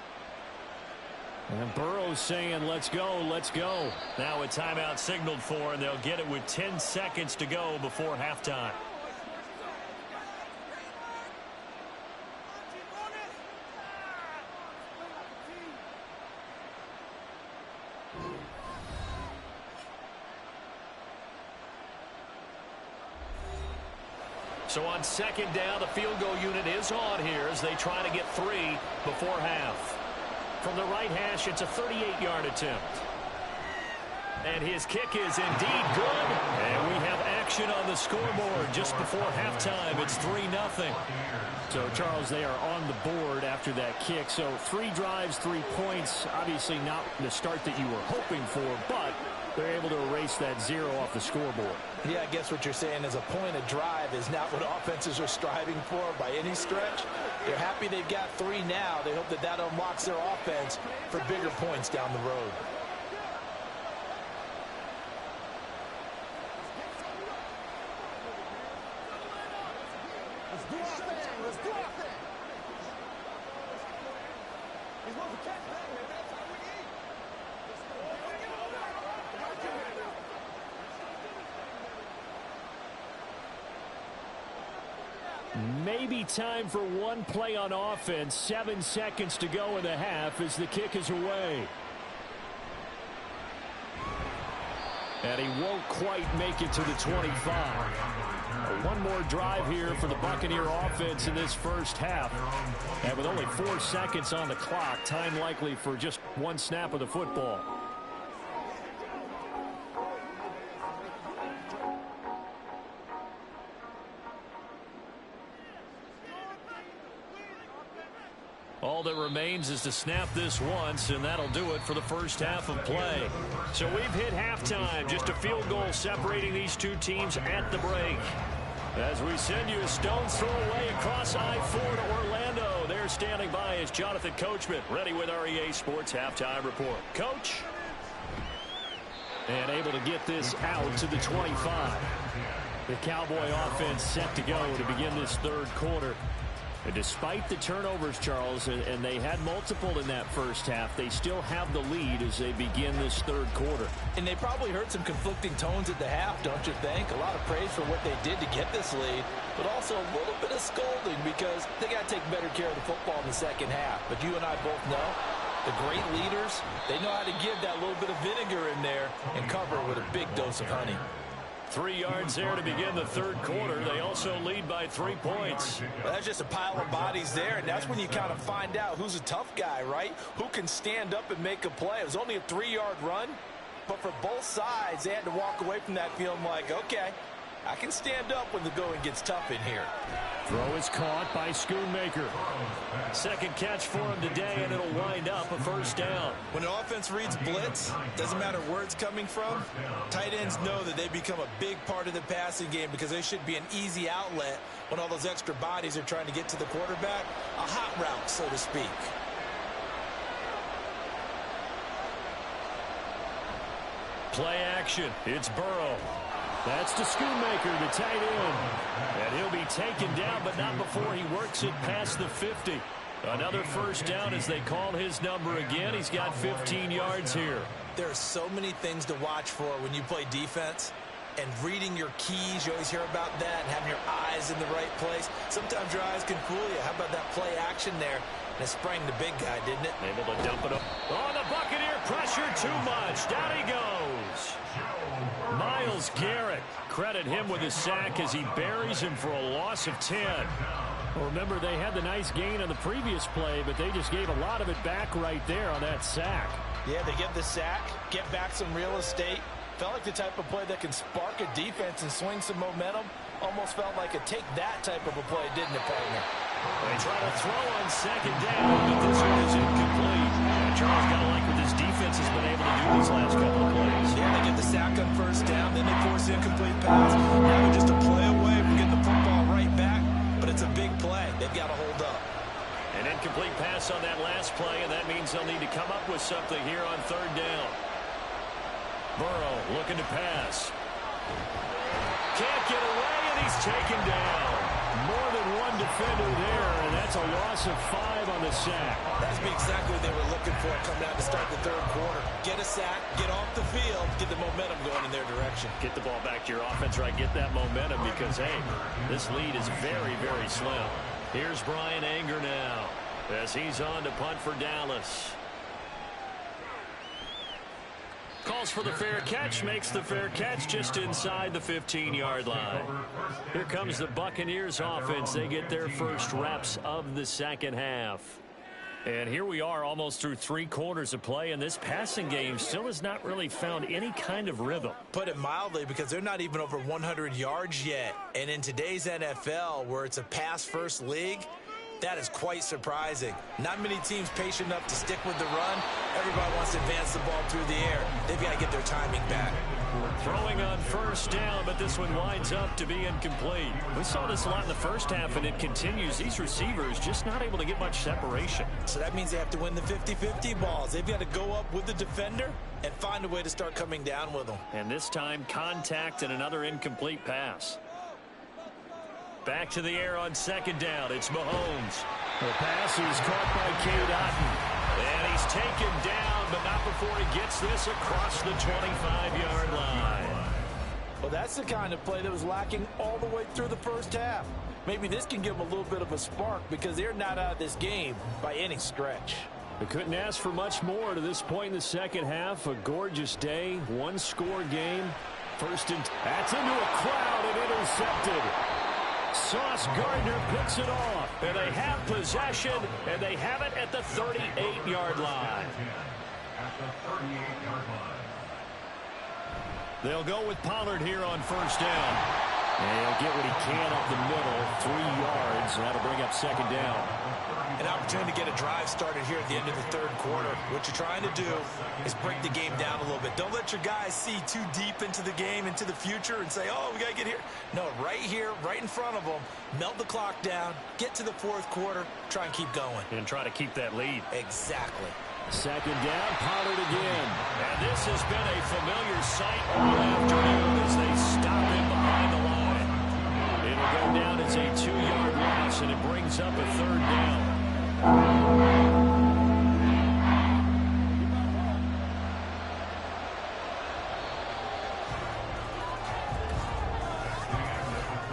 And Burrow's saying, let's go, let's go. Now a timeout signaled for, and they'll get it with 10 seconds to go before halftime. So on 2nd down, the field goal unit is on here as they try to get 3 before half. From the right hash, it's a 38-yard attempt. And his kick is indeed good. And we have action on the scoreboard just before halftime. It's 3-0. So, Charles, they are on the board after that kick. So 3 drives, 3 points. Obviously not the start that you were hoping for, but they're able to erase that 0 off the scoreboard. Yeah, I guess what you're saying is a point of drive is not what offenses are striving for by any stretch. They're happy they've got 3 now. They hope that that unlocks their offense for bigger points down the road. Let's do our thing. Let's do our thing. He's supposed to catch that, man. That's how we eat. Maybe time for one play on offense. 7 seconds to go in the half as the kick is away. And he won't quite make it to the 25. One more drive here for the Buccaneer offense in this first half. And with only 4 seconds on the clock, time likely for just one snap of the football. All that remains is to snap this once, and that'll do it for the first half of play. So we've hit halftime. Just a field goal separating these two teams at the break. As we send you a stone's throw away across I-4 to Orlando. There standing by is Jonathan Coachman, ready with our EA Sports Halftime Report. Coach? And able to get this out to the 25. The Cowboy offense set to go to begin this third quarter. And despite the turnovers, Charles, and they had multiple in that first half, they still have the lead as they begin this third quarter. And they probably heard some conflicting tones at the half, don't you think? A lot of praise for what they did to get this lead, but also a little bit of scolding because they got to take better care of the football in the second half. But you and I both know the great leaders, they know how to give that little bit of vinegar in there and cover it with a big dose of honey. 3 yards there to begin the third quarter. They also lead by 3 points. Well, that's just a pile of bodies there, and that's when you kind of find out who's a tough guy, right? Who can stand up and make a play. It was only a 3-yard run, but for both sides, they had to walk away from that feeling like, okay, I can stand up when the going gets tough in here. Throw is caught by Schoonmaker. Second catch for him today, and it'll wind up a first down. When an offense reads blitz, doesn't matter where it's coming from, tight ends know that they become a big part of the passing game because they should be an easy outlet when all those extra bodies are trying to get to the quarterback. A hot route, so to speak. Play action. It's Burrow. That's to Schoonmaker, the tight end. And he'll be taken down, but not before he works it past the 50. Another first down as they call his number again. He's got 15 yards here. There are so many things to watch for when you play defense. And reading your keys, you always hear about that, and having your eyes in the right place. Sometimes your eyes can fool you. How about that play action there? And it sprang the big guy, didn't it? Able to dump it up. Oh, the Buccaneer pressure too much. Down he goes. Myles Garrett, credit him with a sack as he buries him for a loss of 10. Well, remember, they had the nice gain on the previous play, but they just gave a lot of it back right there on that sack. Yeah, they get the sack, get back some real estate. Felt like the type of play that can spark a defense and swing some momentum. Almost felt like a take that type of a play, didn't it, partner? They try to throw on second down, but this one is incomplete. And Charles got to like what this defense has been able to do these last couple of plays. Yeah, they get the sack on first down, then they force the incomplete pass. Now they're just a play away from getting the football right back, but it's a big play. They've got to hold up. An incomplete pass on that last play, and that means they'll need to come up with something here on third down. Burrow looking to pass. Can't get away, and he's taken down. More than one defender there, and that's a loss of 5 on the sack. That's exactly what they were looking for coming out to start the third quarter. Get a sack, get off the field, get the momentum going in their direction. Get the ball back to your offense, right? Get that momentum because, hey, this lead is very, very slim. Here's Bryan Anger now as he's on to punt for Dallas. Calls for the fair catch, makes the fair catch just inside the 15-yard line. Here comes the Buccaneers offense. They get their first reps of the second half. And here we are almost through 3 quarters of play, and this passing game still has not really found any kind of rhythm. Put it mildly, because they're not even over 100 yards yet. And in today's NFL, where it's a pass-first league, that is quite surprising. Not many teams patient enough to stick with the run. Everybody wants to advance the ball through the air. They've got to get their timing back. Throwing on first down, but this one winds up to be incomplete. We saw this a lot in the first half, and it continues. These receivers just not able to get much separation. So that means they have to win the 50-50 balls. They've got to go up with the defender and find a way to start coming down with them. And this time, contact and another incomplete pass. Back to the air on second down. It's Mahomes. The pass is caught by Cade Otton. And he's taken down, but not before he gets this across the 25-yard line. Well, that's the kind of play that was lacking all the way through the first half. Maybe this can give them a little bit of a spark because they're not out of this game by any stretch. They couldn't ask for much more to this point in the second half. A gorgeous day, one-score game. First and that's into a crowd and intercepted. Sauce Gardner picks it off, and they have possession, and they have it at the 38-yard line. They'll go with Pollard here on first down. And he'll get what he can up the middle, 3 yards, and that'll bring up second down. An opportunity to get a drive started here at the end of the third quarter. What you're trying to do is break the game down a little bit. Don't let your guys see too deep into the game, into the future, and say, oh, we got to get here. No, right here, right in front of them, melt the clock down, get to the fourth quarter, try and keep going. And try to keep that lead. Exactly. Second down, Pollard again. And this has been a familiar sight all afternoon as they stop him behind the line. It'll go down as a 2-yard loss, and it brings up a third down.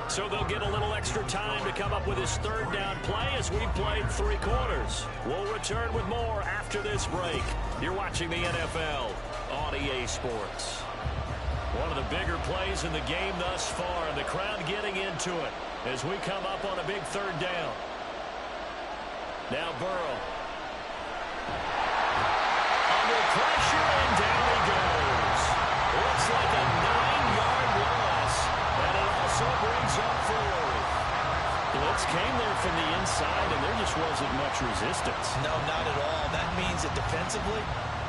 So they'll get a little extra time to come up with his third down play as we've played 3 quarters. We'll return with more after this break. You're watching the NFL on EA Sports. One of the bigger plays in the game thus far, and the crowd getting into it as we come up on a big third down. Now Burrow. Under pressure, and down he goes. Looks like a 9-yard loss, and it also brings up 4. Blitz came there from the inside, and there just wasn't much resistance. No, not at all. That means that defensively,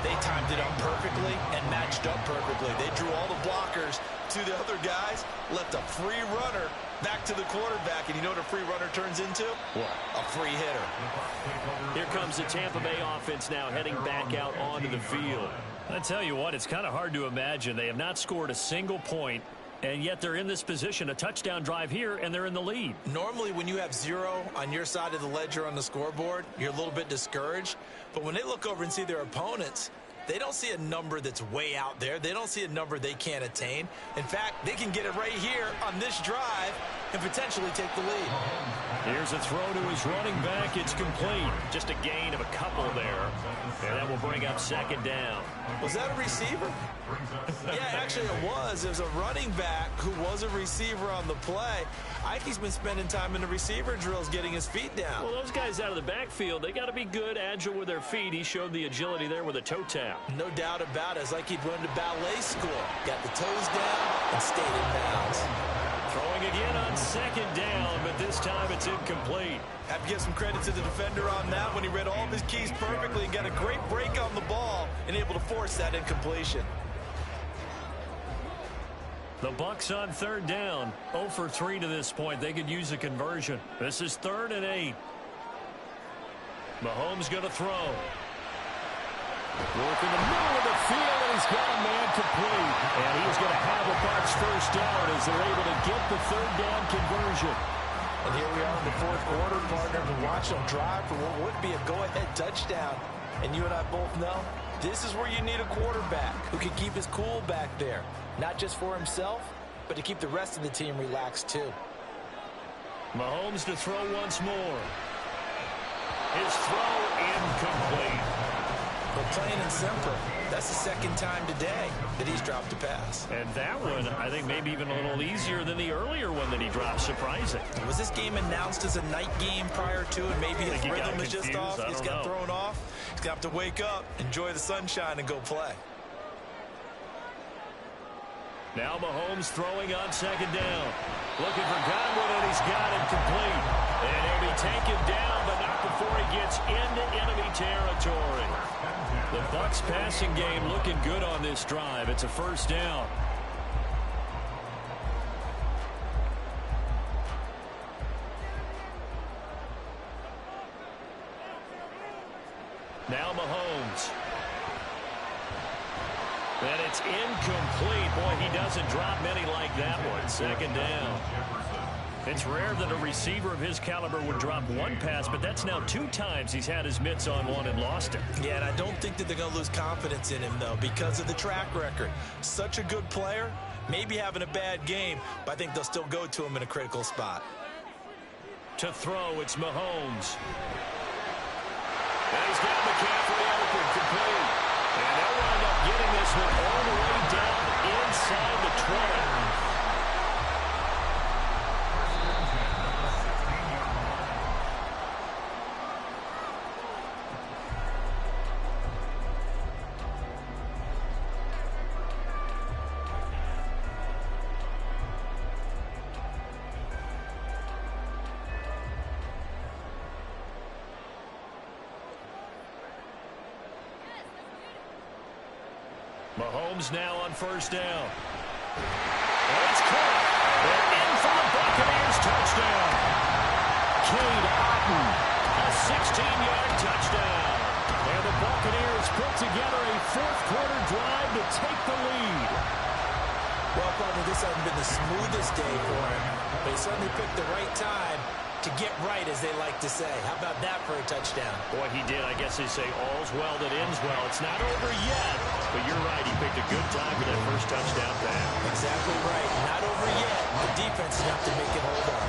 they timed it up perfectly and matched up perfectly. They drew all the blockers to the other guys, left a free runner back to the quarterback, and you know what a free runner turns into? What? A free hitter. Here comes the Tampa Bay offense now heading back out onto the field. I tell you what, it's kind of hard to imagine. They have not scored a single point, and yet they're in this position, a touchdown drive here, and they're in the lead. Normally, when you have 0 on your side of the ledger on the scoreboard, you're a little bit discouraged. But when they look over and see their opponents, they don't see a number that's way out there. They don't see a number they can't attain. In fact, they can get it right here on this drive and potentially take the lead. Here's a throw to his running back. It's complete. Just a gain of a couple there. And that will bring up second down. Was that a receiver? Yeah, actually it was. It was a running back who was a receiver on the play. Ikey's been spending time in the receiver drills getting his feet down. Well, those guys out of the backfield, they got to be good, agile with their feet. He showed the agility there with a toe tap. No doubt about it. It's like he went to ballet school. Got the toes down and stayed in bounds. Throwing again on second down, but this time it's incomplete. Have to give some credit to the defender on that when he read all of his keys perfectly and got a great break on the ball and able to force that incompletion. The Bucs on third down, 0 for 3 to this point. They could use a conversion. This is 3rd and 8. Mahomes going to throw. Work in the middle of the field, and he's got a man complete. And he's going to have a Bucs first down as they're able to get the third down conversion. And here we are in the 4th quarter, partner, to watch them drive for what would be a go-ahead touchdown. And you and I both know this is where you need a quarterback who can keep his cool back there. Not just for himself, but to keep the rest of the team relaxed too. Mahomes to throw once more. His throw incomplete. But plain and simple, that's the 2nd time today that he's dropped a pass. And that one, I think, maybe even a little easier than the earlier one that he dropped. Surprising. Was this game announced as a night game prior to, and maybe his rhythm is just off? He's got thrown off. He's got to wake up, enjoy the sunshine, and go play. Now Mahomes throwing on second down. Looking for Godwin, and he's got it complete. And he'll be taken down, but not before he gets into enemy territory. The Bucs passing game looking good on this drive. It's a first down. Now Mahomes. And it's incomplete. Boy, he doesn't drop many like that one. Second down. It's rare that a receiver of his caliber would drop one pass, but that's now 2 times he's had his mitts on one and lost it. Yeah, and I don't think that they're going to lose confidence in him, though, because of the track record. Such a good player, maybe having a bad game, but I think they'll still go to him in a critical spot. To throw, it's Mahomes. And he's got McCaffrey open, complete. And they'll wind up getting this one all the way down inside the 20. Mahomes now on first down. And it's caught. And in for the Buccaneers touchdown. Cade Otton, a 16-yard touchdown. And the Buccaneers put together a fourth-quarter drive to take the lead. Well, partner, this hasn't been the smoothest day for him, but he certainly picked the right time to get right, as they like to say. How about that for a touchdown? Boy, he did. I guess they say all's well that ends well. It's not over yet, but you're right. He picked a good time for that first touchdown pass. Exactly right. Not over yet. The defense is enough to make it hold on.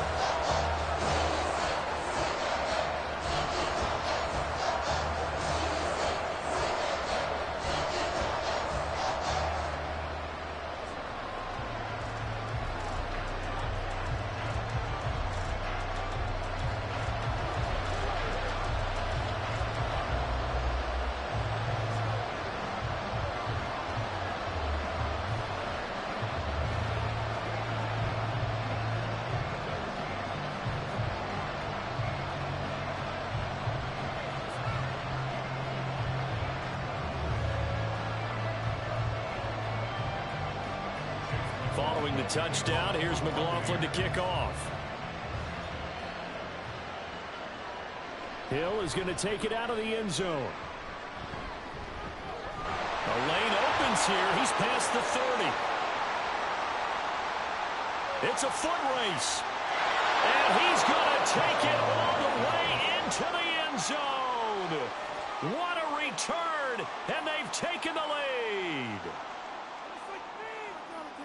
Following the touchdown, here's McLaughlin to kick off. Hill is going to take it out of the end zone. The lane opens here. He's past the 30. It's a foot race. And he's going to take it all the way into the end zone. What a return, and they've taken the lead.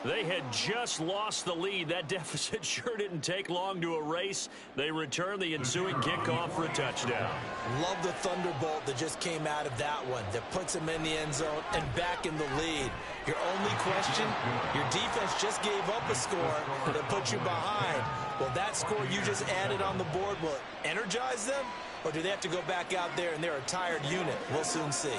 They had just lost the lead. That deficit sure didn't take long to erase. They return the ensuing kickoff for a touchdown. Love the thunderbolt that just came out of that one, that puts him in the end zone and back in the lead. Your only question, your defense just gave up a score that put you behind. Well, that score you just added on the board, will it energize them? Or do they have to go back out there and they're a tired unit? We'll soon see.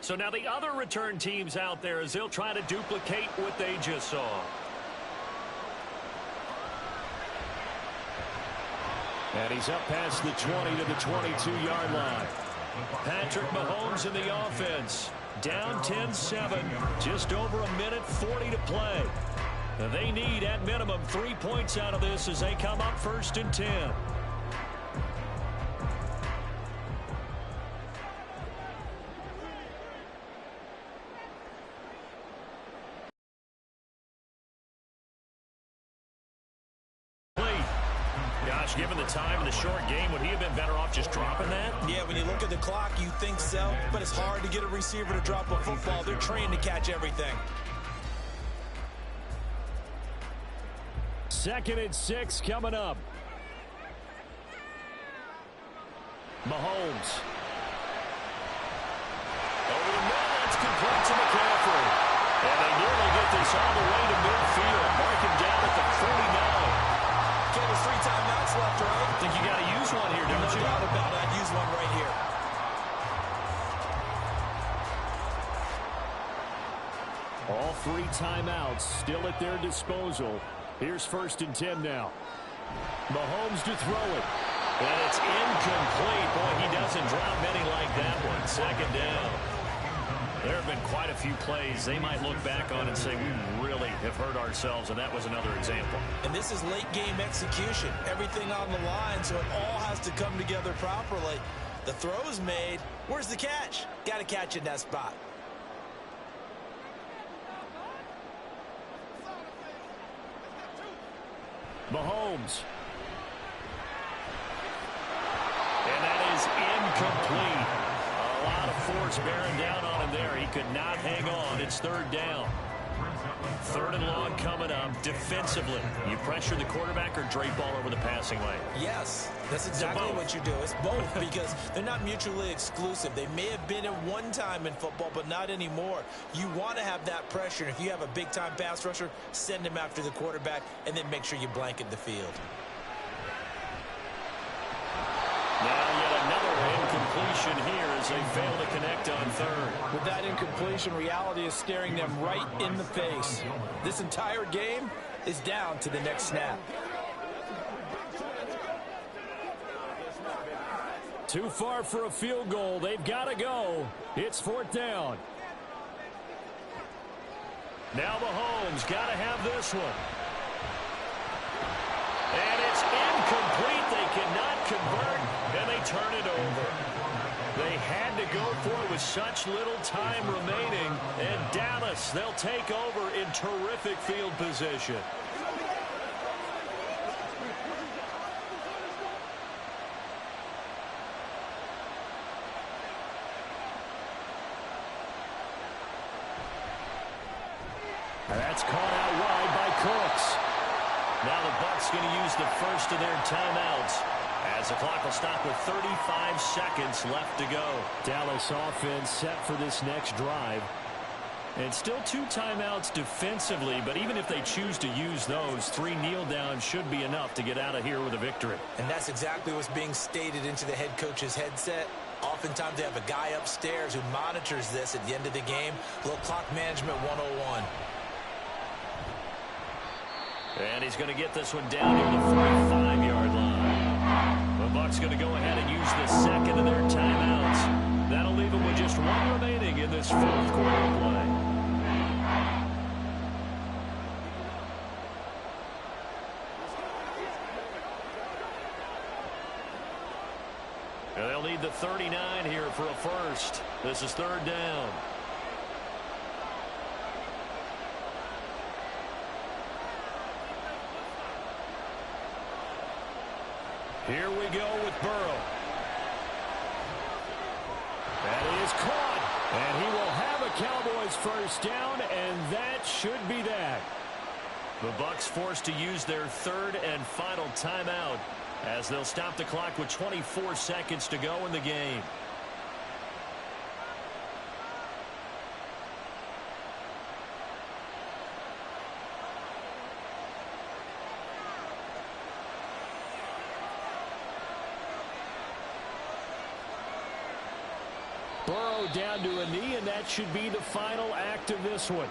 So now the other return teams out there as they'll try to duplicate what they just saw. And he's up past the 20 to the 22-yard line. Patrick Mahomes in the offense. Down 10-7. Just over a minute 40 to play. And they need, at minimum, 3 points out of this as they come up 1st and 10. Gosh, given the time in the short game, would he have been better off just dropping that? Yeah, when you look at the clock, you think so. But it's hard to get a receiver to drop a football. They're trained to catch everything. 2nd and 6 coming up. Mahomes. Over the middle, it's complete to McCaffrey. And they nearly get this all the way to midfield. Mark him down at the 49. Okay, there's 3 timeouts left, right? I think you got to use one here, don't you? No doubt about it. I'd use one right here. All 3 timeouts still at their disposal. Here's 1st and 10 now. Mahomes to throw it. And it's incomplete. Boy, he doesn't drop many like that one. 2nd down. There have been quite a few plays they might look back on and say, we really have hurt ourselves, and that was another example. And this is late game execution. Everything on the line, so it all has to come together properly. The throw's made. Where's the catch? Got to catch it in that spot. Mahomes. And that is incomplete. A lot of force bearing down on him there. He could not hang on. It's 3rd down. Third and long coming up. Defensively, you pressure the quarterback or drape all over the passing lane? Yes, that's exactly what you do. It's both because they're not mutually exclusive. They may have been at one time in football, but not anymore. You want to have that pressure. And if you have a big-time pass rusher, send him after the quarterback, and then make sure you blanket the field. Now yet another incompletion here as they fail to connect on third. With that incompletion, reality is staring them right in the face. This entire game is down to the next snap. Too far for a field goal. They've got to go. It's fourth down. Now Mahomes got to have this one. And it's incomplete. They cannot convert, and they turn it over. They had to go for it with such little time remaining, and Dallas, they'll take over in terrific field position. That's caught out wide by Cooks. Now the Bucs going to use the first of their timeouts as the clock will stop with 35 seconds left to go. Dallas offense set for this next drive. And still 2 timeouts defensively, but even if they choose to use those, 3 kneel downs should be enough to get out of here with a victory. And that's exactly what's being stated into the head coach's headset. Oftentimes they have a guy upstairs who monitors this at the end of the game. A little clock management 101. And he's going to get this one down near the 45-yard line. The Bucs going to go ahead and use the second of their timeouts. That'll leave them with just 1 remaining in this fourth quarter of play. And they'll need the 39 here for a first. This is third down. Here we go with Burrow. That is caught. And he will have a Cowboys first down, and that should be that. The Bucs forced to use their third and final timeout as they'll stop the clock with 24 seconds to go in the game. Burrow down to a knee, and that should be the final act of this one.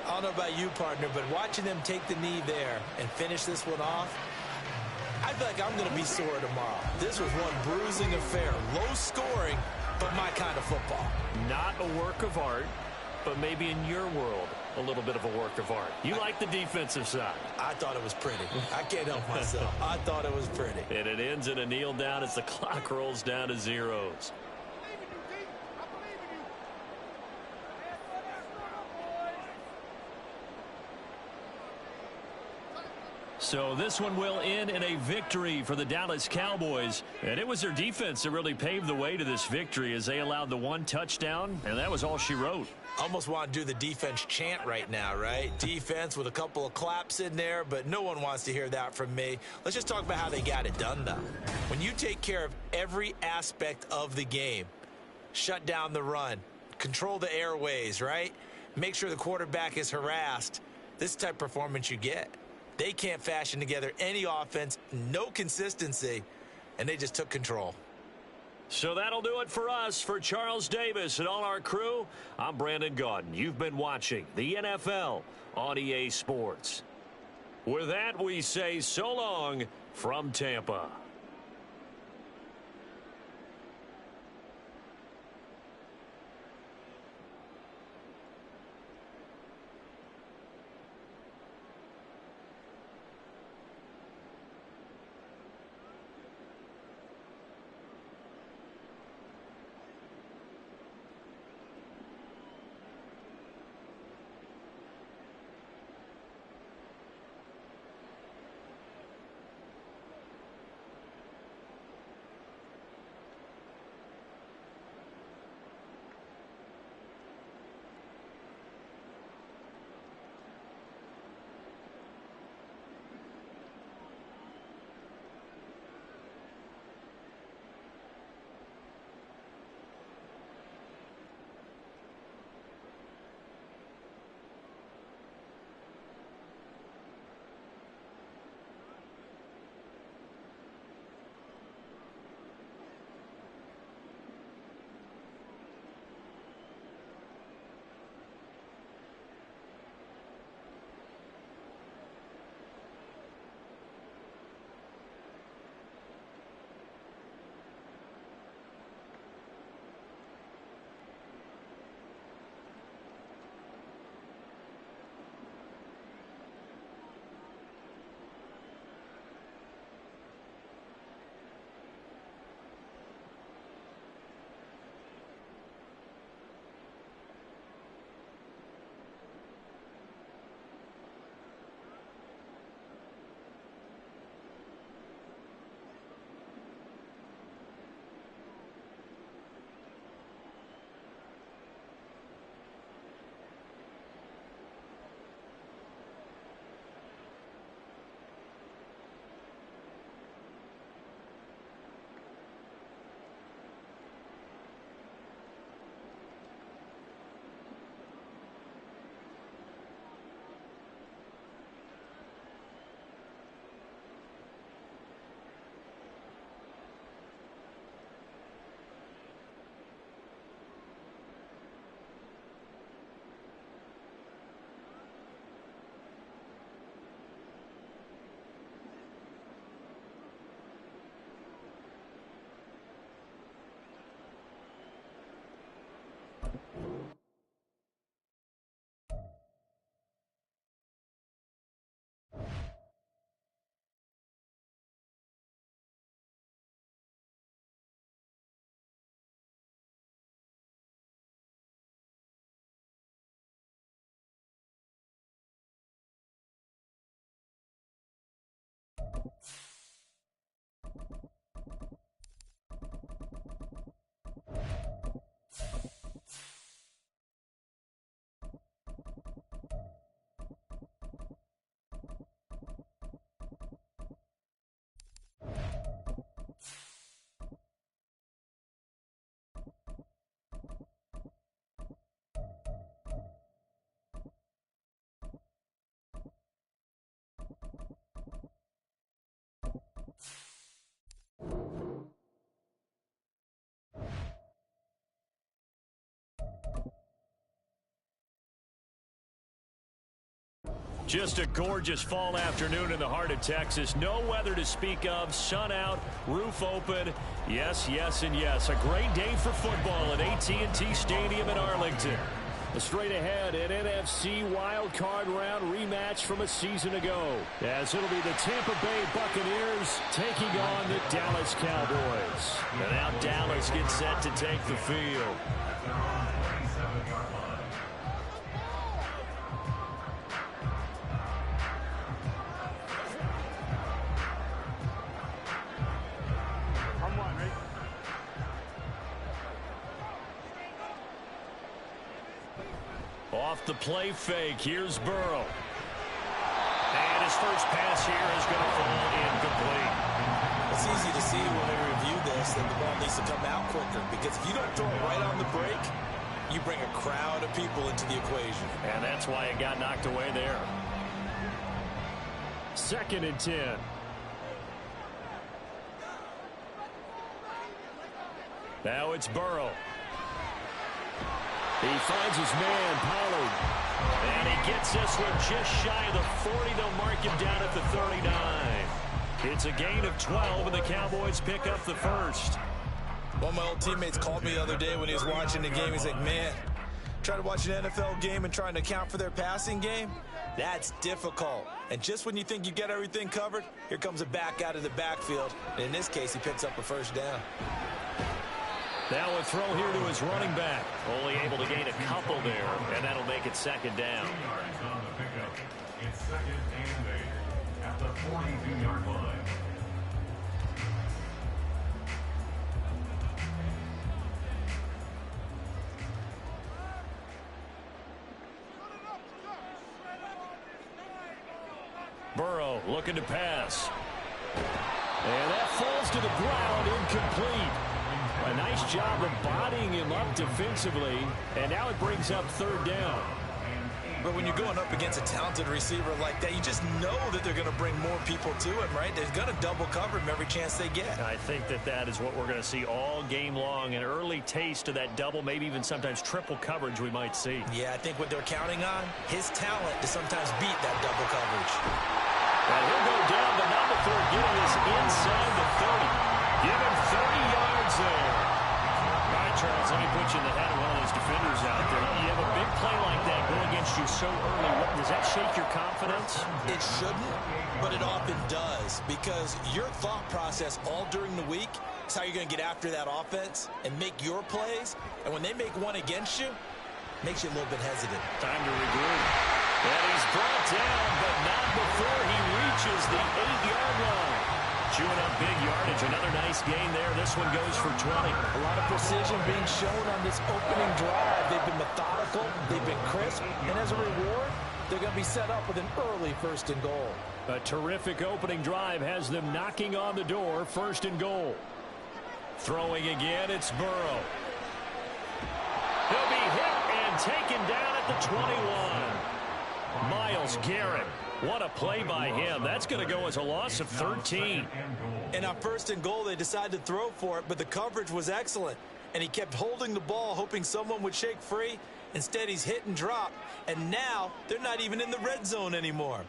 I don't know about you, partner, but watching them take the knee there and finish this one off, I feel like I'm going to be sore tomorrow. This was one bruising affair. Low scoring, but my kind of football. Not a work of art, but maybe in your world, a little bit of a work of art. You like the defensive side. I thought it was pretty. I can't help myself. I thought it was pretty. And it ends in a kneel down as the clock rolls down to zeros. So this one will end in a victory for the Dallas Cowboys. And it was their defense that really paved the way to this victory as they allowed the 1 touchdown, and that was all she wrote. Almost want to do the defense chant right now, right? Defense with a couple of claps in there, but no one wants to hear that from me. Let's just talk about how they got it done, though. When you take care of every aspect of the game, shut down the run, control the airways, right? Make sure the quarterback is harassed. This is the type of performance you get. They can't fashion together any offense, no consistency, and they just took control. So that'll do it for us. For Charles Davis and all our crew, I'm Brandon Gaudin. You've been watching the NFL on EA Sports. With that, we say so long from Tampa. Just a gorgeous fall afternoon in the heart of Texas. No weather to speak of. Sun out, roof open. Yes, yes, and yes. A great day for football at AT&T Stadium in Arlington. Straight ahead, an NFC wildcard round rematch from a season ago, as it'll be the Tampa Bay Buccaneers taking on the Dallas Cowboys. And now Dallas gets set to take the field. Off the play fake, here's Burrow. And his first pass here is going to fall incomplete. It's easy to see when we review this that the ball needs to come out quicker, because if you don't throw it right on the break, you bring a crowd of people into the equation. And that's why it got knocked away there. 2nd and 10. Now it's Burrow. He finds his man, Pollard. And he gets this one just shy of the 40. They'll mark him down at the 39. It's a gain of 12, and the Cowboys pick up the first. One of my old teammates called me the other day when he was watching the game. He's like, man, trying to watch an NFL game and trying to account for their passing game, that's difficult. And just when you think you get everything covered, here comes a back out of the backfield. And in this case, he picks up a first down. Now a throw here to his running back. Only able to gain a couple there, and that'll make it 2nd down. It's 2nd and 8 at the 42-yard line. Burrow looking to pass. And that falls to the ground, incomplete. A nice job of bodying him up defensively, and now it brings up 3rd down. But when you're going up against a talented receiver like that, you just know that they're going to bring more people to him, right? They're going to double cover him every chance they get. I think that is what we're going to see all game long, an early taste of that double, maybe even sometimes triple coverage we might see. Yeah, I think what they're counting on, his talent to sometimes beat that double coverage. And he'll go down the number 4, getting us inside the 30. Give him 30 yards there. All right, Charles, let me put you in the head of one of those defenders out there. You have a big play like that go against you so early. Does that shake your confidence? It shouldn't, but it often does, because your thought process all during the week is how you're going to get after that offense and make your plays. And when they make one against you, it makes you a little bit hesitant. Time to regroup. And he's brought down, but not before he reaches the 8-yard line. Chewing up big yardage. Another nice gain there. This one goes for 20. A lot of precision being shown on this opening drive. They've been methodical. They've been crisp. And as a reward, they're going to be set up with an early 1st and goal. A terrific opening drive has them knocking on the door. 1st and goal. Throwing again, it's Burrow. He'll be hit and taken down at the 21. Myles Garrett. What a play by him. That's going to go as a loss of 13. And on 1st and goal, they decided to throw for it, but the coverage was excellent. And he kept holding the ball, hoping someone would shake free. Instead, he's hit and dropped. And now, they're not even in the red zone anymore.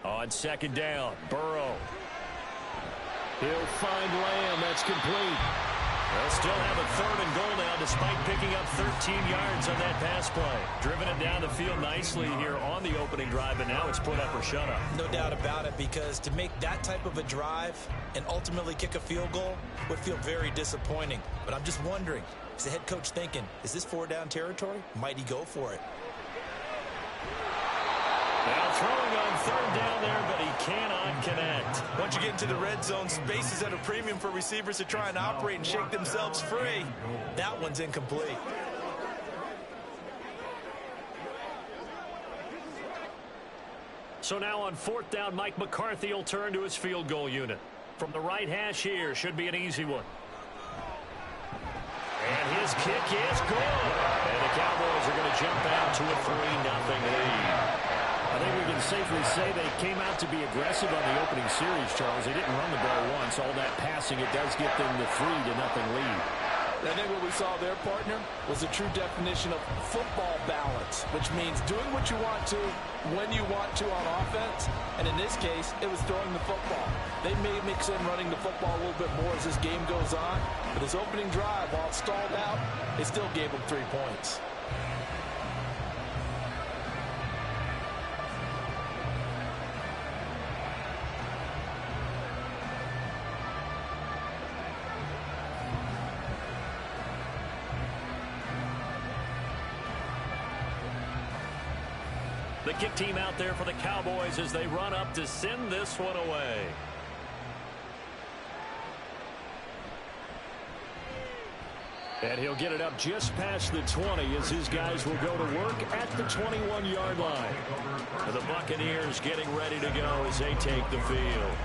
On 2nd down, Burrow. He'll find Lamb. That's complete. They'll still have a 3rd and goal now despite picking up 13 yards on that pass play. Driven it down the field nicely here on the opening drive, and now it's put up or shut up. No doubt about it, because to make that type of a drive and ultimately kick a field goal would feel very disappointing. But I'm just wondering, is the head coach thinking, is this 4-down territory? Might he go for it? Now throwing on 3rd down there, but he cannot connect. Once you get into the red zone, space is at a premium for receivers to try and operate and shake themselves free. That one's incomplete. So now on 4th down, Mike McCarthy will turn to his field goal unit. From the right hash here, should be an easy one. And his kick is good. And the Cowboys are going to jump out to a 3-0 lead. I think we can safely say they came out to be aggressive on the opening series, Charles. They didn't run the ball once. All that passing, it does get them the 3-0 lead. I think what we saw there, partner, was a true definition of football balance, which means doing what you want to, when you want to on offense. And in this case, it was throwing the football. They may mix in running the football a little bit more as this game goes on. But this opening drive, while it stalled out, they still gave them 3 points. The kick team out there for the Cowboys as they run up to send this one away. And he'll get it up just past the 20 as his guys will go to work at the 21-yard line. And the Buccaneers getting ready to go as they take the field.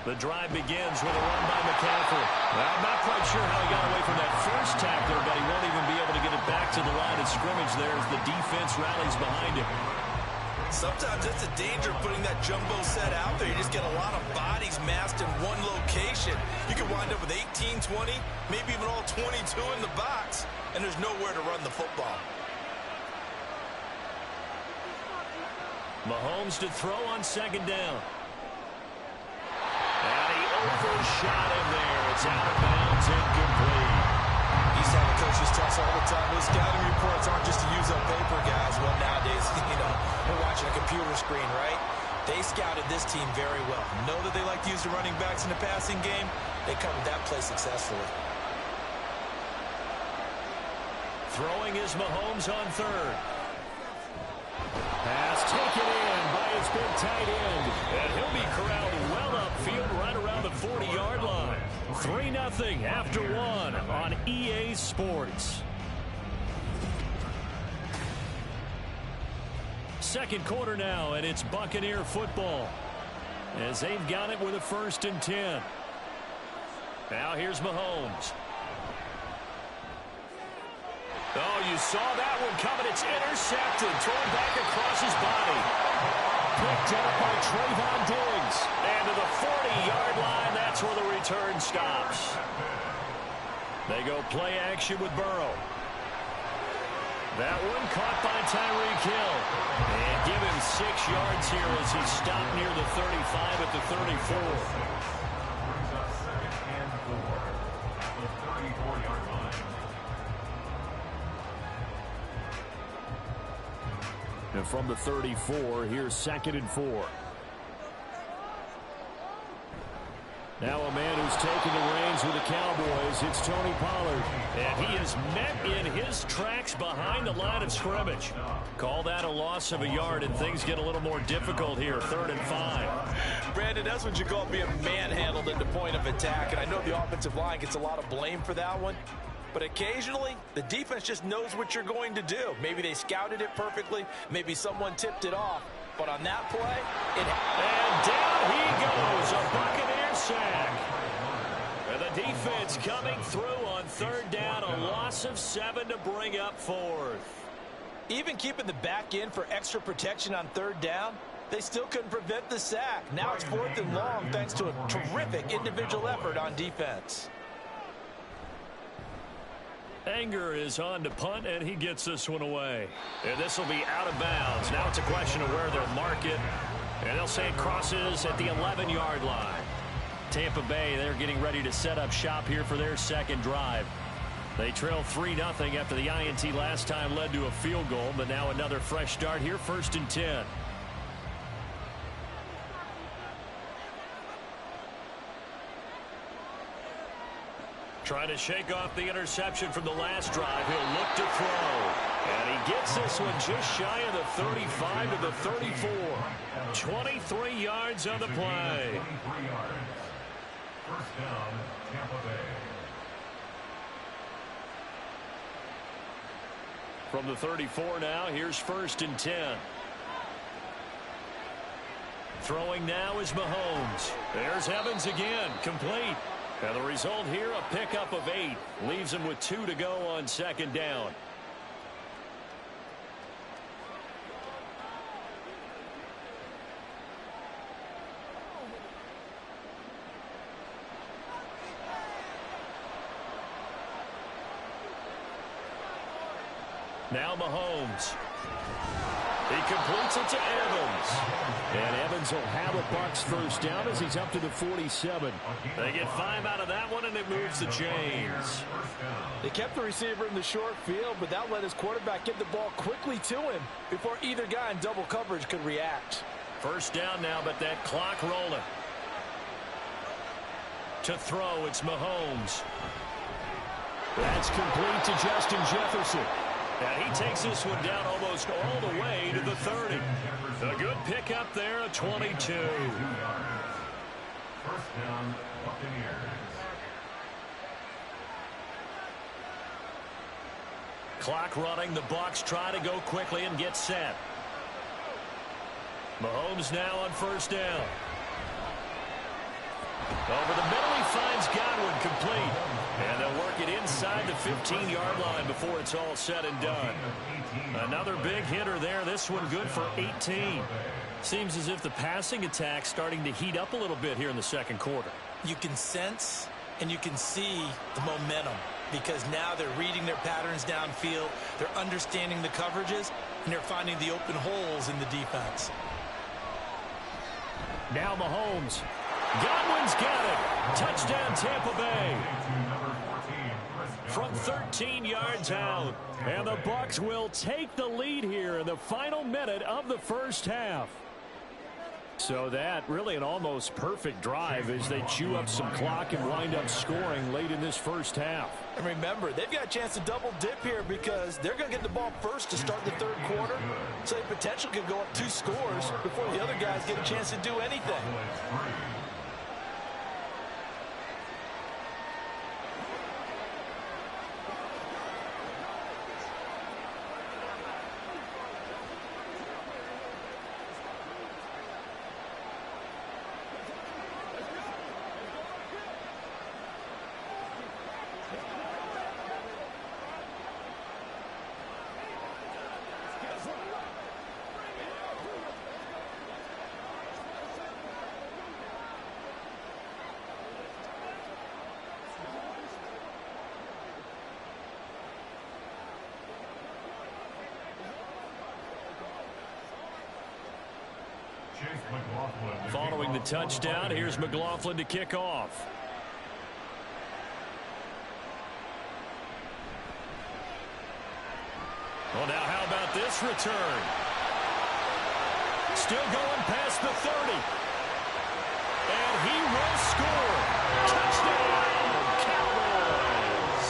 The drive begins with a run by McCaffrey. Well, I'm not quite sure how he got away from that first tackler, but he won't even be able to get it back to the line of scrimmage there as the defense rallies behind him. Sometimes it's a danger putting that jumbo set out there. You just get a lot of bodies massed in one location. You can wind up with 18, 20, maybe even all 22 in the box, and there's nowhere to run the football. Mahomes to throw on 2nd down. And he overshot him there. It's out of bounds, incomplete. Used to have the coaches tell us all the time, those scouting reports aren't just to use on paper, guys. Well, nowadays, we're watching a computer screen, right? They scouted this team very well. Know that they like to use the running backs in the passing game. They covered that play successfully. Throwing is Mahomes on 3rd. Pass taken in by his big tight end. And he'll be corralled well upfield right around the 40-yard line. 3-0 after 1 on EA Sports. Second quarter now, and it's Buccaneer football as they've got it with a 1st and 10. Now here's Mahomes. Oh, you saw that one coming. It's intercepted. Thrown back across his body. Picked up by Trayvon Diggs. And to the 40-yard line, that's where the return stops. They go play action with Burrow. That one caught by Tyreek Hill. And give him 6 yards here as he stopped near the 35 at the 34. And from the 34, here's 2nd and 4. Now a man who's taken the reins with the Cowboys, it's Tony Pollard. And he is met in his tracks behind the line of scrimmage. Call that a loss of a yard, and things get a little more difficult here, 3rd and 5. Brandon, that's what you call being manhandled at the point of attack. And I know the offensive line gets a lot of blame for that one. But occasionally, the defense just knows what you're going to do. Maybe they scouted it perfectly. Maybe someone tipped it off. But on that play, and down he goes. A Buccaneer sack. And the defense coming through on 3rd down. A loss of 7 to bring up 4th. Even keeping the back in for extra protection on 3rd down, they still couldn't prevent the sack. Now it's 4th and long thanks to a terrific individual effort on defense. Anger is on to punt, and he gets this one away. And this will be out of bounds. Now it's a question of where they'll mark it. And they'll say it crosses at the 11-yard line. Tampa Bay, they're getting ready to set up shop here for their second drive. They trail 3-0 after the INT last time led to a field goal, but now another fresh start here, 1st and 10. Trying to shake off the interception from the last drive. He'll look to throw. And he gets this one just shy of the 35 to the 34. 23 yards on the play. First down, Tampa Bay. From the 34 now, here's 1st and 10. Throwing now is Mahomes. There's Evans again, complete. And the result here, a pickup of 8. Leaves him with 2 to go on 2nd down. Now Mahomes. He completes it to Evans. And Evans will have a Bucs first down as he's up to the 47. They get 5 out of that one, and it moves the chains. They kept the receiver in the short field, but that let his quarterback get the ball quickly to him before either guy in double coverage could react. First down now, but that clock rolling. To throw, it's Mahomes. That's complete to Justin Jefferson. And he takes this one down almost all the way to the 30. A good pickup there, a 22. First down, Buccaneers. Clock running. The Bucs try to go quickly and get set. Mahomes now on first down. Over the middle, he finds Godwin, complete. And they'll work it inside the 15-yard line before it's all said and done. Another big hitter there. This one good for 18. Seems as if the passing attack's starting to heat up a little bit here in the second quarter. You can sense and you can see the momentum because now they're reading their patterns downfield, they're understanding the coverages, and they're finding the open holes in the defense. Now Mahomes. Godwin's got it. Touchdown, Tampa Bay. From 13 yards out. And the Bucs will take the lead here in the final minute of the first half. So that really an almost perfect drive as they chew up some clock and wind up scoring late in this first half. And remember, they've got a chance to double dip here because they're going to get the ball first to start the third quarter. So they potentially could go up 2 scores before the other guys get a chance to do anything. Following the touchdown, here's McLaughlin to kick off. Well, now how about this return? Still going past the 30. And he will score. Touchdown, Cowboys.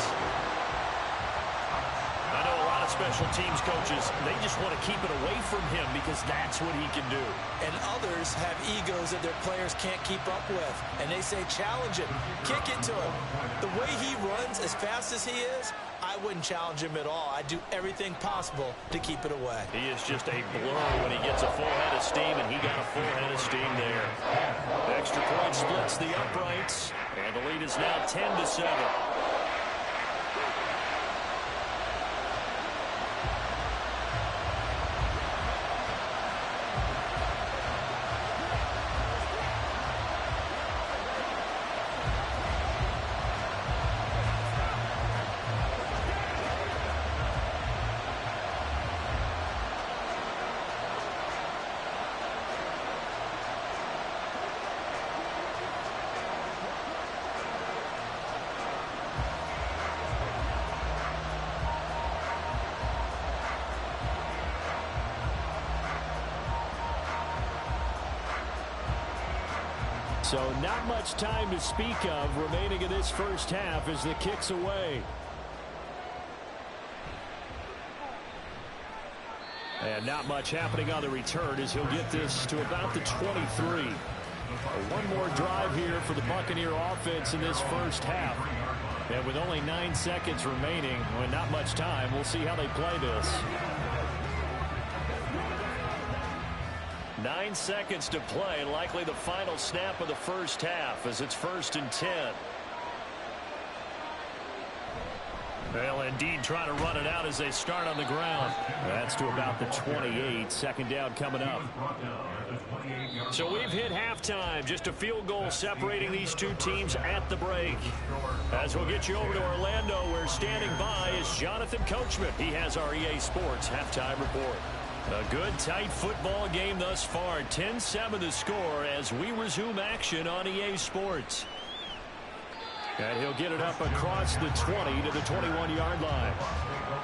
I know a lot of special teams coaches, they just want to keep it away from him because that's what he can do. And others have egos that their players can't keep up with. And they say, challenge him, kick it to him. The way he runs as fast as he is, I wouldn't challenge him at all. I'd do everything possible to keep it away. He is just a blur when he gets a full head of steam, and he got a full head of steam there. Extra point splits the uprights, and the lead is now 10-7. So not much time to speak of remaining in this first half as the kick's away. And not much happening on the return as he'll get this to about the 23. One more drive here for the Buccaneer offense in this first half. And with only 9 seconds remaining, and not much time, we'll see how they play this. 9 seconds to play, likely the final snap of the first half as it's 1st and 10. Well, indeed, trying to run it out as they start on the ground. That's to about the 28. Second down coming up. So we've hit halftime. Just a field goal separating these two teams at the break. As we'll get you over to Orlando, where standing by is Jonathan Coachman. He has our EA Sports halftime report. A good, tight football game thus far. 10-7 the score as we resume action on EA Sports. And he'll get it up across the 20 to the 21-yard line.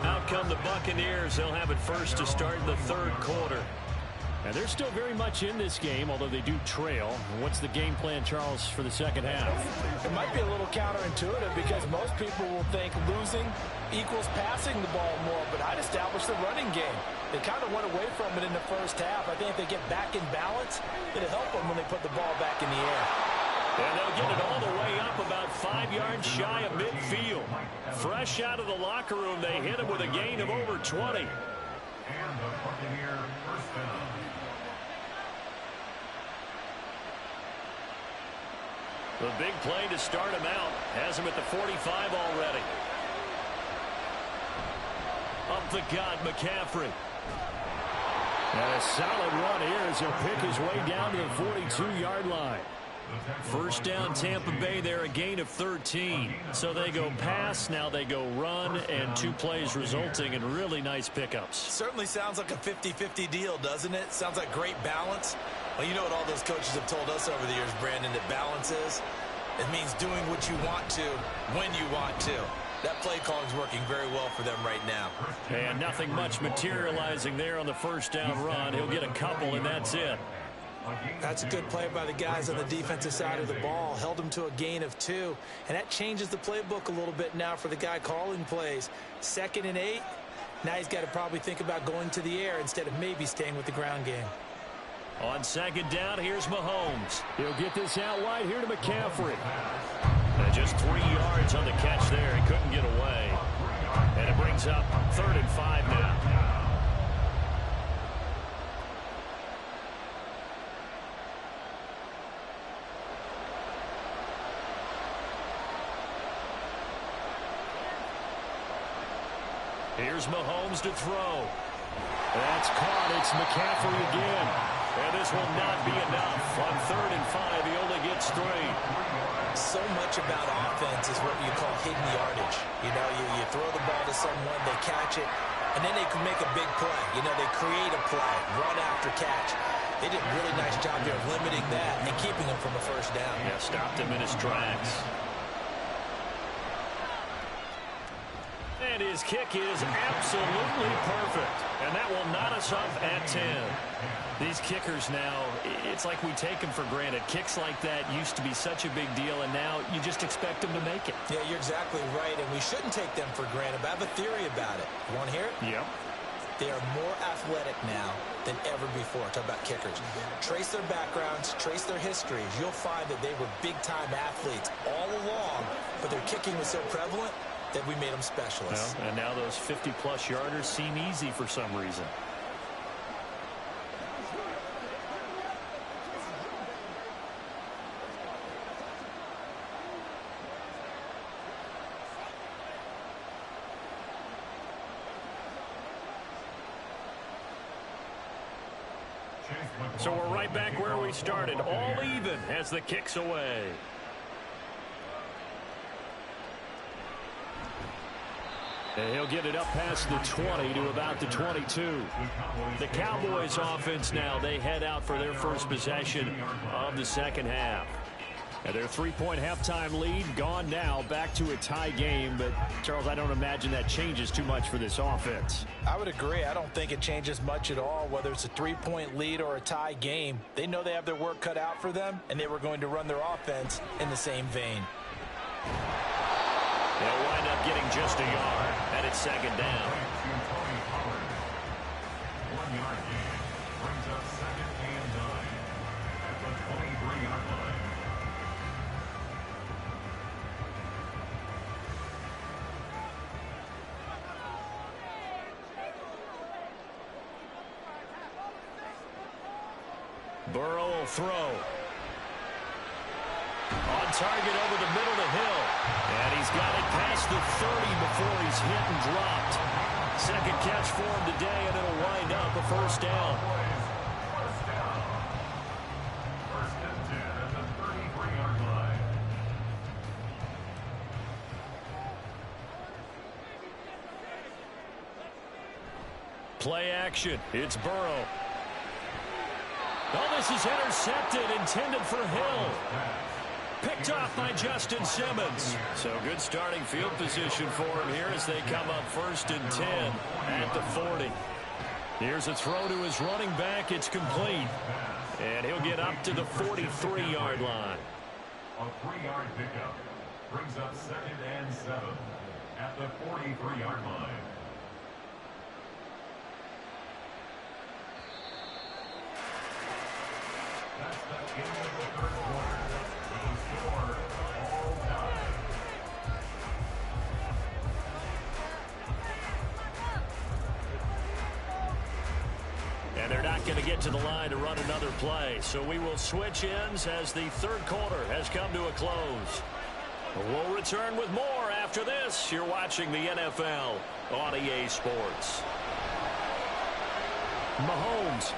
Out come the Buccaneers. They'll have it first to start the third quarter. And they're still very much in this game, although they do trail. What's the game plan, Charles, for the second half? It might be a little counterintuitive because most people will think losing equals passing the ball more, but I'd establish the running game. They kind of went away from it in the first half. I think if they get back in balance, it'll help them when they put the ball back in the air. And they'll get it all the way up about 5 yards shy of midfield. Fresh out of the locker room, they hit him with a gain of over 20. And the Buccaneer first down. The big play to start him out. Has him at the 45 already. Up the gut, McCaffrey. And a solid run here as he'll pick his way down to the 42-yard line. First down, Tampa Bay there, a gain of 13. So they go pass, now they go run, and 2 plays resulting in really nice pickups. Certainly sounds like a 50-50 deal, doesn't it? Sounds like great balance. Well, you know what all those coaches have told us over the years, Brandon, that balance is? It means doing what you want to when you want to. That play calling is working very well for them right now. And nothing much materializing there on the first down run. He'll get a couple, and that's it. That's a good play by the guys on the defensive side of the ball. Held them to a gain of 2. And that changes the playbook a little bit now for the guy calling plays. 2nd and 8. Now he's got to probably think about going to the air instead of maybe staying with the ground game. On second down, here's Mahomes. He'll get this out wide here to McCaffrey. And just 3 yards on the catch there. He couldn't get away. And it brings up 3rd and 5 now. Here's Mahomes to throw. That's caught. It's McCaffrey again. And this will not be enough. On 3rd and 5, he only gets 3. So much about offense is what you call hidden yardage. You know, you throw the ball to someone, they catch it, and then they can make a big play. You know, they create a play, run after catch. They did a really nice job here of limiting that and keeping him from a first down. Yeah, stopped him in his tracks. And his kick is absolutely perfect. And that will knot us up at 10. These kickers now, it's like we take them for granted. Kicks like that used to be such a big deal, and now you just expect them to make it. Yeah, you're exactly right, and we shouldn't take them for granted. But I have a theory about it. You want to hear it? Yep. They are more athletic now than ever before. Talk about kickers. Trace their backgrounds, trace their histories. You'll find that they were big-time athletes all along, but their kicking was so prevalent that we made them specialists. Well, and now those 50-plus yarders seem easy for some reason. So we're right back where we started, all even as the kick's away. And he'll get it up past the 20 to about the 22. The Cowboys offense now, they head out for their first possession of the second half. And their three-point halftime lead gone now, back to a tie game. But, Charles, I don't imagine that changes too much for this offense. I would agree. I don't think it changes much at all, whether it's a three-point lead or a tie game. They know they have their work cut out for them, and they were going to run their offense in the same vein. They'll wind up getting just a yard, and it's second down. 1 yard gain brings up 2nd and 9 at the 23-yard line. Burrow will throw. On target over the middle to Hill. And he's got it past the 30 before he's hit and dropped. Second catch for him today, and it'll wind up a first down. First and 10 at the 33-yard line. Play action. It's Burrow. Oh, this is intercepted, intended for Hill. Picked off by Justin Simmons. So good starting field position for him here as they come up 1st and 10 at the 40. Here's a throw to his running back. It's complete. And he'll get up to the 43-yard line. A 3-yard pickup brings up 2nd and 7 at the 43-yard line. That's the end of the 3rd quarter. With the score all tied. And they're not going to get to the line to run another play. So we will switch ends as the 3rd quarter has come to a close. We'll return with more after this. You're watching the NFL on EA Sports. Mahomes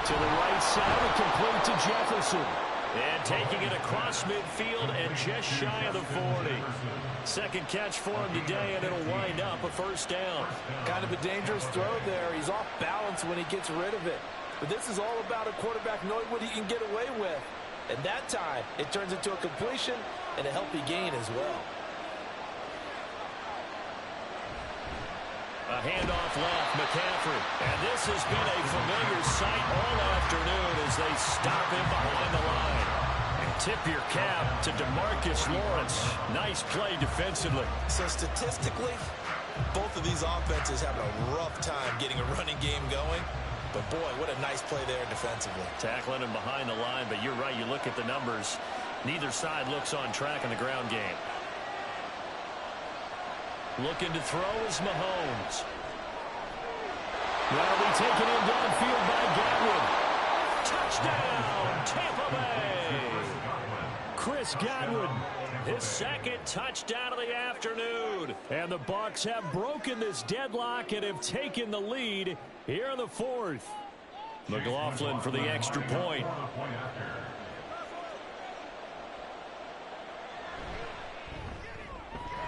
to the right side and complete to Jefferson. And taking it across midfield and just shy of the 40. Second catch for him today, and it'll wind up a first down. Kind of a dangerous throw there. He's off balance when he gets rid of it. But this is all about a quarterback knowing what he can get away with. And that time, it turns into a completion and a healthy gain as well. A handoff left, McCaffrey. And this has been a familiar sight all afternoon as they stop him behind the line. And tip your cap to DeMarcus Lawrence. Nice play defensively. So statistically, both of these offenses having a rough time getting a running game going. But boy, what a nice play there defensively. Tackling him behind the line, but you're right, you look at the numbers. Neither side looks on track in the ground game. Looking to throw is Mahomes. That'll be taken in downfield by Godwin. Touchdown, Tampa Bay. Chris Godwin, his 2nd touchdown of the afternoon. And the Bucs have broken this deadlock and have taken the lead here in the 4th. McLaughlin for the extra point.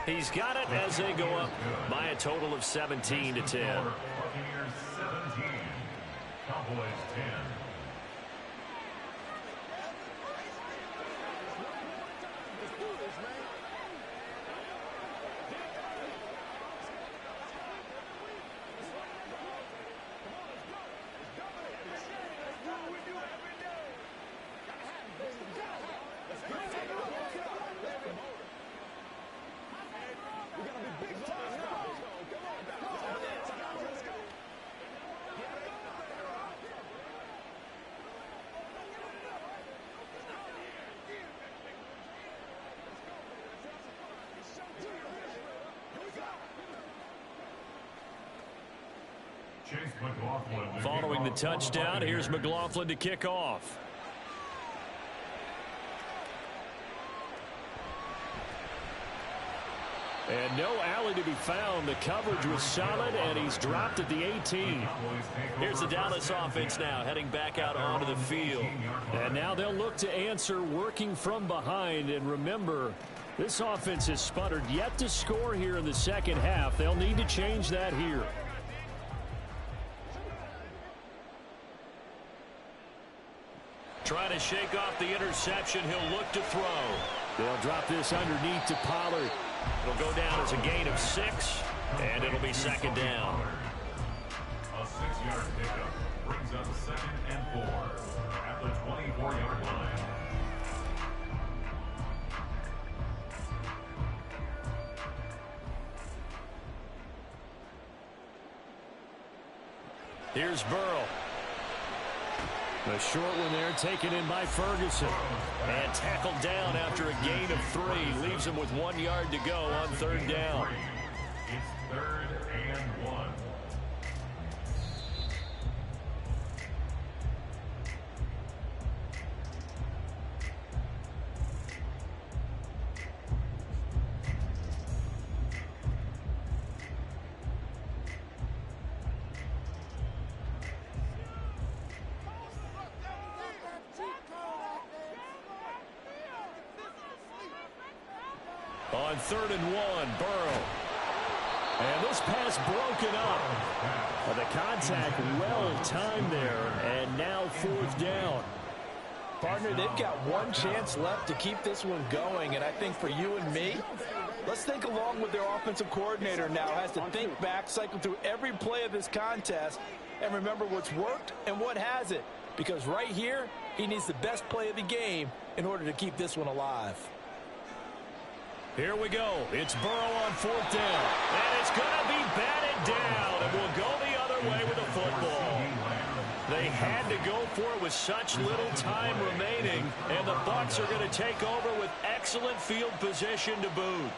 He's got it as they go up by a total of 17-10. Buccaneers 17, Cowboys 10. Following the touchdown, here's McLaughlin to kick off. And no alley to be found. The coverage was solid, and he's dropped at the 18. Here's the Dallas offense now, heading back out onto the field. And now they'll look to answer working from behind. And remember, this offense has sputtered yet to score here in the second half. They'll need to change that here. Trying to shake off the interception. He'll look to throw. They'll drop this underneath to Pollard. It'll go down as a gain of 6, and it'll be second down. A 6-yard pickup brings up 2nd and 4 at the 24-yard line. Here's Burrow. A short one there taken in by Ferguson. And tackled down after a gain of 3. Leaves him with 1 yard to go on 3rd down. It's 3rd and 1. On 3rd and 1, Burrow. And this pass broken up. The contact well timed there, and now 4th down. Partner, they've got one chance left to keep this one going, and I think for you and me, let's think along with their offensive coordinator now. Has to think back, cycle through every play of this contest, and remember what's worked and what hasn't. Because right here, he needs the best play of the game in order to keep this one alive. Here we go. It's Burrow on 4th down. And it's going to be batted down, and we'll go the other way with the football. They had to go for it with such little time remaining, and the Bucs are going to take over with excellent field position to boot.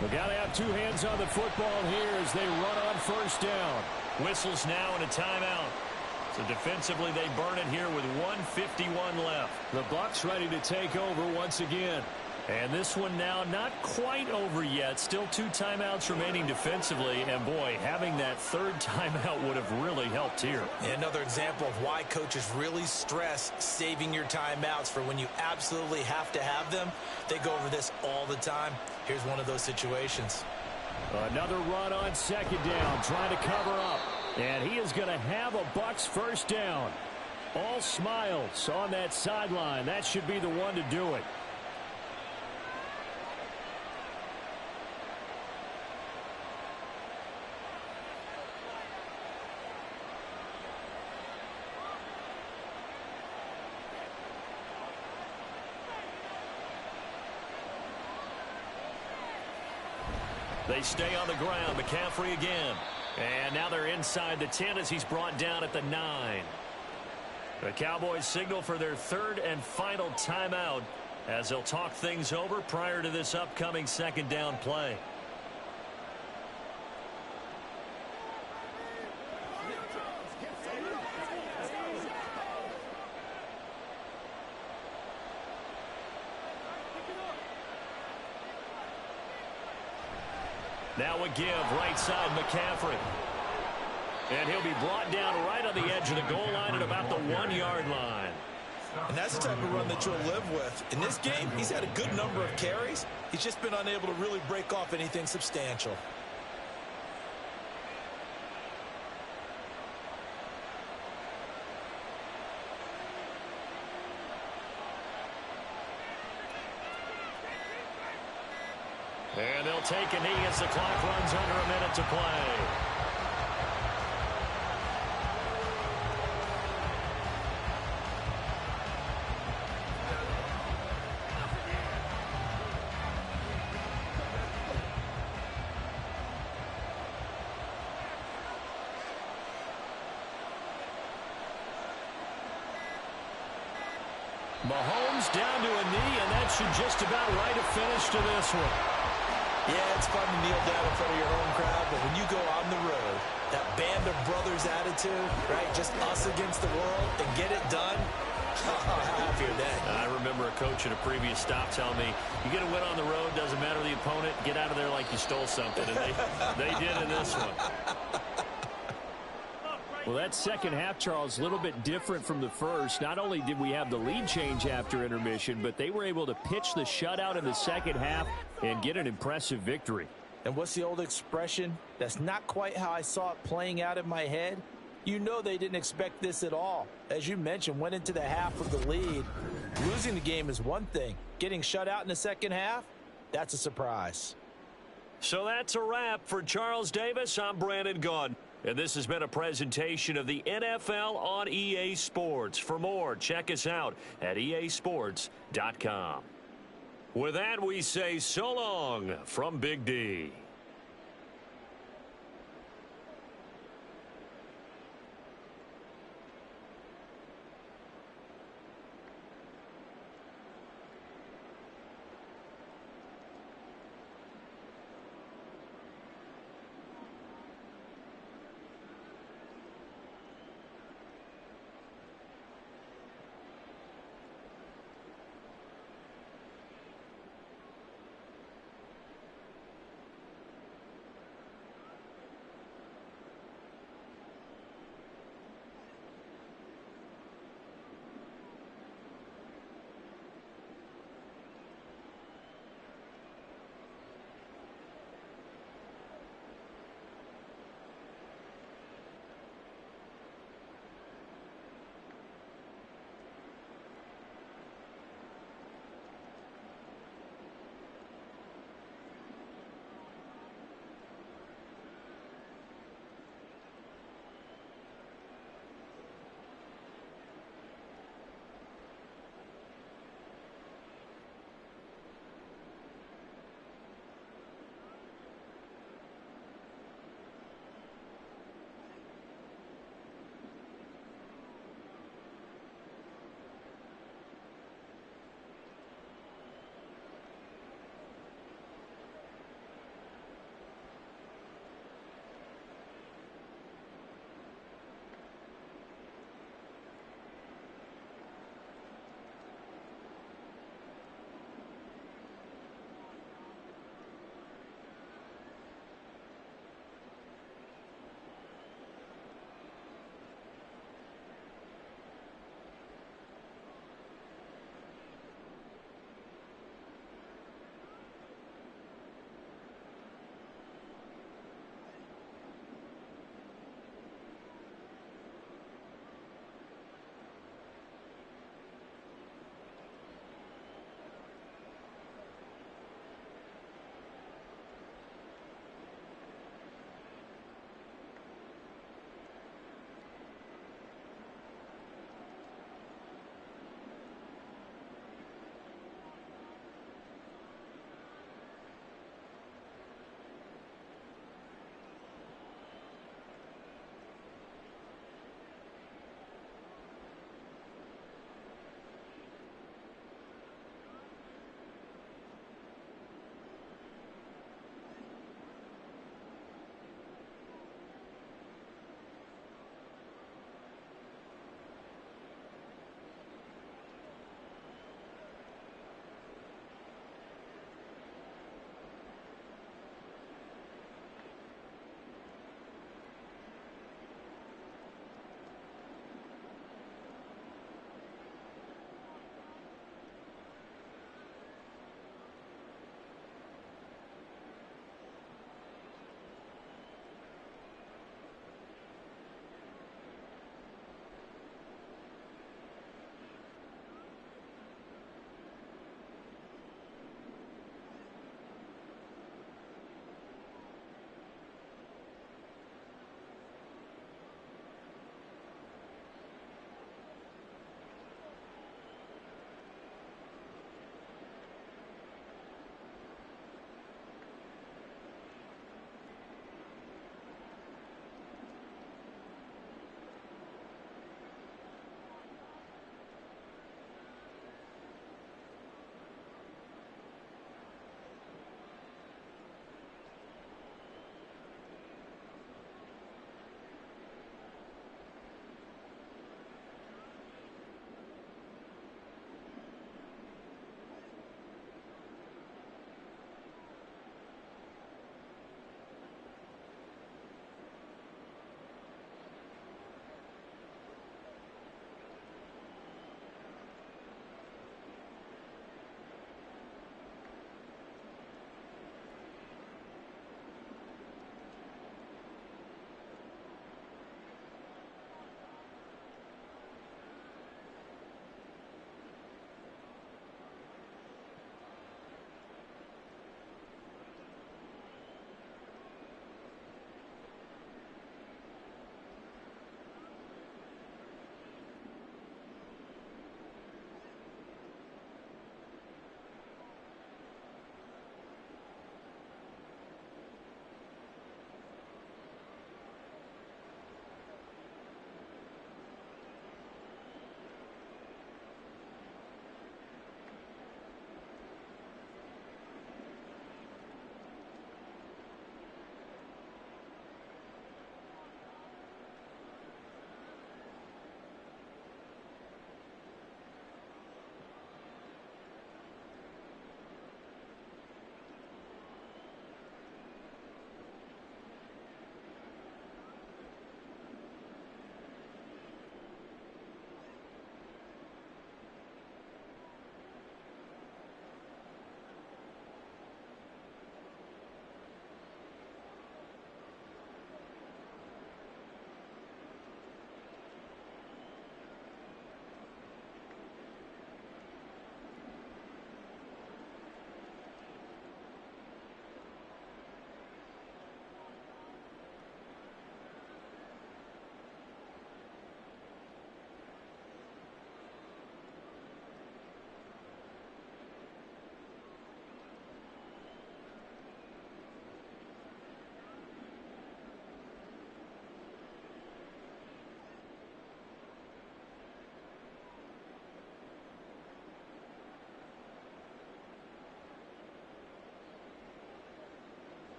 We've got to have 2 hands on the football here as they run on 1st down. Whistles now and a timeout. So defensively, they burn it here with 1:51 left. The Bucs ready to take over once again. And this one now not quite over yet. Still 2 timeouts remaining defensively. And, boy, having that 3rd timeout would have really helped here. Another example of why coaches really stress saving your timeouts for when you absolutely have to have them. They go over this all the time. Here's one of those situations. Another run on 2nd down, trying to cover up. And he is going to have a Bucs 1st down. All smiles on that sideline. That should be the one to do it. They stay on the ground. McCaffrey again. And now they're inside the 10 as he's brought down at the 9. The Cowboys signal for their 3rd and final timeout as they'll talk things over prior to this upcoming 2nd down play. Now a give, right side McCaffrey. And he'll be brought down right on the edge of the goal line at about the 1-yard line. And that's the type of run that you'll live with. In this game, he's had a good number of carries. He's just been unable to really break off anything substantial. And they'll take a knee as the clock runs under a minute to play. Mahomes down to a knee, and that should just about write a finish to this one. Yeah, it's fun to kneel down in front of your home crowd, but when you go on the road, that band of brothers attitude, right, just us against the world, and get it done, happier day. I remember a coach at a previous stop telling me, you get a win on the road, doesn't matter the opponent, get out of there like you stole something, and they did in this one. Well, that second half, Charles, a little bit different from the first. Not only did we have the lead change after intermission, but they were able to pitch the shutout in the second half and get an impressive victory. And what's the old expression? That's not quite how I saw it playing out in my head. You know they didn't expect this at all. As you mentioned, went into the half with the lead. Losing the game is one thing. Getting shut out in the second half, that's a surprise. So that's a wrap for Charles Davis. I'm Brandon Gaudin. And this has been a presentation of the NFL on EA Sports. For more, check us out at easports.com. With that, we say so long from Big D.